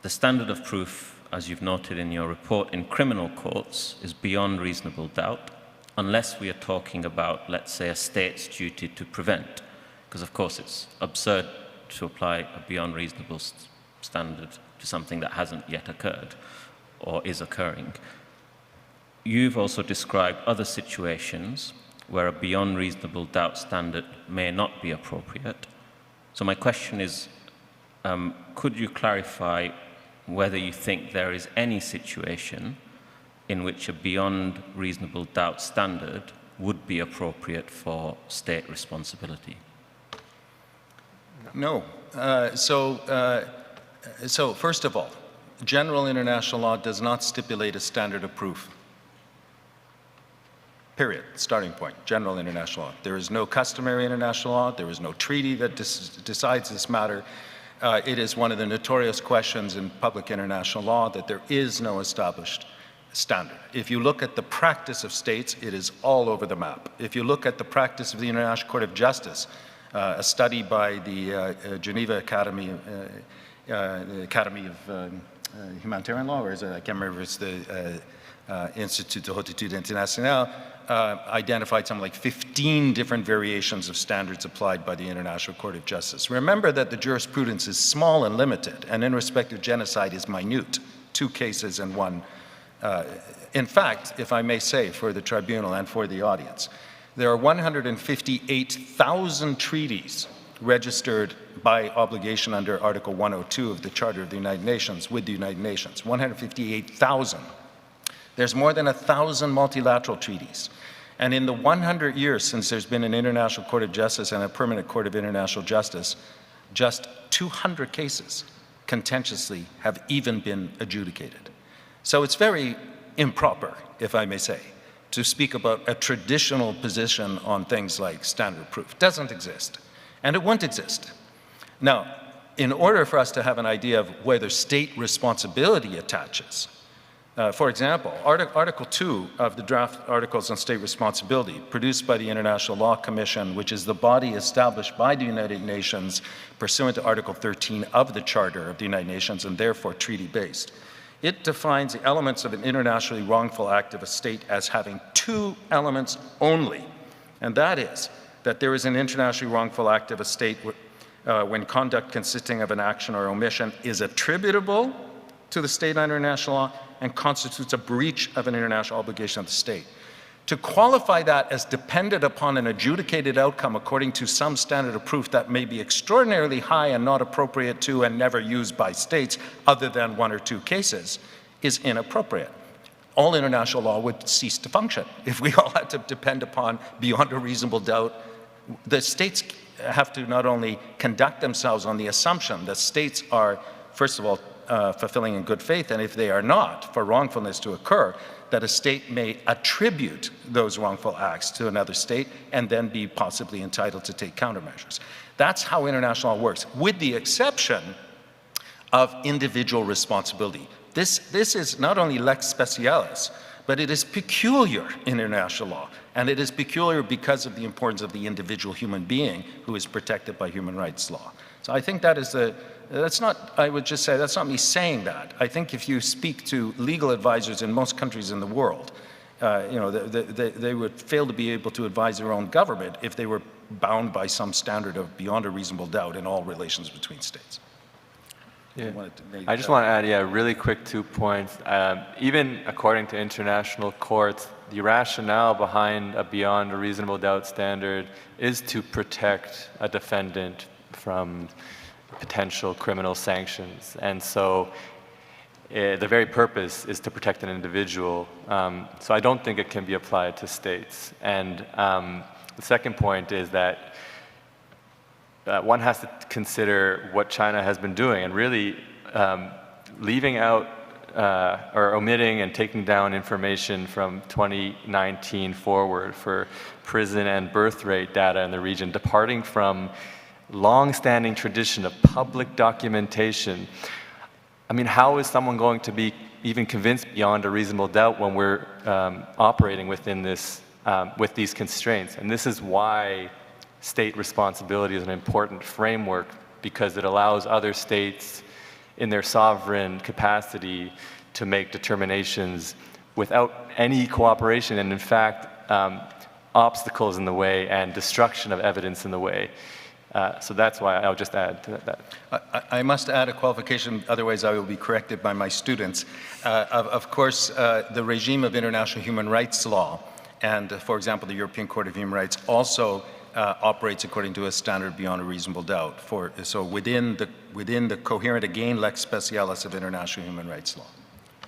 The standard of proof, as you've noted in your report, in criminal courts is beyond reasonable doubt, unless we are talking about, let's say, a state's duty to prevent, because of course it's absurd to apply a beyond reasonable standard to something that hasn't yet occurred or is occurring. You've also described other situations where a beyond reasonable doubt standard may not be appropriate. So my question is, could you clarify whether you think there is any situation in which a beyond reasonable doubt standard would be appropriate for state responsibility? No. So first of all, general international law does not stipulate a standard of proof. Period. Starting point. General international law. There is no customary international law. There is no treaty that decides this matter. It is one of the notorious questions in public international law that there is no established standard. If you look at the practice of states, it is all over the map. If you look at the practice of the International Court of Justice, a study by the Geneva Academy of Humanitarian Law, or is it, I can't remember, it's the Institut de Haute Étude Internationale, identified something like 15 different variations of standards applied by the International Court of Justice. Remember that the jurisprudence is small and limited, and in respect of genocide is minute, 2 cases and 1. In fact, if I may say for the tribunal and for the audience, there are 158,000 treaties registered by obligation under Article 102 of the Charter of the United Nations with the United Nations, 158,000. There's more than 1,000 multilateral treaties. And in the 100 years since there's been an International Court of Justice and a Permanent Court of International Justice, just 200 cases contentiously have even been adjudicated. So it's very improper, if I may say, to speak about a traditional position on things like standard proof. It doesn't exist, and it won't exist. Now, in order for us to have an idea of whether state responsibility attaches, for example, Article 2 of the draft Articles on State Responsibility, produced by the International Law Commission, which is the body established by the United Nations pursuant to Article 13 of the Charter of the United Nations, and therefore treaty-based. It defines the elements of an internationally wrongful act of a state as having 2 elements only, and that is that there is an internationally wrongful act of a state when conduct consisting of an action or omission is attributable to the state under international law and constitutes a breach of an international obligation of the state. To qualify that as dependent upon an adjudicated outcome according to some standard of proof that may be extraordinarily high and not appropriate to and never used by states other than 1 or 2 cases is inappropriate. All international law would cease to function if we all had to depend upon beyond a reasonable doubt. The states have to not only conduct themselves on the assumption that states are, first of all, fulfilling in good faith, and if they are not, for wrongfulness to occur, that a state may attribute those wrongful acts to another state and then be possibly entitled to take countermeasures. That's how international law works, with the exception of individual responsibility. This is not only lex specialis, but it is peculiar in international law, and it is peculiar because of the importance of the individual human being who is protected by human rights law. So I think that is that's not, I would just say, that's not me saying that. I think if you speak to legal advisors in most countries in the world, you know, they would fail to be able to advise their own government if they were bound by some standard of beyond a reasonable doubt in all relations between states. Yeah. I just want to add, really quick 2 points. Even according to international courts, the rationale behind a beyond a reasonable doubt standard is to protect a defendant from potential criminal sanctions. And so the very purpose is to protect an individual. So I don't think it can be applied to states. And the second point is that one has to consider what China has been doing, and really leaving out or omitting and taking down information from 2019 forward for prison and birth rate data in the region, departing from long-standing tradition of public documentation. I mean, how is someone going to be even convinced beyond a reasonable doubt when we're operating within this, with these constraints? And this is why state responsibility is an important framework, because it allows other states in their sovereign capacity to make determinations without any cooperation and, in fact, obstacles in the way and destruction of evidence in the way. So that's why I'll just add to that. I must add a qualification, otherwise I will be corrected by my students. Of course, the regime of international human rights law and, for example, the European Court of Human Rights also operates according to a standard beyond a reasonable doubt. So within the coherent, again, lex specialis of international human rights law.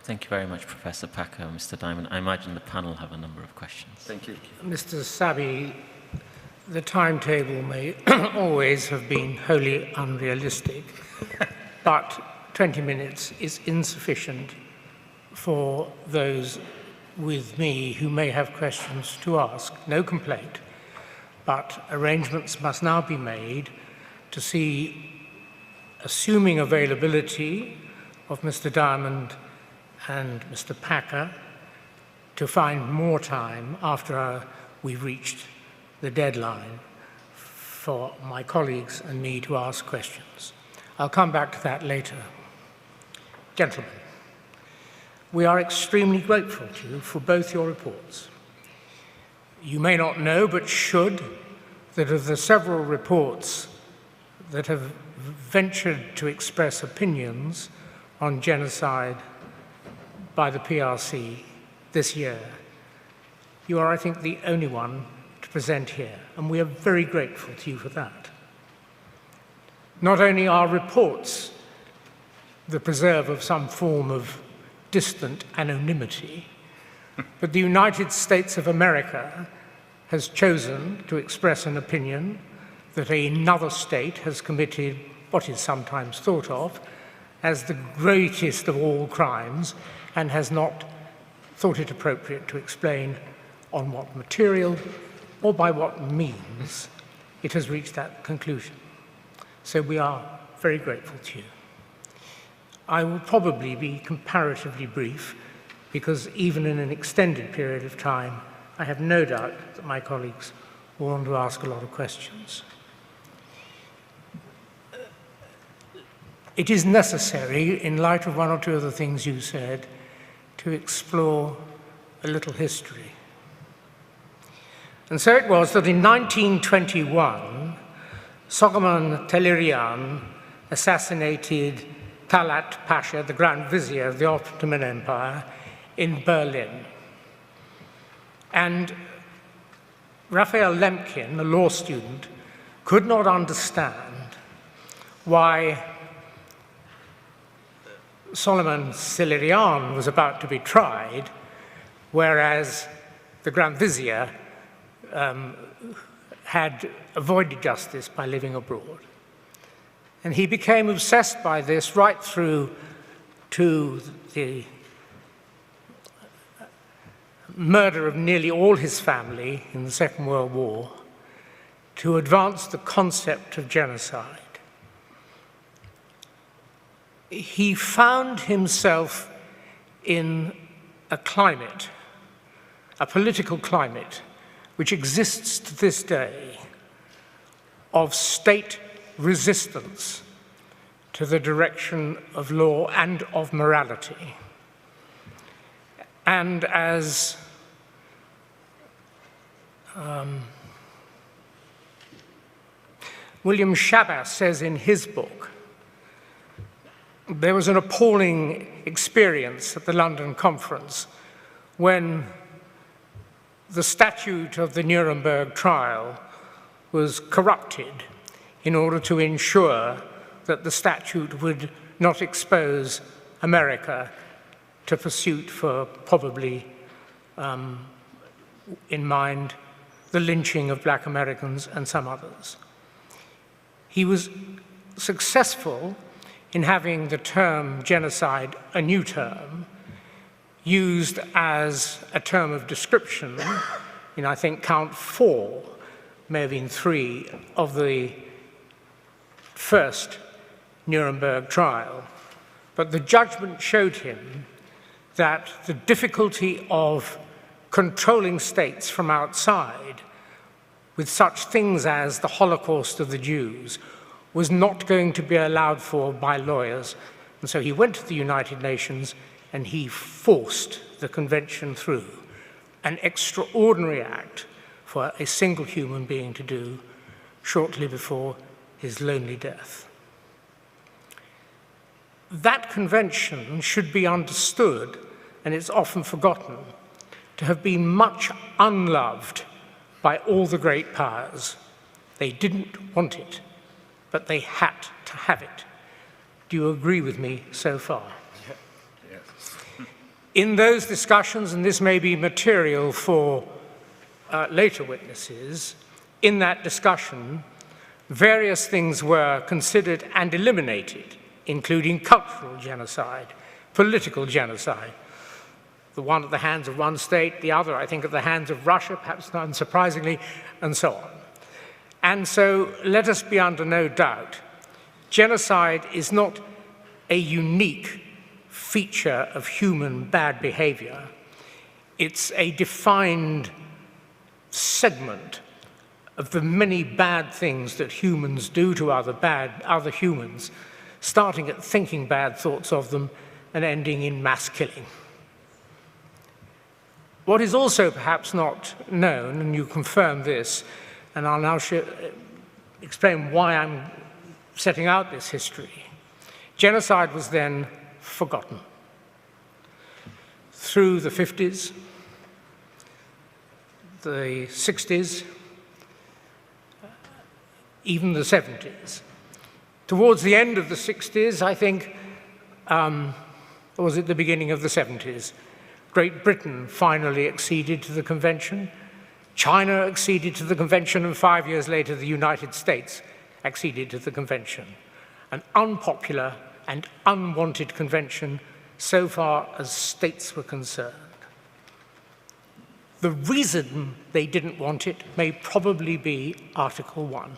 Thank you very much, Professor Packer. Mr. Diamond, I imagine the panel have a number of questions. Thank you. Mr. Sabi, the timetable may always have been wholly unrealistic, but 20 minutes is insufficient for those with me who may have questions to ask. No complaint, but arrangements must now be made to see, assuming availability of Mr. Diamond and Mr. Packer, to find more time after we've reached the deadline for my colleagues and me to ask questions. I'll come back to that later. Gentlemen, we are extremely grateful to you for both your reports. You may not know, but should, that of the several reports that have ventured to express opinions on genocide by the PRC this year, you are, I think, the only one to present here, and we are very grateful to you for that. Not only are reports the preserve of some form of distant anonymity, but the United States of America has chosen to express an opinion that another state has committed what is sometimes thought of as the greatest of all crimes, and has not thought it appropriate to explain on what material or by what means it has reached that conclusion. So we are very grateful to you. I will probably be comparatively brief, because even in an extended period of time, I have no doubt that my colleagues will want to ask a lot of questions. It is necessary, in light of one or two of the things you said, to explore a little history. And so it was that in 1921, Solomon Tehlirian assassinated Talat Pasha, the Grand Vizier of the Ottoman Empire, in Berlin. And Raphael Lemkin, a law student, could not understand why Solomon Tehlirian was about to be tried, whereas the Grand Vizier had avoided justice by living abroad. And he became obsessed by this right through to the murder of nearly all his family in the Second World War, to advance the concept of genocide. He found himself in a climate, a political climate, which exists to this day, of state resistance to the direction of law and of morality. And as William Shabas says in his book, there was an appalling experience at the London conference when the statute of the Nuremberg trial was corrupted in order to ensure that the statute would not expose America to pursuit for probably in mind the lynching of black Americans and some others. He was successful in having the term genocide, a new term, used as a term of description in, I think, count 4, may have been 3, of the first Nuremberg trial. But the judgment showed him that the difficulty of controlling states from outside with such things as the Holocaust of the Jews was not going to be allowed for by lawyers. And so he went to the United Nations and he forced the convention through, an extraordinary act for a single human being to do shortly before his lonely death. That convention should be understood, and it's often forgotten, to have been much unloved by all the great powers. They didn't want it, but they had to have it. Do you agree with me so far? Yes. In those discussions, and this may be material for later witnesses, in that discussion, various things were considered and eliminated, including cultural genocide, political genocide, the one at the hands of one state, the other, I think, at the hands of Russia, perhaps not unsurprisingly, and so on. And so let us be under no doubt, genocide is not a unique feature of human bad behavior. It's a defined segment of the many bad things that humans do to other humans, starting at thinking bad thoughts of them and ending in mass killing. What is also perhaps not known, and you confirm this, and I'll now explain why I'm setting out this history. Genocide was then forgotten. Through the 50s, the 60s, even the 70s. Towards the end of the 60s, I think, or was it the beginning of the 70s, Great Britain finally acceded to the convention, China acceded to the convention, and 5 years later the United States acceded to the convention. An unpopular and unwanted convention so far as states were concerned. The reason they didn't want it may probably be Article 1.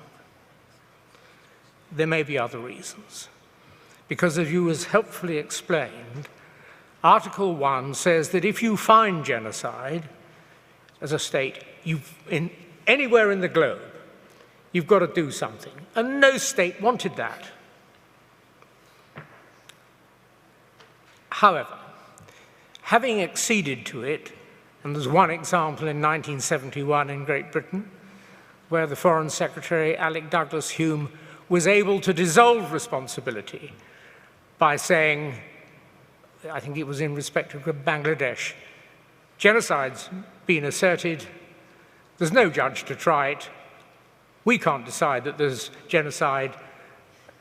There may be other reasons. Because as you has helpfully explained, Article 1 says that if you find genocide as a state, anywhere in the globe, you've got to do something. And no state wanted that. However, having acceded to it, and there's one example in 1971 in Great Britain, where the Foreign Secretary, Alec Douglas Hume, was able to dissolve responsibility by saying, I think it was in respect of Bangladesh, genocide's been asserted, there's no judge to try it, we can't decide that there's genocide,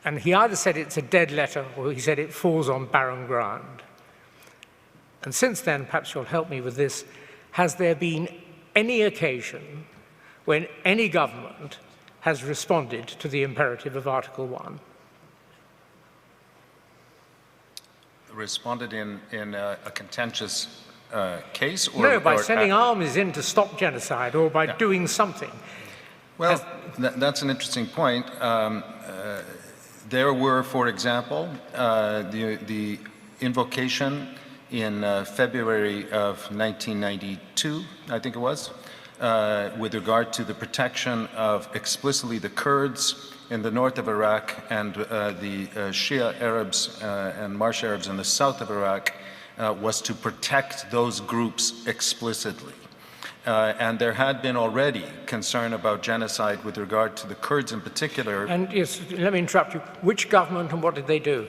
and he either said it's a dead letter or he said it falls on barren ground. And since then, perhaps you'll help me with this, has there been any occasion when any government has responded to the imperative of Article 1? Responded in a contentious case? Or, no, by sending armies in to stop genocide or by doing something. Well, that's an interesting point. There were, for example, the invocation in February of 1992, I think it was, with regard to the protection of explicitly the Kurds in the north of Iraq and the Shia Arabs and Marsh Arabs in the south of Iraq, was to protect those groups explicitly. And there had been already concern about genocide with regard to the Kurds in particular. And yes, let me interrupt you. Which government and what did they do?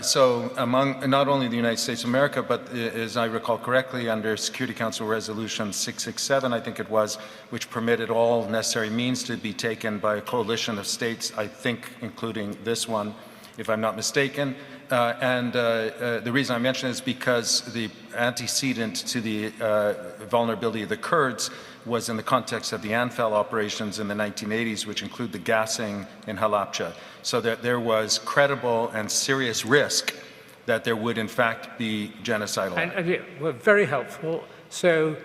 So among not only the United States of America, but as I recall correctly, under Security Council Resolution 667, I think it was, which permitted all necessary means to be taken by a coalition of states, I think including this one, if I'm not mistaken, The reason I mention it is because the antecedent to the vulnerability of the Kurds was in the context of the Anfal operations in the 1980s, which include the gassing in Halabja. So that there was credible and serious risk that there would in fact be genocidal. And yeah, well, very helpful. So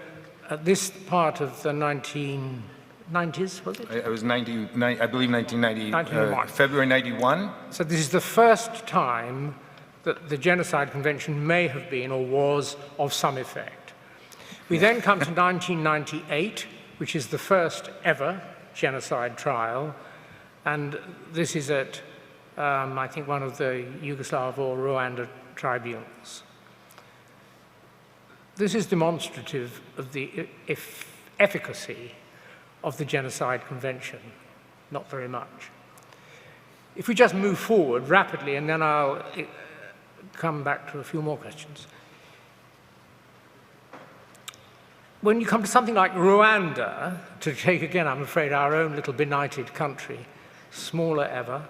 this part of the 1990s, was it? It was I believe 1990, February 91. So this is the first time that the Genocide Convention may have been or was of some effect. We then come to 1998, which is the first ever genocide trial, and this is at, I think, one of the Yugoslav or Rwanda tribunals. This is demonstrative of the efficacy of the Genocide Convention, not very much. If we just move forward rapidly, and then I'll come back to a few more questions. When you come to something like Rwanda, to take again, I'm afraid, our own little benighted country, smaller ever,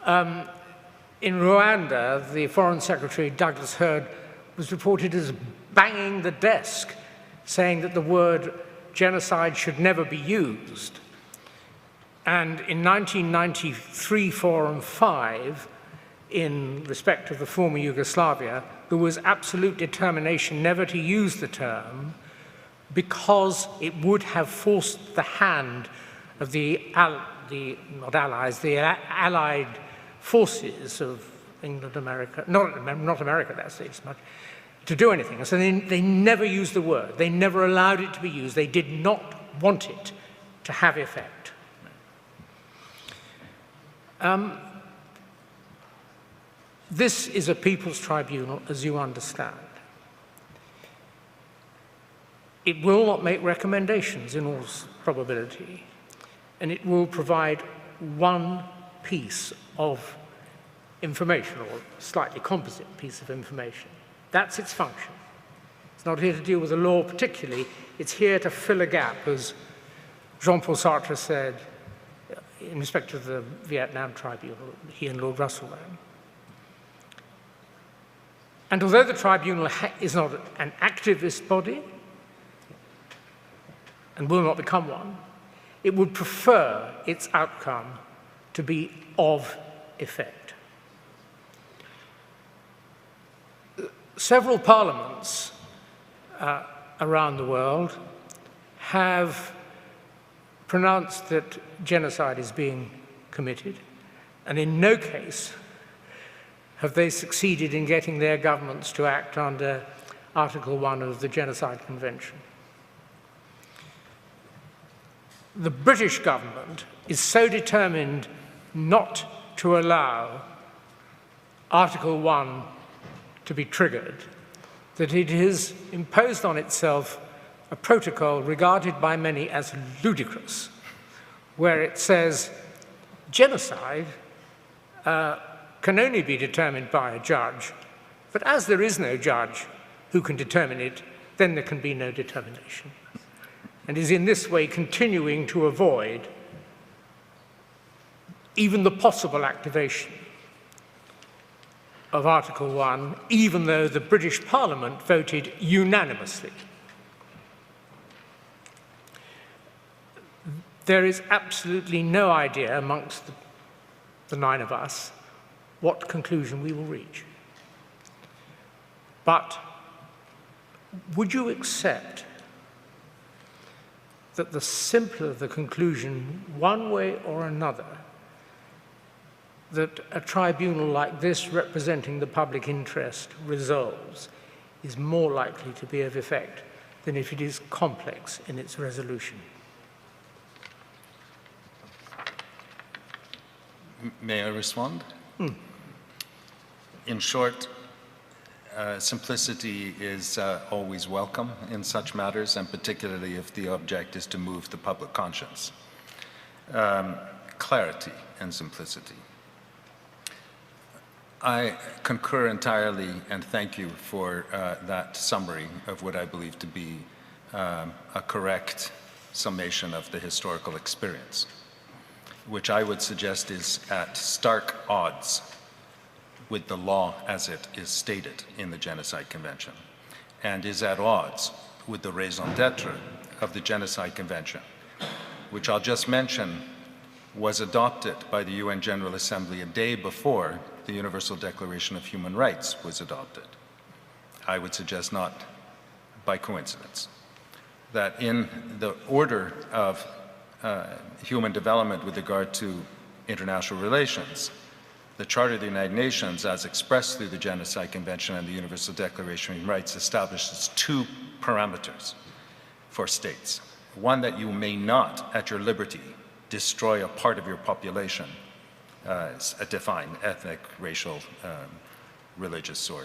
in Rwanda, the Foreign Secretary, Douglas Hurd, was reported as banging the desk, saying that the word genocide should never be used. And in 1993, 4 and 5, in respect of the former Yugoslavia, there was absolute determination never to use the term because it would have forced the hand of the Allied forces of England, America, not America at that stage much, to do anything. So they never used the word. They never allowed it to be used. They did not want it to have effect. This is a people's tribunal, as you understand. It will not make recommendations in all probability, and it will provide one piece of information, or slightly composite piece of information. That's its function. It's not here to deal with the law particularly, it's here to fill a gap, as Jean-Paul Sartre said in respect to the Vietnam tribunal, he and Lord Russell ran. And although the tribunal is not an activist body, and will not become one, it would prefer its outcome to be of effect. Several parliaments around the world have pronounced that genocide is being committed, and in no case have they succeeded in getting their governments to act under Article 1 of the Genocide Convention. The British government is so determined not to allow Article 1 to be triggered that it has imposed on itself a protocol regarded by many as ludicrous, where it says genocide can only be determined by a judge, but as there is no judge who can determine it, then there can be no determination. And is in this way continuing to avoid even the possible activation of Article 1, even though the British Parliament voted unanimously. There is absolutely no idea amongst the 9 of us what conclusion we will reach. But would you accept that the simpler the conclusion, one way or another, that a tribunal like this representing the public interest resolves, is more likely to be of effect than if it is complex in its resolution? May I respond? In short, simplicity is always welcome in such matters, and particularly if the object is to move the public conscience. Clarity and simplicity. I concur entirely, and thank you for that summary of what I believe to be a correct summation of the historical experience, which I would suggest is at stark odds with the law as it is stated in the Genocide Convention, and is at odds with the raison d'etre of the Genocide Convention, which I'll just mention was adopted by the UN General Assembly a day before the Universal Declaration of Human Rights was adopted. I would suggest not by coincidence, that in the order of human development with regard to international relations, the Charter of the United Nations, as expressed through the Genocide Convention and the Universal Declaration of Human Rights, establishes two parameters for states. One, that you may not, at your liberty, destroy a part of your population, defined ethnic, racial, religious, or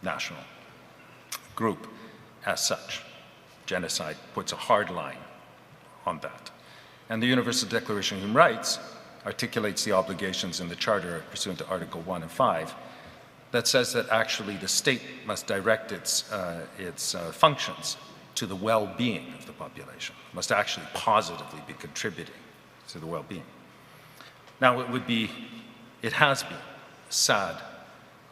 national group as such. Genocide puts a hard line on that. And the Universal Declaration of Human Rights articulates the obligations in the Charter pursuant to Article 1 and 5 that says that actually the state must direct its functions to the well-being of the population, must actually positively be contributing to the well-being. Now it has been sad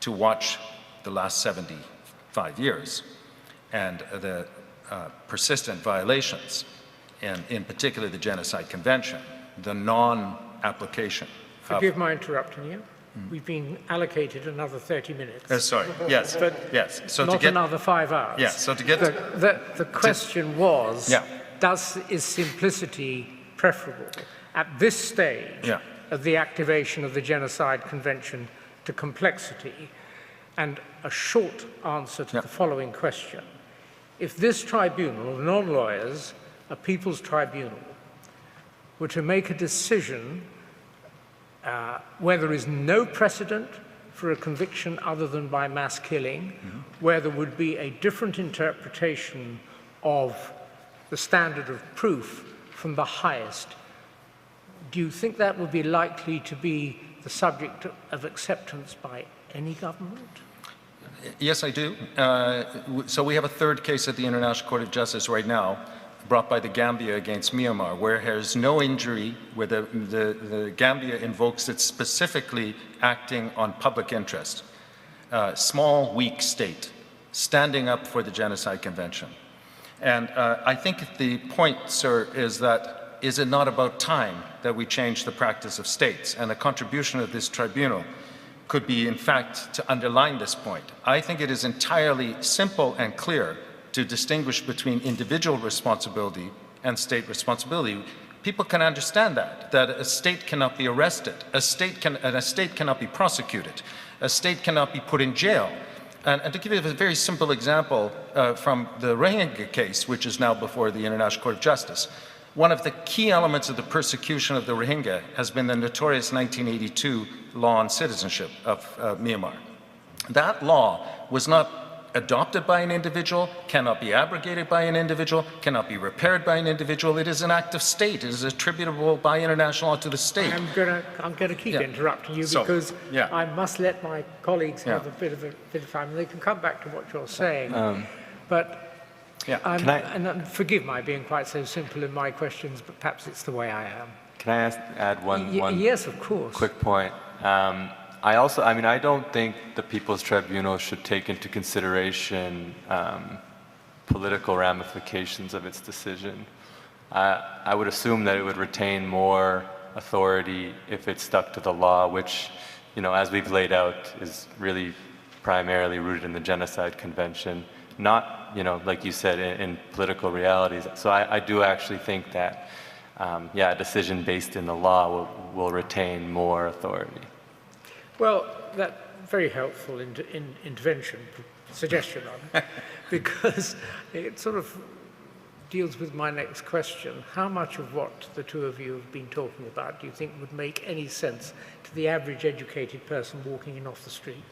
to watch the last 75 years and the persistent violations, and in particular the Genocide Convention, the non-application. Forgive my interrupting you. We've been allocated another 30 minutes. Sorry, yes, but yes. So not to get, another 5 hours. Yeah, so to get... The question was, is simplicity preferable at this stage of the activation of the Genocide Convention to complexity? And a short answer to the following question. If this tribunal of non-lawyers, a people's tribunal, were to make a decision where there is no precedent for a conviction other than by mass killing, where there would be a different interpretation of the standard of proof from the highest, do you think that would be likely to be the subject of acceptance by any government? Yes, I do. So we have a third case at the International Court of Justice right now, brought by the Gambia against Myanmar, where there's no injury, where the Gambia invokes it specifically acting on public interest. Small, weak state, standing up for the Genocide Convention. And I think the point, sir, is that, is it not about time that we change the practice of states? And the contribution of this tribunal could be, in fact, to underline this point. I think it is entirely simple and clear to distinguish between individual responsibility and state responsibility. People can understand that a state cannot be arrested, a state cannot be prosecuted, a state cannot be put in jail. And to give you a very simple example from the Rohingya case, which is now before the International Court of Justice, one of the key elements of the persecution of the Rohingya has been the notorious 1982 law on citizenship of Myanmar. That law was not adopted by an individual, cannot be abrogated by an individual, cannot be repaired by an individual. It is an act of state. It is attributable by international law to the state. I'm going to keep interrupting you because I must let my colleagues have a bit of time. They can come back to what you're saying. And forgive my being quite so simple in my questions, but perhaps it's the way I am. Can I add one yes, of course. Quick point? I don't think the People's Tribunal should take into consideration political ramifications of its decision. I would assume that it would retain more authority if it stuck to the law, which, as we've laid out, is really primarily rooted in the Genocide Convention, not, like you said, in political realities. So I do actually think that, a decision based in the law will retain more authority. Well, that's very helpful suggestion, because it sort of deals with my next question. How much of what the two of you have been talking about do you think would make any sense to the average educated person walking in off the street?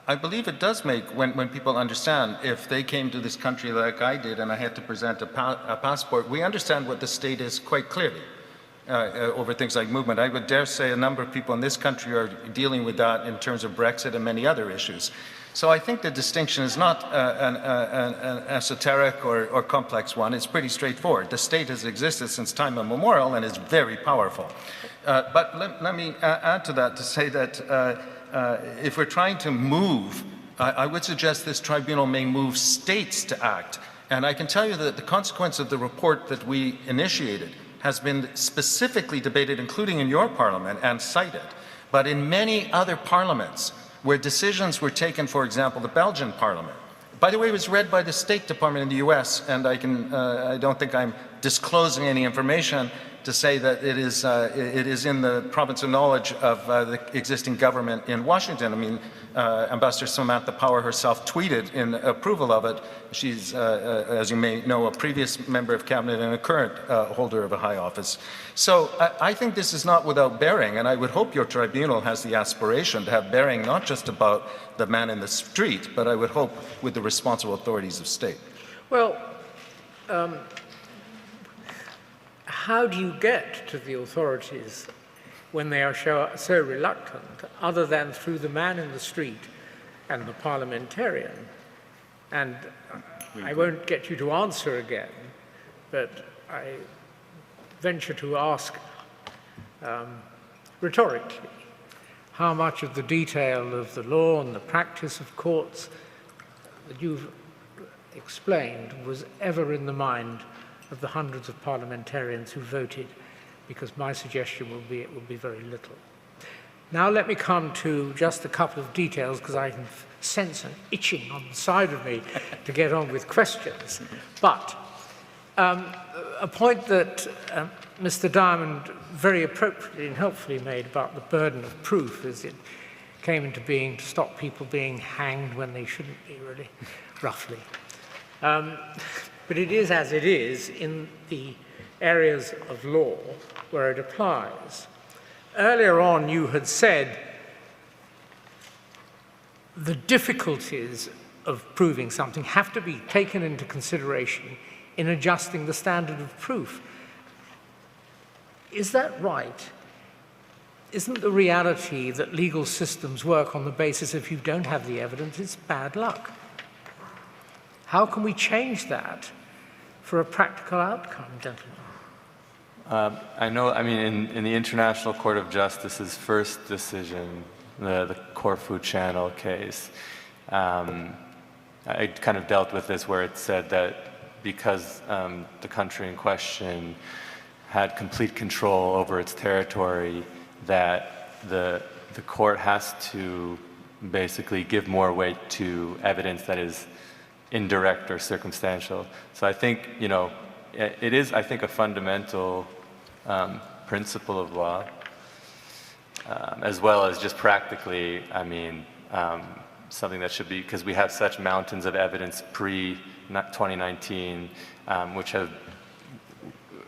I believe it does make, when people understand, if they came to this country like I did and I had to present a passport, we understand what the state is quite clearly. Over things like movement. I would dare say a number of people in this country are dealing with that in terms of Brexit and many other issues. So I think the distinction is not an esoteric or complex one. It's pretty straightforward. The state has existed since time immemorial and is very powerful. But let me add to that to say that if we're trying to move, I would suggest this tribunal may move states to act. And I can tell you that the consequence of the report that we initiated has been specifically debated, including in your parliament, and cited. But in many other parliaments, where decisions were taken, for example, the Belgian parliament. By the way, it was read by the State Department in the US, and I don't think I'm disclosing any information to say that it is in the province of knowledge of the existing government in Washington. I mean, Ambassador Samantha Power herself tweeted in approval of it. She's, as you may know, a previous member of cabinet and a current holder of a high office. So I think this is not without bearing, and I would hope your tribunal has the aspiration to have bearing not just about the man in the street, but I would hope with the responsible authorities of state. Well, how do you get to the authorities when they are so reluctant, other than through the man in the street and the parliamentarian? And I won't get you to answer again, but I venture to ask rhetorically, how much of the detail of the law and the practice of courts that you've explained was ever in the mind of the hundreds of parliamentarians who voted, because my suggestion will be it will be very little. Now let me come to just a couple of details, because I can sense an itching on the side of me to get on with questions. But a point that Mr. Diamond very appropriately and helpfully made about the burden of proof as it came into being to stop people being hanged when they shouldn't be, really, roughly. But it is as it is in the areas of law where it applies. Earlier on, you had said the difficulties of proving something have to be taken into consideration in adjusting the standard of proof. Is that right? Isn't the reality that legal systems work on the basis if you don't have the evidence, it's bad luck? How can we change that for a practical outcome, gentlemen? I mean, in the International Court of Justice's first decision, the Corfu Channel case, I kind of dealt with this where it said that because the country in question had complete control over its territory, that the court has to basically give more weight to evidence that is indirect or circumstantial. So I think, you know, it is, I think, a fundamental principle of law, as well as just practically, I mean, something that should be, because we have such mountains of evidence pre-2019, which have,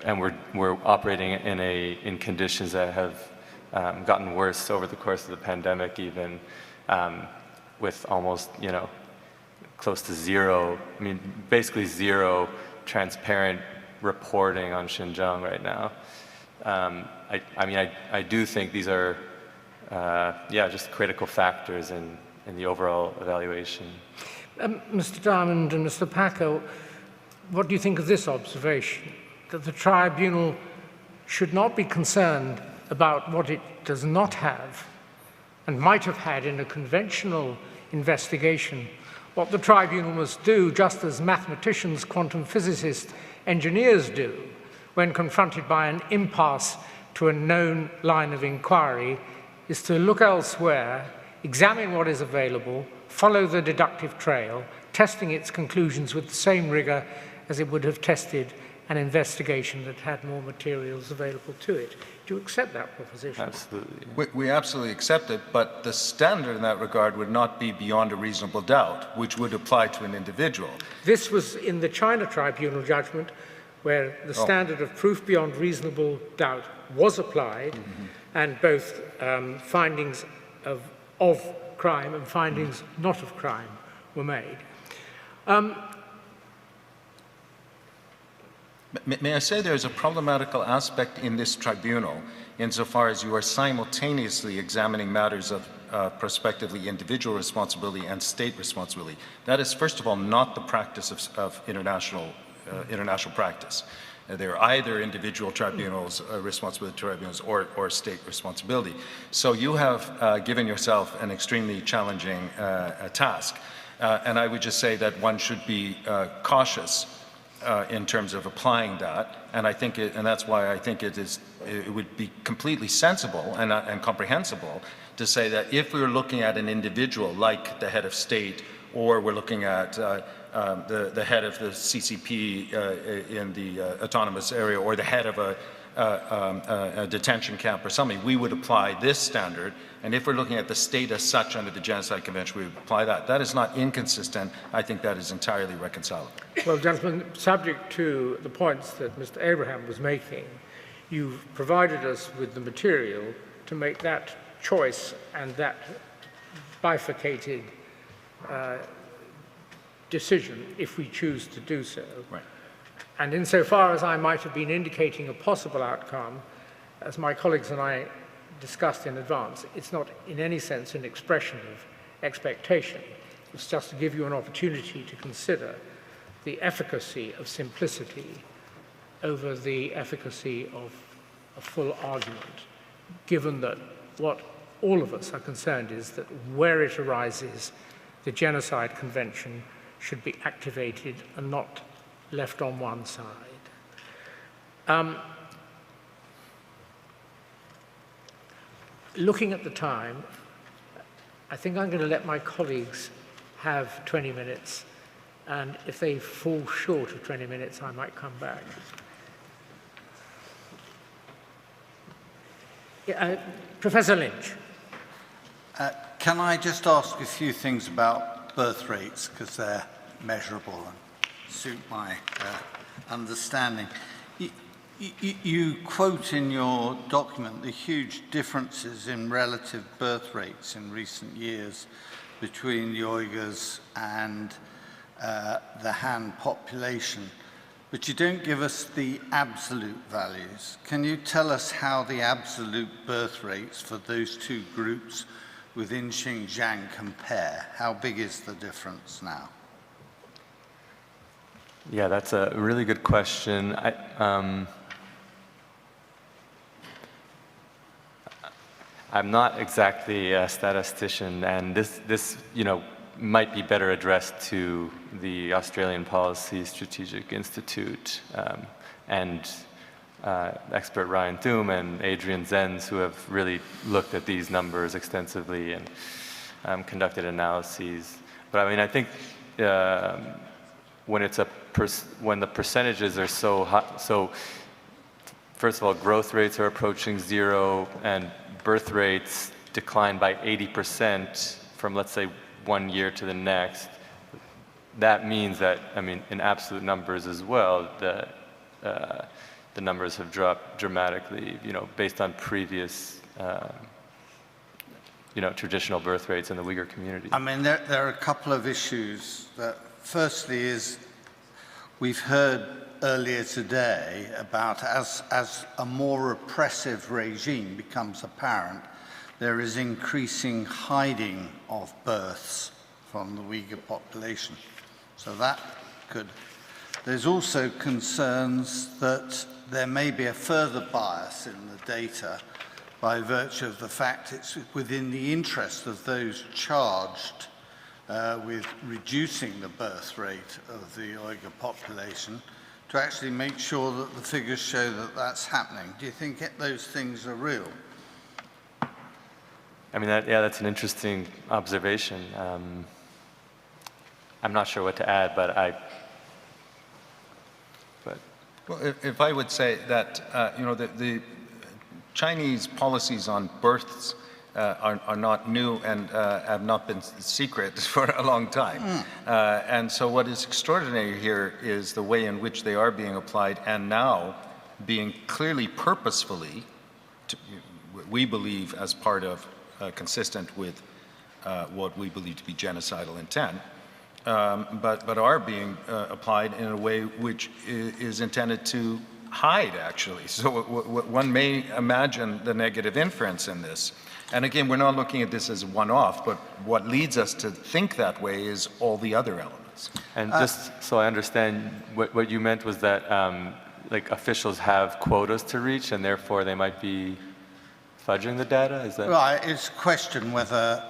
and we're operating in conditions that have gotten worse over the course of the pandemic, even with almost, you know, close to zero, I mean, basically zero transparent reporting on Xinjiang right now. I mean, I do think these are, yeah, just critical factors in the overall evaluation. Mr. Diamond and Mr. Packer, what do you think of this observation, that the tribunal should not be concerned about what it does not have and might have had in a conventional investigation? What the tribunal must do, just as mathematicians, quantum physicists, engineers do, when confronted by an impasse to a known line of inquiry, is to look elsewhere, examine what is available, follow the deductive trail, testing its conclusions with the same rigor as it would have tested an investigation that had more materials available to it. Do you accept that proposition? Absolutely. We absolutely accept it, but the standard in that regard would not be beyond a reasonable doubt, which would apply to an individual. This was in the China tribunal judgment, where the standard of proof beyond reasonable doubt was applied, and both findings of crime and findings not of crime were made. May I say there's a problematical aspect in this tribunal insofar as you are simultaneously examining matters of prospectively individual responsibility and state responsibility. That is, first of all, not the practice of international practice. They're either individual tribunals, responsibility tribunals, or state responsibility. So you have given yourself an extremely challenging task. And I would just say that one should be cautious in terms of applying that, and I think and that's why I think it would be completely sensible and comprehensible to say that if we were looking at an individual like the head of state, or we're looking at the head of the CCP in the autonomous area, or the head of a detention camp or something, we would apply this standard. And if we're looking at the state as such under the Genocide Convention, we would apply that. That is not inconsistent. I think that is entirely reconcilable. Well, gentlemen, subject to the points that Mr. Abraham was making, you've provided us with the material to make that choice and that bifurcated decision if we choose to do so. Right. And insofar as I might have been indicating a possible outcome, as my colleagues and I discussed in advance, it's not in any sense an expression of expectation. It's just to give you an opportunity to consider the efficacy of simplicity over the efficacy of a full argument, given that what all of us are concerned is that where it arises, the Genocide Convention should be activated and not left on one side. Looking at the time, I think I'm going to let my colleagues have 20 minutes, and if they fall short of 20 minutes, I might come back. Professor Lynch. Can I just ask a few things about birth rates, because they're measurable and suit my understanding. You quote in your document the huge differences in relative birth rates in recent years between the Uyghurs and the Han population, but you don't give us the absolute values. Can you tell us how the absolute birth rates for those two groups within Xinjiang compare? How big is the difference now? Yeah, that's a really good question. I'm not exactly a statistician, and this might be better addressed to the Australian Policy Strategic Institute and expert Ryan Thum and Adrian Zenz, who have really looked at these numbers extensively and conducted analyses. But I mean, I think when the percentages are so high, so first of all, growth rates are approaching zero, and birth rates decline by 80% from, let's say, 1 year to the next. That means that, I mean, in absolute numbers as well, the numbers have dropped dramatically, based on previous, traditional birth rates in the Uyghur community. I mean, there are a couple of issues. Firstly is, we've heard earlier today about as a more repressive regime becomes apparent, there is increasing hiding of births from the Uyghur population. So that could. There's also concerns that there may be a further bias in the data by virtue of the fact it's within the interest of those charged with reducing the birth rate of the Uyghur population to actually make sure that the figures show that that's happening. Do you think those things are real? I mean, that's an interesting observation. I'm not sure what to add, but Well, if I would say that, the Chinese policies on births are not new and have not been secret for a long time. And so what is extraordinary here is the way in which they are being applied, and now being clearly purposefully, we believe as part of, consistent with what we believe to be genocidal intent, but are being applied in a way which is intended to hide, actually. So one may imagine the negative inference in this. And again, we're not looking at this as a one-off, but what leads us to think that way is all the other elements. And just so I understand, what you meant was that like officials have quotas to reach, and therefore they might be fudging the data? Is that right? It's a question whether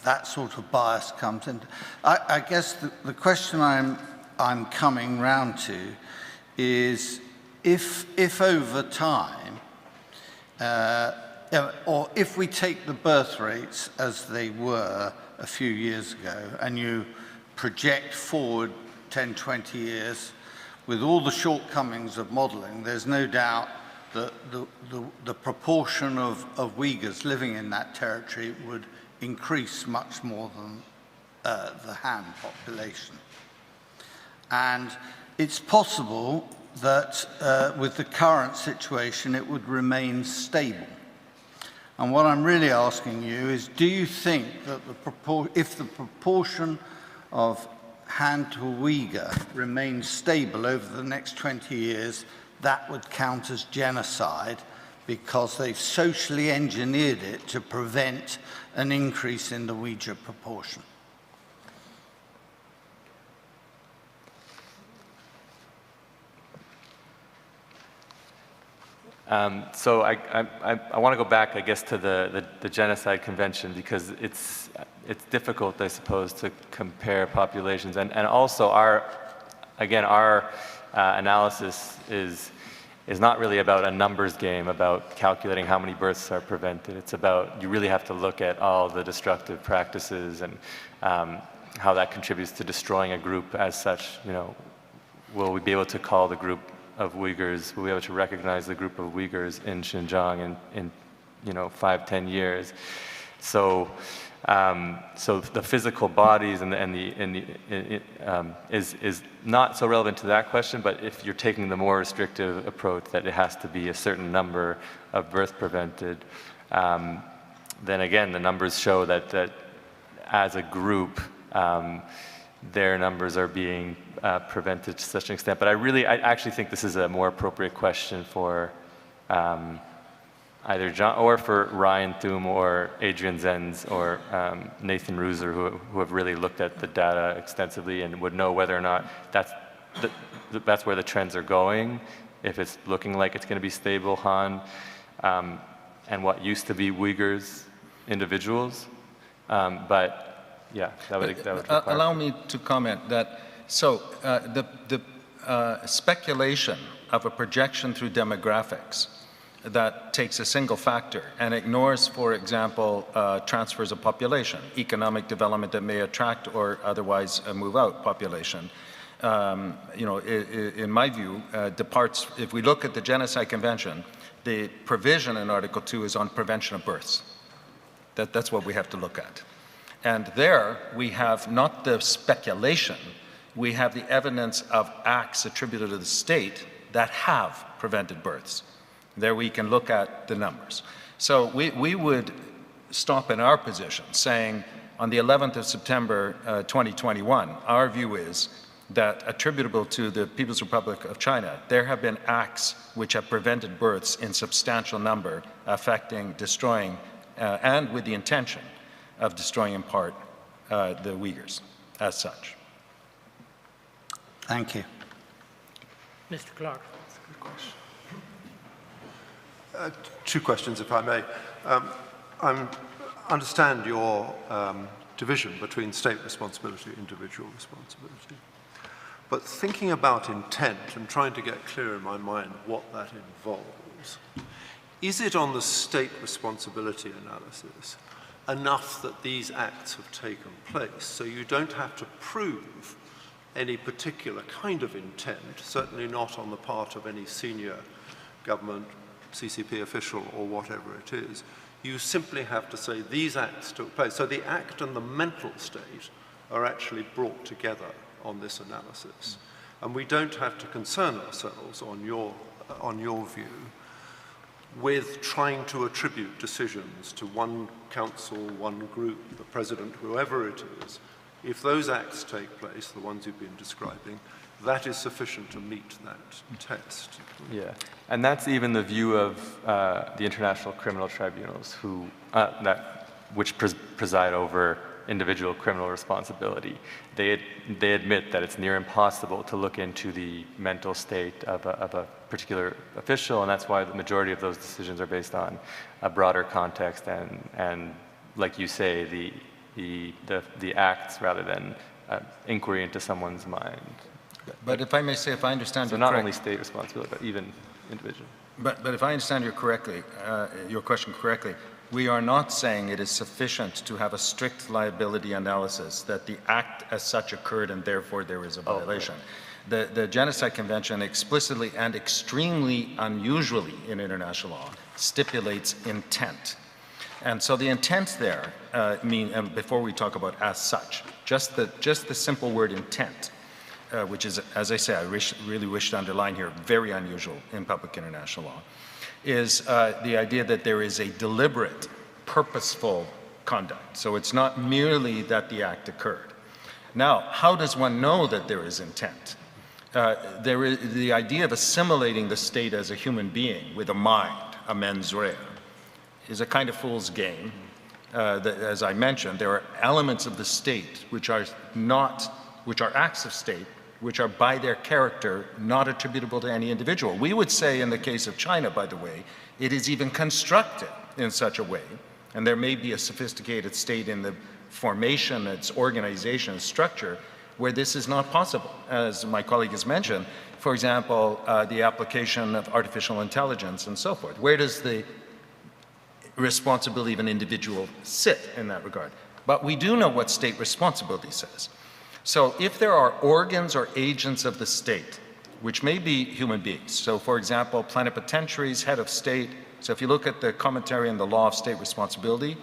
that sort of bias comes in. I guess the question I'm coming round to is if over time, or if we take the birth rates as they were a few years ago and you project forward 10, 20 years with all the shortcomings of modelling, there's no doubt that the proportion of Uyghurs living in that territory would increase much more than the Han population. And it's possible that with the current situation it would remain stable. And what I'm really asking you is, do you think that if the proportion of Han to Uyghur remains stable over the next 20 years, that would count as genocide because they've socially engineered it to prevent an increase in the Uyghur proportion? So I want to go back, I guess, to the Genocide Convention, because it's difficult, I suppose, to compare populations. And also our analysis is not really about a numbers game, about calculating how many births are prevented. It's about, you really have to look at all the destructive practices and how that contributes to destroying a group as such. You know, will we be able to call the group of Uyghurs, will we be able to recognize the group of Uyghurs in Xinjiang in 5-10 years? So the physical bodies is not so relevant to that question, but if you're taking the more restrictive approach that it has to be a certain number of births prevented, then again, the numbers show that as a group, their numbers are being prevented to such an extent. But I actually think this is a more appropriate question for either John or for Ryan Thum or Adrian Zenz or Nathan Ruser, who have really looked at the data extensively and would know whether or not that's where the trends are going, if it's looking like it's going to be stable Han, and what used to be Uyghurs individuals. But yeah, that would require. Allow me to comment that, so the speculation of a projection through demographics that takes a single factor and ignores, for example, transfers of population, economic development that may attract or otherwise move out population, in my view, departs. If we look at the Genocide Convention, the provision in Article 2 is on prevention of births. That's what we have to look at. And there we have not the speculation, we have the evidence of acts attributed to the state that have prevented births. There we can look at the numbers. So we would stop in our position saying on the 11th of September 2021, our view is that attributable to the People's Republic of China, there have been acts which have prevented births in substantial number, affecting, destroying, and with the intention of destroying in part the Uyghurs as such. Thank you. Mr. Clark. That's a good question. Two questions, if I may. I understand your division between state responsibility and individual responsibility. But thinking about intent and trying to get clear in my mind what that involves, is it on the state responsibility analysis enough that these acts have taken place so you don't have to prove any particular kind of intent, certainly not on the part of any senior government, CCP official or whatever it is? You simply have to say these acts took place. So the act and the mental state are actually brought together on this analysis. And we don't have to concern ourselves, on your view, with trying to attribute decisions to one council, one group, the president, whoever it is. If those acts take place, the ones you've been describing, that is sufficient to meet that test. Yeah, and that's even the view of the international criminal tribunals which preside over individual criminal responsibility. They admit that it's near impossible to look into the mental state of a particular official, and that's why the majority of those decisions are based on a broader context and like you say, the acts rather than inquiry into someone's mind. But if I may say, if I understand so not only state responsibility, but even individual. But if I understand your question correctly, we are not saying it is sufficient to have a strict liability analysis that the act as such occurred and therefore there is a violation. The Genocide Convention explicitly and extremely unusually in international law stipulates intent. And so the intent there, before we talk about as such, just the simple word intent, which is, as I say, I really wish to underline here, very unusual in public international law, is the idea that there is a deliberate, purposeful conduct. So it's not merely that the act occurred. Now, how does one know that there is intent? There is the idea of assimilating the state as a human being with a mind, a mens rea, is a kind of fool's game. As I mentioned, there are elements of the state which are acts of state, which are by their character not attributable to any individual. We would say in the case of China, by the way, it is even constructed in such a way, and there may be a sophisticated state in the formation, its organization, its structure, where this is not possible. As my colleague has mentioned, for example, the application of artificial intelligence and so forth. Where does the responsibility of an individual sit in that regard? But we do know what state responsibility says. So if there are organs or agents of the state, which may be human beings, so for example, plenipotentiaries, head of state, so if you look at the commentary on the law of state responsibility,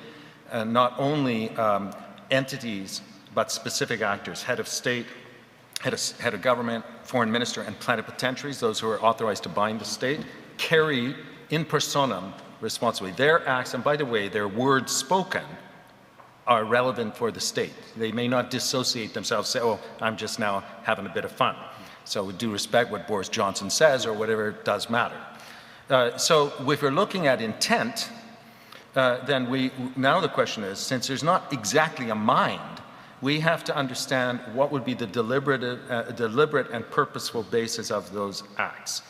not only entities, but specific actors, head of state, head of government, foreign minister, and plenipotentiaries, those who are authorized to bind the state, carry in personam responsibility. Their acts, and by the way, their words spoken, are relevant for the state. They may not dissociate themselves, say, oh, I'm just now having a bit of fun. So with due respect, what Boris Johnson says or whatever does matter. So if we're looking at intent, then now the question is, since there's not exactly a mind, we have to understand what would be the deliberate and purposeful basis of those acts.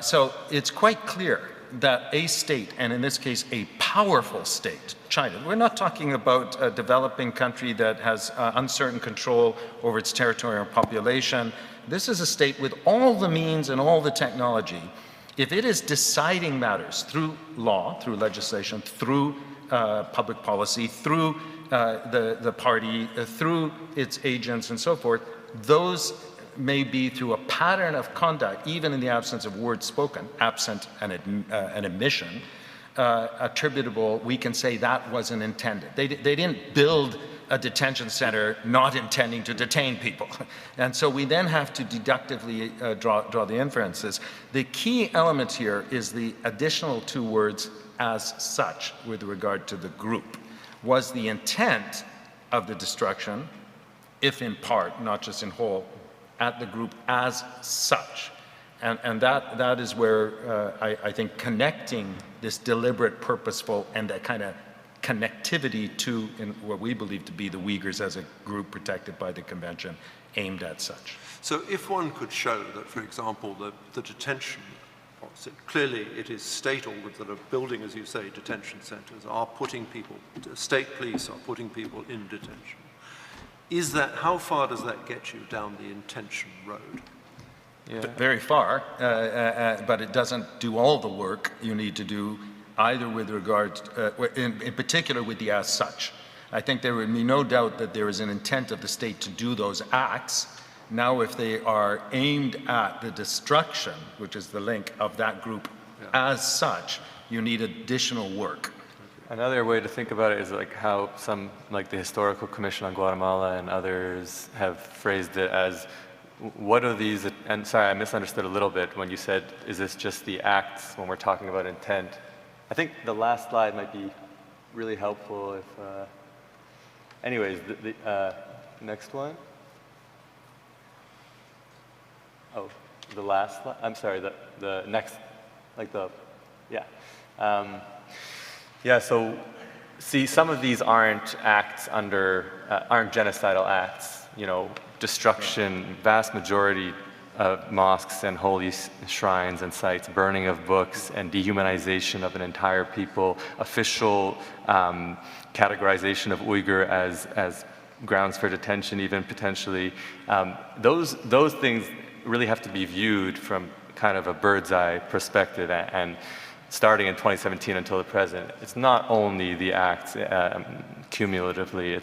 So it's quite clear that a state, and in this case a powerful state, China, we're not talking about a developing country that has uncertain control over its territory or population. This is a state with all the means and all the technology. If it is deciding matters through law, through legislation, through public policy, through the party, through its agents and so forth, those may be through a pattern of conduct, even in the absence of words spoken, absent an admission, attributable, we can say that wasn't intended. They didn't build a detention center not intending to detain people. And so we then have to deductively draw the inferences. The key element here is the additional two words, as such, with regard to the group. Was the intent of the destruction, if in part, not just in whole, at the group as such? And that is where I think connecting this deliberate, purposeful, and that kind of connectivity to in what we believe to be the Uyghurs as a group protected by the convention aimed at such. So if one could show that, for example, the detention, clearly it is state organs that are building, as you say, detention centers, are putting people, state police are putting people in detention. Is that, how far does that get you down the intention road? Yeah. Very far, but it doesn't do all the work you need to do, either with regard, in particular with the as such. I think there would be no doubt that there is an intent of the state to do those acts. Now, if they are aimed at the destruction, which is the link of that group as such, you need additional work. Another way to think about it is like how some, like the Historical Commission on Guatemala and others have phrased it as, what are these, and sorry, I misunderstood a little bit when you said, is this just the acts when we're talking about intent? I think the last slide might be really helpful if, anyways, the next one. Oh, the last slide? I'm sorry, the next, like the, yeah. Yeah, so see, some of these aren't acts under, aren't genocidal acts, you know, destruction, vast majority of mosques and holy shrines and sites, burning of books and dehumanization of an entire people, official categorization of Uyghur as grounds for detention even potentially. Those things really have to be viewed from kind of a bird's eye perspective, and starting in 2017 until the present, it's not only the acts cumulatively,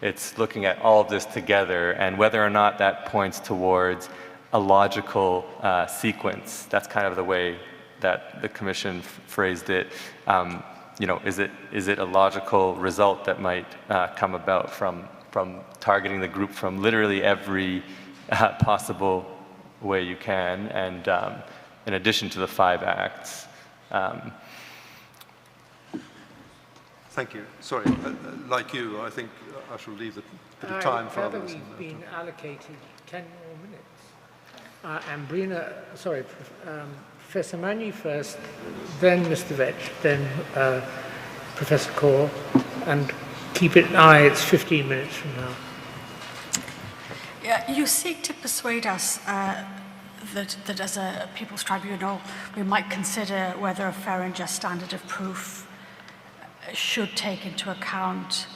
it's looking at all of this together and whether or not that points towards a logical sequence. That's kind of the way that the Commission phrased it. You know, is it a logical result that might come about from targeting the group from literally every possible way you can, and in addition to the 5 acts. Thank you. Sorry, like you, I think I shall leave a bit of time for others. We've been allocated 10 more minutes. And Brina, sorry, Professor Manu first, then Mr. Vetch, then Professor Kaur, and keep it, it's 15 minutes from now. Yeah, you seek to persuade us that as a People's Tribunal, we might consider whether a fair and just standard of proof should take into account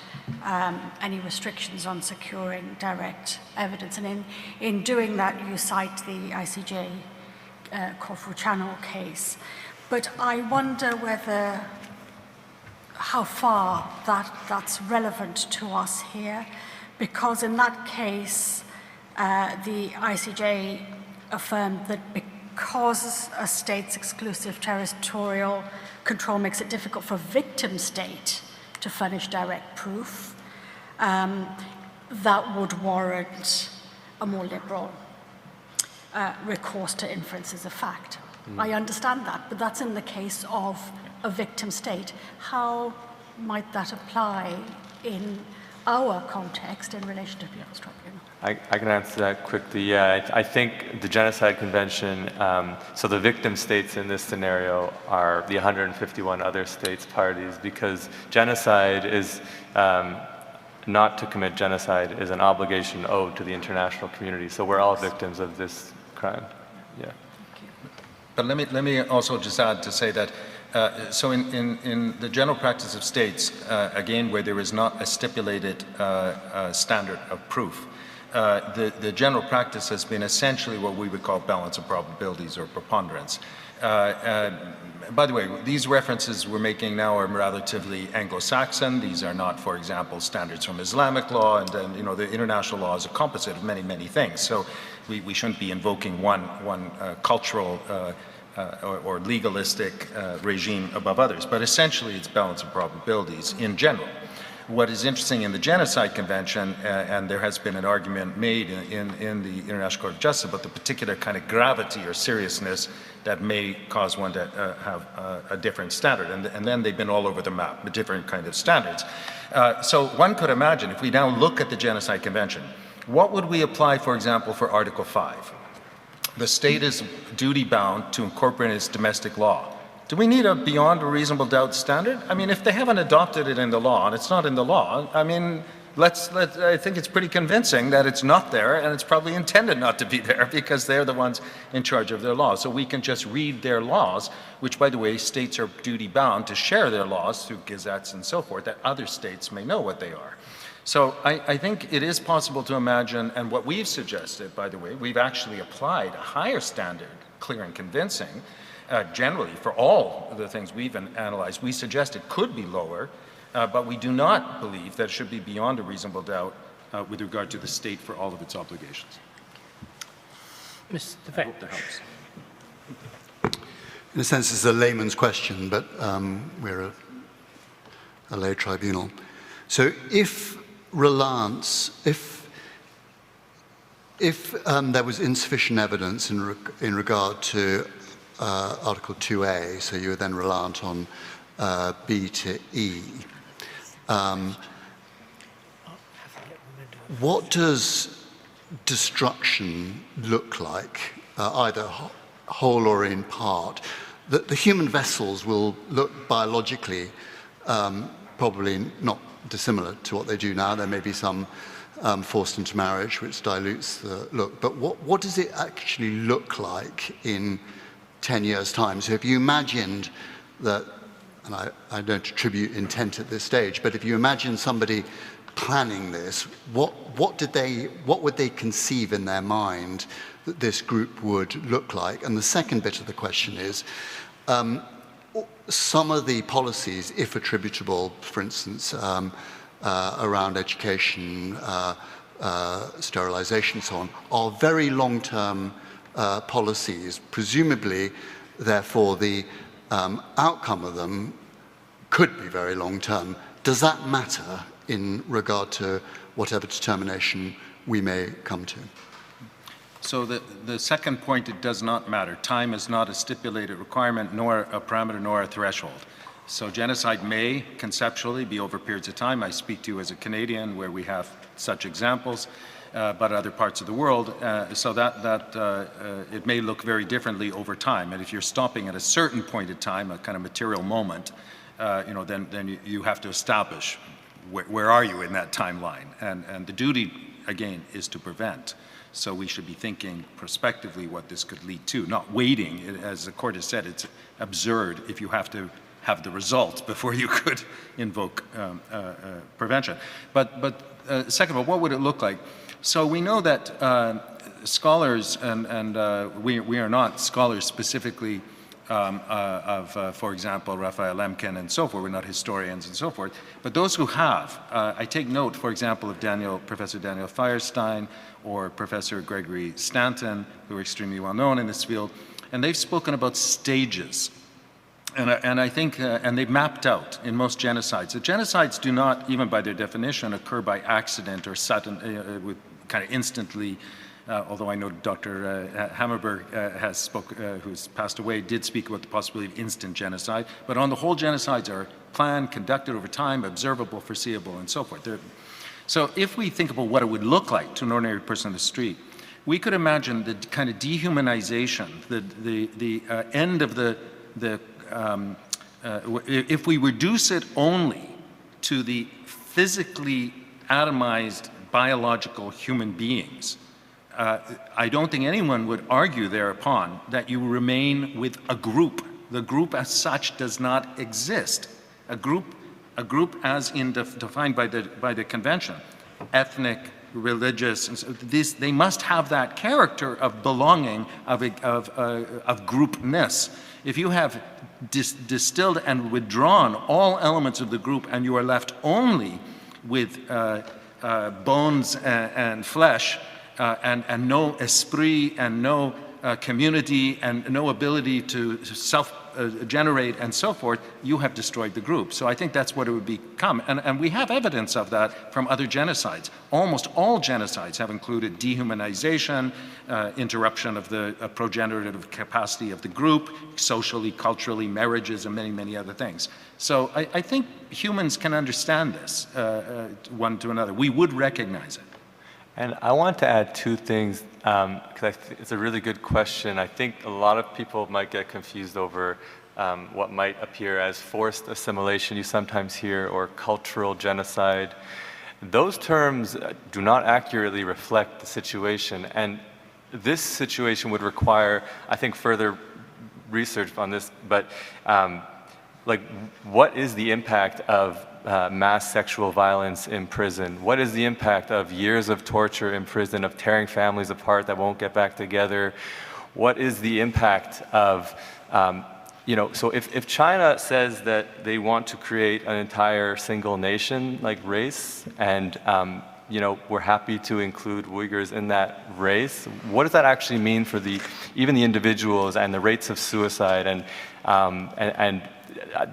any restrictions on securing direct evidence. And in doing that, you cite the ICJ Corfu Channel case. But I wonder how far that's relevant to us here, because in that case, the ICJ affirmed that because a state's exclusive territorial control makes it difficult for a victim state to furnish direct proof, that would warrant a more liberal recourse to inferences of fact. I understand that, but that's in the case of a victim state. How might that apply in our context in relation to People's Tribunal? I can answer that quickly. Yeah, I think the Genocide Convention, so the victim states in this scenario are the 151 other states parties, because genocide is, not to commit genocide is an obligation owed to the international community. So we're all victims of this crime. Yeah. But let me also just add to say that so in the general practice of states, again, where there is not a stipulated standard of proof, the general practice has been essentially what we would call balance of probabilities or preponderance. By the way, these references we're making now are relatively Anglo-Saxon. These are not, for example, standards from Islamic law, and then, you know, the international law is a composite of many, many things. So we shouldn't be invoking one cultural or legalistic regime above others. But essentially, it's balance of probabilities in general. What is interesting in the Genocide Convention, and there has been an argument made in the International Court of Justice about the particular kind of gravity or seriousness that may cause one to have a different standard. And then they've been all over the map with different kind of standards. So one could imagine, if we now look at the Genocide Convention, what would we apply, for example, for Article 5? The state is duty-bound to incorporate its domestic law. Do we need a beyond a reasonable doubt standard? I mean, if they haven't adopted it in the law, and it's not in the law, I mean, I think it's pretty convincing that it's not there, and it's probably intended not to be there because they're the ones in charge of their laws. So we can just read their laws, which, by the way, states are duty-bound to share their laws through gazettes and so forth, that other states may know what they are. So I think it is possible to imagine, and what we've suggested, by the way, we've actually applied a higher standard, clear and convincing, generally for all of the things we've analyzed. We suggest it could be lower, but we do not believe that it should be beyond a reasonable doubt with regard to the state for all of its obligations. Mr. Vetch. In a sense, it's a layman's question, but we're a lay tribunal. So if reliance, if there was insufficient evidence in regard to Article 2A, so you were then reliant on B to E, what does destruction look like either whole or in part, that the human vessels will look biologically probably not dissimilar to what they do now. There may be some forced intermarriage, which dilutes the look. But what does it actually look like in 10 years' time? So if you imagined that, and I don't attribute intent at this stage, but if you imagine somebody planning this, what would they conceive in their mind that this group would look like? And the second bit of the question is, some of the policies, if attributable, for instance, around education, sterilization, so on, are very long-term policies. Presumably, therefore, the outcome of them could be very long-term. Does that matter in regard to whatever determination we may come to? So the second point, it does not matter. Time is not a stipulated requirement, nor a parameter, nor a threshold. So genocide may conceptually be over periods of time. I speak to you as a Canadian where we have such examples, but other parts of the world, so that it may look very differently over time. And if you're stopping at a certain point in time, a kind of material moment, then you have to establish where are you in that timeline. And the duty, again, is to prevent. So we should be thinking prospectively what this could lead to, not waiting. As the court has said, it's absurd if you have to have the results before you could invoke prevention. But second of all, what would it look like? So we know that scholars, and we are not scholars specifically of, for example, Raphael Lemkin and so forth. We're not historians and so forth. But those who have, I take note, for example, of Professor Daniel Firestein or Professor Gregory Stanton, who are extremely well known in this field, and they've spoken about stages. And I think, and they've mapped out in most genocides. The genocides do not, even by their definition, occur by accident or sudden, with kind of instantly. Although I know Dr. Hammerberg who's passed away, did speak about the possibility of instant genocide. But on the whole, genocides are planned, conducted over time, observable, foreseeable, and so forth. So if we think about what it would look like to an ordinary person on the street, we could imagine the kind of dehumanization, the end of if we reduce it only to the physically atomized biological human beings, I don't think anyone would argue thereupon that you remain with a group. The group as such does not exist. A group as defined by the convention, ethnic, religious, and so they must have that character of belonging, of groupness. If you have distilled and withdrawn all elements of the group and you are left only with bones and flesh, and no esprit and no community and no ability to self-generate and so forth, you have destroyed the group. So I think that's what it would become. And we have evidence of that from other genocides. Almost all genocides have included dehumanization, interruption of the progenerative capacity of the group, socially, culturally, marriages, and many, many other things. So I think humans can understand this one to another. We would recognize it. And I want to add two things, because it's a really good question. I think a lot of people might get confused over what might appear as forced assimilation you sometimes hear, or cultural genocide. Those terms do not accurately reflect the situation, and this situation would require, I think, further research on this, but like, what is the impact of mass sexual violence in prison? What is the impact of years of torture in prison, of tearing families apart that won't get back together? What is the impact of, so if China says that they want to create an entire single nation like race, and we're happy to include Uyghurs in that race, what does that actually mean for even the individuals and the rates of suicide? And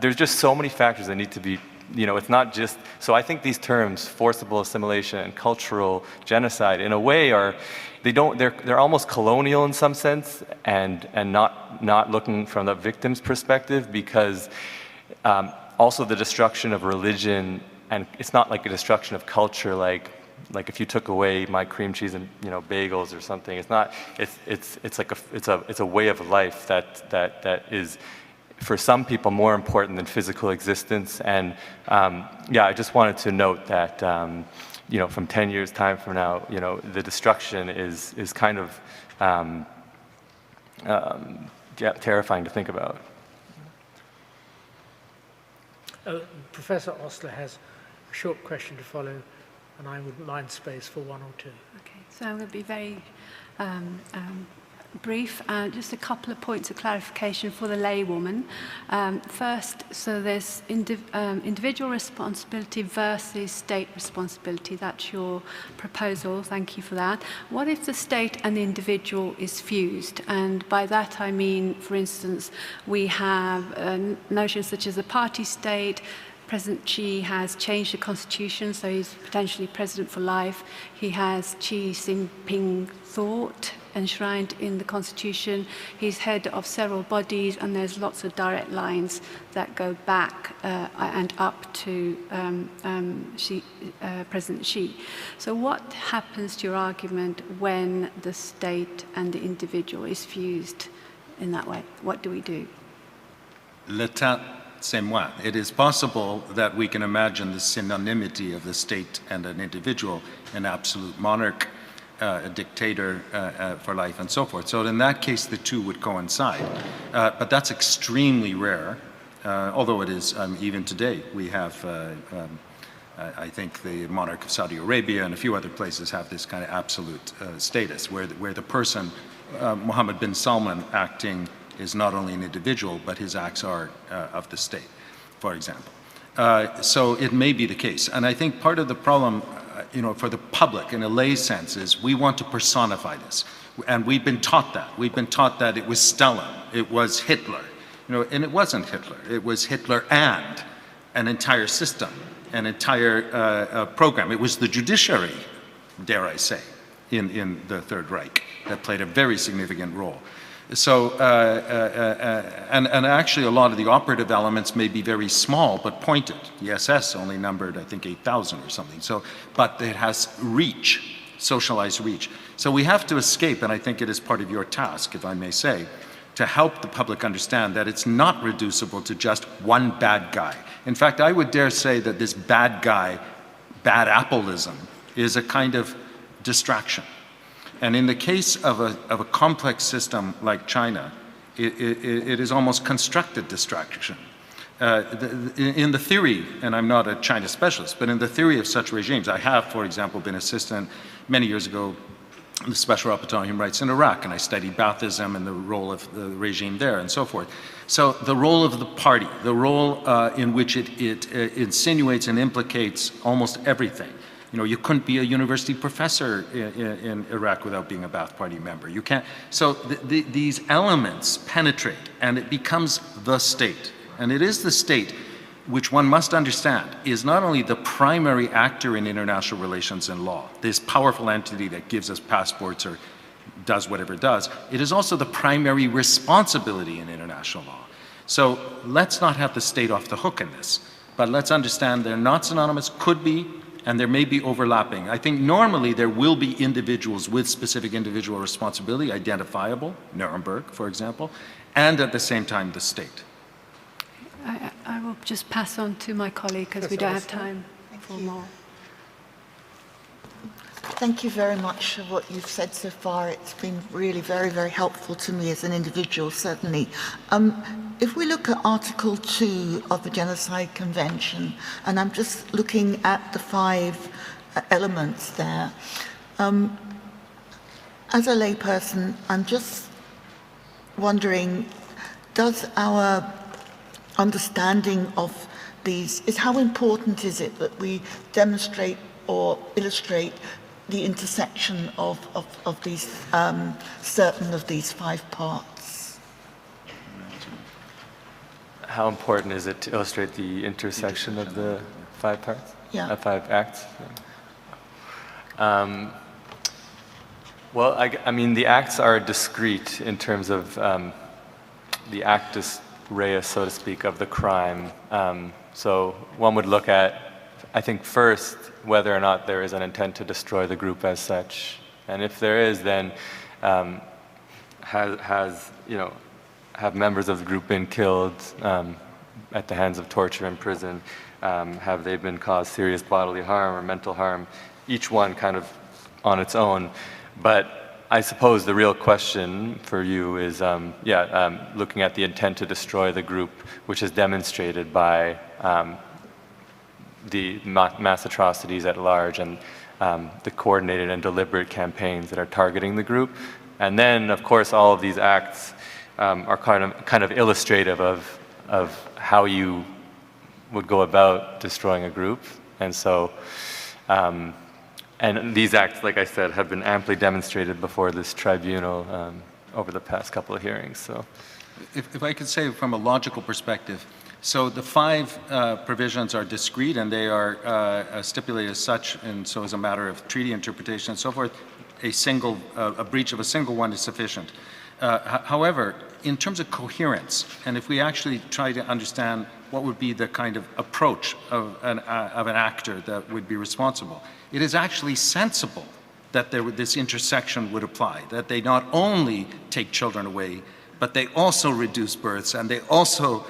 there's just so many factors that need to be, it's not just, so I think these terms, forcible assimilation and cultural genocide, in a way they're almost colonial in some sense, and not looking from the victim's perspective, because also the destruction of religion, and it's not like a destruction of culture, like like if you took away my cream cheese and bagels or something, it's not. It's a way of life that is, for some people, more important than physical existence. And yeah, I just wanted to note that from 10 years time from now, the destruction is kind of terrifying to think about. Professor Osler has a short question to follow, and I would mind space for one or two. Okay, so I'm going to be very brief. Just a couple of points of clarification for the laywoman. First, so there's individual responsibility versus state responsibility. That's your proposal. Thank you for that. What if the state and the individual is fused? And by that I mean, for instance, we have notions such as a party state. President Xi has changed the constitution, so he's potentially president for life. He has Xi Jinping thought enshrined in the constitution. He's head of several bodies, and there's lots of direct lines that go back and up to President Xi. So what happens to your argument when the state and the individual is fused in that way? What do we do? L'État, c'est moi. It is possible that we can imagine the synonymity of the state and an individual, an absolute monarch, a dictator for life, and so forth. So in that case, the two would coincide. But that's extremely rare, although it is, even today, we have, I think the monarch of Saudi Arabia and a few other places have this kind of absolute status, where the person, Mohammed bin Salman, acting is not only an individual, but his acts are of the state, for example. So it may be the case. And I think part of the problem, for the public in a lay sense, is we want to personify this. And we've been taught that. We've been taught that it was Stalin, it was Hitler. And it wasn't Hitler. It was Hitler and an entire system, an entire program. It was the judiciary, dare I say, in the Third Reich that played a very significant role. So, and actually a lot of the operative elements may be very small but pointed. The SS only numbered, I think, 8,000 or something. So, but it has reach, socialized reach. So we have to escape, and I think it is part of your task, if I may say, to help the public understand that it's not reducible to just one bad guy. In fact, I would dare say that this bad guy, bad appleism, is a kind of distraction. And in the case of a complex system like China, it is almost constructed distraction. In the theory, and I'm not a China specialist, but in the theory of such regimes, I have, for example, been assistant many years ago in the Special Rapporteur on Human Rights in Iraq, and I studied Baathism and the role of the regime there and so forth. So the role of the party, the role in which it insinuates and implicates almost everything. You couldn't be a university professor in Iraq without being a Ba'ath Party member. You can't. So these elements penetrate, and it becomes the state. And it is the state which one must understand is not only the primary actor in international relations and law, this powerful entity that gives us passports or does whatever it does, it is also the primary responsibility in international law. So let's not have the state off the hook in this, but let's understand they're not synonymous, could be, and there may be overlapping. I think normally there will be individuals with specific individual responsibility, identifiable, Nuremberg, for example, and at the same time the state. I will just pass on to my colleague because we don't have time for more. Thank you very much for what you've said so far. It's been really very, very helpful to me as an individual, certainly. If we look at Article 2 of the Genocide Convention, and I'm just looking at the 5 elements there, as a layperson, I'm just wondering, does our understanding of these, how important is it that we demonstrate or illustrate the intersection of these, certain of these 5 parts? How important is it to illustrate the intersection of the 5 parts? Yeah. 5 acts? Well, I mean, the acts are discrete in terms of the actus reus, so to speak, of the crime. So one would look at I think first, whether or not there is an intent to destroy the group as such. And if there is, then have members of the group been killed at the hands of torture in prison? Have they been caused serious bodily harm or mental harm? Each one kind of on its own. But I suppose the real question for you is, looking at the intent to destroy the group, which is demonstrated by the mass atrocities at large and the coordinated and deliberate campaigns that are targeting the group. And then, of course, all of these acts are kind of illustrative of how you would go about destroying a group. And so, and these acts, like I said, have been amply demonstrated before this tribunal over the past couple of hearings. So, if I could say from a logical perspective, so the 5 provisions are discrete and they are stipulated as such, and so as a matter of treaty interpretation and so forth, a breach of a single one is sufficient. However, in terms of coherence, and if we actually try to understand what would be the kind of approach of an actor that would be responsible, it is actually sensible that this intersection would apply, that they not only take children away, but they also reduce births and they also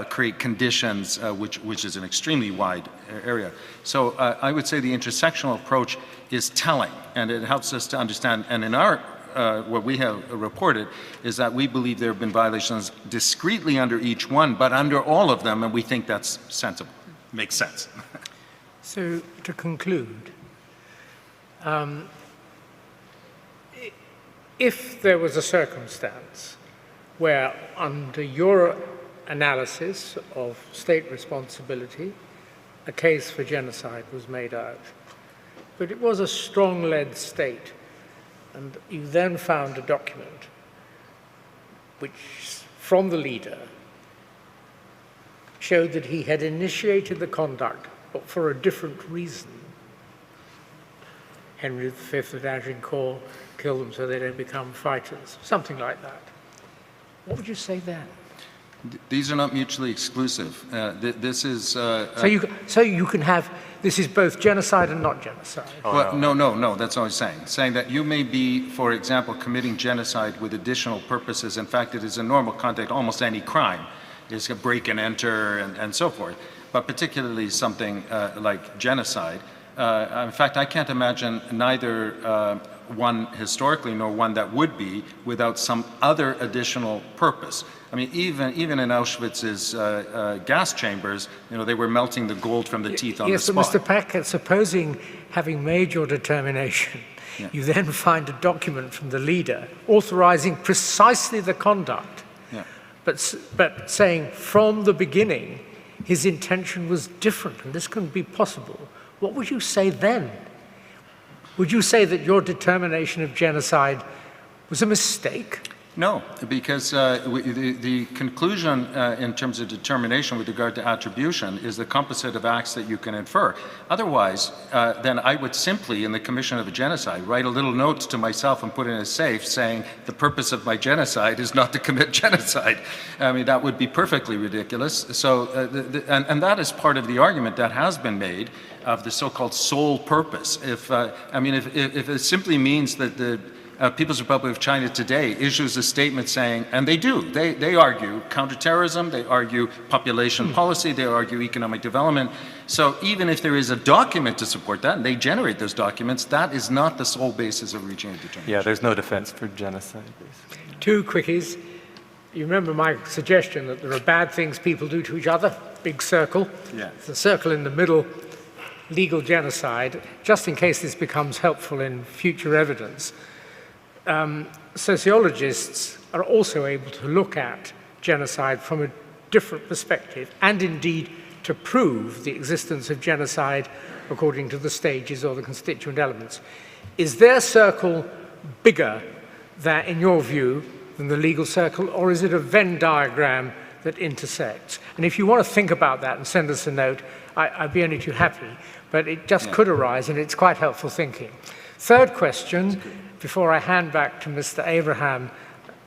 create conditions, which is an extremely wide area. So I would say the intersectional approach is telling, and it helps us to understand. And in our what we have reported is that we believe there have been violations discreetly under each one, but under all of them, and we think that's sensible, makes sense. So to conclude, if there was a circumstance where under your analysis of state responsibility, a case for genocide was made out, but it was a strong-led state, and you then found a document which, from the leader, showed that he had initiated the conduct, but for a different reason. Henry V at Agincourt killed them so they don't become fighters, something like that. What would you say then? These are not mutually exclusive. This is... So you can have, this is both genocide and not genocide. Well, no, that's all I'm saying. Saying that you may be, for example, committing genocide with additional purposes. In fact, it is in normal context, almost any crime is a break and enter and so forth. But particularly something like genocide. In fact, I can't imagine neither one historically nor one that would be without some other additional purpose. I mean, even in Auschwitz's gas chambers, they were melting the gold from the teeth on the spot. Yes, but Mr. Packard, supposing having made your determination, you then find a document from the leader authorizing precisely the conduct, but saying from the beginning his intention was different, and this couldn't be possible. What would you say then? Would you say that your determination of genocide was a mistake? No, because the conclusion in terms of determination with regard to attribution is the composite of acts that you can infer. Otherwise, then I would simply, in the commission of a genocide, write a little note to myself and put in a safe saying the purpose of my genocide is not to commit genocide. I mean, that would be perfectly ridiculous. So, and that is part of the argument that has been made of the so-called sole purpose. If it simply means that the People's Republic of China today issues a statement saying, and they do, they argue counterterrorism, they argue population policy, they argue economic development. So even if there is a document to support that, and they generate those documents, that is not the sole basis of reaching a determination. Yeah, there's no defense for genocide, basically. 2 quickies. You remember my suggestion that there are bad things people do to each other, big circle. Yeah. The circle in the middle, legal genocide, just in case this becomes helpful in future evidence. Sociologists are also able to look at genocide from a different perspective and indeed to prove the existence of genocide according to the stages or the constituent elements. Is their circle bigger than, in your view, than the legal circle, or is it a Venn diagram that intersects? And if you want to think about that and send us a note, I'd be only too happy, but it just could arise and it's quite helpful thinking. Third question, before I hand back to Mr. Abraham,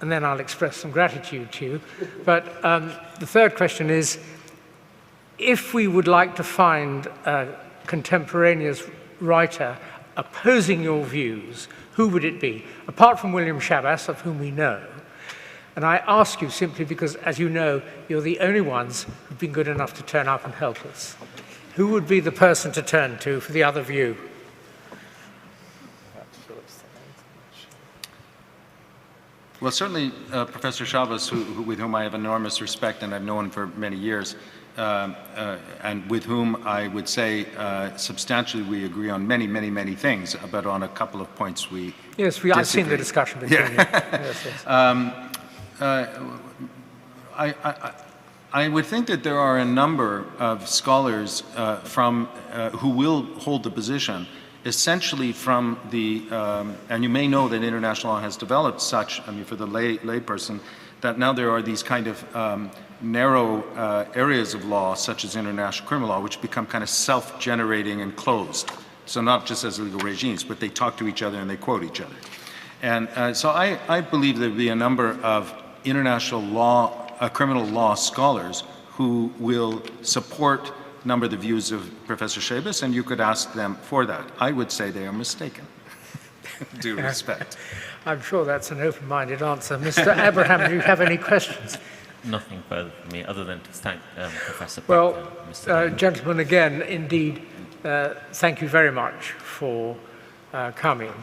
and then I'll express some gratitude to you. But the third question is, if we would like to find contemporaneous writer opposing your views, who would it be? Apart from William Shabas, of whom we know. And I ask you simply because, as you know, you're the only ones who've been good enough to turn up and help us. Who would be the person to turn to for the other view? Well, certainly Professor Shabas, with whom I have enormous respect and I've known for many years, and with whom I would say substantially we agree on many, many, many things, but on a couple of points we disagree. I've seen the discussion between you. Yes, yes. I would think that there are a number of scholars who will hold the position essentially from the, and you may know that international law has developed such, I mean, for the lay person, that now there are these kind of narrow areas of law, such as international criminal law, which become kind of self-generating and closed. So not just as legal regimes, but they talk to each other and they quote each other. And so I believe there will be a number of international law, criminal law scholars who will support a number of the views of Professor Shabas, and you could ask them for that. I would say they are mistaken. Due respect. I'm sure that's an open-minded answer. Mr. Abraham, do you have any questions? Nothing further from me other than to thank Professor Beck. Well, gentlemen, again, indeed, thank you very much for coming.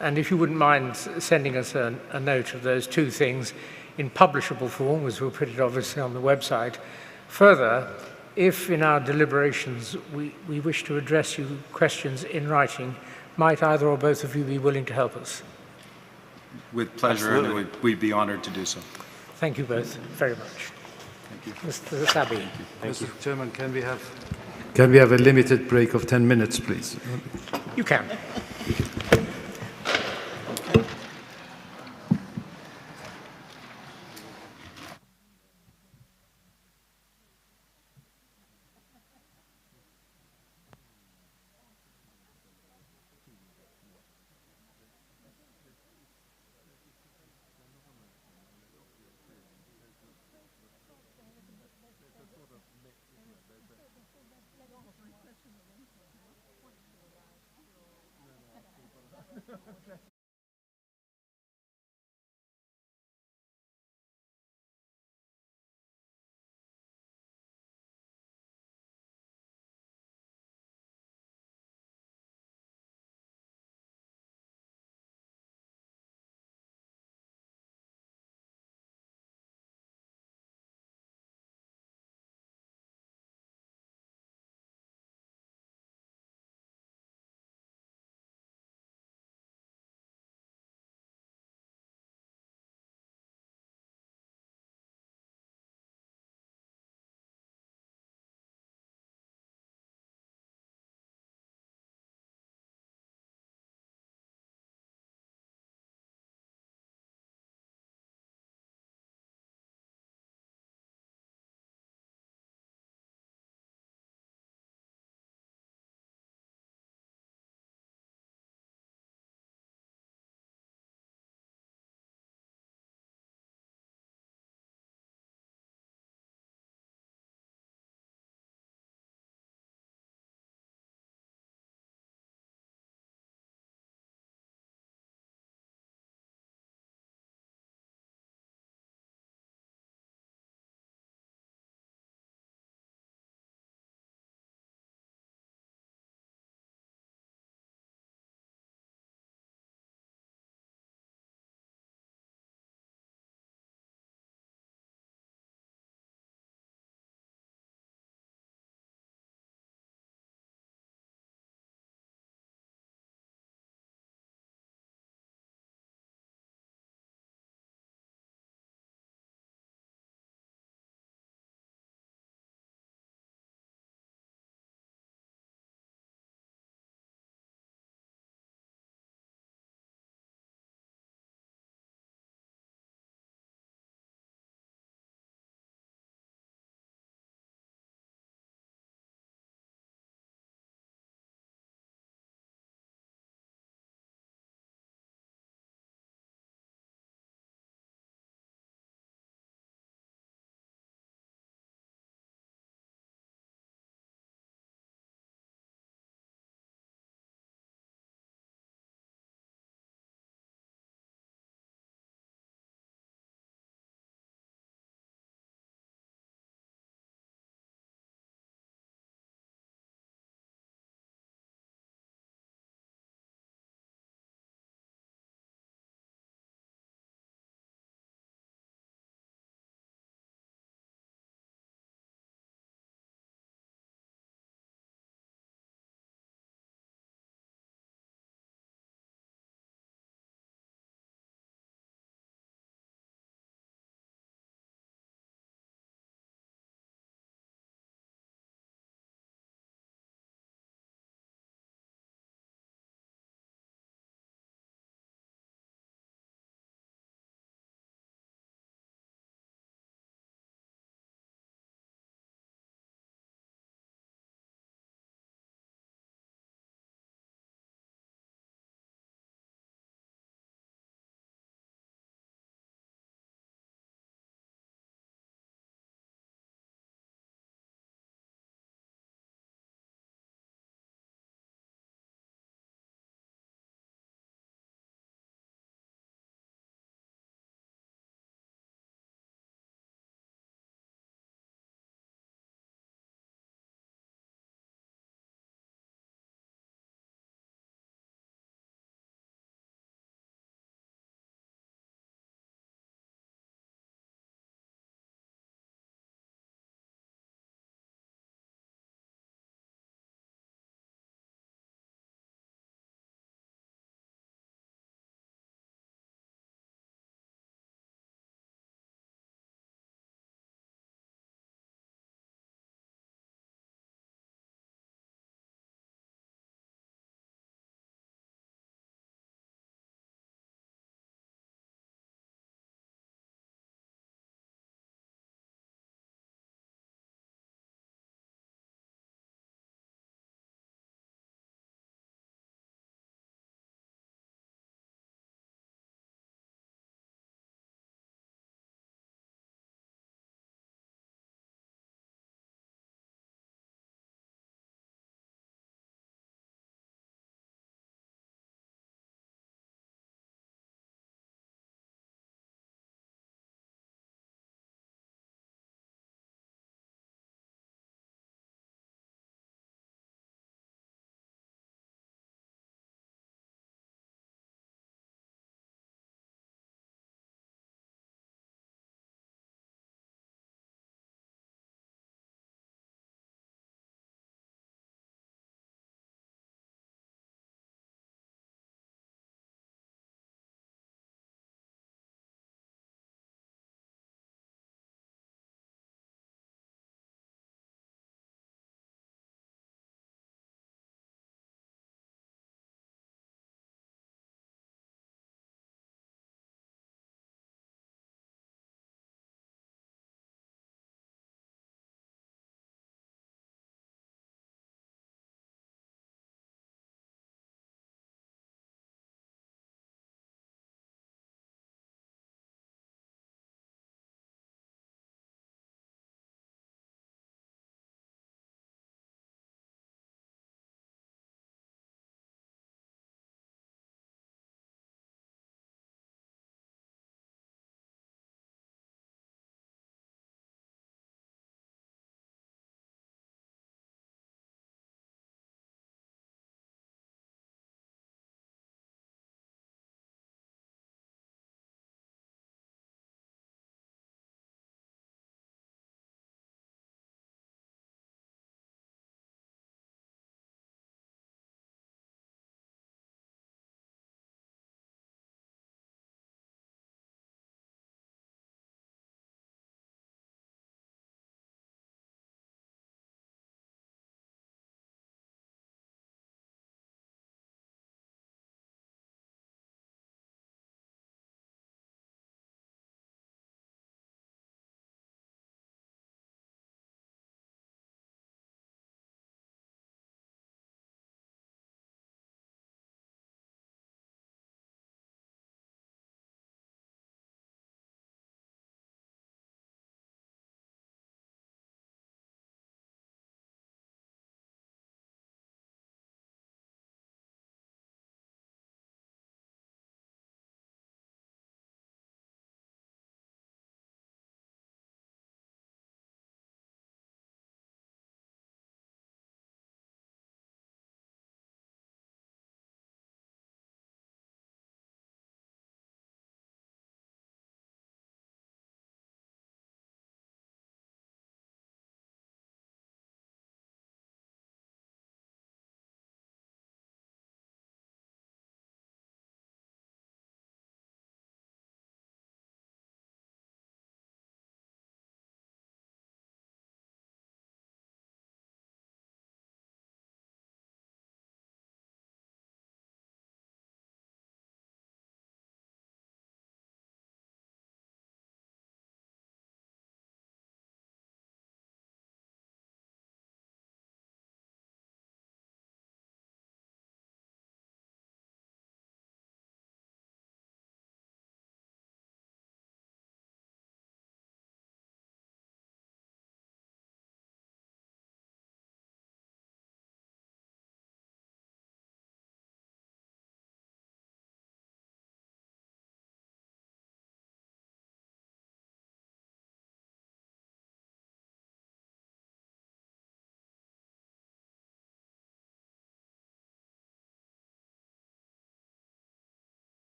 And if you wouldn't mind sending us a note of those two things in publishable form, as we'll put it obviously on the website. Further, if in our deliberations we wish to address you questions in writing, might either or both of you be willing to help us? With pleasure, absolutely. And we'd be honored to do so. Thank you both very much. Thank you. Mr. Sabi. Thank you. Mr. Chairman, can we have a limited break of 10 minutes, please? You can.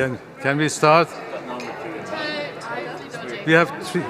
Can we start? We have three.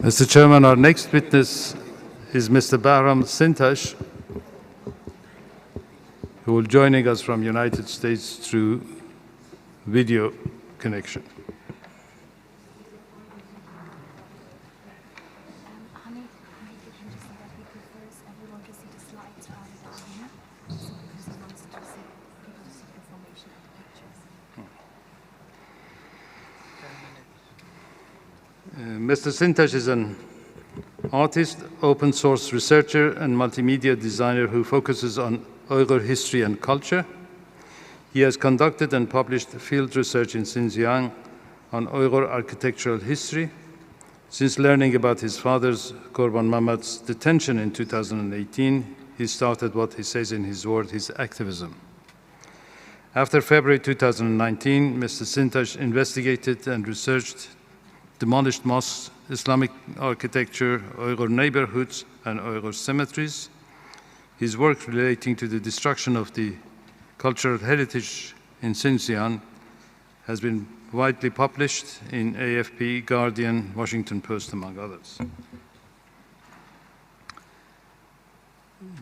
Mr. Chairman, our next witness is Mr. Bahram Sintash, who will be joining us from United States through video connection. Mr. Sintash is an artist, open source researcher, and multimedia designer who focuses on Uyghur history and culture. He has conducted and published field research in Xinjiang on Uyghur architectural history. Since learning about his father's, Korban Mohammad's, detention in 2018, he started what he says in his word, his activism. After February 2019, Mr. Sintash investigated and researched demolished mosques, Islamic architecture, Uyghur neighborhoods, and Uyghur cemeteries. His work relating to the destruction of the cultural heritage in Xinjiang has been widely published in AFP, Guardian, Washington Post, among others.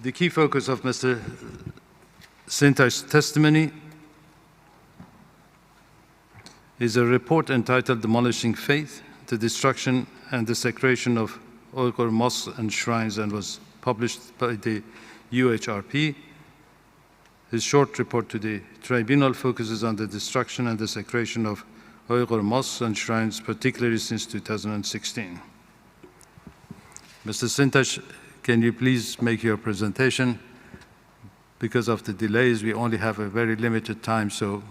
The key focus of Mr. Sintash's testimony is a report entitled Demolishing Faith, the Destruction and Desecration of Uyghur Mosques and Shrines, and was published by the UHRP. His short report to the tribunal focuses on the destruction and desecration of Uyghur mosques and shrines, particularly since 2016. Mr. Sintash, can you please make your presentation? Because of the delays, we only have a very limited time, so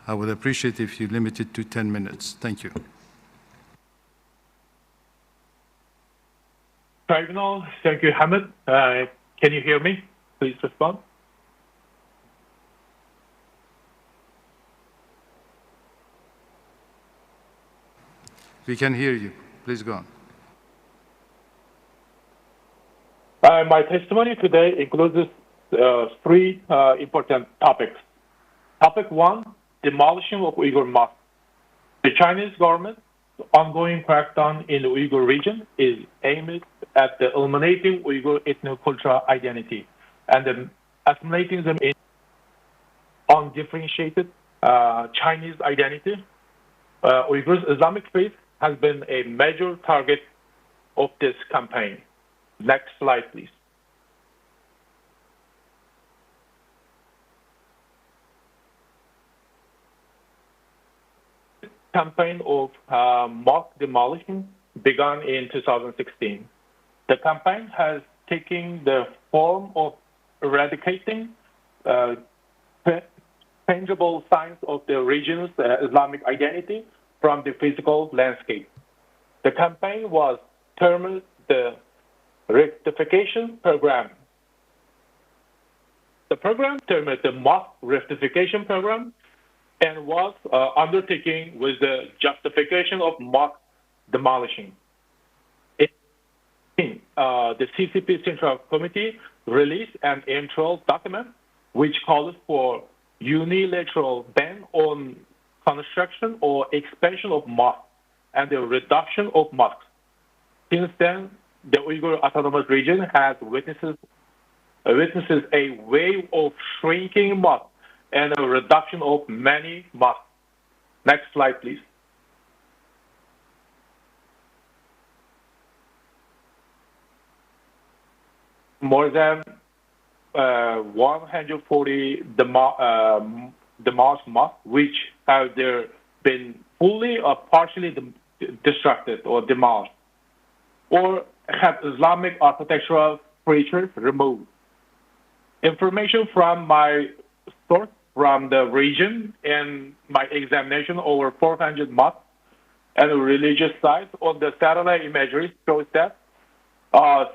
I would appreciate if you limit it to 10 minutes. Thank you. Tribunal, thank you, Mohammed. Can you hear me? Please respond. We can hear you. Please go on. My testimony today includes three important topics. Topic one, demolition of Uyghur mosques. The Chinese government's ongoing crackdown in the Uyghur region is aimed at eliminating Uyghur ethno-cultural identity and assimilating them in undifferentiated Chinese identity. Uyghurs' Islamic faith has been a major target of this campaign. Next slide, please. campaign of mosque demolition began in 2016. The campaign has taken the form of eradicating tangible signs of the region's Islamic identity from the physical landscape. The campaign was termed the Rectification Program. The program, termed the Mosque Rectification Program, and was undertaken with the justification of mosque demolition. The CCP Central Committee released an internal document which calls for unilateral ban on construction or expansion of mosques and the reduction of mosques. Since then, the Uyghur Autonomous Region has witnesses a wave of shrinking mosques and a reduction of many mosques. Next slide, please. More than 140 demolished mosques, which have been fully or partially destructed or demolished, or have Islamic architectural features removed. Information from my source from the region and my examination over 400 mosques and religious sites on the satellite imagery shows that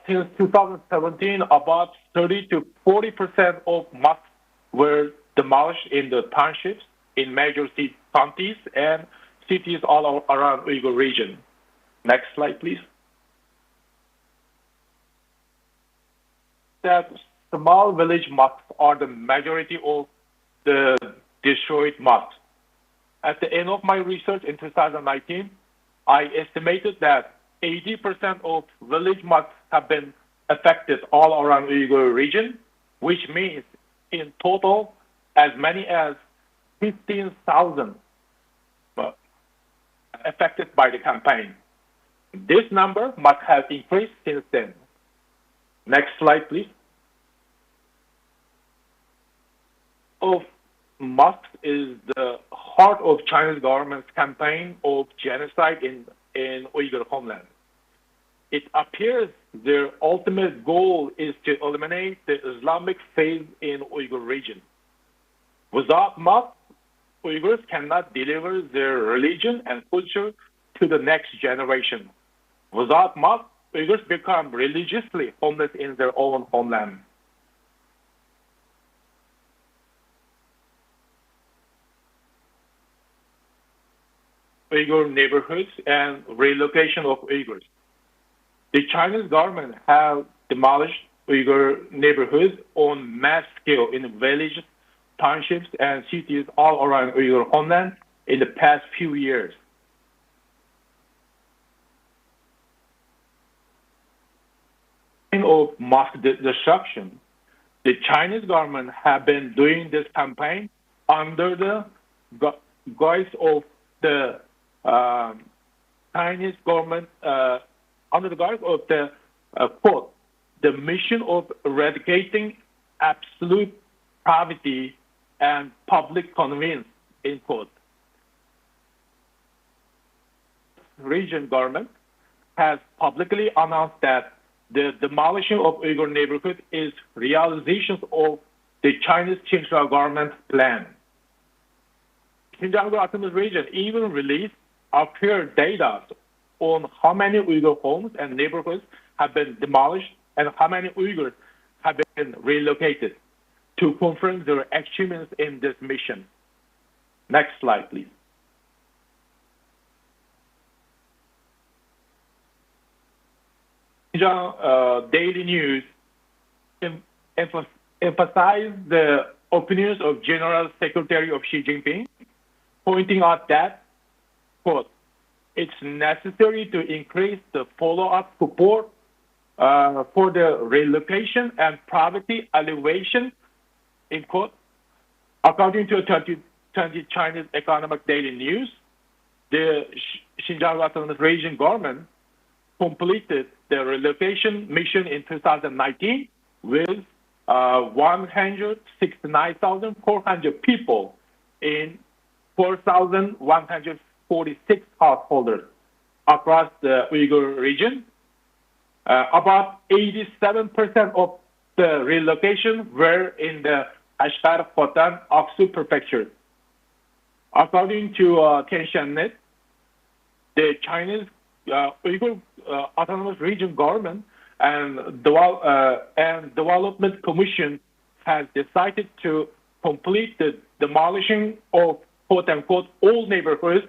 since 2017, about 30 to 40% of mosques were demolished in the townships in major counties and cities all around Uyghur region. Next slide, please. That small village mosques are the majority of the destroyed mosques. At the end of my research in 2019, I estimated that 80% of village mosques have been affected all around Uyghur region, which means in total as many as 15,000 affected by the campaign. This number must have increased since then. Next slide, please. Of mosques is the heart of Chinese government's campaign of genocide in Uyghur homeland. It appears their ultimate goal is to eliminate the Islamic faith in Uyghur region. Without mosques, Uyghurs cannot deliver their religion and culture to the next generation. Without mosques, Uyghurs become religiously homeless in their own homeland. Uyghur neighborhoods and relocation of Uyghurs. The Chinese government have demolished Uyghur neighborhoods on mass scale in villages, townships, and cities all around Uyghur homeland in the past few years. Of mosque destruction, the Chinese government have been doing this campaign under the guise of the Chinese government, under the guise of the quote, the mission of eradicating absolute poverty and public convenience, end quote. Region government has publicly announced that the demolition of Uyghur neighborhood is realization of the Chinese central government's plan. Xinjiang Autonomous Region even released accurate data on how many Uyghur homes and neighborhoods have been demolished and how many Uyghurs have been relocated to confirm their achievements in this mission. Next slide, please. Xinjiang Daily News emphasized the opinions of General Secretary of Xi Jinping, pointing out that, quote, it's necessary to increase the follow-up support for the relocation and poverty alleviation, end quote. According to 2020 Chinese Economic Daily News, the Xinjiang Autonomous Region government completed the relocation mission in 2019 with 169,400 people in 4,100 46 householders across the Uyghur region. About 87% of the relocation were in the Kashgar, Khotan, Aksu prefectures. According to Tianshan-net, the Chinese Uyghur Autonomous Region government and Development Commission has decided to complete the demolishing of quote-unquote old neighborhoods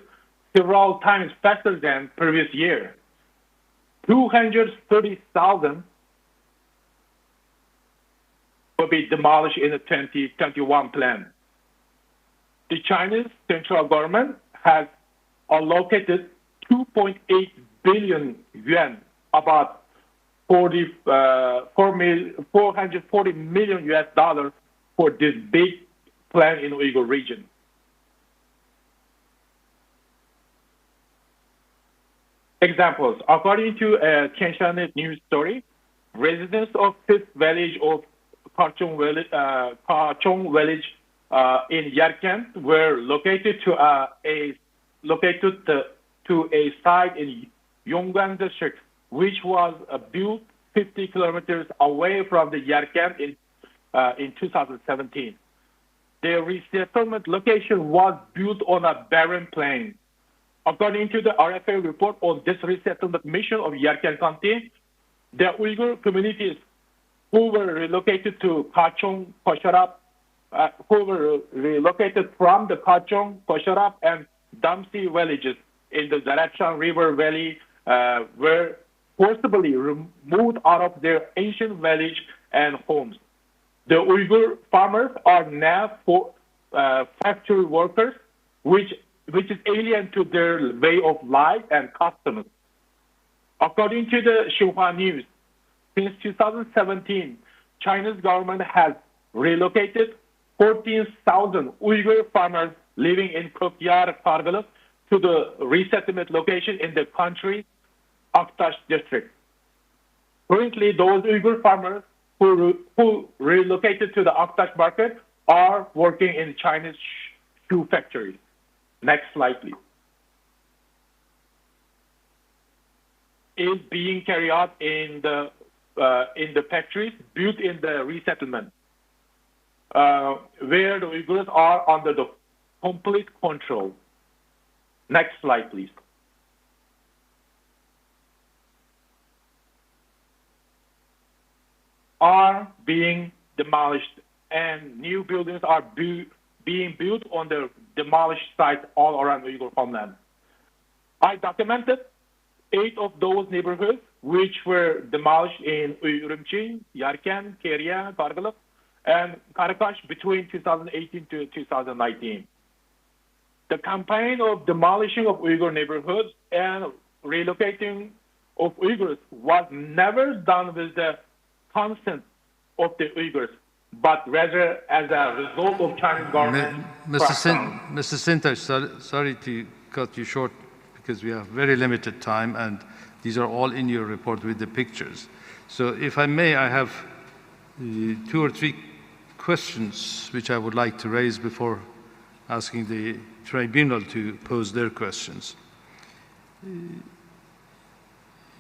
several times faster than previous year. 230,000 will be demolished in the 2021 plan. The Chinese central government has allocated 2.8 billion yuan, about 440 million US dollars for this big plan in Uyghur region. Examples. According to a Tianshan news story, residents of this village of Karchong village in Yarkent were located to a site in Yonggan district, which was built 50 kilometers away from the Yarkent in 2017. The resettlement location was built on a barren plain. According to the RFA report on this resettlement mission of Yarkent County, the Uyghur communities who were relocated to Kachong, Kosharap, who were relocated from the Kachong, Kosharap, and Damsi villages in the Zaratshan River Valley were forcibly removed out of their ancient village and homes. The Uyghur farmers are now factory workers, which is alien to their way of life and customs. According to the Xinhua News, since 2017, China's government has relocated 14,000 Uyghur farmers living in Kokyar, Kargil to the resettlement location in the country's Aktash district. Currently, those Uyghur farmers who relocated to the Aktash market are working in Chinese shoe factories. Next slide, please. Is being carried out in the factories built in the resettlement, where the Uyghurs are under the complete control. Next slide, please. Are being demolished, and new buildings are being built on the demolished sites all around Uyghur homeland. I documented 8 of those neighborhoods which were demolished in Urumqi, Yarkent, Keria, Kargil, and Karakash between 2018 to 2019. The campaign of demolishing of Uyghur neighborhoods and relocating of Uyghurs was never done with the consent of the Uyghurs, but rather as a result of Chinese government. Mr. Sintaj, sorry to cut you short because we have very limited time and these are all in your report with the pictures. So if I may, I have 2 or 3 questions which I would like to raise before asking the tribunal to pose their questions.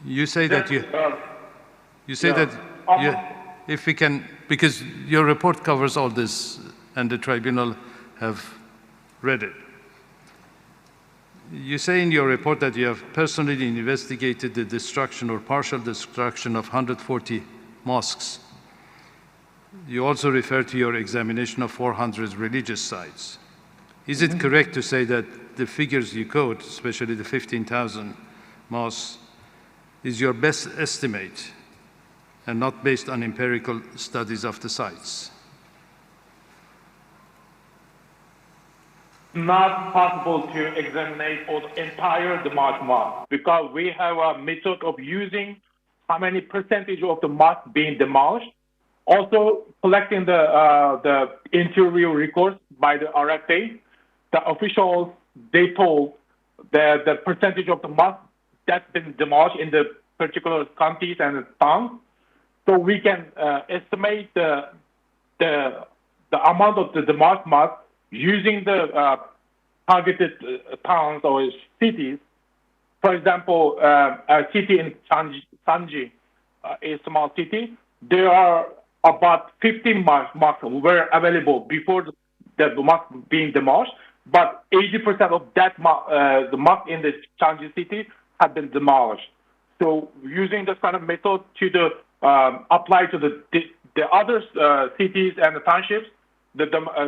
You say that if we can, because your report covers all this and the tribunal have read it. You say in your report that you have personally investigated the destruction or partial destruction of 140 mosques. You also refer to your examination of 400 religious sites. Is it correct to say that the figures you quote, especially the 15,000 mosques, is your best estimate and not based on empirical studies of the sites? Not possible to examine all the entire demolished mosque because we have a method of using how many percentage of the mosque being demolished. Also collecting the interview records by the RFA, the officials, they told that the percentage of the mosque that's been demolished in the particular counties and towns. So we can estimate the amount of the demolished mosque using the targeted towns or cities. For example, a city in Sanji, a small city, there are about 15 mosques were available before the mosque being demolished, but 80% of that the mosque in the Sanji city had been demolished. So using this kind of method to apply to the other cities and the townships,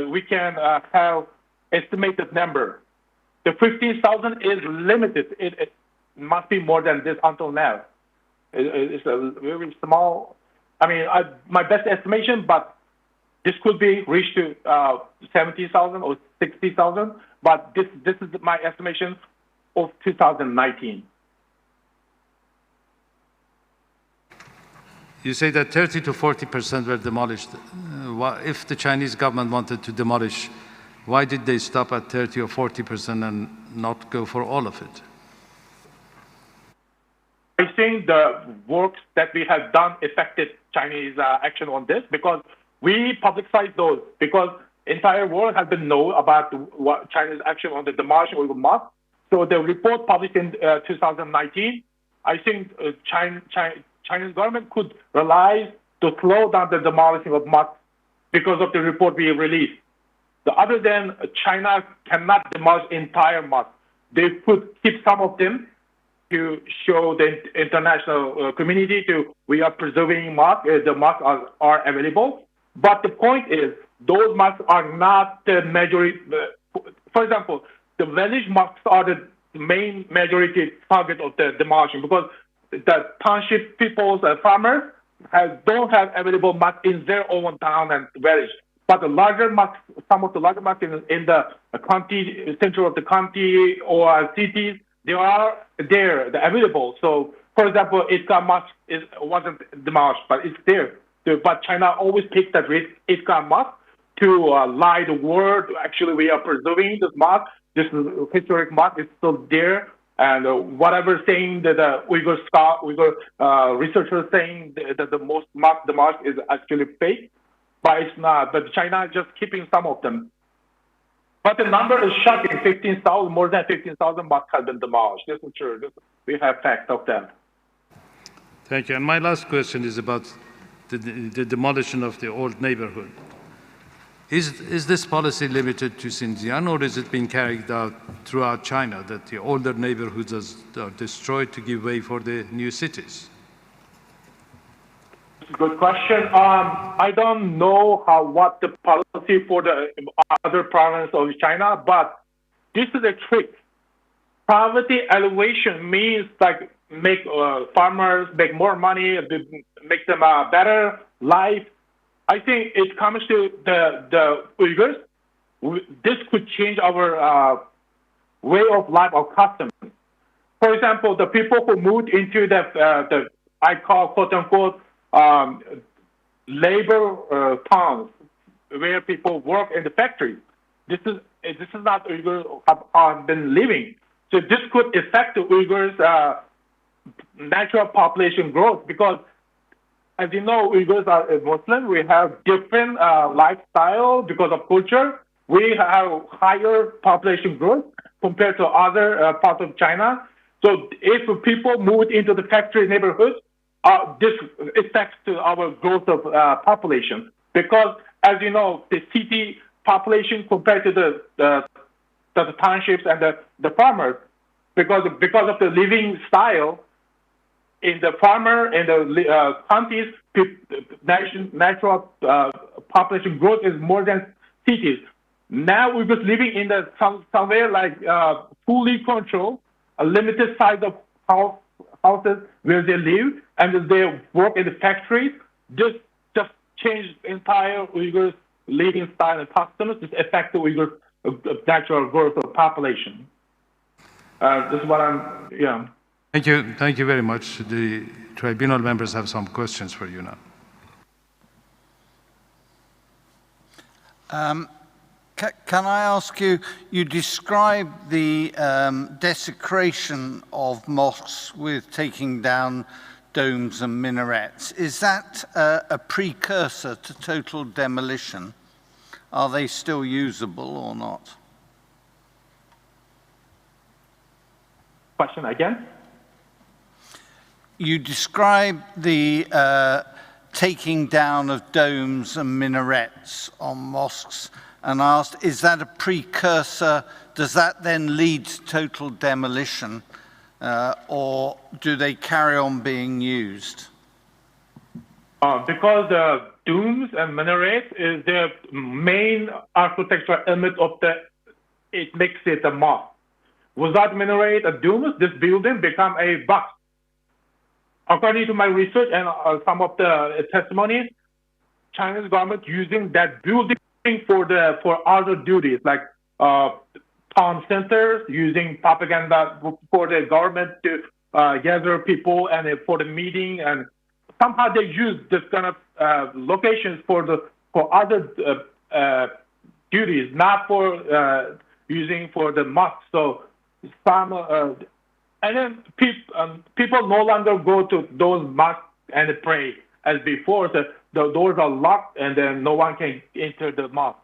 we can have estimated number. The 15,000 is limited. It must be more than this until now. It's a very small. I mean, my best estimation, but this could be reached to 70,000 or 60,000. But this is my estimation of 2019. You say that 30 to 40% were demolished. If the Chinese government wanted to demolish, why did they stop at 30 or 40% and not go for all of it? I think the work that we have done affected Chinese action on this because we publicized those because entire world has been known about what Chinese action on the demolition of Uyghur mosque. So the report published in 2019, I think Chinese government could realize to slow down the demolition of mosques because of the report we released. Other than China cannot demolish entire mosques, they could keep some of them to show the international community we are preserving mosques, the mosques are available. But the point is, those mosques are not the majority. For example, the village mosques are the main majority target of the demolition because the township peoples and farmers don't have available mosques in their own town and village. But the larger mosques, some of the larger mosques in the county, center of the county or cities, they are there, they're available. So, for example, Iskar Mosque wasn't demolished, but it's there. But China always takes that risk, Iskar Mosque, to lie the world. Actually, we are preserving this mosque. This historic mosque is still there. And whatever saying that the Uyghur researchers saying that the most mosque demolished is actually fake, but it's not. But China is just keeping some of them. But the number is shocking. 15,000, more than 15,000 mosques have been demolished. This is true. We have facts of that. Thank you. And my last question is about the demolition of the old neighborhood. Is this policy limited to Xinjiang, or is it being carried out throughout China, that the older neighborhoods are destroyed to give way for the new cities? Good question. I don't know what the policy for the other province of China, but this is a trick. Poverty elevation means like make farmers make more money, make them a better life. I think it comes to the Uyghurs. This could change our way of life or customs. For example, the people who moved into the I call quote unquote labor towns where people work in the factories. This is not Uyghurs have been living. So this could affect the Uyghurs' natural population growth because, as you know, Uyghurs are Muslim. We have different lifestyle because of culture. We have higher population growth compared to other parts of China. So if people move into the factory neighborhoods, this affects to our growth of population because, as you know, the city population compared to the townships and the farmers, because of the living style in the farmer and the counties, natural population growth is more than cities. Now we're just living in somewhere like fully controlled, a limited size of houses where they live and they work in the factories. This just changed entire Uyghurs' living style and customs. This affects the Uyghurs' natural growth of population. This is what yeah. Thank you. Thank you very much. The tribunal members have some questions for you now. Can I ask you, you describe the desecration of mosques with taking down domes and minarets. Is that a precursor to total demolition? Are they still usable or not? question again. You describe the taking down of domes and minarets on mosques and asked, is that a precursor? Does that then lead to total demolition or do they carry on being used? Because the domes and minarets is the main architectural element of it makes it a mosque. Without minaret or domes, this building become a box. According to my research and some of the testimonies, Chinese government using that building for other duties like town centers, using propaganda for the government to gather people and for the meeting, and somehow they use this kind of locations for other duties, not for using for the mosque. So some and then people no longer go to those mosques and pray as before. The doors are locked and then no one can enter the mosque.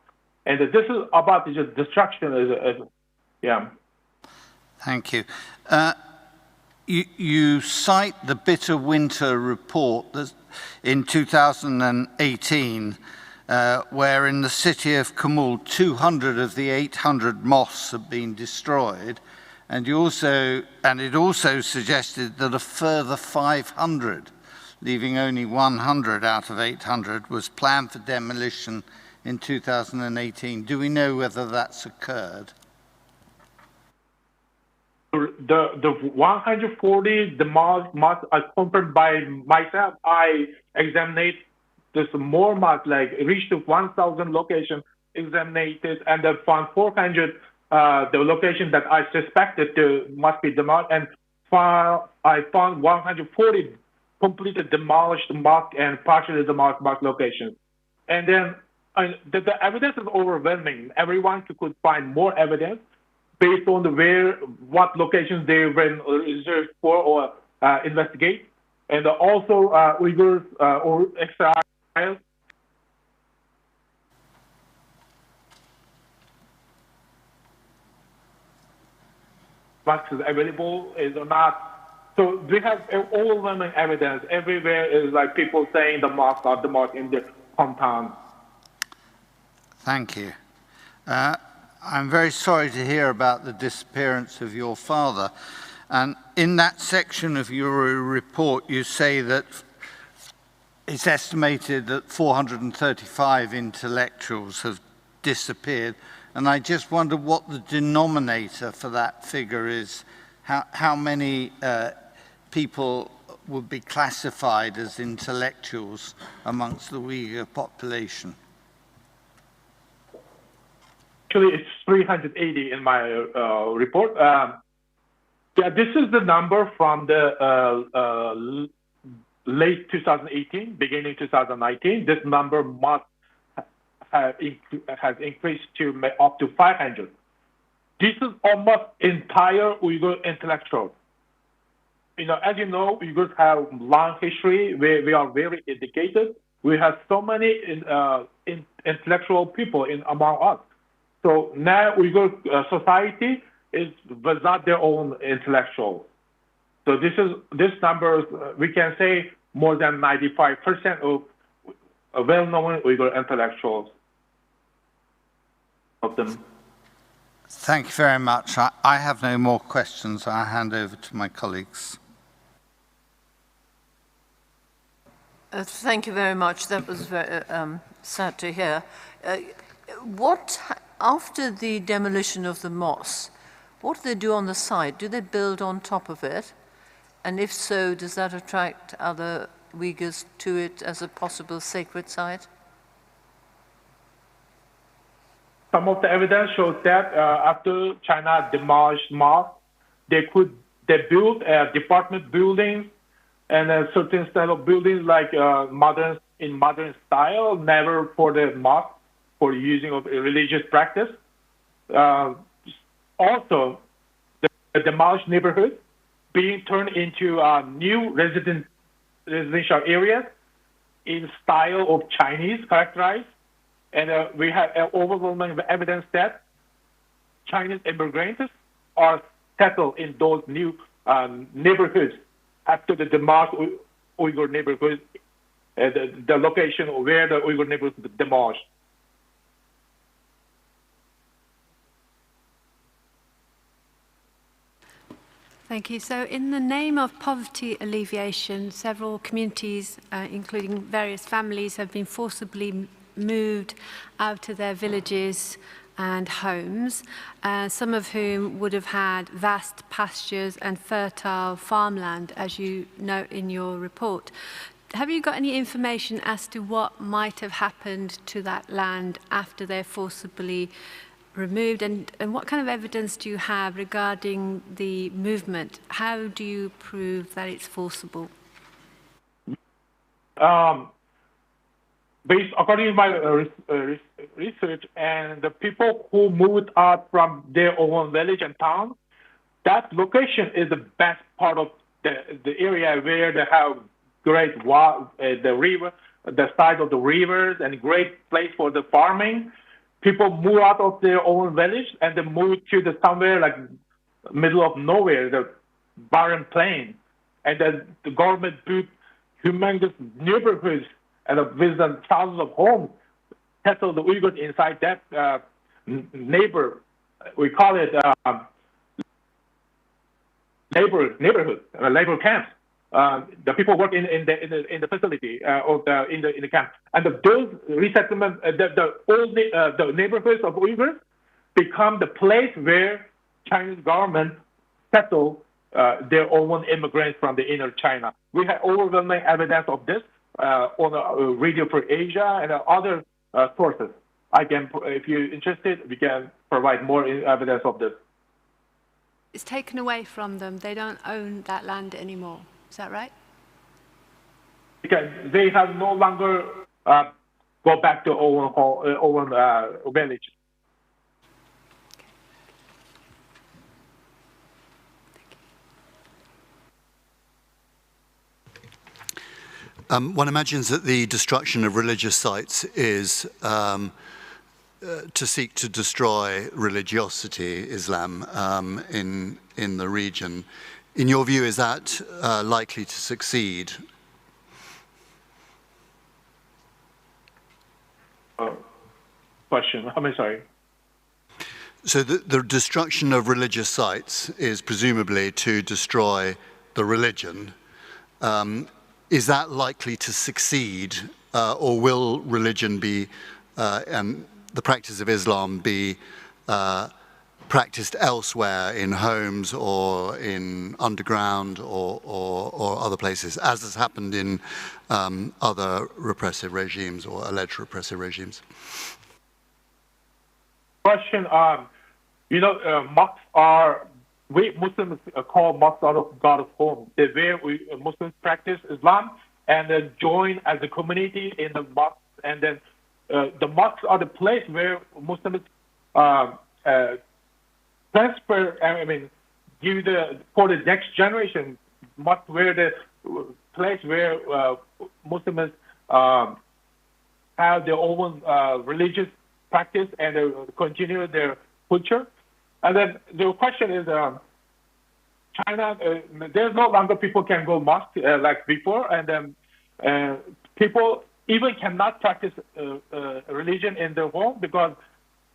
And this is about just destruction. Yeah. Thank you. You cite the Bitter Winter report in 2018, where in the city of Kabul, 200 of the 800 mosques have been destroyed. And it also suggested that a further 500, leaving only 100 out of 800, was planned for demolition in 2018. Do we know whether that's occurred? The 140, the mosques are confirmed by myself. I examined this more mosques, like reached 1,000 locations examined, and I found 400 the location that I suspected must be demolished, and I found 140 completely demolished mosque and partially demolished mosque locations. And then the evidence is overwhelming. Everyone could find more evidence based on what locations they were reserved for or investigate. And also Uyghurs or exiles. Mosques is available is or not. So we have overwhelming evidence. Everywhere is like people saying the mosques are demolished in the hometown. Thank you. I'm very sorry to hear about the disappearance of your father. And in that section of your report, you say that it's estimated that 435 intellectuals have disappeared. And I just wonder what the denominator for that figure is. How many people would be classified as intellectuals amongst the Uyghur population? Actually, it's 380 in my report. Yeah, this is the number from the late 2018, beginning 2019. This number must has increased to up to 500. This is almost entire Uyghur intellectuals. As you know, Uyghurs have long history. We are very educated. We have so many intellectual people among us. So now Uyghur society is without their own intellectuals. So this number, we can say more than 95% of well-known Uyghur intellectuals of them. Thank you very much. I have no more questions. I'll hand over to my colleagues. Thank you very much. That was very sad to hear. After the demolition of the mosque, what do they do on the site? Do they build on top of it? And if so, does that attract other Uyghurs to it as a possible sacred site? Some of the evidence shows that after China demolished mosques, they built department buildings and a certain style of buildings like modern style, never for the mosque, for using of religious practice. Also, the demolished neighborhood being turned into new residential areas in style of Chinese characterized. And we have overwhelming evidence that Chinese immigrants are settle in those new neighborhoods after the demolished Uyghur neighborhoods, the location where the Uyghur neighborhoods demolished. Thank you. So in the name of poverty alleviation, several communities, including various families, have been forcibly moved out of their villages and homes, some of whom would have had vast pastures and fertile farmland, as you note in your report. Have you got any information as to what might have happened to that land after they're forcibly removed, and what kind of evidence do you have regarding the movement? How do you prove that it's forcible? According to my research, and the people who moved out from their own village and town, that location is the best part of the area where they have great the river, the side of the rivers, and great place for the farming. People move out of their own village and they move to the somewhere like middle of nowhere, the barren plain. And then the government built humongous neighborhoods and with thousands of homes, settle the Uyghurs inside that neighbor. We call it neighborhood, labor camps. The people work in the facility or in the camp, and those resettlement, the neighborhoods of Uyghurs become the place where Chinese government settle their own immigrants from the inner China. We have overwhelming evidence of this on Radio Free Asia and other sources. I can, if you're interested, we can provide more evidence of this. It's taken away from them. They don't own that land anymore. Is that right? Because they have no longer go back to own village. One imagines that the destruction of religious sites is to seek to destroy religiosity, Islam, in the region. In your view, is that likely to succeed? Question, I'm sorry. So the destruction of religious sites is presumably to destroy the religion. Is that likely to succeed, or will religion be, and the practice of Islam be practiced elsewhere in homes or in underground or other places, as has happened in other repressive regimes or alleged repressive regimes? Question, mosques are, we Muslims call mosques out of God's home. They're where we Muslims practice Islam and then join as a community in the mosques. And then the mosques are the place where Muslims transfer, give for the next generation, mosques where the place where Muslims have their own religious practice and continue their culture. And then the question is, China, there's no longer people can go mosque like before, and then people even cannot practice religion in their home because,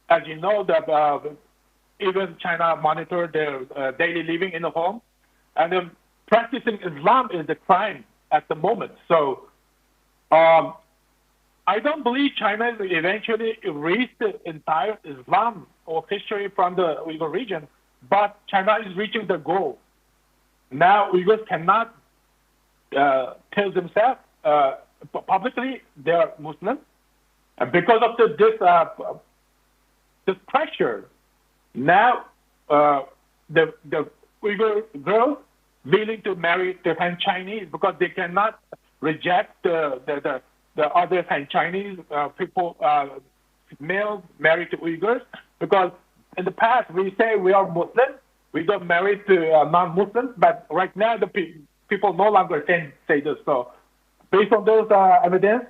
as you know, that even China monitor their daily living in the home, and then practicing Islam is a crime at the moment. So I don't believe China will eventually erase the entire Islam or history from the Uyghur region, but China is reaching the goal. Now Uyghurs cannot tell themselves publicly they are Muslim, and because of this pressure, now the Uyghur girls willing to marry the Han Chinese because they cannot reject the other Han Chinese people, males married to Uyghurs, because in the past we say we are Muslim, we got married to non-Muslims, but right now the people no longer can say this. So based on those evidence,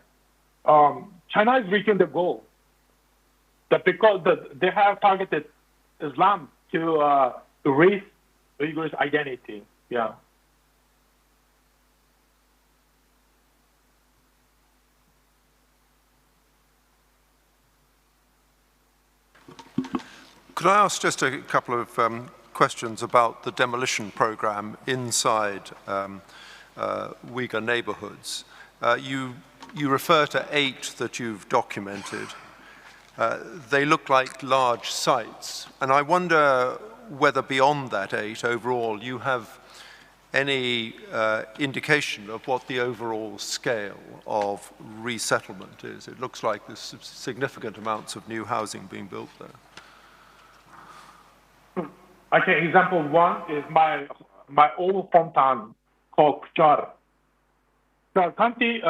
China is reaching the goal. That because they have targeted Islam to erase Uyghurs' identity. Yeah. Could I ask just a couple of questions about the demolition program inside Uyghur neighborhoods? You refer to 8 that you've documented. They look like large sites, and I wonder whether beyond that 8 overall you have any indication of what the overall scale of resettlement is. It looks like there's significant amounts of new housing being built there. Okay, example 1 is my old hometown called Kuchar. Kuchar County,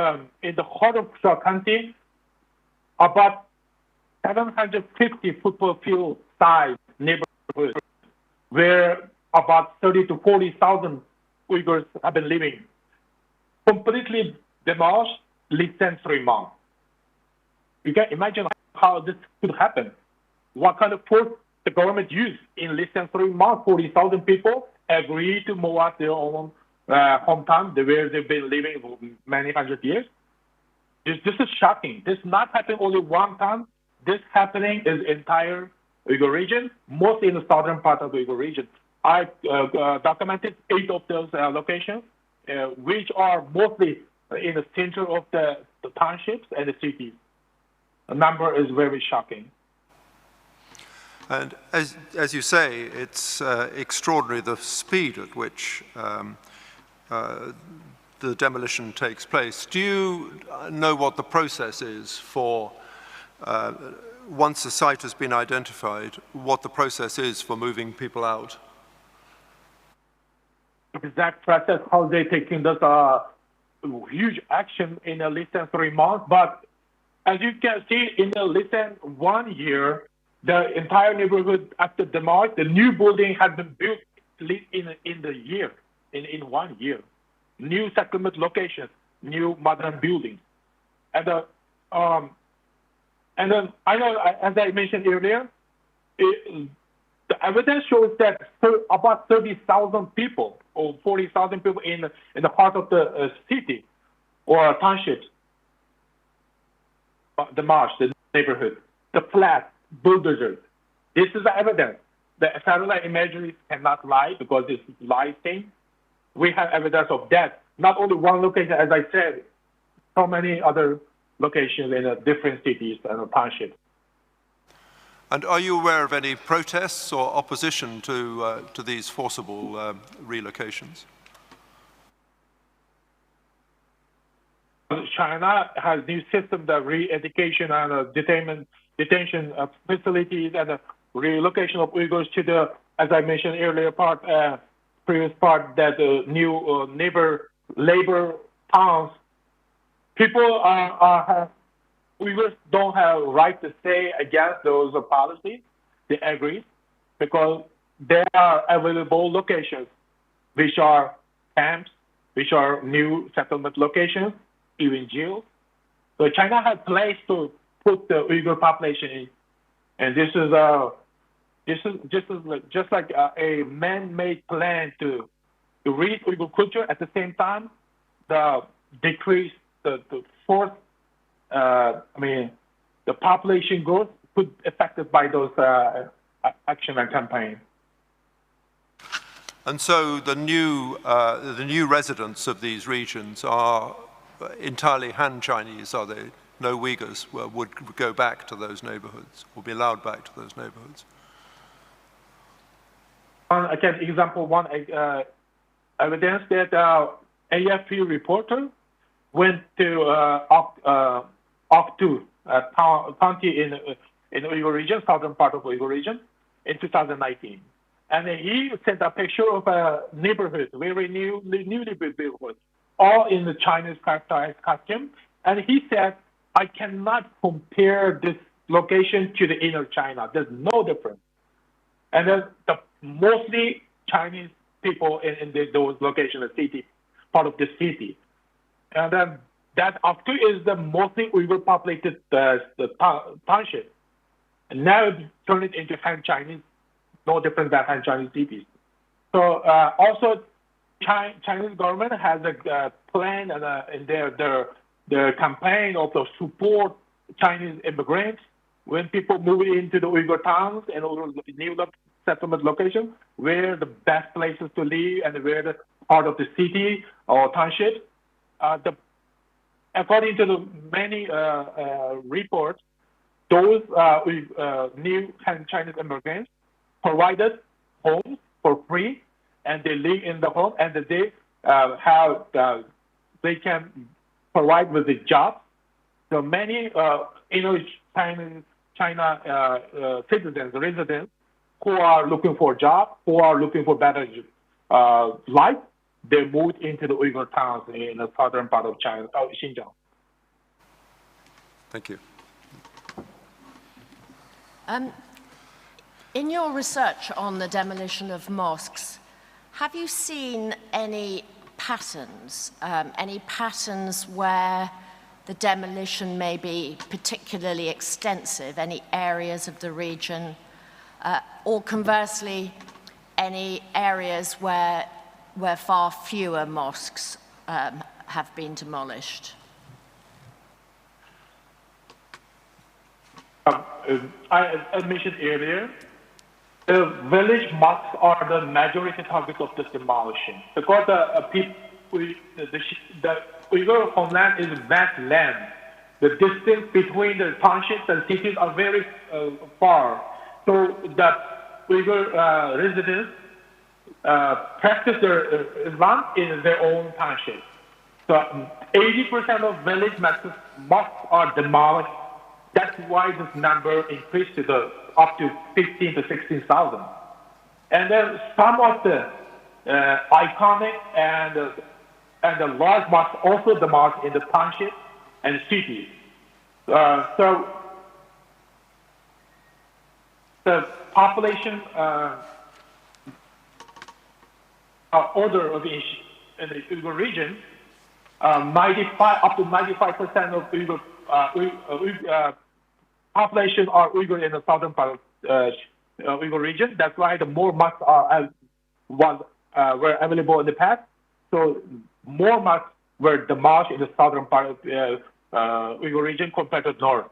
in the heart of Kuchar County, about 750 football field size neighborhood where about 30 to 40,000 Uyghurs have been living, completely demolished less than 3 months. You can imagine how this could happen. What kind of force the government used in less than 3 months? 40,000 people agreed to move out their own hometown, where they've been living for many hundred years. This is shocking. This not happening only one time. This happening is entire Uyghur region, mostly in the southern part of the Uyghur region. I documented 8 of those locations, which are mostly in the center of the townships and the cities. The number is very shocking. And as you say, it's extraordinary the speed at which the demolition takes place. Do you know what the process is for, once a site has been identified, what the process is for moving people out? Exact process, how they're taking this huge action in less than 3 months. But as you can see, in less than 1 year, the entire neighborhood after demolition, the new building has been built in 1 year. New settlement locations, new modern buildings. And then I know, as I mentioned earlier, the evidence shows that about 30,000 people or 40,000 people in the heart of the city or townships, the marsh, the neighborhood, the flats, bulldozers. This is the evidence. The satellite imagery cannot lie because it's lie thing. We have evidence of that. Not only one location, as I said, so many other locations in different cities and townships. And are you aware of any protests or opposition to these forcible relocations? China has new system, the re-education and detention facilities and the relocation of Uyghurs to the, as I mentioned earlier, previous part, that new labor towns. People Uyghurs don't have right to say against those policies. They agree because there are available locations, which are camps, which are new settlement locations, even jails. So China has place to put the Uyghur population in, and this is just like a man-made plan to reach Uyghur culture. At the same time, the decrease the force. The population growth could be affected by those action and campaign. And so the new residents of these regions are entirely Han Chinese, are they? No Uyghurs would go back to those neighborhoods or be allowed back to those neighborhoods? Again, example 1, evidence that AFP reporter went to Oktu county in Uyghur region, southern part of Uyghur region, in 2019. And he sent a picture of a neighborhood, very newly built neighborhood, all in the Chinese characterized costume. And he said, I cannot compare this location to the inner China. There's no difference. And then mostly Chinese people in those locations, the city, part of the city. And then that Oktu is the mostly Uyghur populated township. And now turned it into Han Chinese, no different than Han Chinese cities. So also, Chinese government has a plan in their campaign of the support Chinese immigrants when people move into the Uyghur towns and new settlement locations, where the best places to live and where the part of the city or township. According to the many reports, those new Chinese immigrants provided homes for free, and they live in the home, and they they can provide with the job. So many China citizens, residents who are looking for a job, who are looking for better life, they moved into the Uyghur towns in the southern part of China, Xinjiang. Thank you. In your research on the demolition of mosques, have you seen any patterns where the demolition may be particularly extensive, any areas of the region, or conversely, any areas where far fewer mosques have been demolished? I mentioned earlier, the village mosques are the majority target of the demolition because the Uyghur homeland is vast land. The distance between the townships and cities are very far. So the Uyghur residents practice their Islam in their own township. So 80% of village mosques are demolished. That's why this number increased to up to 15 to 16,000. And then some of the iconic and the large mosques also demolished in the township and cities. So the population order of in the Uyghur region, up to 95% of Uyghur population are Uyghur in the southern part of Uyghur region. That's why the more mosques were available in the past. So more mosques were demolished in the southern part of Uyghur region compared to north.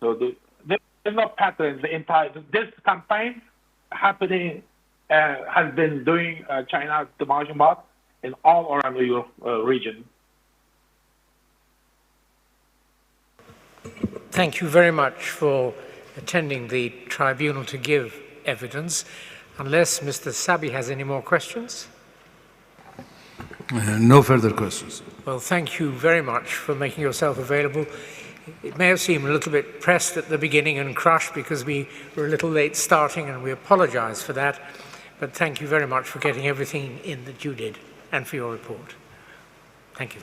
So there's no pattern. This campaign happening has been doing China demolishing mosques in all around the Uyghur region. Thank you very much for attending the tribunal to give evidence. Unless Mr. Sabi has any more questions? No further questions. Well, thank you very much for making yourself available. It may have seemed a little bit pressed at the beginning and crushed because we were a little late starting, and we apologize for that. But thank you very much for getting everything in that you did and for your report. Thank you.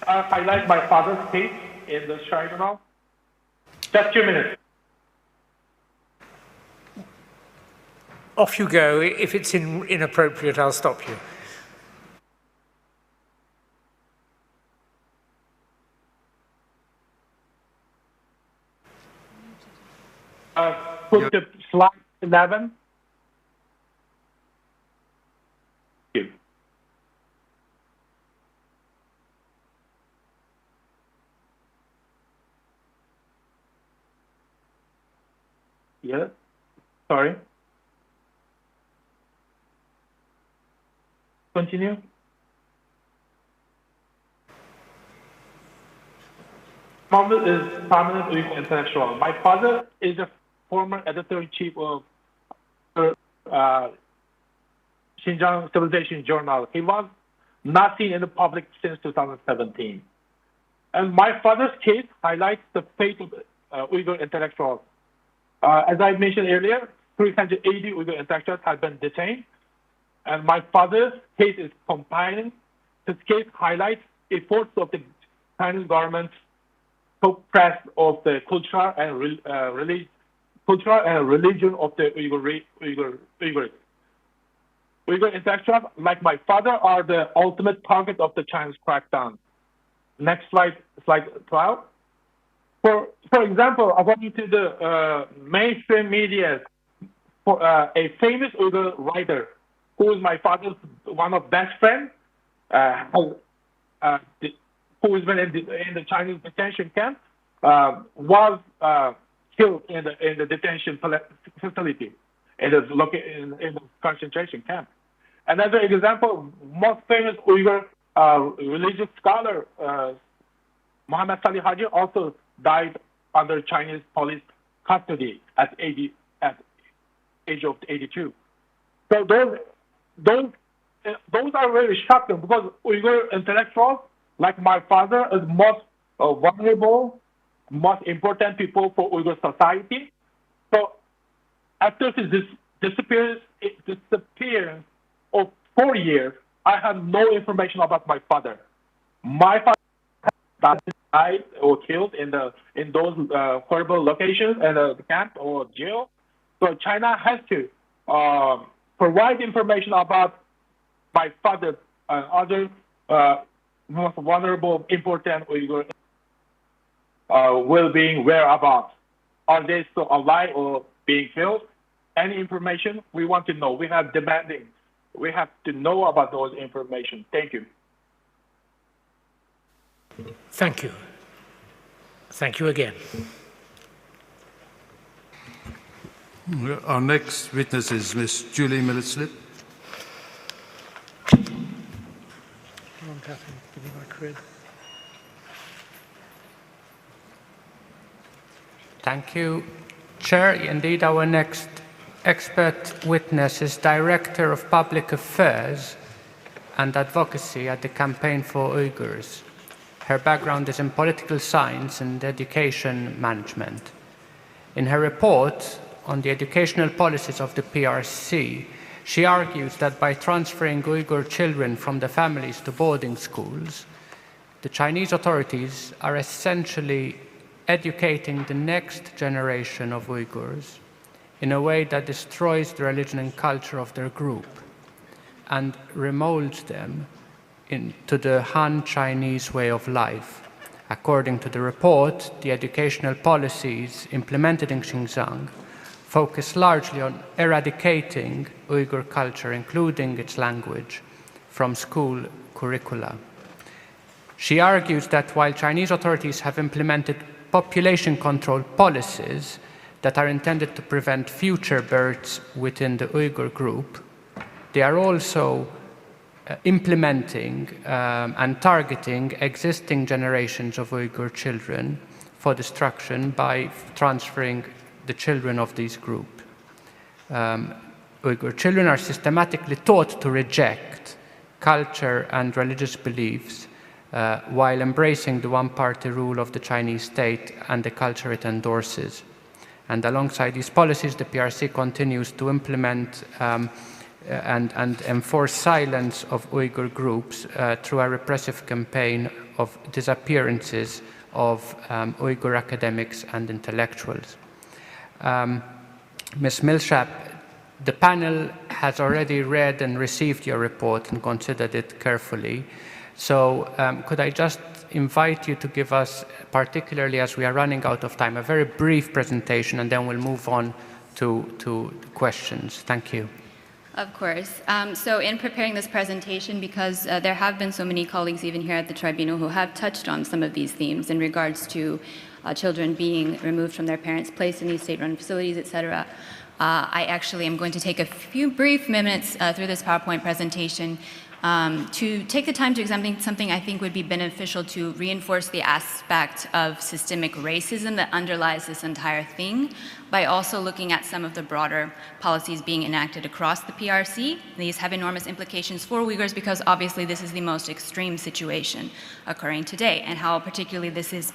I like my father's case in the tribunal. Just 2 minutes. Off you go. If it's inappropriate, I'll stop you. Put the slide 11. Thank you. Yeah, sorry. Continue. Mohammed is prominent Uyghur intellectual. My father is a former editor-in-chief of Xinjiang Civilization Journal. He was not seen in the public since 2017. And my father's case highlights the fate of Uyghur intellectuals. As I mentioned earlier, 380 Uyghur intellectuals have been detained. And my father's case is compiling. This case highlights efforts of the Chinese government to suppress of the culture and religion of the Uyghurs. Uyghur intellectuals, like my father, are the ultimate target of the Chinese crackdown. Next slide, slide 12. For example, according to the mainstream media, for a famous Uyghur writer who is my father's one of best friends, who has been in the Chinese detention camp, was killed in the detention facility, in the concentration camp. Another example, most famous Uyghur religious scholar, Mohammed Haji, also died under Chinese police custody at age of 82. So those are very shocking, because Uyghur intellectuals, like my father, is most vulnerable, most important people for Uyghur society. So after his disappearance of 4 years, I have no information about my father. My father died or killed in those horrible locations, and the camp or jail. So China has to provide information about my father and other most vulnerable, important Uyghur well-being, whereabouts. Are they still alive or being killed? Any information we want to know. We have demanding. We have to know about those information. Thank you. Thank you. Thank you again. Our next witness is Ms. Julie Millett-Slip. Thank you, Chair. Indeed, our next expert witness is Director of Public Affairs and Advocacy at the Campaign for Uyghurs. Her background is in political science and education management. In her report on the educational policies of the PRC, she argues that by transferring Uyghur children from their families to boarding schools, the Chinese authorities are essentially educating the next generation of Uyghurs in a way that destroys the religion and culture of their group and remolds them into the Han Chinese way of life. According to the report, the educational policies implemented in Xinjiang focus largely on eradicating Uyghur culture, including its language, from school curricula. She argues that while Chinese authorities have implemented population control policies that are intended to prevent future births within the Uyghur group, they are also implementing and targeting existing generations of Uyghur children for destruction by transferring the children of these groups. Uyghur children are systematically taught to reject culture and religious beliefs while embracing the one-party rule of the Chinese state and the culture it endorses. And alongside these policies, the PRC continues to implement and enforce silence of Uyghur groups through a repressive campaign of disappearances of Uyghur academics and intellectuals. Ms. Millsap, the panel has already read and received your report and considered it carefully. So could I just invite you to give us, particularly as we are running out of time, a very brief presentation, and then we'll move on to questions. Thank you. Of course. So in preparing this presentation, because there have been so many colleagues even here at the tribunal who have touched on some of these themes in regards to children being removed from their parents, placed in these state-run facilities, etc. I actually am going to take a few brief minutes through this PowerPoint presentation to take the time to examine something I think would be beneficial to reinforce the aspect of systemic racism that underlies this entire thing by also looking at some of the broader policies being enacted across the PRC. These have enormous implications for Uyghurs because obviously this is the most extreme situation occurring today, and how particularly this is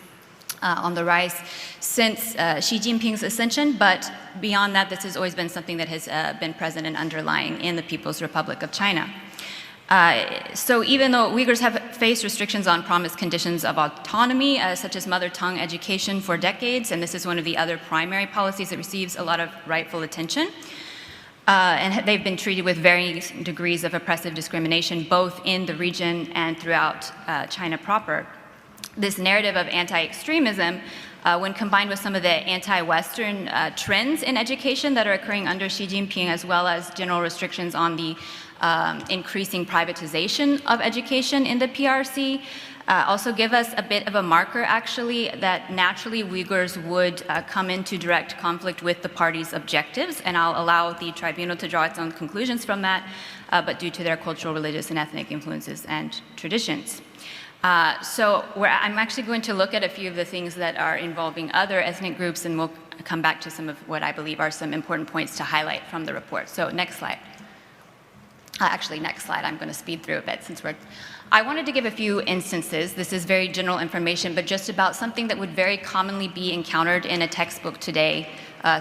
on the rise since Xi Jinping's ascension, but beyond that, this has always been something that has been present and underlying in the People's Republic of China. So even though Uyghurs have faced restrictions on promised conditions of autonomy, such as mother tongue education for decades, and this is one of the other primary policies that receives a lot of rightful attention, and they've been treated with varying degrees of oppressive discrimination, both in the region and throughout China proper. This narrative of anti-extremism when combined with some of the anti-Western trends in education that are occurring under Xi Jinping, as well as general restrictions on the increasing privatization of education in the PRC, also give us a bit of a marker, actually, that naturally Uyghurs would come into direct conflict with the party's objectives, and I'll allow the tribunal to draw its own conclusions from that, but due to their cultural, religious, and ethnic influences and traditions. So I'm actually going to look at a few of the things that are involving other ethnic groups, and we'll come back to some of what I believe are some important points to highlight from the report. So next slide. Actually, next slide. I'm going to speed through a bit since I wanted to give a few instances. This is very general information, but just about something that would very commonly be encountered in a textbook today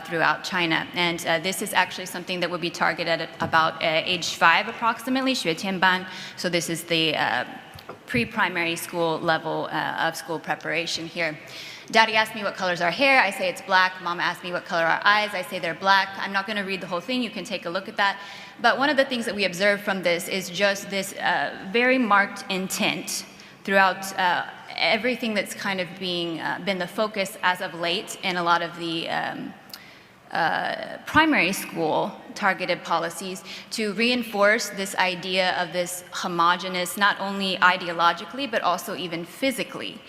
throughout China. And this is actually something that would be targeted at about age 5 approximately, 学前班. So this is the pre-primary school level of school preparation here. Daddy asked me what colors our hair, I say it's black. Mama asked me what color our eyes, I say they're black. I'm not going to read the whole thing, you can take a look at that. But one of the things that we observe from this is just this very marked intent throughout everything that's kind of been the focus as of late in a lot of the primary school targeted policies to reinforce this idea of this homogenous, not only ideologically, but also even physically,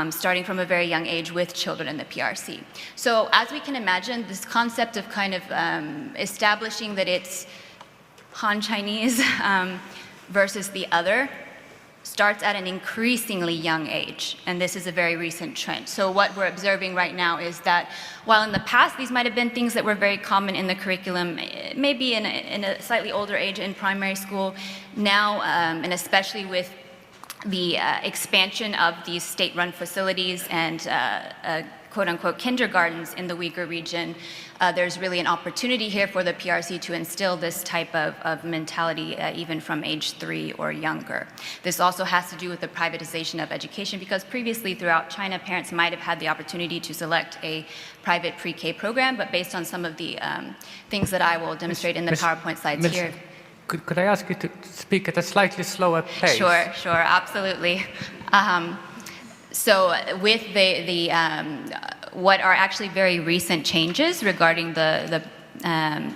starting from a very young age with children in the PRC. So as we can imagine, this concept of kind of establishing that it's Han Chinese versus the other starts at an increasingly young age, and this is a very recent trend. So what we're observing right now is that while in the past these might have been things that were very common in the curriculum, maybe in a slightly older age in primary school, now, and especially with the expansion of these state-run facilities and quote-unquote kindergartens in the Uyghur region, there's really an opportunity here for the PRC to instill this type of mentality even from age 3 or younger. This also has to do with the privatization of education, because previously throughout China, parents might have had the opportunity to select a private pre-K program, but based on some of the things that I will demonstrate in the PowerPoint slides here. Could I ask you to speak at a slightly slower pace? Sure, absolutely. So with what are actually very recent changes regarding the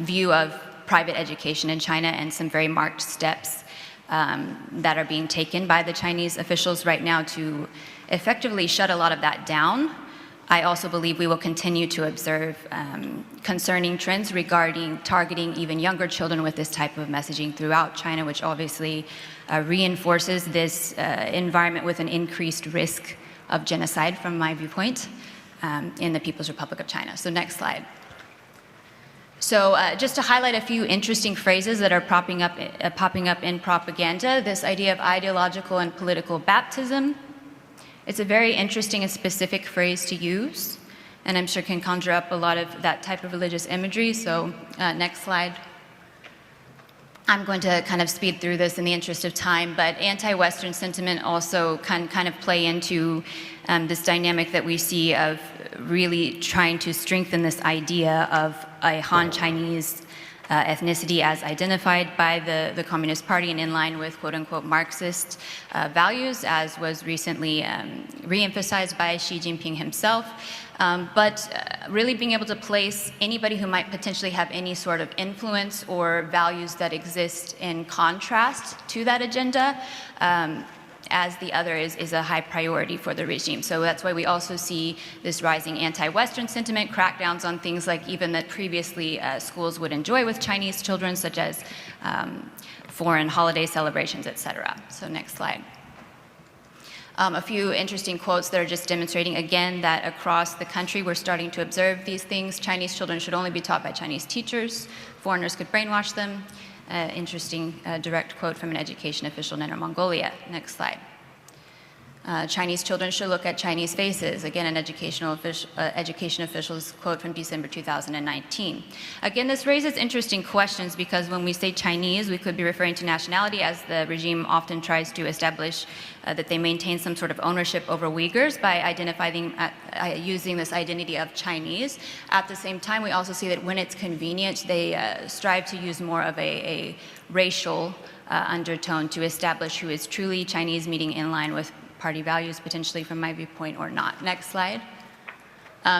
view of private education in China, and some very marked steps that are being taken by the Chinese officials right now to effectively shut a lot of that down, I also believe we will continue to observe concerning trends regarding targeting even younger children with this type of messaging throughout China, which obviously reinforces this environment with an increased risk of genocide, from my viewpoint, in the People's Republic of China. So next slide. So just to highlight a few interesting phrases that are popping up in propaganda, this idea of ideological and political baptism. It's a very interesting and specific phrase to use, and I'm sure can conjure up a lot of that type of religious imagery. So next slide. I'm going to kind of speed through this in the interest of time, but anti-Western sentiment also can kind of play into this dynamic that we see of really trying to strengthen this idea of a Han Chinese ethnicity as identified by the Communist Party and in line with quote-unquote Marxist values, as was recently re-emphasized by Xi Jinping himself. But really being able to place anybody who might potentially have any sort of influence or values that exist in contrast to that agenda as the other is a high priority for the regime. So that's why we also see this rising anti-Western sentiment, crackdowns on things like even that previously schools would enjoy with Chinese children, such as foreign holiday celebrations, etc. So next slide. A few interesting quotes that are just demonstrating again that across the country we're starting to observe these things. Chinese children should only be taught by Chinese teachers. Foreigners could brainwash them. Interesting direct quote from an education official in Inner Mongolia. Next slide. Chinese children should look at Chinese faces. Again, an education official's quote from December 2019. Again, this raises interesting questions because when we say Chinese, we could be referring to nationality, as the regime often tries to establish that they maintain some sort of ownership over Uyghurs by identifying, using this identity of Chinese. At the same time, we also see that when it's convenient, they strive to use more of a racial undertone to establish who is truly Chinese, meeting in line with party values, potentially from my viewpoint or not. Next slide.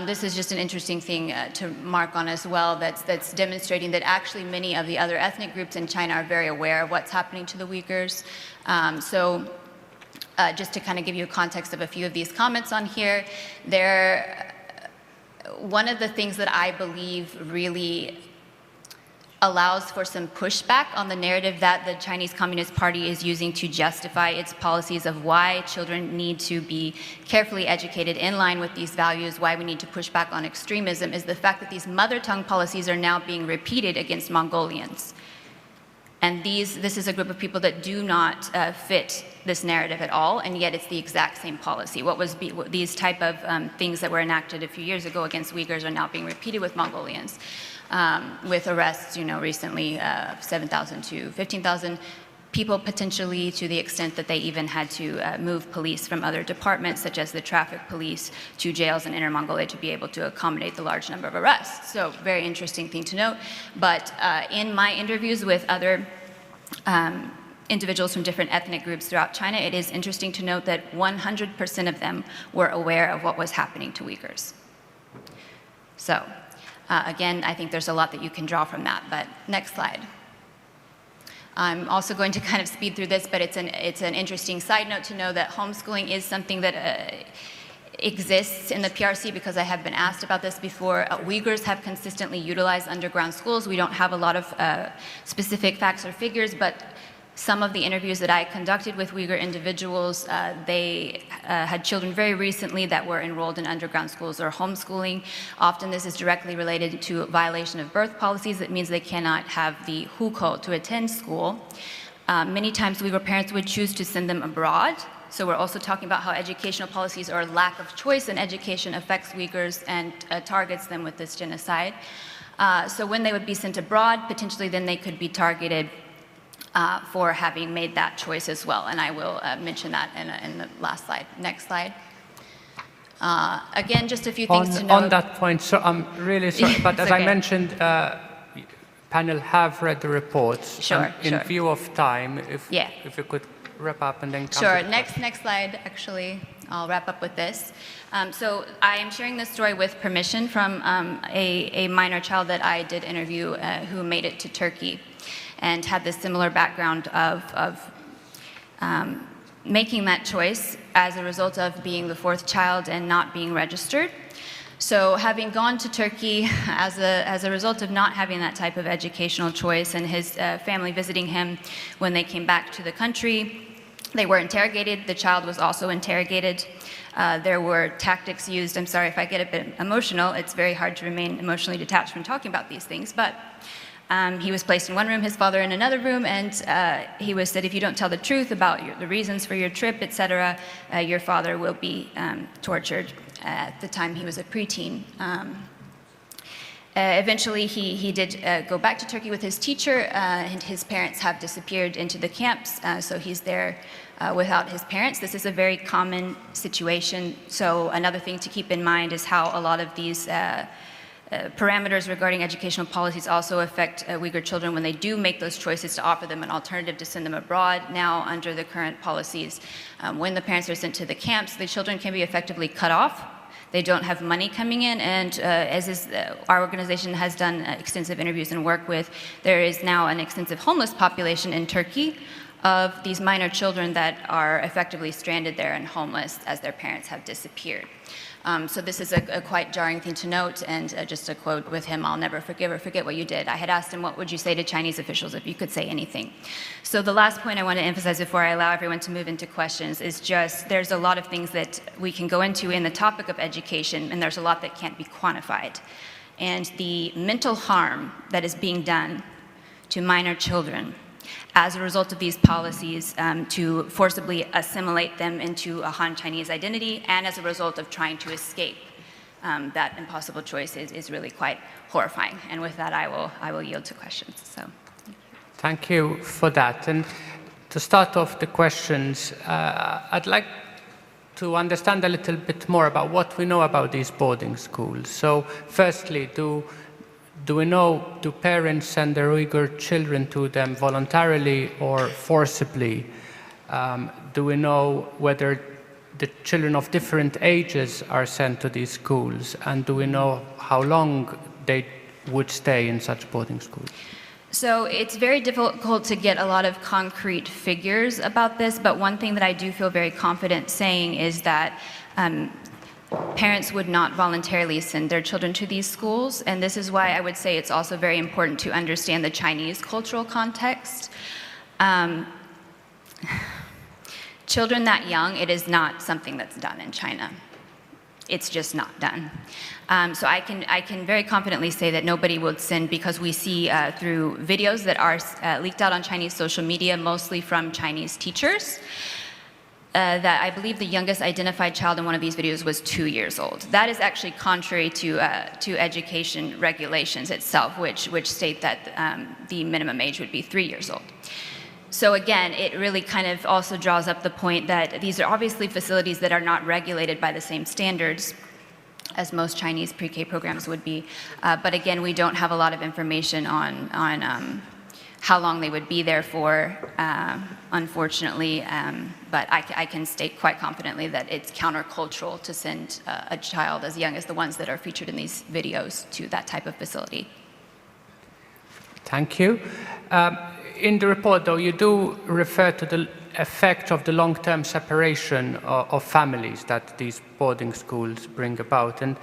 This is just an interesting thing to mark on as well, that's demonstrating that actually many of the other ethnic groups in China are very aware of what's happening to the Uyghurs. Just to kind of give you a context of a few of these comments on here, one of the things that I believe really allows for some pushback on the narrative that the Chinese Communist Party is using to justify its policies of why children need to be carefully educated in line with these values, why we need to push back on extremism, is the fact that these mother tongue policies are now being repeated against Mongolians. And this is a group of people that do not fit this narrative at all, and yet it's the exact same policy. These type of things that were enacted a few years ago against Uyghurs are now being repeated with Mongolians. With arrests, recently 7,000 to 15,000 people potentially, to the extent that they even had to move police from other departments, such as the traffic police, to jails in Inner Mongolia to be able to accommodate the large number of arrests. So very interesting thing to note. But in my interviews with other individuals from different ethnic groups throughout China, it is interesting to note that 100% of them were aware of what was happening to Uyghurs. So. Again, I think there's a lot that you can draw from that, but next slide. I'm also going to kind of speed through this, but it's an interesting side note to know that homeschooling is something that exists in the PRC, because I have been asked about this before. Uyghurs have consistently utilized underground schools. We don't have a lot of specific facts or figures, but some of the interviews that I conducted with Uyghur individuals, they had children very recently that were enrolled in underground schools or homeschooling. Often this is directly related to a violation of birth policies. That means they cannot have the hukou to attend school. Many times Uyghur parents would choose to send them abroad. So we're also talking about how educational policies or lack of choice in education affects Uyghurs and targets them with this genocide. So when they would be sent abroad, potentially then they could be targeted for having made that choice as well. And I will mention that in the last slide. Next slide. Again, just a few things to note. On that point, so I'm really sorry, but as I mentioned, panel have read the reports. Sure, in view of time, if you could wrap up and then come Sure, to next slide, actually. I'll wrap up with this. So I am sharing this story with permission from a minor child that I did interview who made it to Turkey and had this similar background of making that choice as a result of being the fourth child and not being registered. So having gone to Turkey as a result of not having that type of educational choice, and his family visiting him when they came back to the country, they were interrogated. The child was also interrogated. There were tactics used. I'm sorry if I get a bit emotional. It's very hard to remain emotionally detached from talking about these things, but he was placed in one room, his father in another room, and he was said, if you don't tell the truth about the reasons for your trip, etc., your father will be tortured. At the time, he was a preteen. Eventually, he did go back to Turkey with his teacher, and his parents have disappeared into the camps, so he's there without his parents. This is a very common situation. So another thing to keep in mind is how a lot of these parameters regarding educational policies also affect Uyghur children when they do make those choices to offer them an alternative to send them abroad. Now, under the current policies, when the parents are sent to the camps, the children can be effectively cut off. They don't have money coming in, and our organization has done extensive interviews and work with, there is now an extensive homeless population in Turkey of these minor children that are effectively stranded there and homeless as their parents have disappeared. So this is a quite jarring thing to note, and just a quote with him, I'll never forgive or forget what you did. I had asked him, what would you say to Chinese officials if you could say anything? So the last point I want to emphasize before I allow everyone to move into questions is just there's a lot of things that we can go into in the topic of education, and there's a lot that can't be quantified. And the mental harm that is being done to minor children as a result of these policies to forcibly assimilate them into a Han Chinese identity, and as a result of trying to escape that impossible choice is really quite horrifying. And with that, I will yield to questions. So, thank you for that. And to start off the questions, I'd like to understand a little bit more about what we know about these boarding schools. So, firstly, do we know, do parents send their Uyghur children to them voluntarily or forcibly? Do we know whether the children of different ages are sent to these schools, and do we know how long they would stay in such boarding schools? So it's very difficult to get a lot of concrete figures about this, but one thing that I do feel very confident saying is that parents would not voluntarily send their children to these schools, and this is why I would say it's also very important to understand the Chinese cultural context. Children that young, it is not something that's done in China. It's just not done. So I can very confidently say that nobody would send, because we see through videos that are leaked out on Chinese social media, mostly from Chinese teachers, that I believe the youngest identified child in one of these videos was 2 years old. That is actually contrary to education regulations itself, which state that the minimum age would be 3 years old. So again, it really kind of also draws up the point that these are obviously facilities that are not regulated by the same standards as most Chinese pre-K programs would be. But again, we don't have a lot of information on how long they would be there for, unfortunately. But I can state quite confidently that it's countercultural to send a child as young as the ones that are featured in these videos to that type of facility. Thank you. In the report, though, you do refer to the effect of the long-term separation of families that these boarding schools bring about. And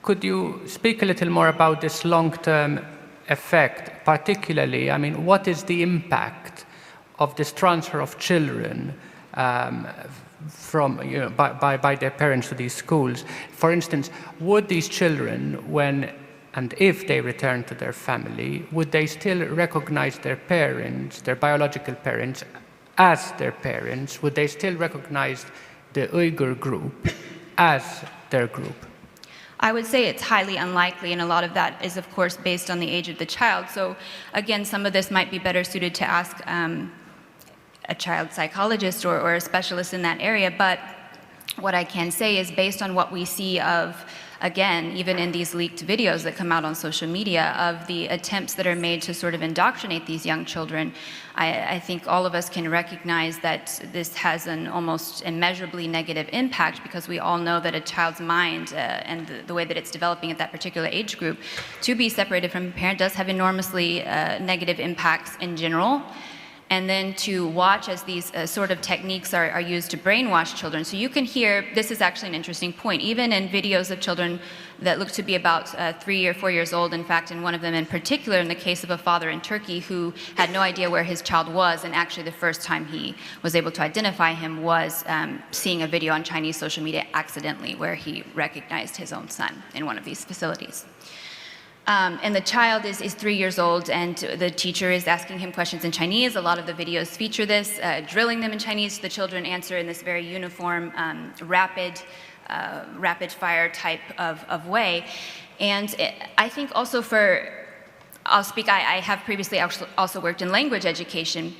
could you speak a little more about this long-term effect, particularly, I mean, what is the impact of this transfer of children from, by their parents to these schools? For instance, would these children, when and if they return to their family, would they still recognize their parents, their biological parents, as their parents? Would they still recognize the Uyghur group as their group? I would say it's highly unlikely, and a lot of that is, of course, based on the age of the child. So again, some of this might be better suited to ask a child psychologist or a specialist in that area, but what I can say is based on what we see of, again, even in these leaked videos that come out on social media, of the attempts that are made to sort of indoctrinate these young children, I think all of us can recognize that this has an almost immeasurably negative impact, because we all know that a child's mind and the way that it's developing at that particular age group, to be separated from a parent does have enormously negative impacts in general. And then to watch as these sort of techniques are used to brainwash children. So you can hear, this is actually an interesting point, even in videos of children that look to be about 3 or 4 years old. In fact, in one of them in particular, in the case of a father in Turkey who had no idea where his child was, and actually the first time he was able to identify him was seeing a video on Chinese social media accidentally where he recognized his own son in one of these facilities. And the child is 3 years old, and the teacher is asking him questions in Chinese. A lot of the videos feature this, drilling them in Chinese. The children answer in this very uniform, rapid fire type of way. And I think also I'll speak, I have previously also worked in language education.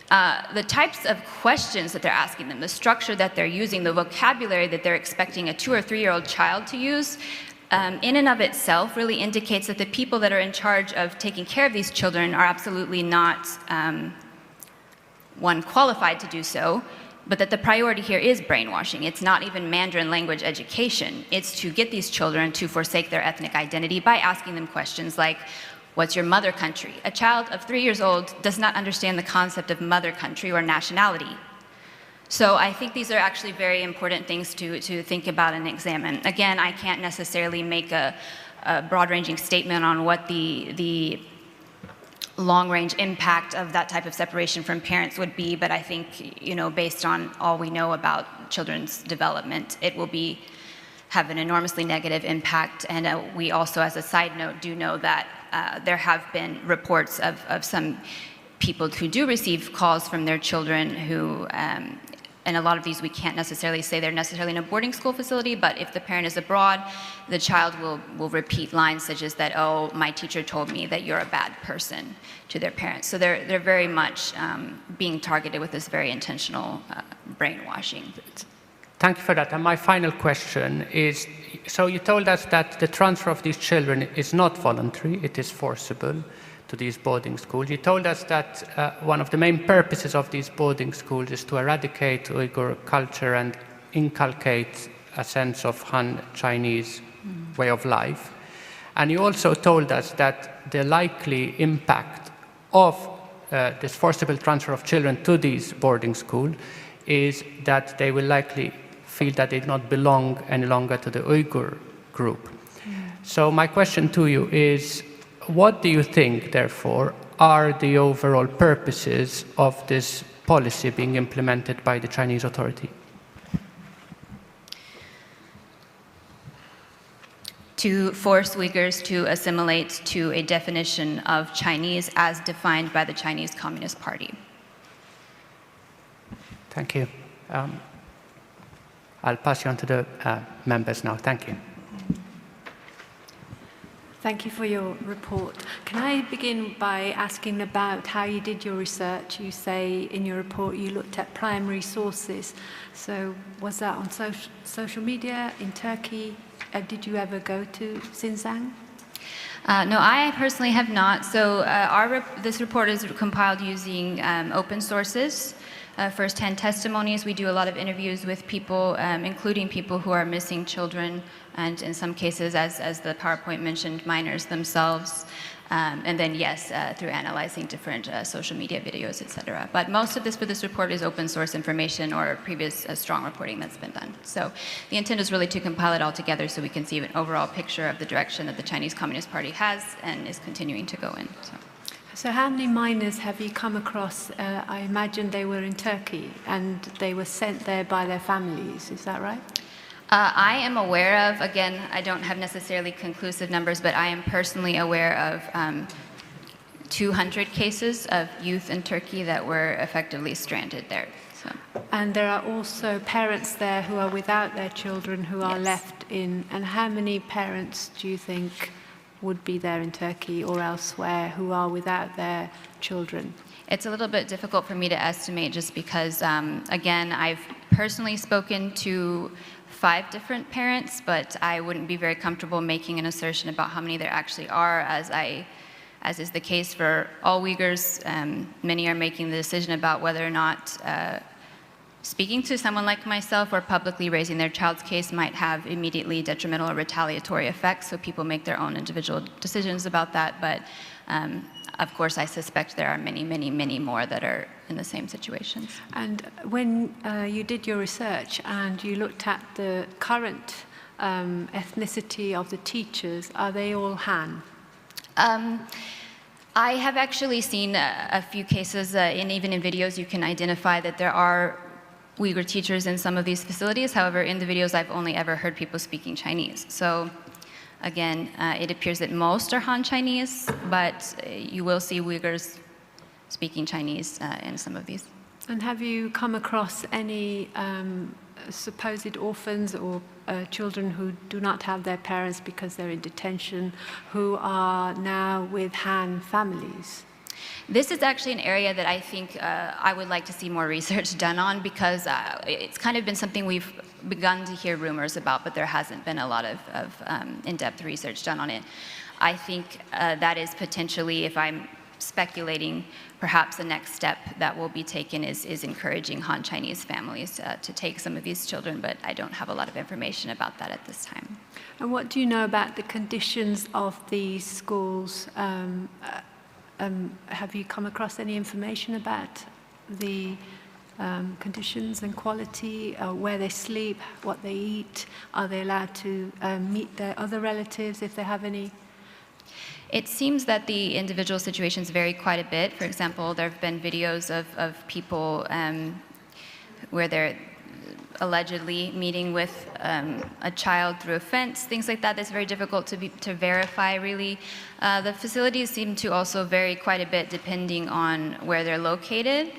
The types of questions that they're asking them, the structure that they're using, the vocabulary that they're expecting a 2 or 3 year old child to use, in and of itself really indicates that the people that are in charge of taking care of these children are absolutely not, one, qualified to do so, but that the priority here is brainwashing. It's not even Mandarin language education. It's to get these children to forsake their ethnic identity by asking them questions like, what's your mother country? A child of 3 years old does not understand the concept of mother country or nationality. So I think these are actually very important things to think about and examine. Again, I can't necessarily make a broad-ranging statement on what the long-range impact of that type of separation from parents would be, but I think, based on all we know about children's development, it will have an enormously negative impact. And we also, as a side note, do know that there have been reports of some people who do receive calls from their children who, and a lot of these we can't necessarily say they're necessarily in a boarding school facility, but if the parent is abroad, the child will repeat lines such as that, oh, my teacher told me that you're a bad person, to their parents. So they're very much being targeted with this very intentional brainwashing. Thank you for that. And my final question is, so you told us that the transfer of these children is not voluntary, it is forcible to these boarding schools. You told us that one of the main purposes of these boarding schools is to eradicate Uyghur culture and inculcate a sense of Han Chinese way of life. And you also told us that the likely impact of this forcible transfer of children to these boarding schools is that they will likely feel that they do not belong any longer to the Uyghur group. So my question to you is, what do you think, therefore, are the overall purposes of this policy being implemented by the Chinese authority? To force Uyghurs to assimilate to a definition of Chinese as defined by the Chinese Communist Party. Thank you. I'll pass you on to the members now. Thank you. Thank you for your report. Can I begin by asking about how you did your research? You say in your report you looked at primary sources. So was that on social media, in Turkey? Did you ever go to Xinjiang? No, I personally have not. So this report is compiled using open sources, first-hand testimonies. We do a lot of interviews with people, including people who are missing children, and in some cases, as the PowerPoint mentioned, minors themselves. And then, yes, through analyzing different social media videos, etc. But most of this for this report is open source information or previous strong reporting that's been done. So the intent is really to compile it all together so we can see an overall picture of the direction that the Chinese Communist Party has and is continuing to go in. So how many minors have you come across? I imagine they were in Turkey and they were sent there by their families, is that right? I am aware of, again, I don't have necessarily conclusive numbers, but I am personally aware of 200 cases of youth in Turkey that were effectively stranded there. So. And there are also parents there who are without their children who are left in, and how many parents do you think would be there in Turkey or elsewhere who are without their children? It's a little bit difficult for me to estimate just because, again, I've personally spoken to 5 different parents, but I wouldn't be very comfortable making an assertion about how many there actually are, as is the case for all Uyghurs. Many are making the decision about whether or not speaking to someone like myself or publicly raising their child's case might have immediately detrimental or retaliatory effects, so people make their own individual decisions about that. But of course, I suspect there are many, many, many more that are in the same situations. And when you did your research and you looked at the current ethnicity of the teachers, are they all Han? I have actually seen a few cases, and even in videos you can identify that there are Uyghur teachers in some of these facilities. However, in the videos I've only ever heard people speaking Chinese. So again, it appears that most are Han Chinese, but you will see Uyghurs speaking Chinese in some of these. And have you come across any supposed orphans or children who do not have their parents because they're in detention, who are now with Han families? This is actually an area that I think I would like to see more research done on, because it's kind of been something we've begun to hear rumors about, but there hasn't been a lot of in-depth research done on it. I think that is potentially, if I'm speculating, perhaps the next step that will be taken is encouraging Han Chinese families to take some of these children, but I don't have a lot of information about that at this time. And what do you know about the conditions of these schools? Have you come across any information about the conditions and quality, where they sleep, what they eat? Are they allowed to meet their other relatives if they have any? It seems that the individual situations vary quite a bit. For example, there have been videos of people where they're allegedly meeting with a child through a fence, things like that. That's very difficult to verify, really. The facilities seem to also vary quite a bit depending on where they're located,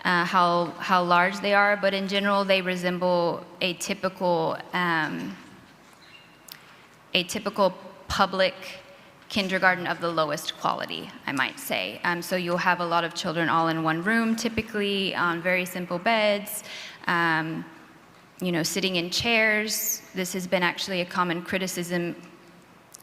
how large they are, but in general they resemble a typical public kindergarten of the lowest quality, I might say. So you'll have a lot of children all in one room, typically on very simple beds, you know, sitting in chairs. This has been actually a common criticism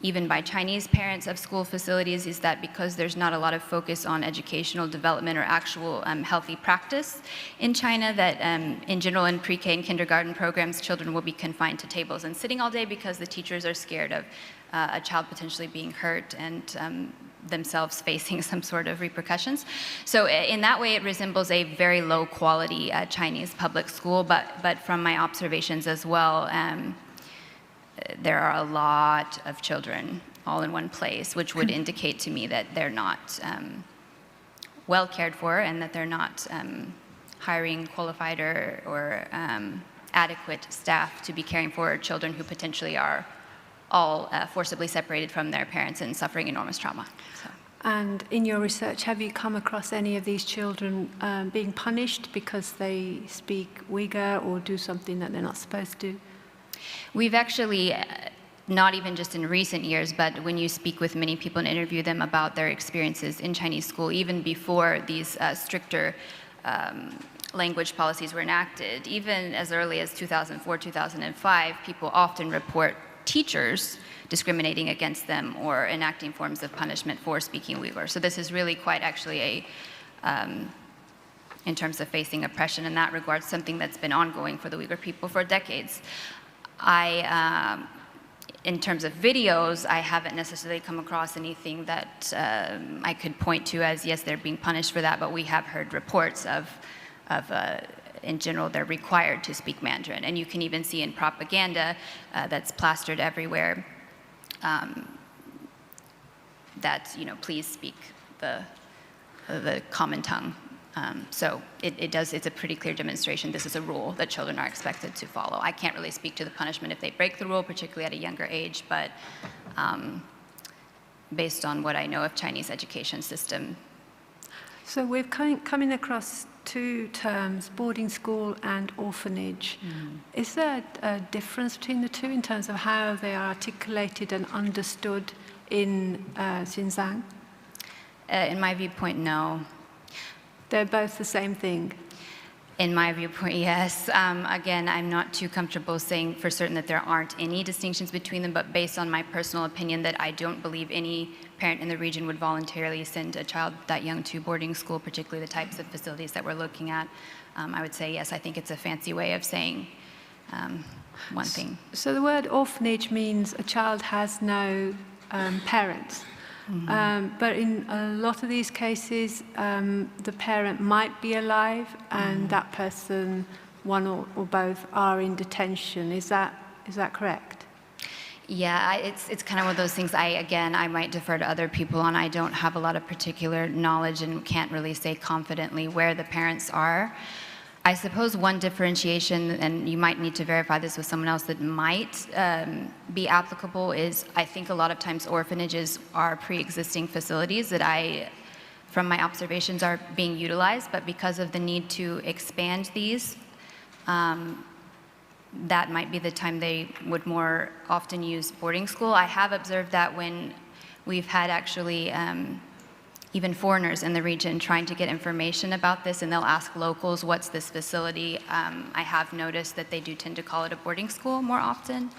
even by Chinese parents of school facilities, is that because there's not a lot of focus on educational development or actual healthy practice in China, that in general in pre-K and kindergarten programs, children will be confined to tables and sitting all day because the teachers are scared of a child potentially being hurt and themselves facing some sort of repercussions. So in that way, it resembles a very low quality Chinese public school, but from my observations as well, there are a lot of children all in one place, which would indicate to me that they're not well cared for and that they're not hiring qualified or adequate staff to be caring for children who potentially are all forcibly separated from their parents and suffering enormous trauma. So. And in your research, have you come across any of these children being punished because they speak Uyghur or do something that they're not supposed to? We've actually, not even just in recent years, but when you speak with many people and interview them about their experiences in Chinese school, even before these stricter language policies were enacted, even as early as 2004, 2005, people often report teachers discriminating against them or enacting forms of punishment for speaking Uyghur. So this is really quite actually in terms of facing oppression in that regard, something that's been ongoing for the Uyghur people for decades. In terms of videos, I haven't necessarily come across anything that I could point to as, yes, they're being punished for that, but we have heard reports of in general, they're required to speak Mandarin. And you can even see in propaganda that's plastered everywhere that, please speak the common tongue. So it's a pretty clear demonstration. This is a rule that children are expected to follow. I can't really speak to the punishment if they break the rule, particularly at a younger age, but based on what I know of Chinese education system. So we're coming across two terms, boarding school and orphanage. Is there a difference between the two in terms of how they are articulated and understood in Xinjiang? In my viewpoint, no. They're both the same thing? In my viewpoint, yes. Again, I'm not too comfortable saying for certain that there aren't any distinctions between them, but based on my personal opinion that I don't believe any parent in the region would voluntarily send a child that young to boarding school, particularly the types of facilities that we're looking at. I would say yes, I think it's a fancy way of saying one thing. So the word orphanage means a child has no parents. But in a lot of these cases, the parent might be alive and that person, one or both, are in detention. Is that correct? Yeah, it's kind of one of those things I might defer to other people on. I don't have a lot of particular knowledge and can't really say confidently where the parents are. I suppose one differentiation, and you might need to verify this with someone else, that might be applicable is I think a lot of times orphanages are pre-existing facilities that from my observations, are being utilized, but because of the need to expand these, that might be the time they would more often use boarding school. I have observed that when we've had actually even foreigners in the region trying to get information about this, and they'll ask locals, what's this facility? I have noticed that they do tend to call it a boarding school more often.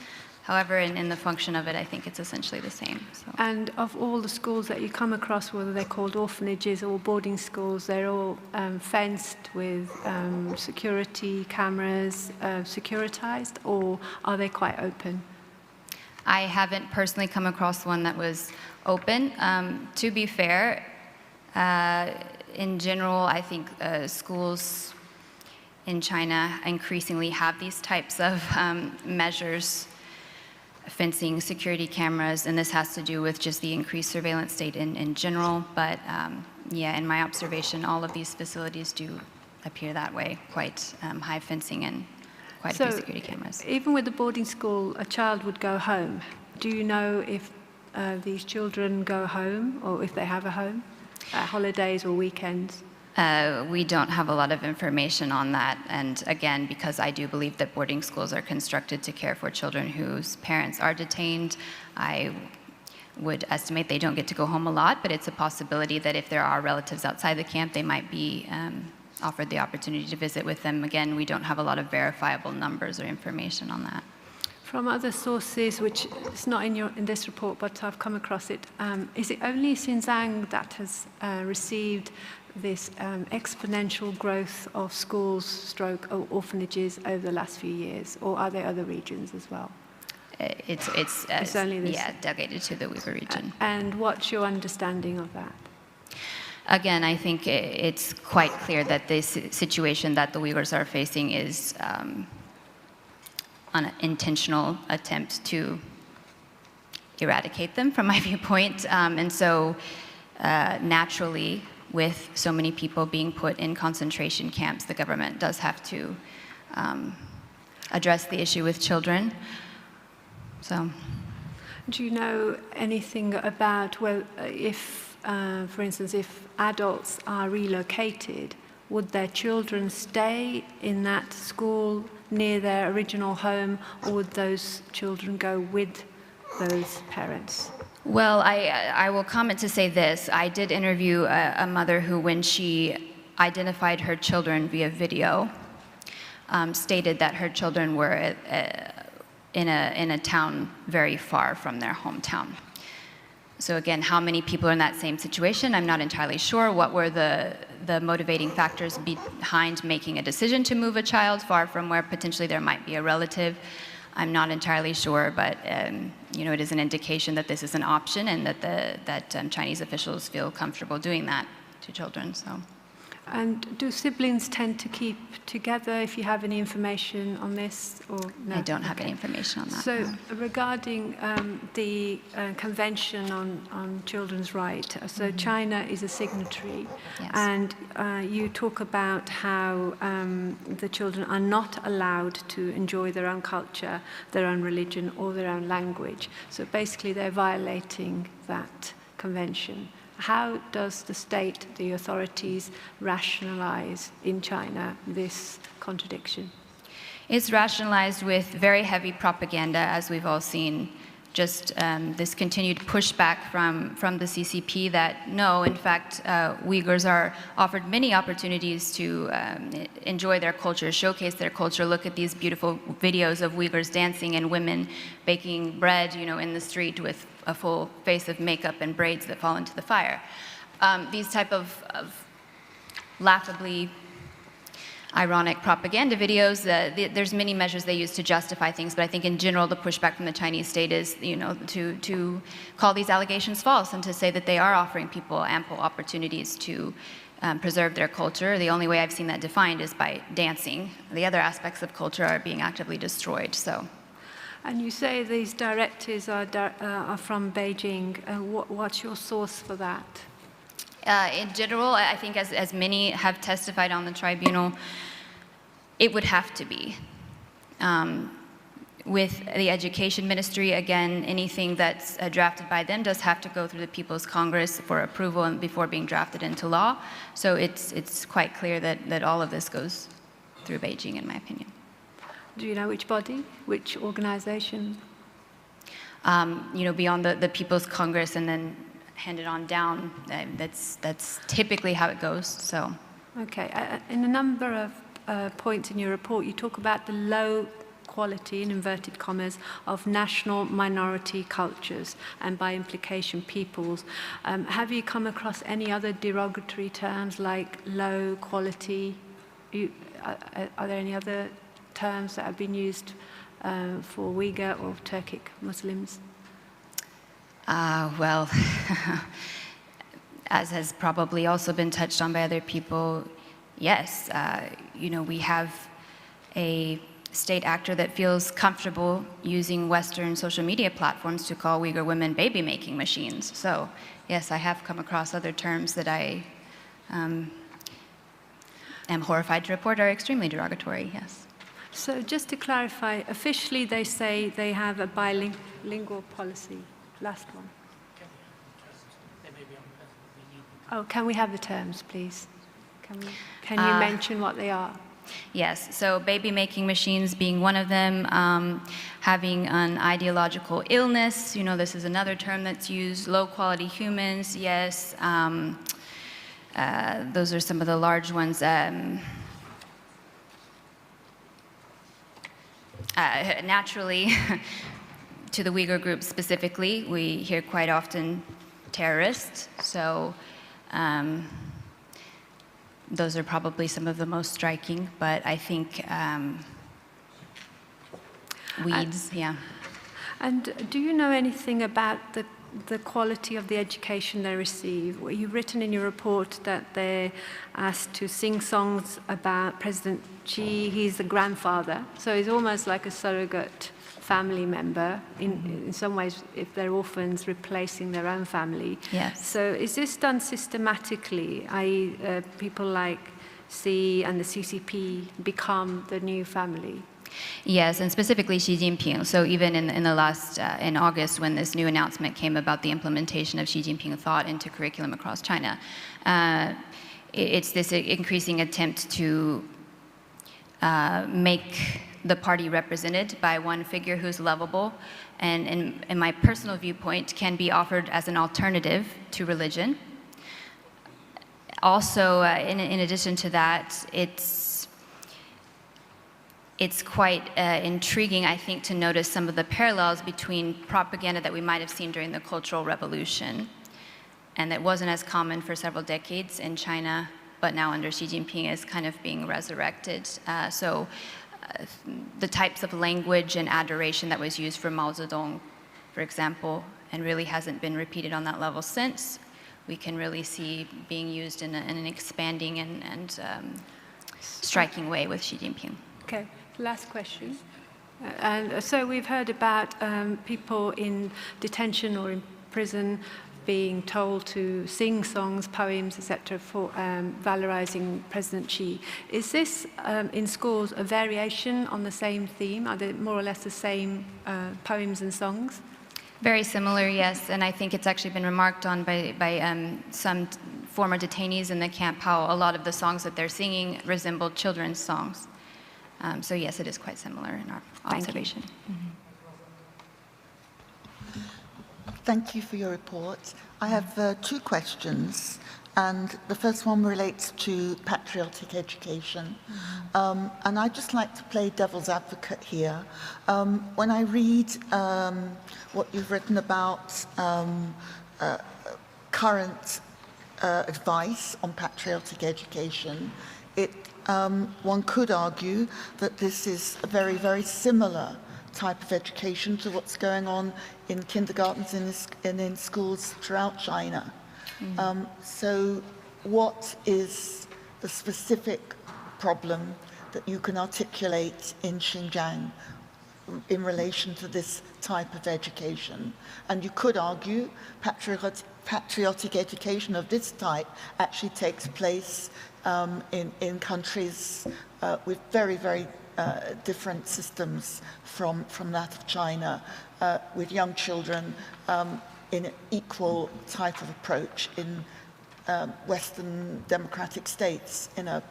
However, in the function of it, I think it's essentially the same. So. And of all the schools that you come across, whether they're called orphanages or boarding schools, they're all fenced with security cameras, securitized, or are they quite open? I haven't personally come across one that was open. To be fair, in general, I think schools in China increasingly have these types of measures, fencing, security cameras, and this has to do with just the increased surveillance state in general. But yeah, in my observation, all of these facilities do appear that way, quite high fencing and quite a few security cameras. Even with the boarding school, a child would go home. Do you know if these children go home or if they have a home at holidays or weekends? We don't have a lot of information on that, and again, because I do believe that boarding schools are constructed to care for children whose parents are detained, I would estimate they don't get to go home a lot, but it's a possibility that if there are relatives outside the camp, they might be offered the opportunity to visit with them. Again, we don't have a lot of verifiable numbers or information on that. From other sources, which is not in this report, but I've come across it, is it only Xinjiang that has received this exponential growth of schools, stroke, or orphanages over the last few years, or are there other regions as well? It's only this. Yeah, delegated to the Uyghur region. And what's your understanding of that? Again, I think it's quite clear that this situation that the Uyghurs are facing is an intentional attempt to eradicate them, from my viewpoint. And so, naturally, with so many people being put in concentration camps, the government does have to address the issue with children. So, do you know anything about, well, if, for instance, if adults are relocated, would their children stay in that school near their original home, or would those children go with those parents? Well, I will comment to say this. I did interview a mother who, when she identified her children via video, stated that her children were in a town very far from their hometown. So again, how many people are in that same situation, I'm not entirely sure. What were the motivating factors behind making a decision to move a child far from where potentially there might be a relative? I'm not entirely sure, but you know, it is an indication that this is an option and that Chinese officials feel comfortable doing that to children. So. And do siblings tend to keep together, if you have any information on this? Or no? I don't have any information on that. So no. regarding the Convention on Children's Rights, so China is a signatory, Yes. and you talk about how the children are not allowed to enjoy their own culture, their own religion, or their own language. So basically they're violating that convention. How does the state, the authorities, rationalize in China this contradiction? It's rationalized with very heavy propaganda, as we've all seen, just this continued pushback from the CCP that no, in fact, Uyghurs are offered many opportunities to enjoy their culture, showcase their culture. Look at these beautiful videos of Uyghurs dancing and women baking bread, you know, in the street with a full face of makeup and braids that fall into the fire. These type of laughably ironic propaganda videos, there's many measures they use to justify things, but I think in general the pushback from the Chinese state is, you know, to call these allegations false and to say that they are offering people ample opportunities to preserve their culture. The only way I've seen that defined is by dancing. The other aspects of culture are being actively destroyed. So. And you say these directives are from Beijing. What's your source for that? In general, I think as many have testified on the tribunal, it would have to be. With the Education Ministry, again, anything that's drafted by them does have to go through the People's Congress for approval and before being drafted into law. So it's quite clear that all of this goes through Beijing, in my opinion. Do you know which body, which organization? You know, beyond the People's Congress and then handed on down, that's typically how it goes, so. Okay, in a number of points in your report, you talk about the low quality, in inverted commas, of national minority cultures, and by implication, peoples. Have you come across any other derogatory terms like low quality? Are there any other terms that have been used for Uyghur or Turkic Muslims? Well, as has probably also been touched on by other people, yes, you know, we have a state actor that feels comfortable using Western social media platforms to call Uyghur women baby-making machines. So, yes, I have come across other terms that I am horrified to report are extremely derogatory, yes. So just to clarify, officially they say they have a bilingual policy. Last one. Oh, can we have the terms, please? Can you mention what they are? Yes, so baby-making machines being one of them, having an ideological illness, you know, this is another term that's used, low-quality humans, yes, those are some of the large ones. Naturally, to the Uyghur group specifically, we hear quite often terrorists, so those are probably some of the most striking, but I think weeds, yeah. And do you know anything about the quality of the education they receive? Well, you've written in your report that they're asked to sing songs about President Xi. He's the grandfather, so he's almost like a surrogate family member, in some ways, if they're orphans, replacing their own family. Yes. So is this done systematically, i.e. people like Xi and the CCP become the new family? Yes, and specifically Xi Jinping. So even in the last, in August, when this new announcement came about the implementation of Xi Jinping thought into curriculum across China, it's this increasing attempt to make the party represented by one figure who's lovable, and in my personal viewpoint, can be offered as an alternative to religion. Also, in addition to that, it's quite intriguing, I think, to notice some of the parallels between propaganda that we might have seen during the Cultural Revolution, and that wasn't as common for several decades in China, but now under Xi Jinping is kind of being resurrected. The types of language and adoration that was used for Mao Zedong, for example, and really hasn't been repeated on that level since, we can really see being used in an expanding and striking way with Xi Jinping. Okay. Last question. And so we've heard about people in detention or in prison being told to sing songs, poems, etc., for valorizing President Xi. Is this in schools a variation on the same theme? Are they more or less the same poems and songs? Very similar, yes, and I think it's actually been remarked on by some former detainees in the camp how a lot of the songs that they're singing resembled children's songs. So yes, it is quite similar in our observation. Thank you for your report. I have 2 questions, and the first one relates to patriotic education. And I'd just like to play devil's advocate here. When I read what you've written about current advice on patriotic education, one could argue that this is a very, very similar type of education to what's going on in kindergartens and in schools throughout China. So what is the specific problem that you can articulate in Xinjiang in relation to this type of education? And you could argue patriotic education of this type actually takes place in countries with very, very different systems from that of China, with young children in an equal type of approach in Western democratic states, in a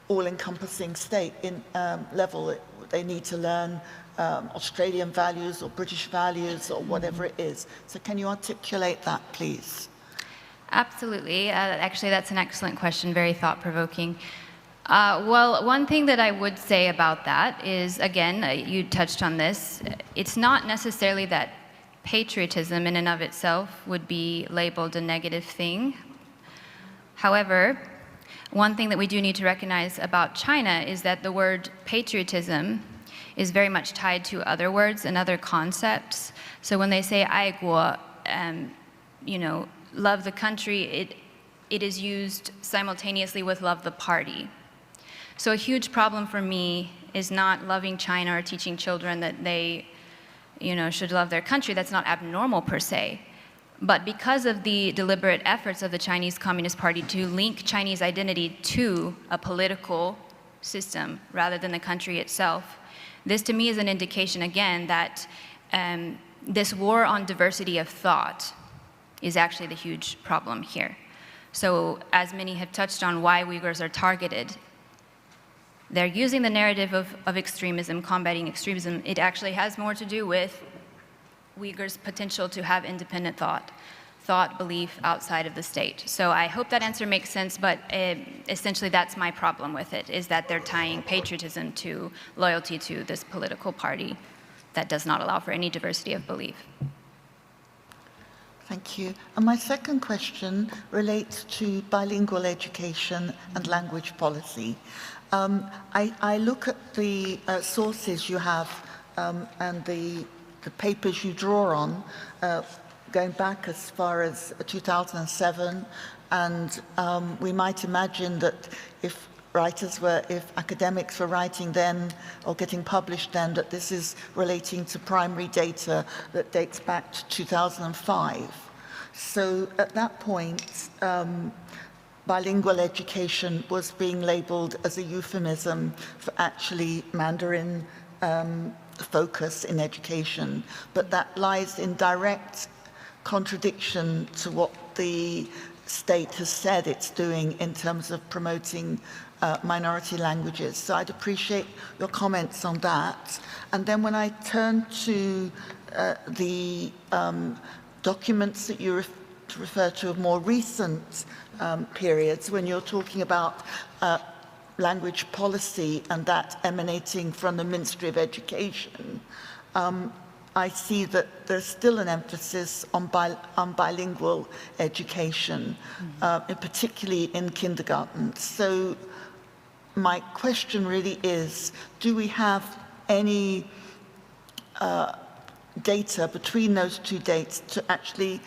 all-encompassing state in level. They need to learn Australian values or British values or whatever it is. So can you articulate that, please? Absolutely. Actually, that's an excellent question, very thought-provoking. Well, one thing that I would say about that is, again, you touched on this, it's not necessarily that patriotism in and of itself would be labeled a negative thing. However, one thing that we do need to recognize about China is that the word patriotism is very much tied to other words and other concepts. So when they say 爱国, love the country, it is used simultaneously with love the party. So a huge problem for me is not loving China or teaching children that they, should love their country. That's not abnormal per se. But because of the deliberate efforts of the Chinese Communist Party to link Chinese identity to a political system rather than the country itself, this to me is an indication, again, that this war on diversity of thought is actually the huge problem here. So as many have touched on why Uyghurs are targeted, they're using the narrative of extremism, combating extremism. It actually has more to do with Uyghurs' potential to have independent thought, thought, belief outside of the state. So I hope that answer makes sense, but essentially that's my problem with it, is that they're tying patriotism to loyalty to this political party that does not allow for any diversity of belief. Thank you. And my second question relates to bilingual education and language policy. I look at the sources you have and the papers you draw on, going back as far as 2007, and we might imagine that if academics were writing then or getting published then, that this is relating to primary data that dates back to 2005. So at that point, bilingual education was being labeled as a euphemism for actually Mandarin focus in education, but that lies in direct contradiction to what the state has said it's doing in terms of promoting minority languages. So I'd appreciate your comments on that. And then when I turn to the documents that you refer to of more recent periods, when you're talking about language policy and that emanating from the Ministry of Education, I see that there's still an emphasis on bilingual education, particularly in kindergarten. So my question really is, do we have any data between those two dates to actually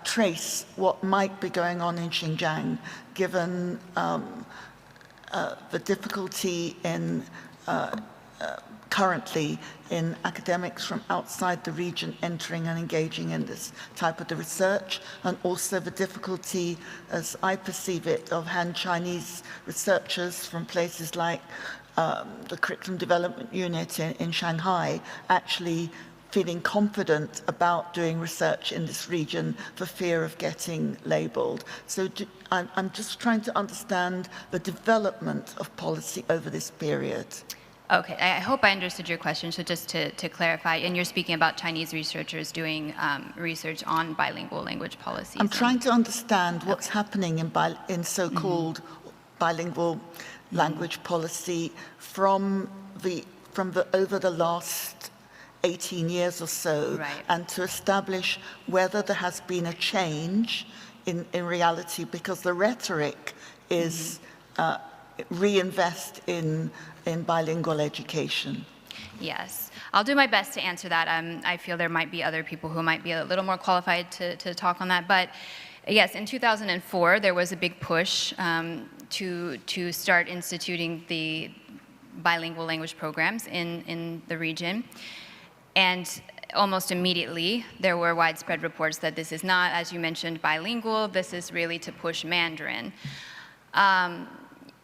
trace what might be going on in Xinjiang, given the difficulty in currently in academics from outside the region entering and engaging in this type of the research, and also the difficulty, as I perceive it, of Han Chinese researchers from places like the Curriculum Development Unit in Shanghai actually feeling confident about doing research in this region for fear of getting labelled. So I'm just trying to understand the development of policy over this period. Okay, I hope I understood your question. So just to clarify, and you're speaking about Chinese researchers doing research on bilingual language policies. I'm trying to understand what's happening in so-called bilingual language policy from over the last 18 years or so, right, and to establish whether there has been a change in reality, because the rhetoric is reinvest in bilingual education. Yes, I'll do my best to answer that. I feel there might be other people who might be a little more qualified to talk on that. But yes, in 2004, there was a big push to start instituting the bilingual language programs in the region. And almost immediately, there were widespread reports that this is not, as you mentioned, bilingual. This is really to push Mandarin.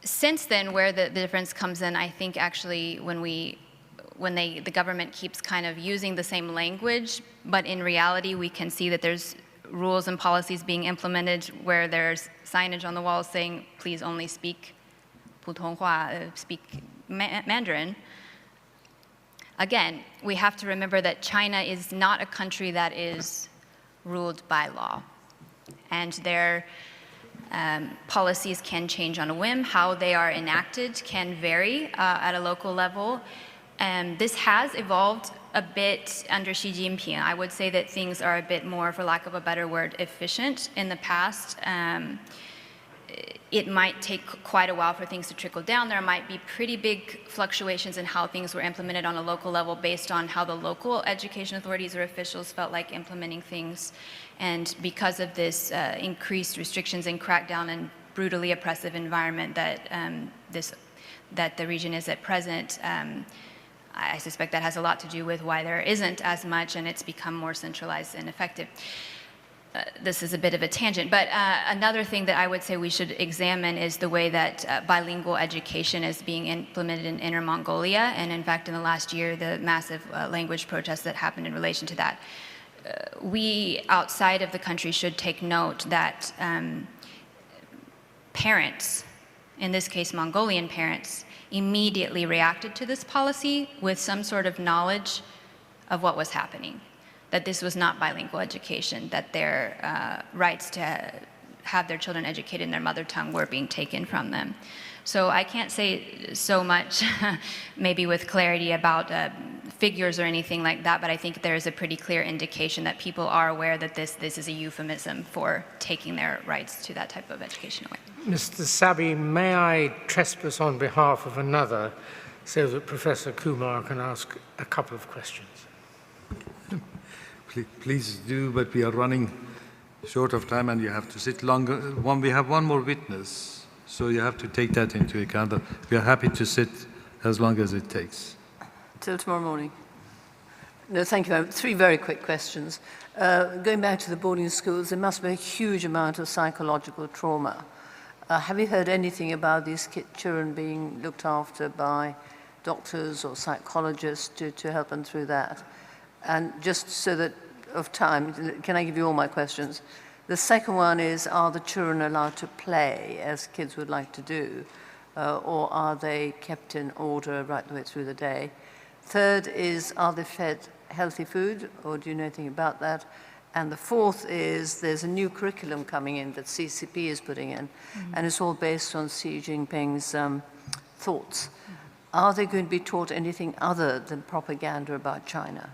Since then, where the difference comes in, I think actually when the government keeps kind of using the same language, but in reality we can see that there's rules and policies being implemented where there's signage on the walls saying, please only speak Putonghua, speak Mandarin. Again, we have to remember that China is not a country that is ruled by law, and their policies can change on a whim. How they are enacted can vary at a local level. And this has evolved a bit under Xi Jinping. I would say that things are a bit more, for lack of a better word, efficient. In the past, it might take quite a while for things to trickle down. There might be pretty big fluctuations in how things were implemented on a local level based on how the local education authorities or officials felt like implementing things. And because of this increased restrictions and crackdown and brutally oppressive environment that that the region is at present, I suspect that has a lot to do with why there isn't as much and it's become more centralized and effective. This is a bit of a tangent, but another thing that I would say we should examine is the way that bilingual education is being implemented in Inner Mongolia, and in fact in the last year the massive language protests that happened in relation to that. We outside of the country should take note that parents, in this case Mongolian parents, immediately reacted to this policy with some sort of knowledge of what was happening. that this was not bilingual education, that their rights to have their children educated in their mother tongue were being taken from them. So I can't say so much, maybe with clarity about figures or anything like that, but I think there is a pretty clear indication that people are aware that this is a euphemism for taking their rights to that type of education away. Mr. Sabi, may I trespass on behalf of another so that Professor Kumar can ask a couple of questions? Please do, but we are running short of time and you have to sit longer. We have one more witness, so you have to take that into account. We are happy to sit as long as it takes. Till tomorrow morning. No, thank you. 3 very quick questions. Going back to the boarding schools, there must be a huge amount of psychological trauma. Have you heard anything about these children being looked after by doctors or psychologists to help them through that? And just so that of time, can I give you all my questions? The second one is, are the children allowed to play as kids would like to do? Or are they kept in order right the way through the day? Third is, are they fed healthy food, or do you know anything about that? And the fourth is, there's a new curriculum coming in that CCP is putting in, and it's all based on Xi Jinping's thoughts. Are they going to be taught anything other than propaganda about China?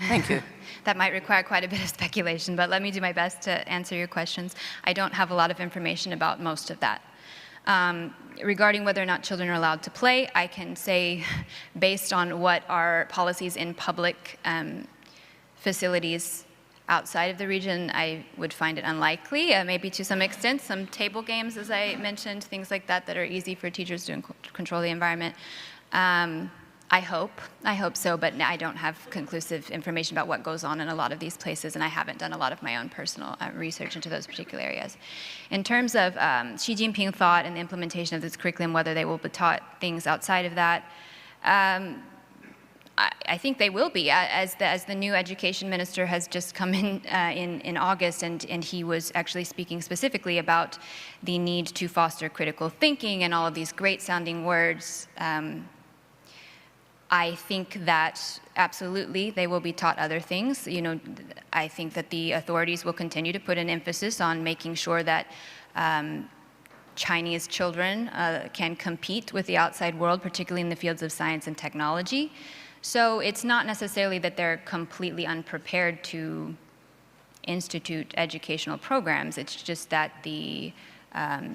Thank you. That might require quite a bit of speculation, but let me do my best to answer your questions. I don't have a lot of information about most of that. Regarding whether or not children are allowed to play, I can say, based on what are policies in public facilities outside of the region, I would find it unlikely, maybe to some extent. Some table games, as I mentioned, things like that are easy for teachers to control the environment. I hope so, but I don't have conclusive information about what goes on in a lot of these places, and I haven't done a lot of my own personal research into those particular areas. In terms of Xi Jinping thought and the implementation of this curriculum, whether they will be taught things outside of that, I think they will be, as the new education minister has just come in August, and he was actually speaking specifically about the need to foster critical thinking and all of these great sounding words. I think that absolutely they will be taught other things. You know, I think that the authorities will continue to put an emphasis on making sure that Chinese children can compete with the outside world, particularly in the fields of science and technology. So it's not necessarily that they're completely unprepared to institute educational programs. It's just that the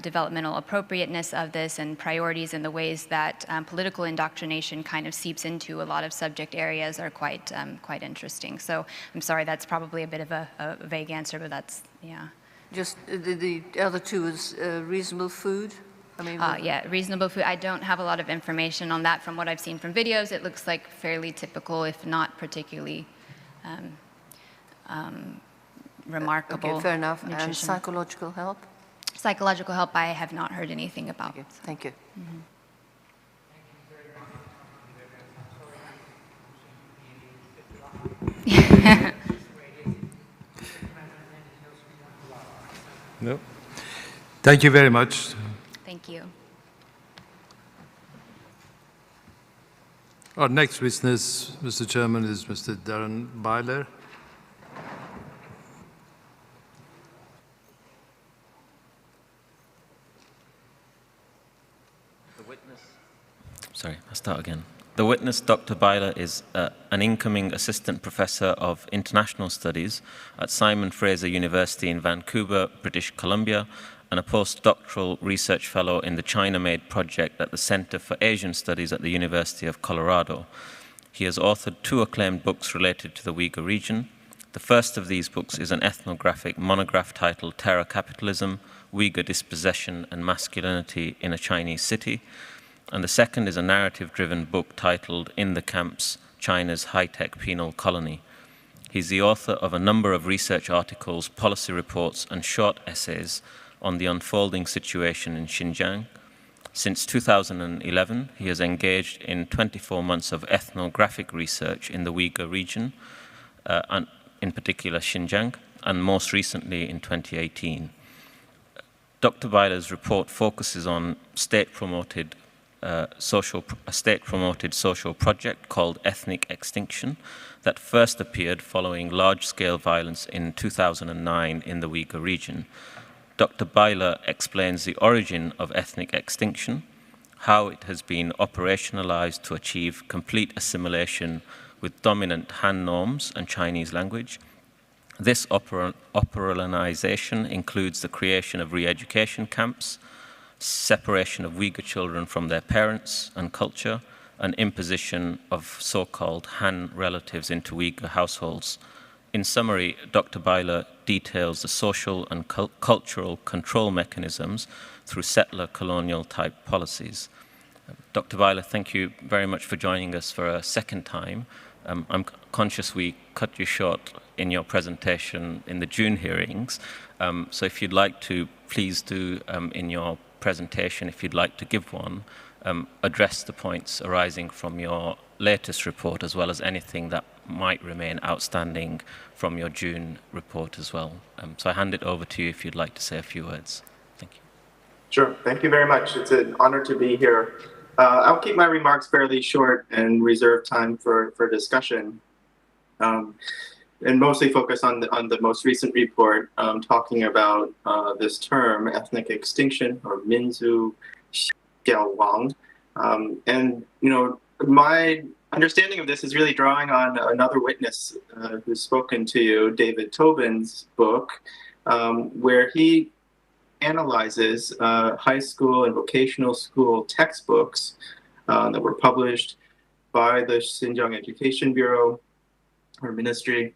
developmental appropriateness of this and priorities and the ways that political indoctrination kind of seeps into a lot of subject areas are quite interesting. So I'm sorry, that's probably a bit of a vague answer, but that's, yeah. Just the other two is reasonable food? I mean, yeah, reasonable food. I don't have a lot of information on that. From what I've seen from videos, it looks like fairly typical, if not particularly remarkable. Okay, fair enough. Nutrition. And psychological help? Psychological help, I have not heard anything about. Okay, thank you. Mm-hmm. No. Thank you very much. Thank you. Our next witness, Mr. Chairman, is Mr. Darren Byler. Sorry, I'll start again. The witness, Dr. Byler, is an incoming assistant professor of international studies at Simon Fraser University in Vancouver, British Columbia, and a postdoctoral research fellow in the China-Made project at the Center for Asian Studies at the University of Colorado. He has authored 2 acclaimed books related to the Uyghur region. The first of these books is an ethnographic monograph titled Terror Capitalism, Uyghur Dispossession and Masculinity in a Chinese City. And the second is a narrative-driven book titled In the Camps, China's High-Tech Penal Colony. He's the author of a number of research articles, policy reports, and short essays on the unfolding situation in Xinjiang. Since 2011, he has engaged in 24 months of ethnographic research in the Uyghur region, and in particular Xinjiang, and most recently in 2018. Dr. Byler's report focuses on state-promoted a state-promoted social project called Ethnic Extinction that first appeared following large-scale violence in 2009 in the Uyghur region. Dr. Byler explains the origin of ethnic extinction, how it has been operationalized to achieve complete assimilation with dominant Han norms and Chinese language. This operationalization includes the creation of re-education camps, separation of Uyghur children from their parents and culture, and imposition of so-called Han relatives into Uyghur households. In summary, Dr. Byler details the social and cultural control mechanisms through settler colonial type policies. Dr. Byler, thank you very much for joining us for a second time. I'm conscious we cut you short in your presentation in the June hearings. So if you'd like to, please do in your presentation, if you'd like to give one, address the points arising from your latest report as well as anything that might remain outstanding from your June report as well. So I hand it over to you if you'd like to say a few words. Thank you. Sure, thank you very much. It's an honor to be here. I'll keep my remarks fairly short and reserve time for discussion, and mostly focus on the most recent report talking about this term, ethnic extinction, or Minzu Xiaowang. And my understanding of this is really drawing on another witness who's spoken to you, David Tobin's book, where he analyzes high school and vocational school textbooks that were published by the Xinjiang Education Bureau or Ministry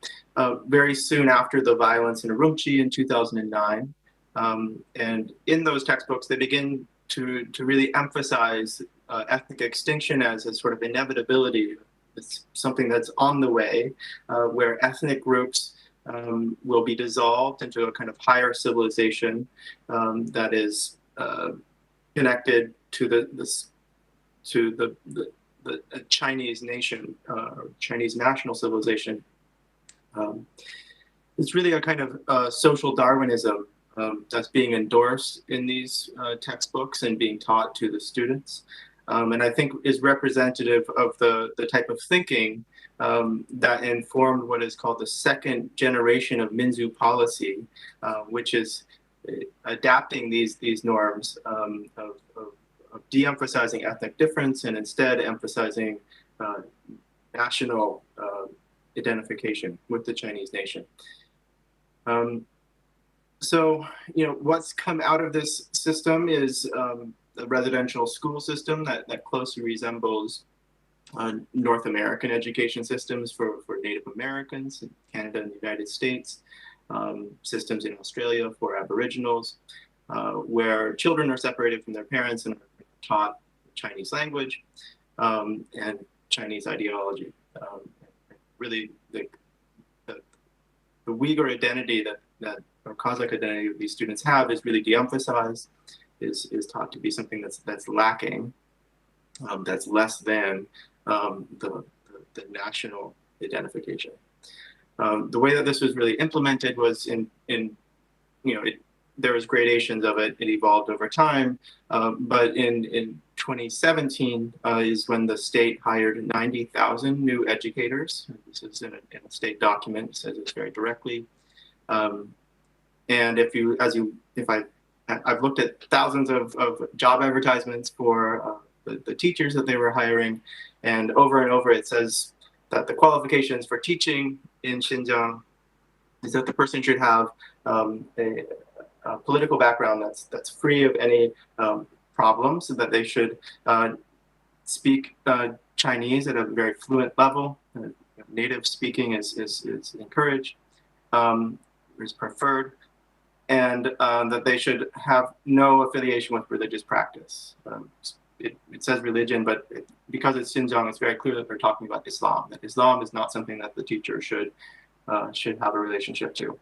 very soon after the violence in Urumqi in 2009. And in those textbooks, they begin to really emphasize ethnic extinction as a sort of inevitability. It's something that's on the way, where ethnic groups will be dissolved into a kind of higher civilization that is connected to the Chinese nation, Chinese national civilization. It's really a kind of social Darwinism that's being endorsed in these textbooks and being taught to the students. And I think is representative of the type of thinking that informed what is called the second generation of Minzu policy, which is adapting these norms of de-emphasizing ethnic difference and instead emphasizing national identification with the Chinese nation. So, what's come out of this system is a residential school system that closely resembles North American education systems for Native Americans in Canada and the United States, systems in Australia for Aboriginals, where children are separated from their parents and are taught Chinese language and Chinese ideology. Really, the Uyghur identity or Kazakh identity that these students have is really de-emphasized, is taught to be something that's lacking, that's less than the national identification. The way that this was really implemented was there was gradations of it. It evolved over time, but in 2017 is when the state hired 90,000 new educators. This is in a state document. It says it very directly. And I've looked at thousands of job advertisements for the teachers that they were hiring, and over it says that the qualifications for teaching in Xinjiang is that the person should have a political background that's free of any problems, so that they should speak Chinese at a very fluent level. Native speaking is encouraged, is preferred, and that they should have no affiliation with religious practice. It says religion, but because it's Xinjiang, it's very clear that they're talking about Islam. That Islam is not something that the teacher should have a relationship to.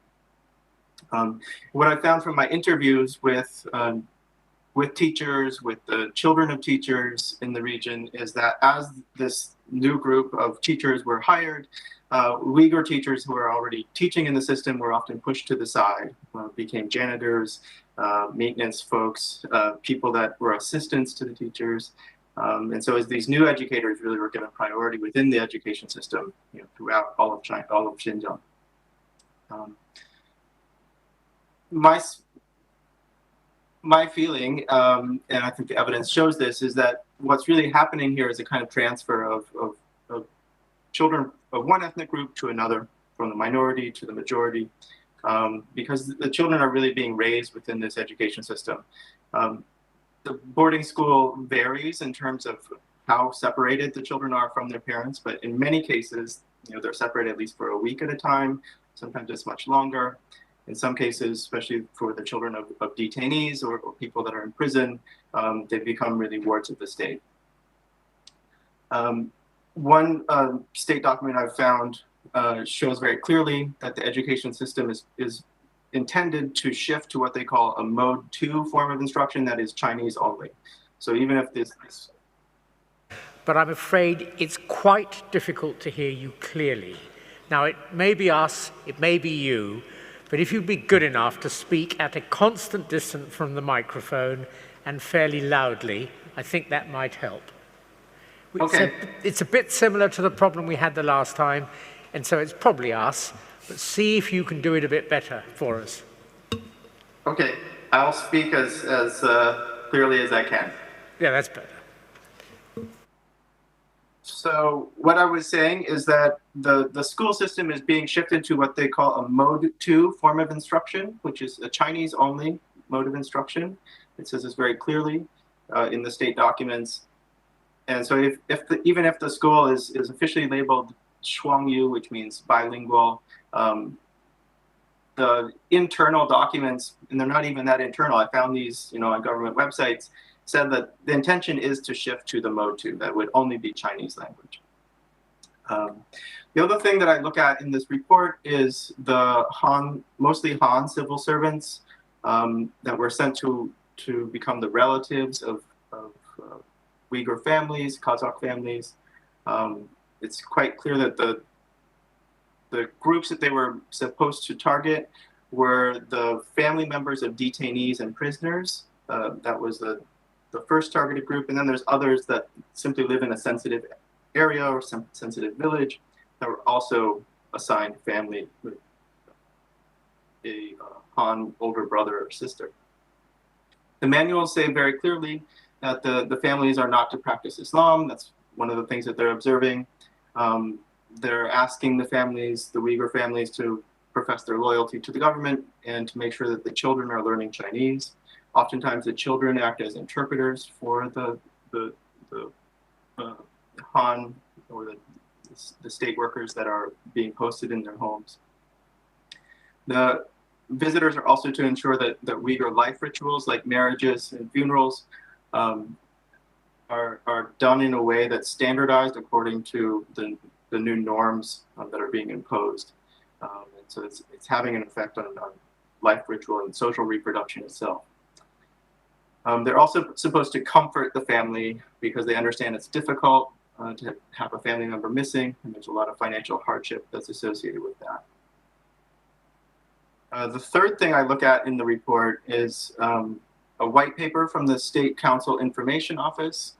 What I found from my interviews with teachers, with the children of teachers in the region, is that as this new group of teachers were hired, Uyghur teachers who were already teaching in the system were often pushed to the side, became janitors, maintenance folks, people that were assistants to the teachers, And so as these new educators really were given priority within the education system, throughout all of China, all of Xinjiang. My feeling, and I think the evidence shows this, is that what's really happening here is a kind of transfer of children of one ethnic group to another, from the minority to the majority, because the children are really being raised within this education system. The boarding school varies in terms of how separated the children are from their parents, but in many cases, they're separated at least for a week at a time, sometimes it's much longer. In some cases, especially for the children of detainees or people that are in prison, they become really wards of the state. One state document I've found shows very clearly that the education system is intended to shift to what they call a mode 2 form of instruction that is Chinese only. So even if this... But I'm afraid it's quite difficult to hear you clearly. Now, it may be us, it may be you, but if you'd be good enough to speak at a constant distance from the microphone and fairly loudly, I think that might help. Okay. It's a bit similar to the problem we had the last time, and so it's probably us, but see if you can do it a bit better for us. Okay, I'll speak as clearly as I can. Yeah, that's better. So what I was saying is that the school system is being shifted to what they call a mode 2 form of instruction, which is a Chinese only mode of instruction. It says this very clearly in the state documents. And so even if the school is officially labeled Shuangyu, which means bilingual, the internal documents, and they're not even that internal, I found these on government websites, said that the intention is to shift to the mode 2, that would only be Chinese language. The other thing that I look at in this report is the mostly Han civil servants that were sent to become the relatives of Uyghur families, Kazakh families. It's quite clear that the groups that they were supposed to target were the family members of detainees and prisoners. That was the first targeted group, and then there's others that simply live in a sensitive area or sensitive village that were also assigned family with a Han older brother or sister. The manuals say very clearly that the families are not to practice Islam. That's one of the things that they're observing. They're asking the families, the Uyghur families, to profess their loyalty to the government and to make sure that the children are learning Chinese. Oftentimes, the children act as interpreters for the Han or the state workers that are being posted in their homes. The visitors are also to ensure that Uyghur life rituals like marriages and funerals are done in a way that's standardized according to the new norms that are being imposed. And so it's having an effect on life ritual and social reproduction itself. They're also supposed to comfort the family because they understand it's difficult to have a family member missing, and there's a lot of financial hardship that's associated with that. The third thing I look at in the report is a white paper from the State Council Information Office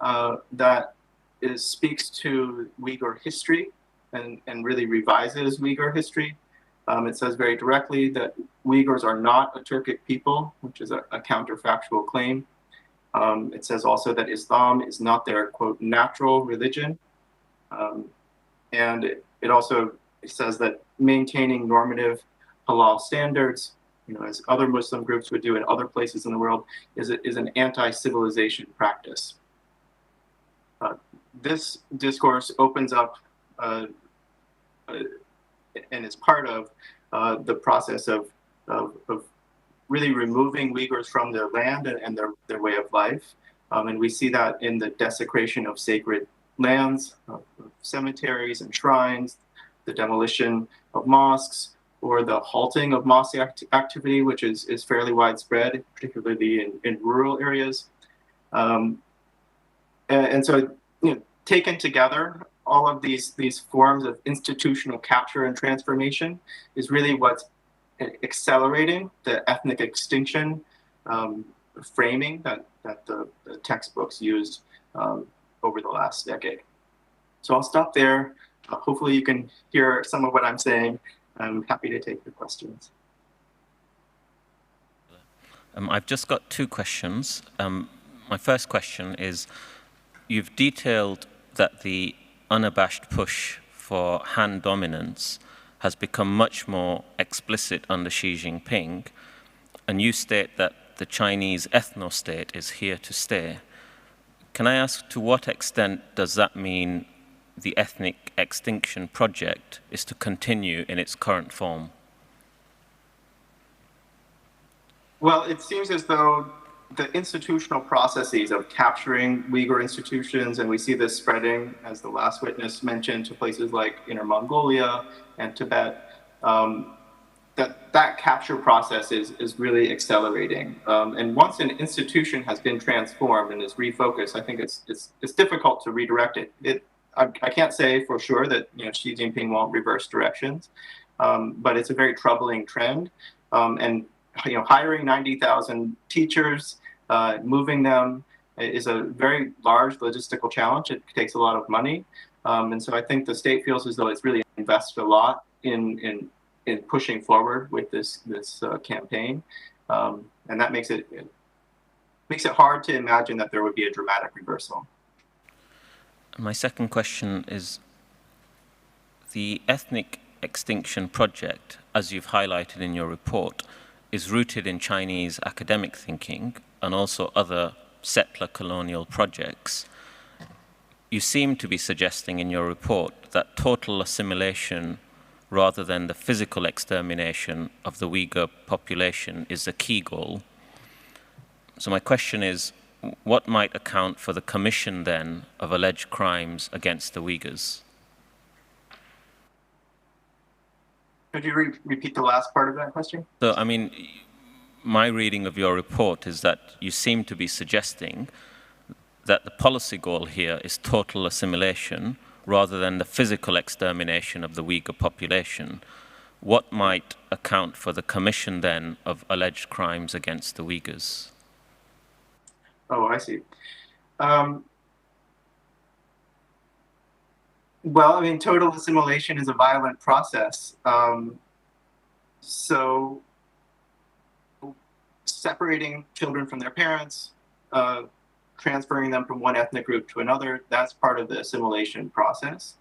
that speaks to Uyghur history and really revises Uyghur history. It says very directly that Uyghurs are not a Turkic people, which is a counterfactual claim. It says also that Islam is not their, quote, natural religion. And it also says that maintaining normative halal standards, as other Muslim groups would do in other places in the world, is an anti-civilization practice. This discourse opens up and is part of the process of really removing Uyghurs from their land and their way of life. And we see that in the desecration of sacred lands, of cemeteries and shrines, the demolition of mosques, or the halting of mosque activity, which is fairly widespread, particularly in rural areas. And so, taken together, all of these forms of institutional capture and transformation is really what's accelerating the ethnic extinction framing that the textbooks used over the last decade. So I'll stop there. Hopefully you can hear some of what I'm saying. I'm happy to take your questions. I've just got two questions. My first question is, you've detailed that the unabashed push for Han dominance has become much more explicit under Xi Jinping, and you state that the Chinese ethno-state is here to stay. Can I ask, to what extent does that mean the ethnic extinction project is to continue in its current form? Well, it seems as though the institutional processes of capturing Uyghur institutions, and we see this spreading, as the last witness mentioned, to places like Inner Mongolia and Tibet, that capture process is really accelerating. And once an institution has been transformed and is refocused, I think it's difficult to redirect it. I can't say for sure that Xi Jinping won't reverse directions, but it's a very troubling trend. And hiring 90,000 teachers, moving them is a very large logistical challenge. It takes a lot of money. And so I think the state feels as though it's really invested a lot in pushing forward with this campaign. And that makes it hard to imagine that there would be a dramatic reversal. My second question is, the ethnic extinction project, as you've highlighted in your report, is rooted in Chinese academic thinking and also other settler colonial projects. You seem to be suggesting in your report that total assimilation rather than the physical extermination of the Uyghur population is the key goal. So my question is, what might account for the commission then of alleged crimes against the Uyghurs? Could you repeat the last part of that question? So, I mean, my reading of your report is that you seem to be suggesting that the policy goal here is total assimilation rather than the physical extermination of the Uyghur population. What might account for the commission then of alleged crimes against the Uyghurs? Oh, I see. Well, I mean, total assimilation is a violent process. So separating children from their parents, transferring them from one ethnic group to another, that's part of the assimilation process.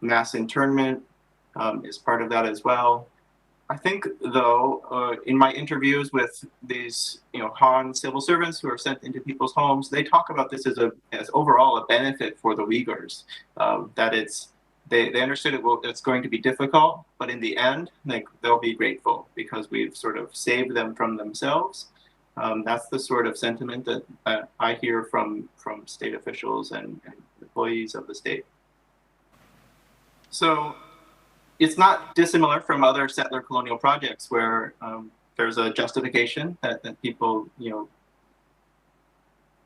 Mass internment is part of that as well. I think, though, in my interviews with these, Han civil servants who are sent into people's homes, they talk about this as overall a benefit for the Uyghurs. That they understood it's going to be difficult, but in the end, they'll be grateful because we've sort of saved them from themselves. That's the sort of sentiment that I hear from state officials and employees of the state. So it's not dissimilar from other settler colonial projects where there's a justification that people,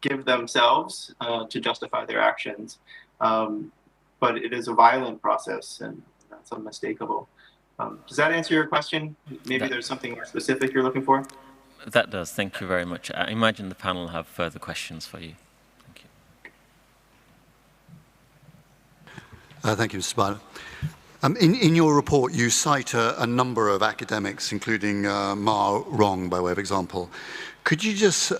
give themselves to justify their actions. But it is a violent process, and that's unmistakable. Does that answer your question? Maybe there's something more specific you're looking for? That does. Thank you very much. I imagine the panel have further questions for you. Thank you. Thank you, Mr. Spider. In your report, you cite a number of academics, including Ma Rong, by way of example. Could you just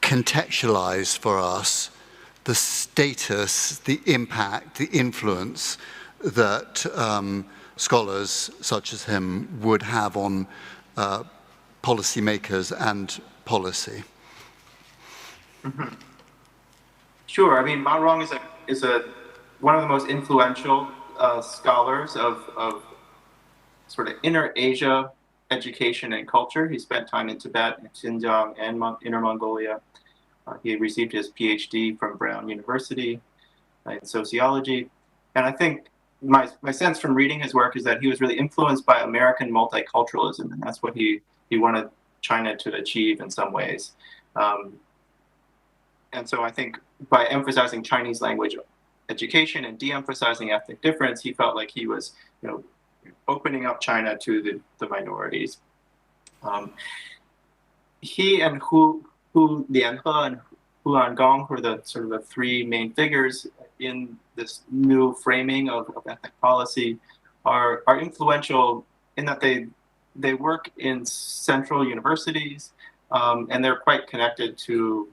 contextualize for us the status, the impact, the influence that scholars such as him would have on policymakers and policy? Mm-hmm. Sure. I mean, Ma Rong is one of the most influential scholars of sort of inner Asia education and culture. He spent time in Tibet, Xinjiang, and Inner Mongolia. He received his PhD from Brown University in sociology. And I think my sense from reading his work is that he was really influenced by American multiculturalism, and that's what he wanted China to achieve in some ways. And so I think by emphasizing Chinese language education and de-emphasizing ethnic difference, he felt like he was, opening up China to the minorities. He and Hu Lianhe and Gong, who are the sort of the three main figures in this new framing of ethnic policy, are influential in that they work in central universities, and they're quite connected to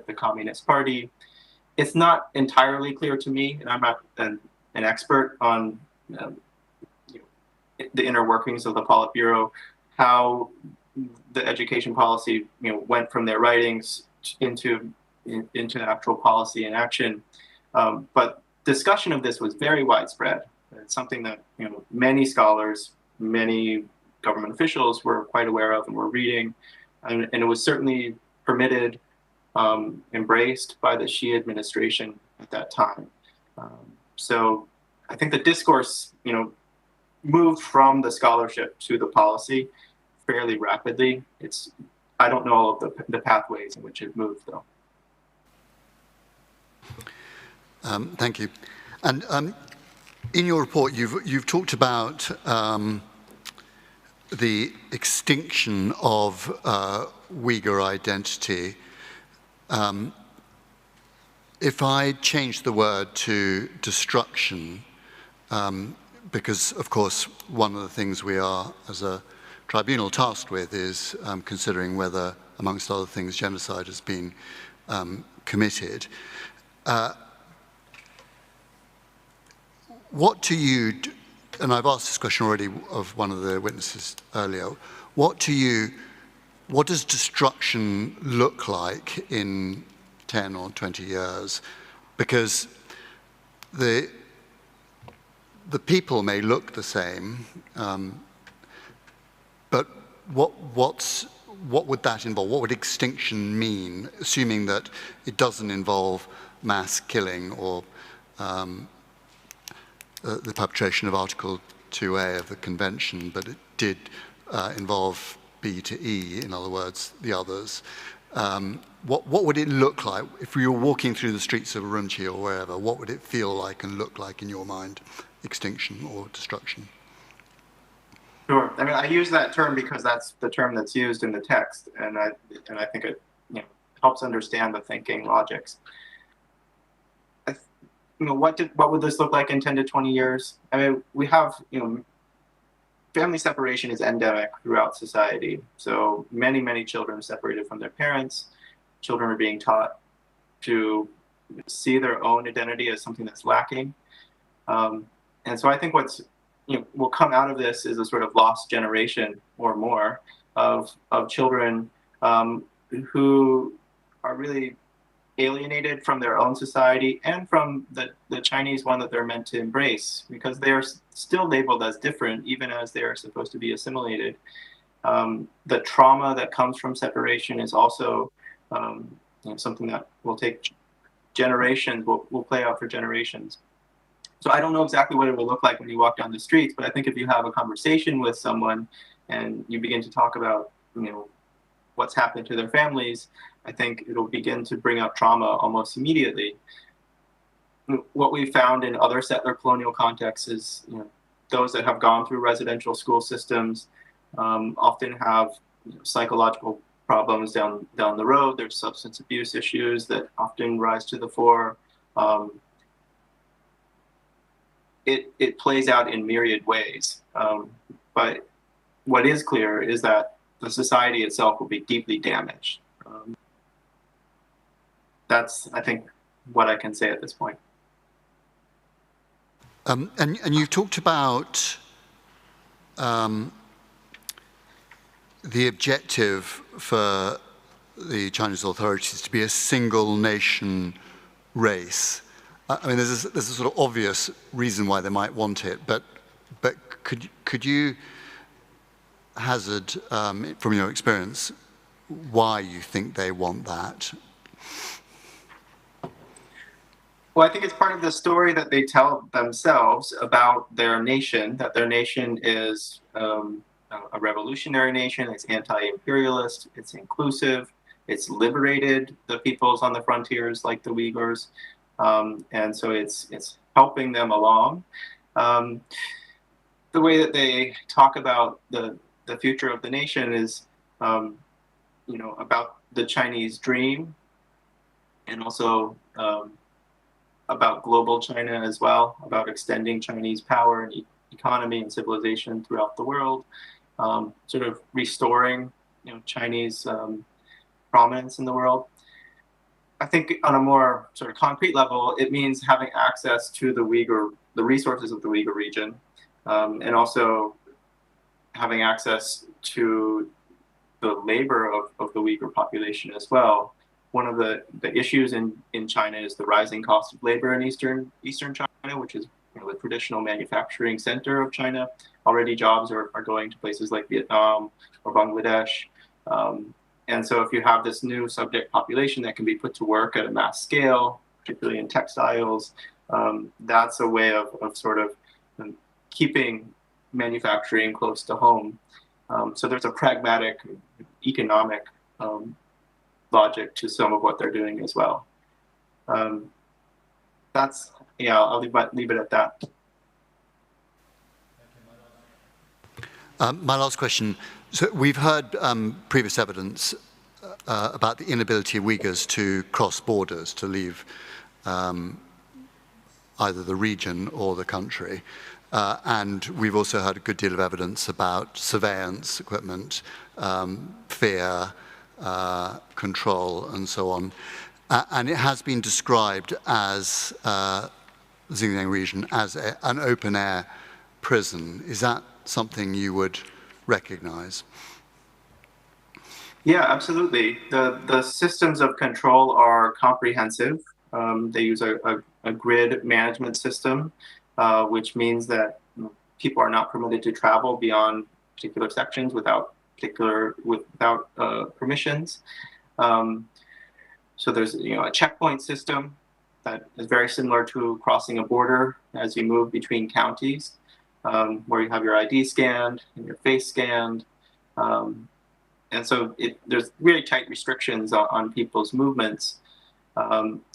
the Communist Party. It's not entirely clear to me, and I'm not an expert on the inner workings of the Politburo, how the education policy went from their writings into actual policy and action. But discussion of this was very widespread. It's something that many scholars, many government officials were quite aware of and were reading, and it was certainly permitted, embraced by the Xi administration at that time. So I think the discourse, moved from the scholarship to the policy fairly rapidly. I don't know all of the pathways in which it moved, though. Thank you. And in your report, you've talked about the extinction of Uyghur identity. If I change the word to destruction, because of course one of the things we are as a tribunal tasked with is considering whether, amongst other things, genocide has been committed. What do you, and I've asked this question already of one of the witnesses earlier, what does destruction look like in 10 or 20 years? Because the people may look the same, but what would that involve? What would extinction mean, assuming that it doesn't involve mass killing or the perpetration of Article 2A of the Convention, but it did involve B to E, in other words, the others. What would it look like if we were walking through the streets of Urumqi or wherever? What would it feel like and look like in your mind, extinction or destruction? Sure. I mean, I use that term because that's the term that's used in the text, and I think it helps understand the thinking logics. What would this look like in 10 to 20 years? I mean, we have family separation is endemic throughout society. So many children are separated from their parents. Children are being taught to see their own identity as something that's lacking. And so I think what's will come out of this is a sort of lost generation or more of children who are really alienated from their own society and from the Chinese one that they're meant to embrace, because they are still labeled as different, even as they are supposed to be assimilated. The trauma that comes from separation is also something that will take generations, will play out for generations. So I don't know exactly what it will look like when you walk down the streets, but I think if you have a conversation with someone and you begin to talk about, what's happened to their families, I think it'll begin to bring up trauma almost immediately. What we found in other settler colonial contexts is, those that have gone through residential school systems often have psychological problems down the road. There's substance abuse issues that often rise to the fore. It plays out in myriad ways. But what is clear is that the society itself will be deeply damaged. That's, I think, what I can say at this point. And you've talked about the objective for the Chinese authorities to be a single nation race. I mean, there's a sort of obvious reason why they might want it, but could you hazard, from your experience, why you think they want that? Well, I think it's part of the story that they tell themselves about their nation, that their nation is a revolutionary nation, it's anti-imperialist, it's inclusive, it's liberated the peoples on the frontiers like the Uyghurs, and so it's helping them along. The way that they talk about the future of the nation is, about the Chinese dream, and also about global China as well, about extending Chinese power and economy and civilization throughout the world, sort of restoring, Chinese prominence in the world. I think on a more sort of concrete level, it means having access to the resources of the Uyghur region, and also having access to the labor of the Uyghur population as well. One of the issues in China is the rising cost of labor in eastern China, which is the traditional manufacturing center of China. Already jobs are going to places like Vietnam or Bangladesh. And so if you have this new subject population that can be put to work at a mass scale, particularly in textiles, that's a way of sort of keeping manufacturing close to home. So there's a pragmatic economic logic to some of what they're doing as well. I'll leave it at that. My last question. So we've heard previous evidence about the inability of Uyghurs to cross borders, to leave either the region or the country. And we've also heard a good deal of evidence about surveillance equipment, fear, control, and so on. And it has been described as the Xinjiang region as an open-air prison. Is that something you would recognize? Yeah, absolutely. The systems of control are comprehensive. They use a grid management system, which means that people are not permitted to travel beyond particular sections without permissions. So there's a checkpoint system that is very similar to crossing a border as you move between counties, where you have your ID scanned and your face scanned. And so there's really tight restrictions on people's movements.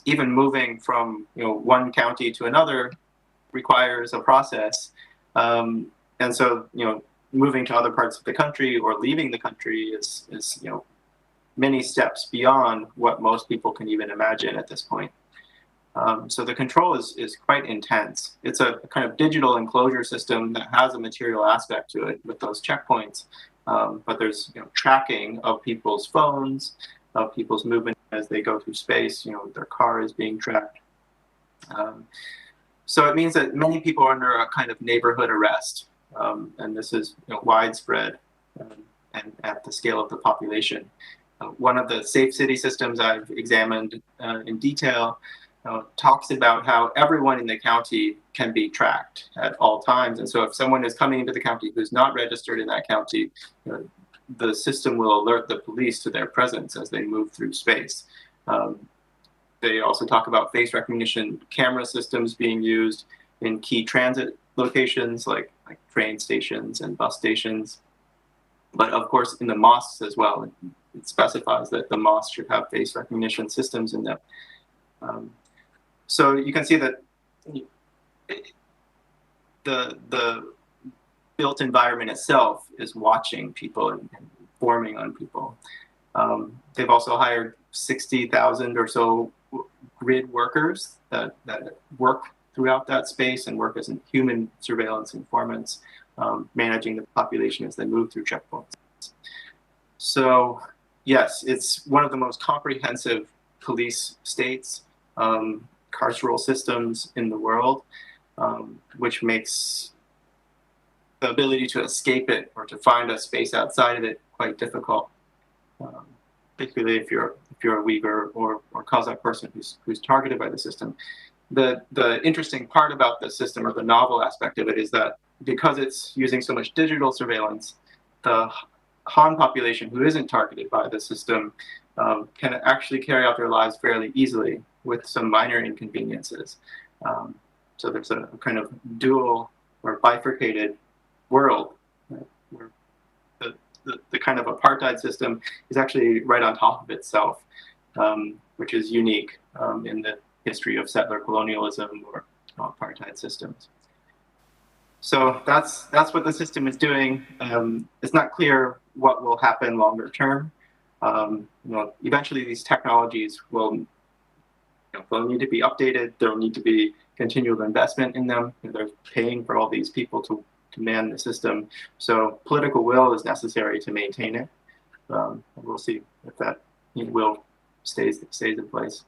Even moving from one county to another requires a process. And so moving to other parts of the country or leaving the country is many steps beyond what most people can even imagine at this point. So the control is quite intense. It's a kind of digital enclosure system that has a material aspect to it with those checkpoints. But there's tracking of people's phones, of people's movement as they go through space. Their car is being tracked. So it means that many people are under a kind of neighborhood arrest, and this is widespread and at the scale of the population. One of the safe city systems I've examined in detail talks about how everyone in the county can be tracked at all times. And so if someone is coming into the county who's not registered in that county, the system will alert the police to their presence as they move through space. They also talk about face recognition camera systems being used in key transit locations like train stations and bus stations. But of course, in the mosques as well, it specifies that the mosque should have face recognition systems in them. So you can see that the built environment itself is watching people and forming on people. They've also hired 60,000 or so grid workers that work throughout that space and work as human surveillance informants, managing the population as they move through checkpoints. So yes, it's one of the most comprehensive police states, carceral systems in the world, which makes the ability to escape it or to find a space outside of it quite difficult, particularly if you're a Uyghur or Kazakh person who's targeted by the system. The interesting part about the system, or the novel aspect of it, is that because it's using so much digital surveillance, the Han population who isn't targeted by the system can actually carry out their lives fairly easily with some minor inconveniences. So there's a kind of dual or bifurcated world, where the kind of apartheid system is actually right on top of itself, which is unique in the history of settler colonialism or apartheid systems. So that's what the system is doing. It's not clear what will happen longer term. Eventually these technologies will they'll need to be updated. There'll need to be continual investment in them. They're paying for all these people to man the system. So political will is necessary to maintain it. We'll see if that will stays in place.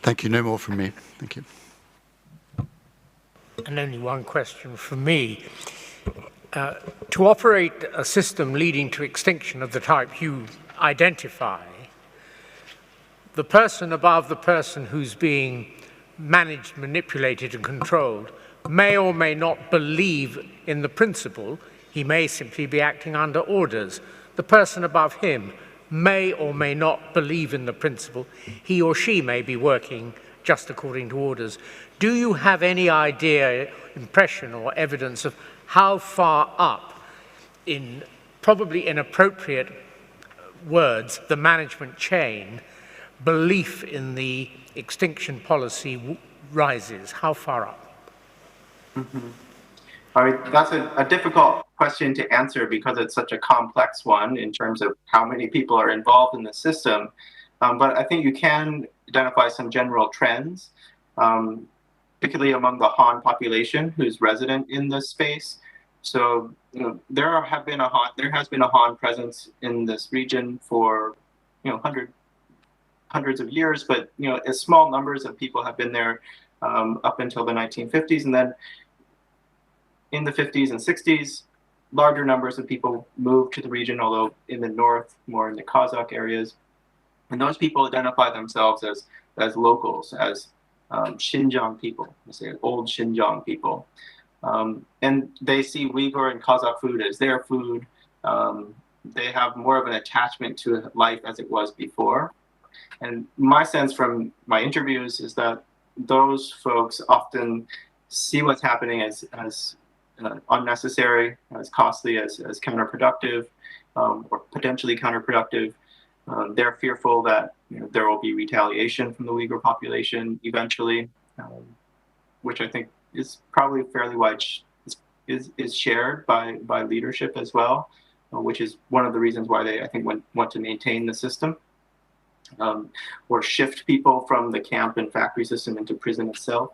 Thank you. No more from me. Thank you. And only one question from me. To operate a system leading to extinction of the type you identify, the person above the person who's being managed, manipulated, and controlled may or may not believe in the principle. He may simply be acting under orders. The person above him may or may not believe in the principle. He or she may be working just according to orders. Do you have any idea, impression, or evidence of how far up, in probably inappropriate words, the management chain, belief in the extinction policy rises? How far up? All right, that's a difficult question to answer because it's such a complex one in terms of how many people are involved in the system. But I think you can identify some general trends, particularly among the Han population who's resident in this space. So there has been a Han presence in this region for hundreds of years, but small numbers of people have been there up until the 1950s, and then in the 50s and 60s, larger numbers of people moved to the region, although in the north, more in the Kazakh areas. And those people identify themselves as locals, as Xinjiang people, let's say old Xinjiang people. And they see Uyghur and Kazakh food as their food. They have more of an attachment to life as it was before. And my sense from my interviews is that those folks often see what's happening as unnecessary, as costly, as counterproductive, or potentially counterproductive. They're fearful that there will be retaliation from the Uyghur population eventually, which I think is probably fairly is shared by leadership as well, which is one of the reasons why they, I think, want to maintain the system, or shift people from the camp and factory system into prison itself.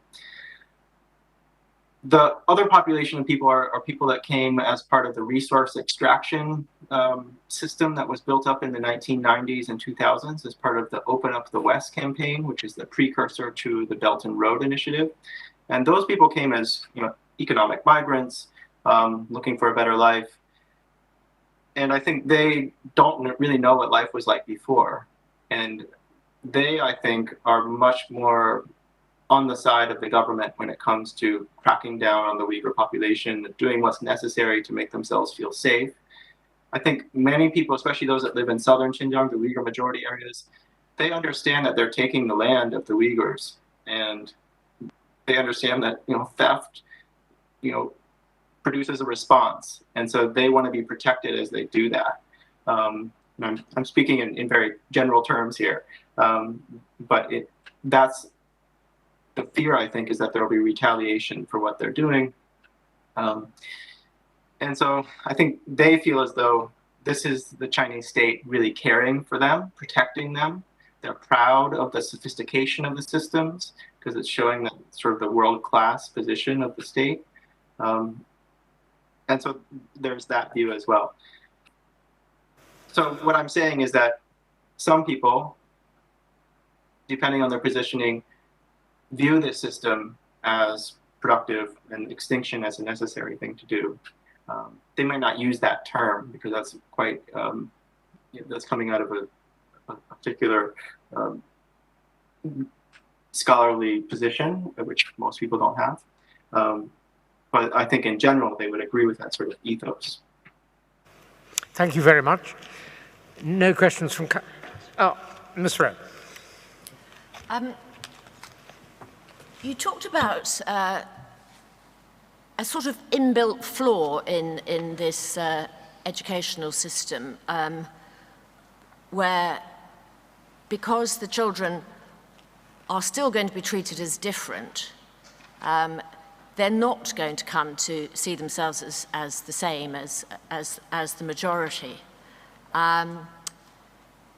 The other population of people are people that came as part of the resource extraction system that was built up in the 1990s and 2000s as part of the Open Up the West campaign, which is the precursor to the Belt and Road Initiative. And those people came as economic migrants looking for a better life. And I think they don't really know what life was like before. And they, I think, are much more on the side of the government when it comes to cracking down on the Uyghur population, doing what's necessary to make themselves feel safe. I think many people, especially those that live in southern Xinjiang, the Uyghur majority areas, they understand that they're taking the land of the Uyghurs, and they understand that theft, produces a response, and so they want to be protected as they do that. I'm speaking in very general terms here, but that's the fear, I think, is that there will be retaliation for what they're doing. And so I think they feel as though this is the Chinese state really caring for them, protecting them. They're proud of the sophistication of the systems because it's showing that sort of the world-class position of the state. And so there's that view as well. So what I'm saying is that some people, depending on their positioning, view this system as productive and extinction as a necessary thing to do. They might not use that term because that's quite, that's coming out of a particular scholarly position, which most people don't have. But I think in general, they would agree with that sort of ethos. Thank you very much. No questions from... Ms. Rowe. You talked about a sort of inbuilt flaw in this educational system, where because the children are still going to be treated as different, they're not going to come to see themselves as the same as the majority.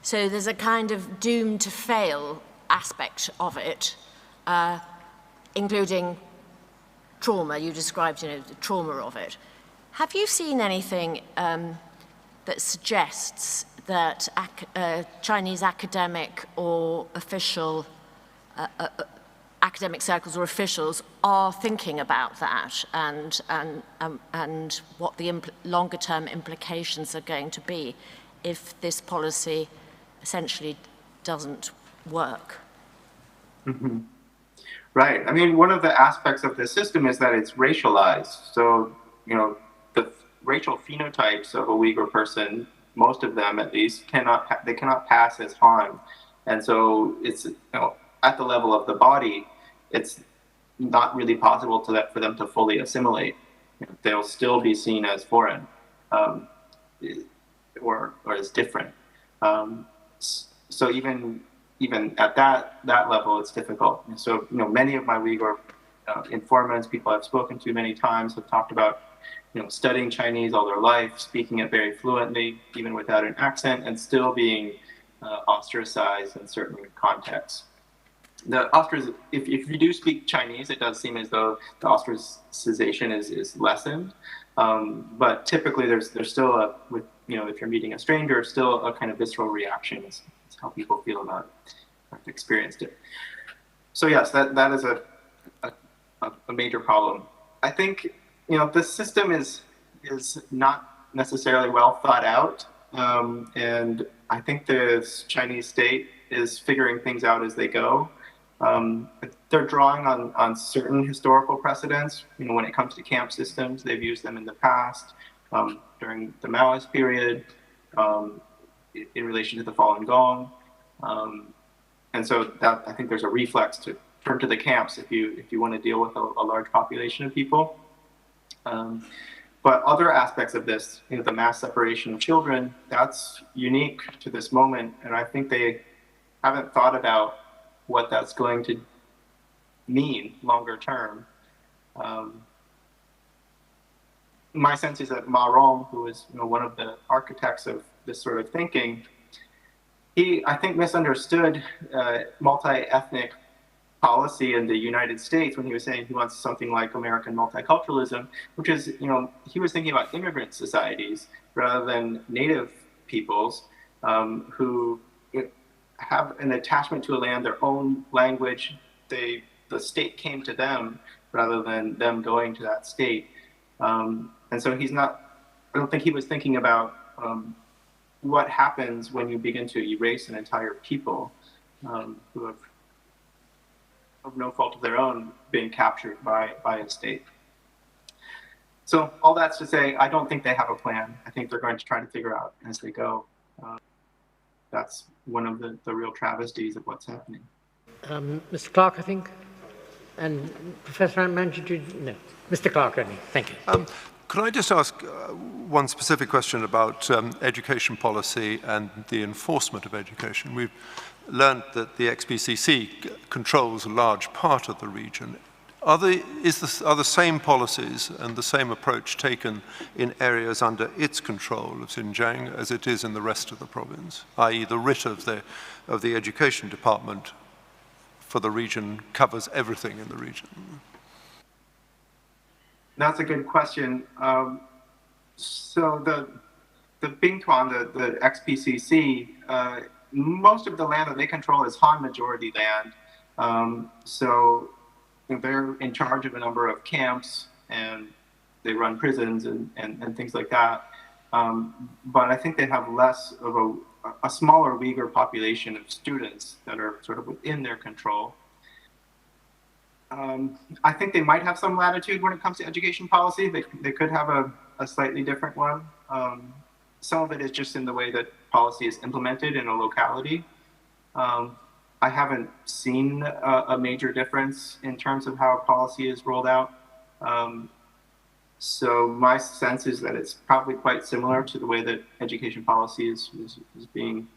So there's a kind of doomed to fail aspect of it, including trauma. You described, the trauma of it. Have you seen anything that suggests that Chinese academic or official, academic circles or officials are thinking about that and what the longer-term implications are going to be if this policy essentially doesn't work? Mm-hmm. Right. I mean, one of the aspects of this system is that it's racialized. So, the racial phenotypes of a Uyghur person, most of them at least, cannot pass as Han. And so it's, at the level of the body, it's not really possible for them to fully assimilate. They'll still be seen as foreign or as different. So even at that level, it's difficult. And so, many of my Uyghur informants, people I've spoken to many times, have talked about, studying Chinese all their life, speaking it very fluently, even without an accent, and still being ostracized in certain contexts. If you do speak Chinese, it does seem as though the ostracization is lessened. But typically, there's still if you're meeting a stranger, still a kind of visceral reaction is how people feel about it. I've experienced it. So yes, that is a major problem. I think the system is not necessarily well thought out, and I think the Chinese state is figuring things out as they go. They're drawing on certain historical precedents. When it comes to camp systems, they've used them in the past, during the Maoist period, in relation to the Falun Gong. And so I think there's a reflex to turn to the camps if you want to deal with a large population of people. But other aspects of this, the mass separation of children, that's unique to this moment. And I think they haven't thought about what that's going to mean longer term. My sense is that Ma Rong, who is one of the architects of this sort of thinking, he, I think, misunderstood multi-ethnic policy in the United States when he was saying he wants something like American multiculturalism, which is, he was thinking about immigrant societies rather than native peoples who have an attachment to a land, their own language. The state came to them rather than them going to that state. And so I don't think he was thinking about what happens when you begin to erase an entire people who have, of no fault of their own, being captured by a state. So all that's to say, I don't think they have a plan. I think they're going to try to figure out as they go. That's one of the real travesties of what's happening. Mr. Clark, I think, and Professor Manjid, no. Mr. Clark only, thank you. Could I just ask one specific question about education policy and the enforcement of education? We've learned that the XPCC controls a large part of the region. Are the same policies and the same approach taken in areas under its control of Xinjiang as it is in the rest of the province, i.e. the writ of the education department for the region covers everything in the region? That's a good question. So the Bingtuan, the XPCC, most of the land that they control is Han majority land. So they're in charge of a number of camps and they run prisons and things like that. But I think they have less of a smaller Uyghur population of students that are sort of within their control. I think they might have some latitude when it comes to education policy. They could have a slightly different one. Some of it is just in the way that policy is implemented in a locality. I haven't seen a major difference in terms of how policy is rolled out. So my sense is that it's probably quite similar to the way that education policy is being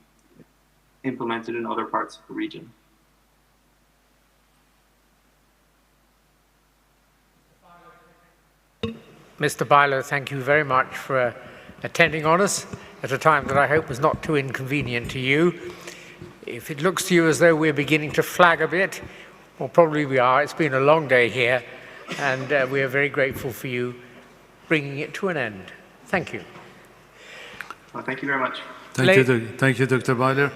implemented in other parts of the region. Mr. Byler, thank you very much for attending on us at a time that I hope was not too inconvenient to you. If it looks to you as though we're beginning to flag a bit, well, probably we are. It's been a long day here, and we are very grateful for you bringing it to an end. Thank you. Well, thank you very much. Thank you, Dr. Byler.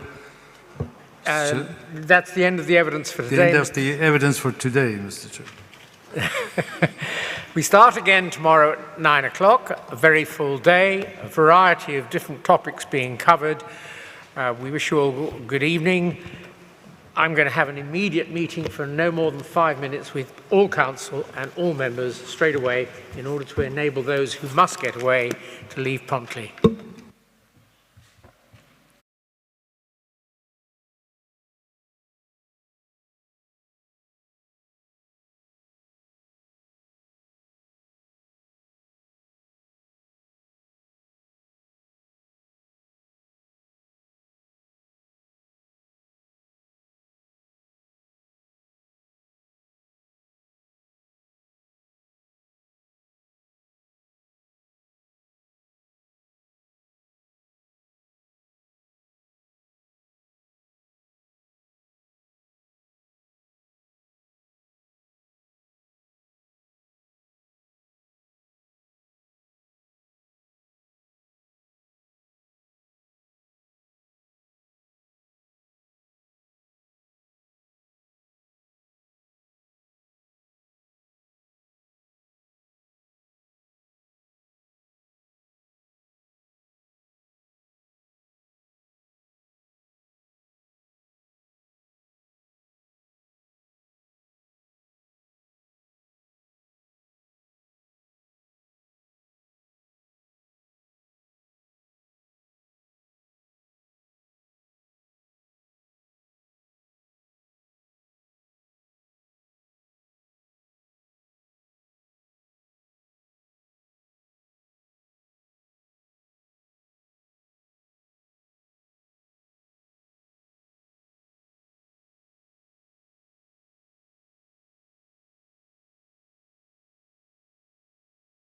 That's the end of the evidence for today. The end of the evidence for today, Mr. Chair. We start again tomorrow at 9 o'clock, a very full day, a variety of different topics being covered. We wish you all good evening. I'm going to have an immediate meeting for no more than 5 minutes with all council and all members straight away in order to enable those who must get away to leave promptly.